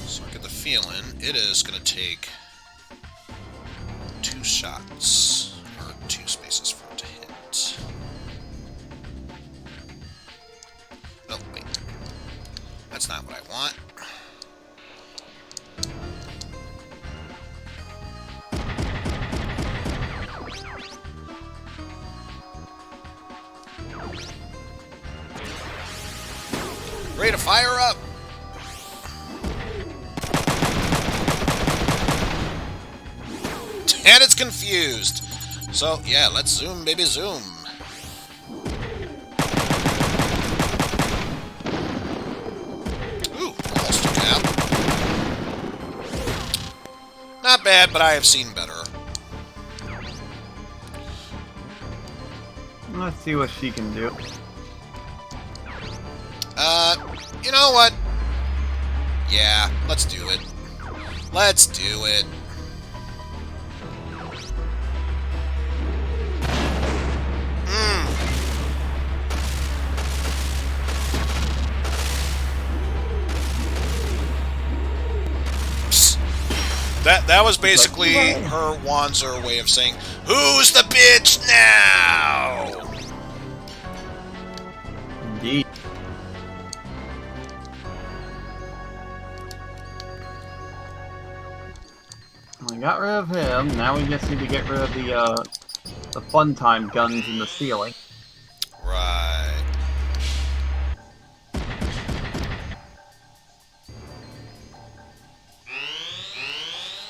So I get the feeling it is going to take 2 shots, or 2 spaces for it to hit. Oh, wait. That's not what I want. Ready to fire up! And it's confused. So, yeah, let's zoom, baby, zoom. Ooh, almost took out. Not bad, but I have seen better. Let's see what she can do. You know what? Yeah, let's do it. Let's do it. That was basically her Wanzer way of saying, "Who's the bitch now?" Indeed. We got rid of him. Now we just need to get rid of the fun time guns in the ceiling. Right.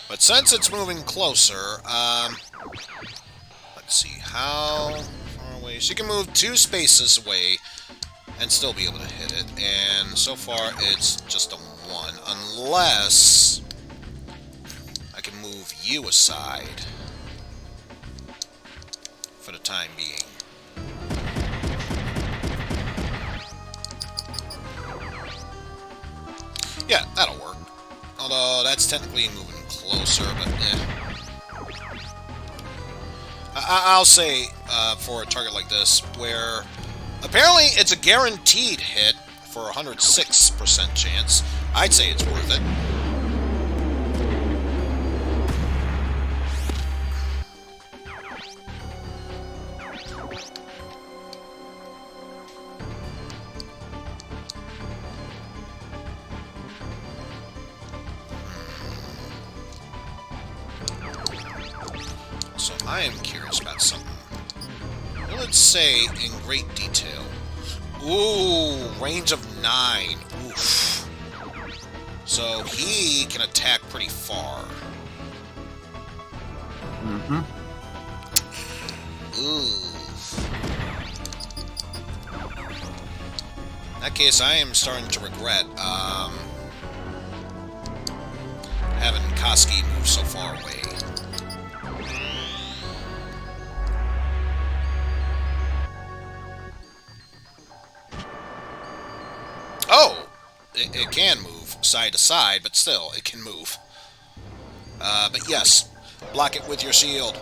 But since it's moving closer, let's see, how far away? She can move 2 spaces away and still be able to hit it. And so far, it's just a 1, unless I can move you aside for the time being. Yeah, that'll work. Although, that's technically moving closer, but I'll say, for a target like this, where apparently it's a guaranteed hit for a 106% chance, I'd say it's worth it. So I am curious about something. Will it say in great detail? Ooh, range of 9. Oof. So he can attack pretty far. Mm-hmm. Oof. In that case, I am starting to regret having Koski move so far away. Oh! It can move side to side, but still, it can move. But yes, block it with your shield.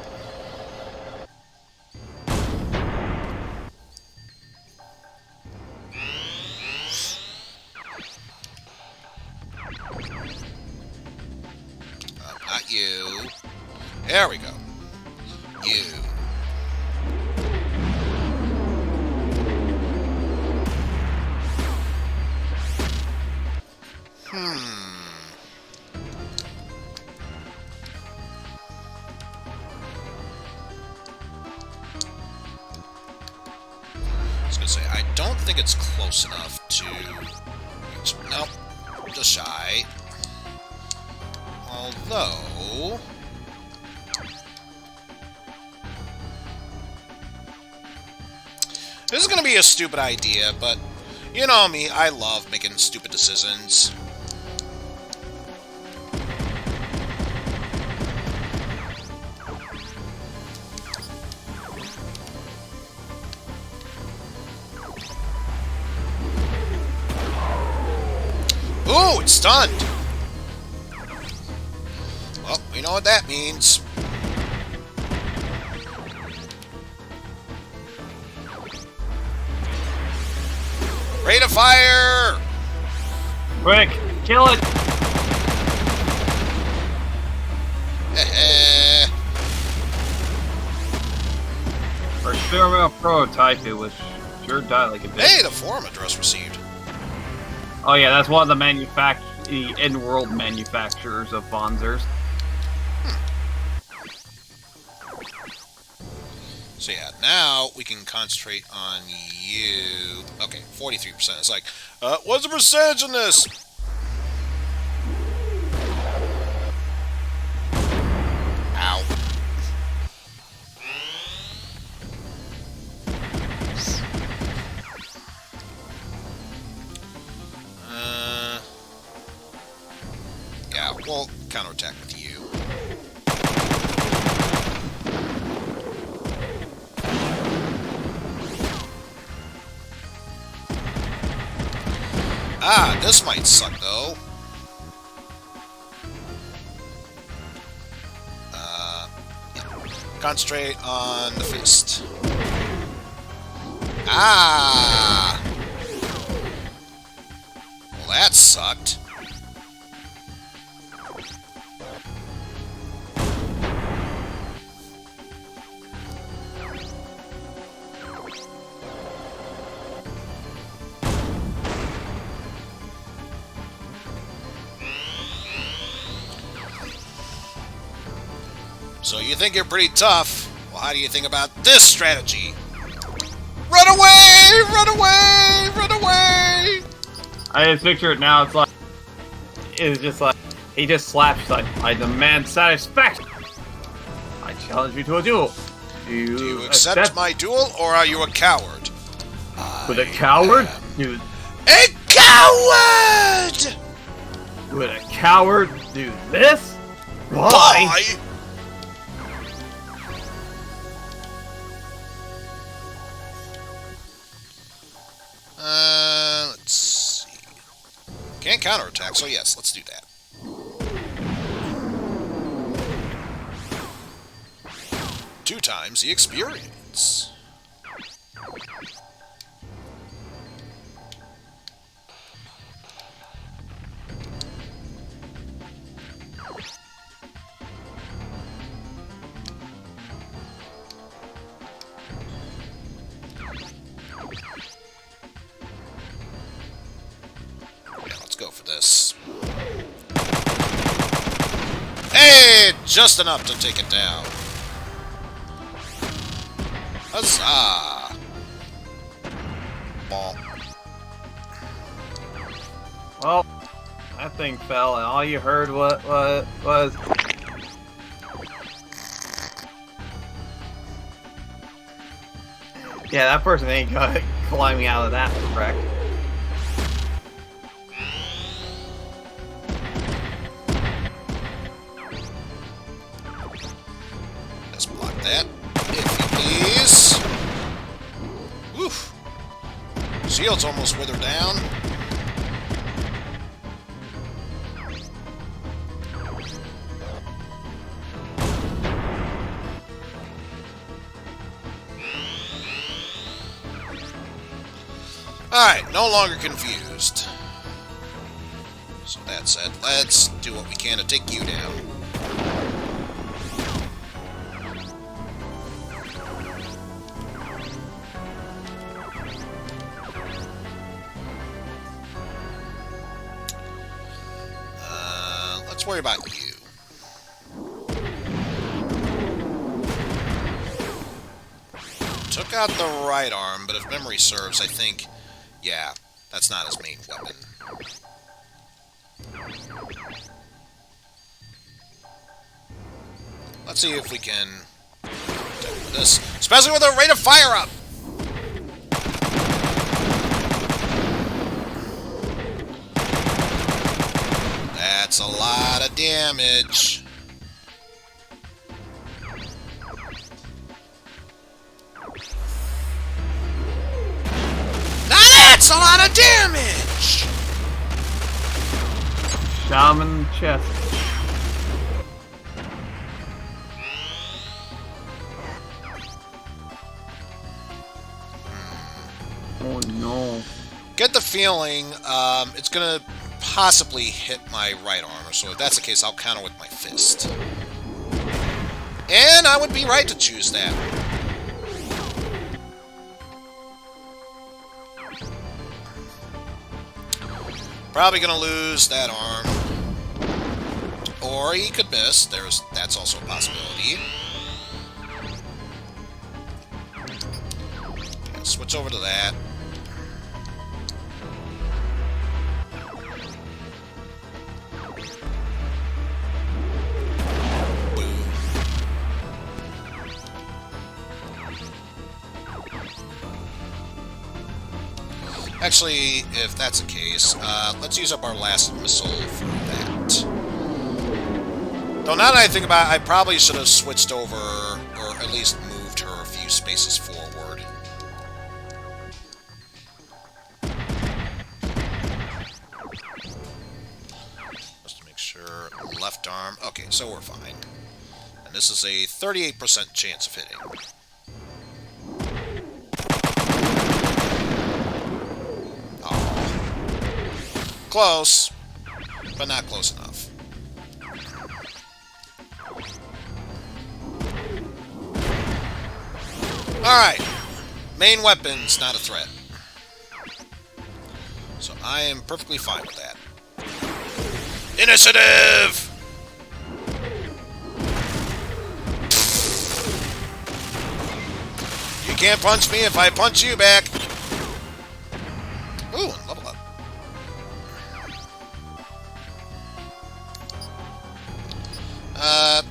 Not you. There we go. You. I was gonna say, I don't think it's close enough to... Nope. Just shy. Although... This is gonna be a stupid idea, but... You know me, I love making stupid decisions. Ooh, it's stunned! Well, we know what that means. Rate of fire! Quick, kill it! For experimental prototype, it was sure died like a bitch. Hey, the forum address received. Oh yeah, that's one of the in-world manufacturers of Bonzers. So yeah, now we can concentrate on you. Okay, 43%. It's like, what's the percentage in this? Ow. Yeah, we'll counterattack with you. Ah, this might suck, though. Yeah. Concentrate on the fist. Ah! Well, that sucked. So you think you're pretty tough. Well, how do you think about this strategy? Run away! Run away! Run away! I just picture it now. It's just like he just slaps like, I demand satisfaction. I challenge you to a duel. Do you accept my duel, or are you a coward? With a coward? Dude. A coward! Would a coward do this? Why? Let's see. Can't counterattack, so yes, let's do that. Two times the experience. Let's go for this. Hey! Just enough to take it down. Huzzah! Bonk. Well, that thing fell, and all you heard was... Yeah, that person ain't gonna climbing out of that wreck. Let's block that, if you please. Oof. Shield's almost withered down. Alright, no longer confused. So that said, let's do what we can to take you down. Let's worry about you. Took out the right arm, but if memory serves, I think... Yeah, that's not his main weapon. Let's see if we can do this, especially with a rate of fire up. That's a lot of damage. That's a lot of damage! Shaman chest. Oh no. Get the feeling it's gonna possibly hit my right arm, so if that's the case, I'll counter with my fist. And I would be right to choose that. Probably gonna lose that arm. Or he could miss. That's also a possibility. Okay, switch over to that. Boom. Actually, if that's the case, let's use up our last missile for that. Though now that I think about it, I probably should have switched over, or at least moved her a few spaces forward. Just to make sure, left arm. Okay, so we're fine. And this is a 38% chance of hitting. Close, but not close enough. Alright, main weapon's not a threat. So I am perfectly fine with that. Initiative! You can't punch me if I punch you back. Ooh, level up.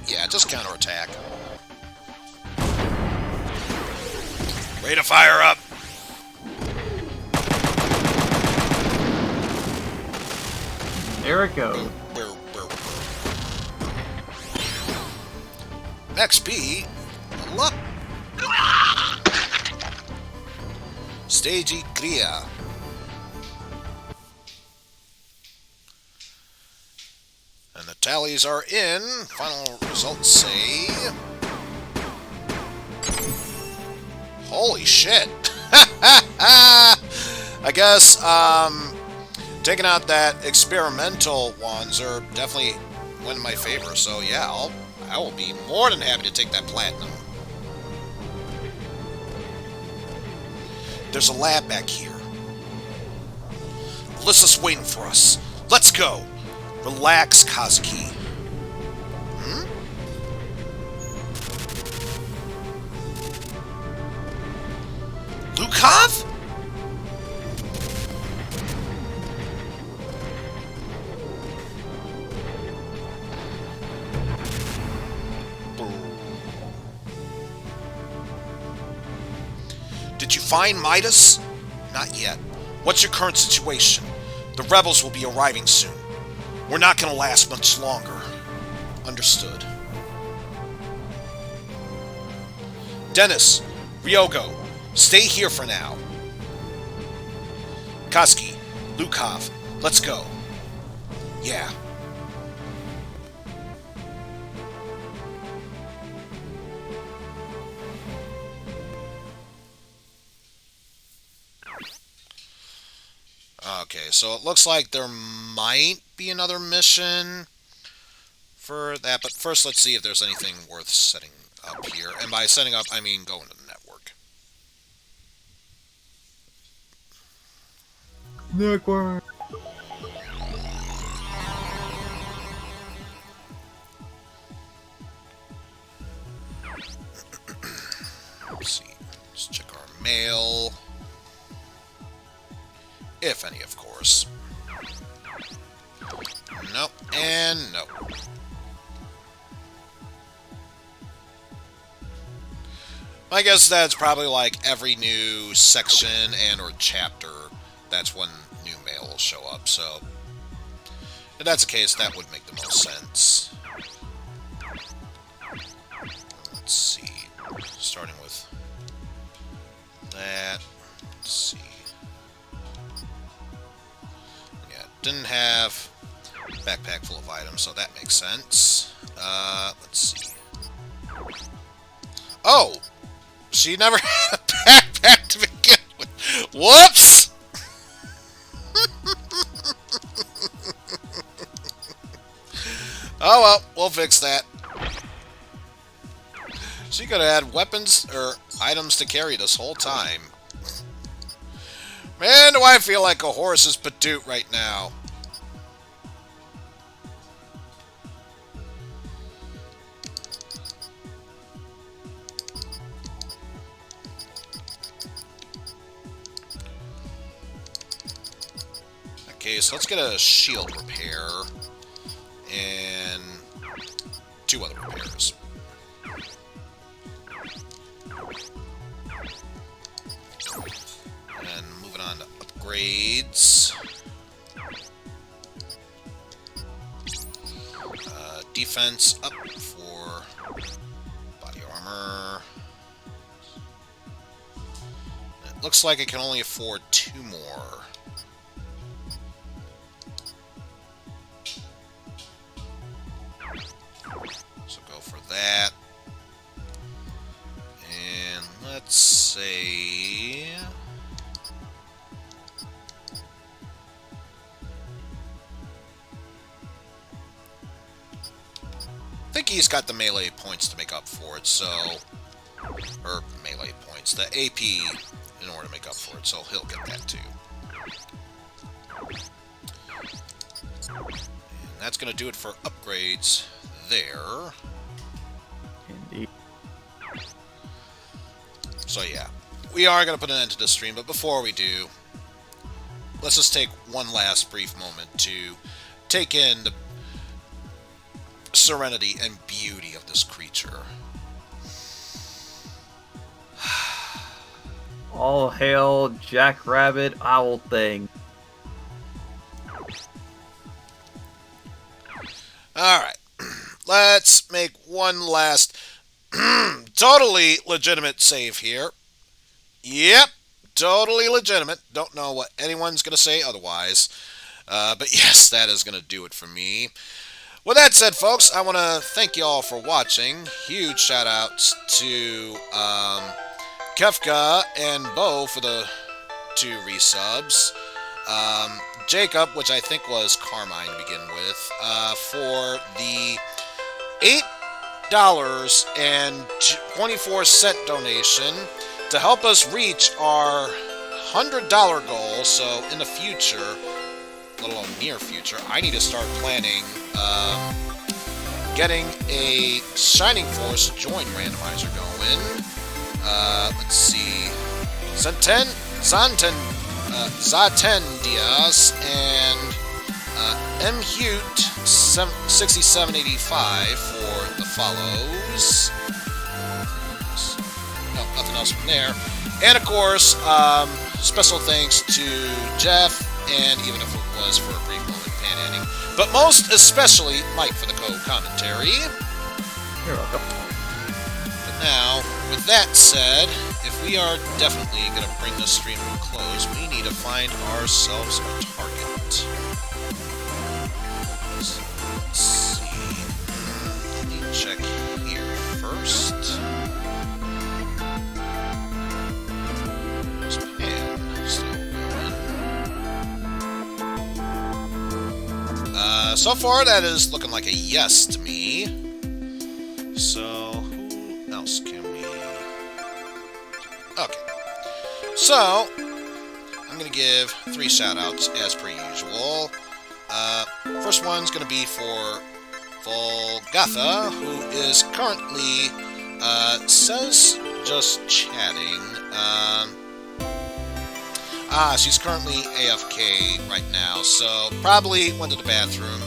Yeah, just counterattack. Rate of fire up. There it goes. XP, level up. Stage clear. And the tallies are in. Final results say... Holy shit! I guess, taking out that experimental ones are definitely went in my favor. So yeah, I will be more than happy to take that platinum. There's a lab back here. Alyssa's waiting for us. Let's go. Relax, Kazuki. Hmm? Lukov? Did you find MIDAS? Not yet. What's your current situation? The rebels will be arriving soon. We're not gonna last much longer. Understood. Dennis, Ryogo, stay here for now. Kazuki, Lukov, let's go. Yeah. Okay, so it looks like there might be another mission for that, but first let's see if there's anything worth setting up here. And by setting up, I mean going to the network. Network. Let's see. Let's check our mail. If any, of course. Nope, and nope. I guess that's probably like every new section and or chapter, that's when new mail will show up, so if that's the case, that would make the most sense. Let's see, starting with that, let's see. Yeah, didn't have a backpack full of items, so that makes sense. Let's see. Oh! She never had a backpack to begin with. Whoops! Oh well, we'll fix that. She could have had weapons or items to carry this whole time. Man, do I feel like a horse's patoot right now. Okay, so let's get a shield repair and 2 other repairs. And moving on to upgrades. Defense up for body armor. It looks like I can only afford 2 more. So go for that. And let's say... I think he's got the melee points to make up for it, so... Or melee points, the AP in order to make up for it, so he'll get that too. And that's going to do it for upgrades there. Indeed. So yeah, we are going to put an end to this stream, but before we do, let's just take one last brief moment to take in the serenity and beauty of this creature. All hail Jackrabbit Owl Thing. Alright, let's make one last totally legitimate save here. Yep, totally legitimate. Don't know what anyone's going to say otherwise. But yes, that is going to do it for me. With that said, folks, I want to thank you all for watching. Huge shout outs to Kefka and Bo for the 2 resubs. Jacob, which I think was Carmine to begin with, for the $8.24 donation to help us reach our $100 goal. So in the future, let alone near future, I need to start planning getting a Shining Force join randomizer going. Let's see, Zaten Diaz and M. Hute 6785 for the follows. No, nothing else from there. And of course, special thanks to Jeff, and even if it was for a brief moment, Panhanding, but most especially Mike for the co-commentary. You're welcome. But now, with that said, if we are definitely going to bring this stream to a close, we need to find ourselves a target. Let's see. Let me check here first. There's Pan still going. So far, that is looking like a yes to me. So, who else can we... Okay. So, I'm going to give 3 shout-outs as per usual. First one's going to be for Volgatha, who is currently, says just chatting. She's currently AFK right now, so probably went to the bathroom.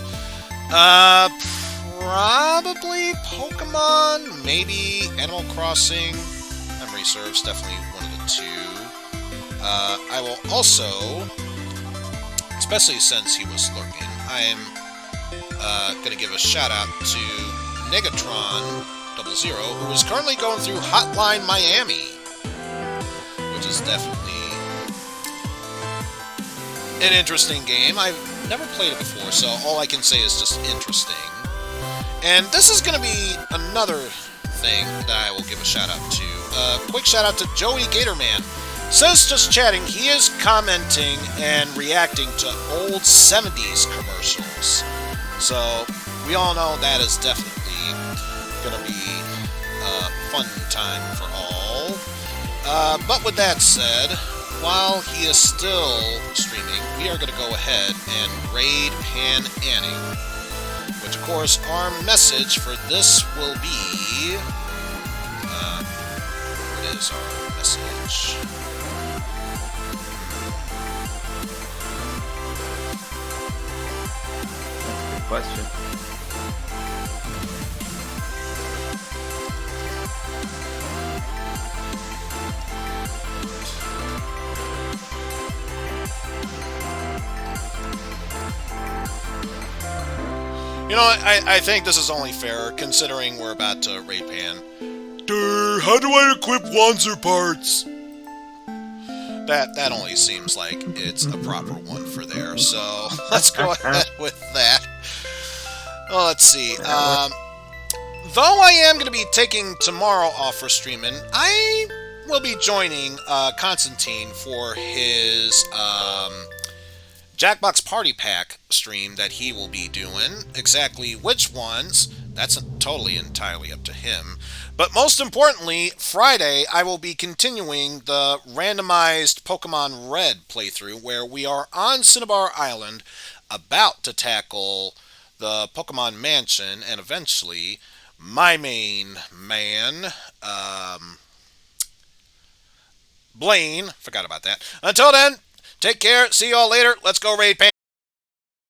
Probably Pokemon, maybe Animal Crossing. Memory serves, definitely one of the 2. I will also, especially since he was lurking, I am going to give a shout out to Negatron00, who is currently going through Hotline Miami, which is definitely an interesting game. I've never played it before, so all I can say is just interesting. And this is going to be another thing that I will give a shout out to. Quick shout out to Joey Gatorman. Says just chatting, he is commenting and reacting to old 70s commercials. So we all know that is definitely going to be a fun time for all. But with that said, while he is still streaming, we are going to go ahead and raid Pan Anning. Which, of course, our message for this will be... what is our message? Good question. You know, I think this is only fair, considering we're about to raid Pan. How do I equip Wanzer parts? That only seems like it's a proper one for there, so let's go ahead with that. Well, let's see. Though I am going to be taking tomorrow off for streaming, I will be joining Constantine for his... Jackbox Party Pack stream that he will be doing. Exactly which ones, that's totally entirely up to him. But most importantly, Friday, I will be continuing the randomized Pokemon Red playthrough, where we are on Cinnabar Island, about to tackle the Pokemon Mansion, and eventually, my main man, Blaine. Forgot about that. Until then, take care. See y'all later. Let's go raid Pan.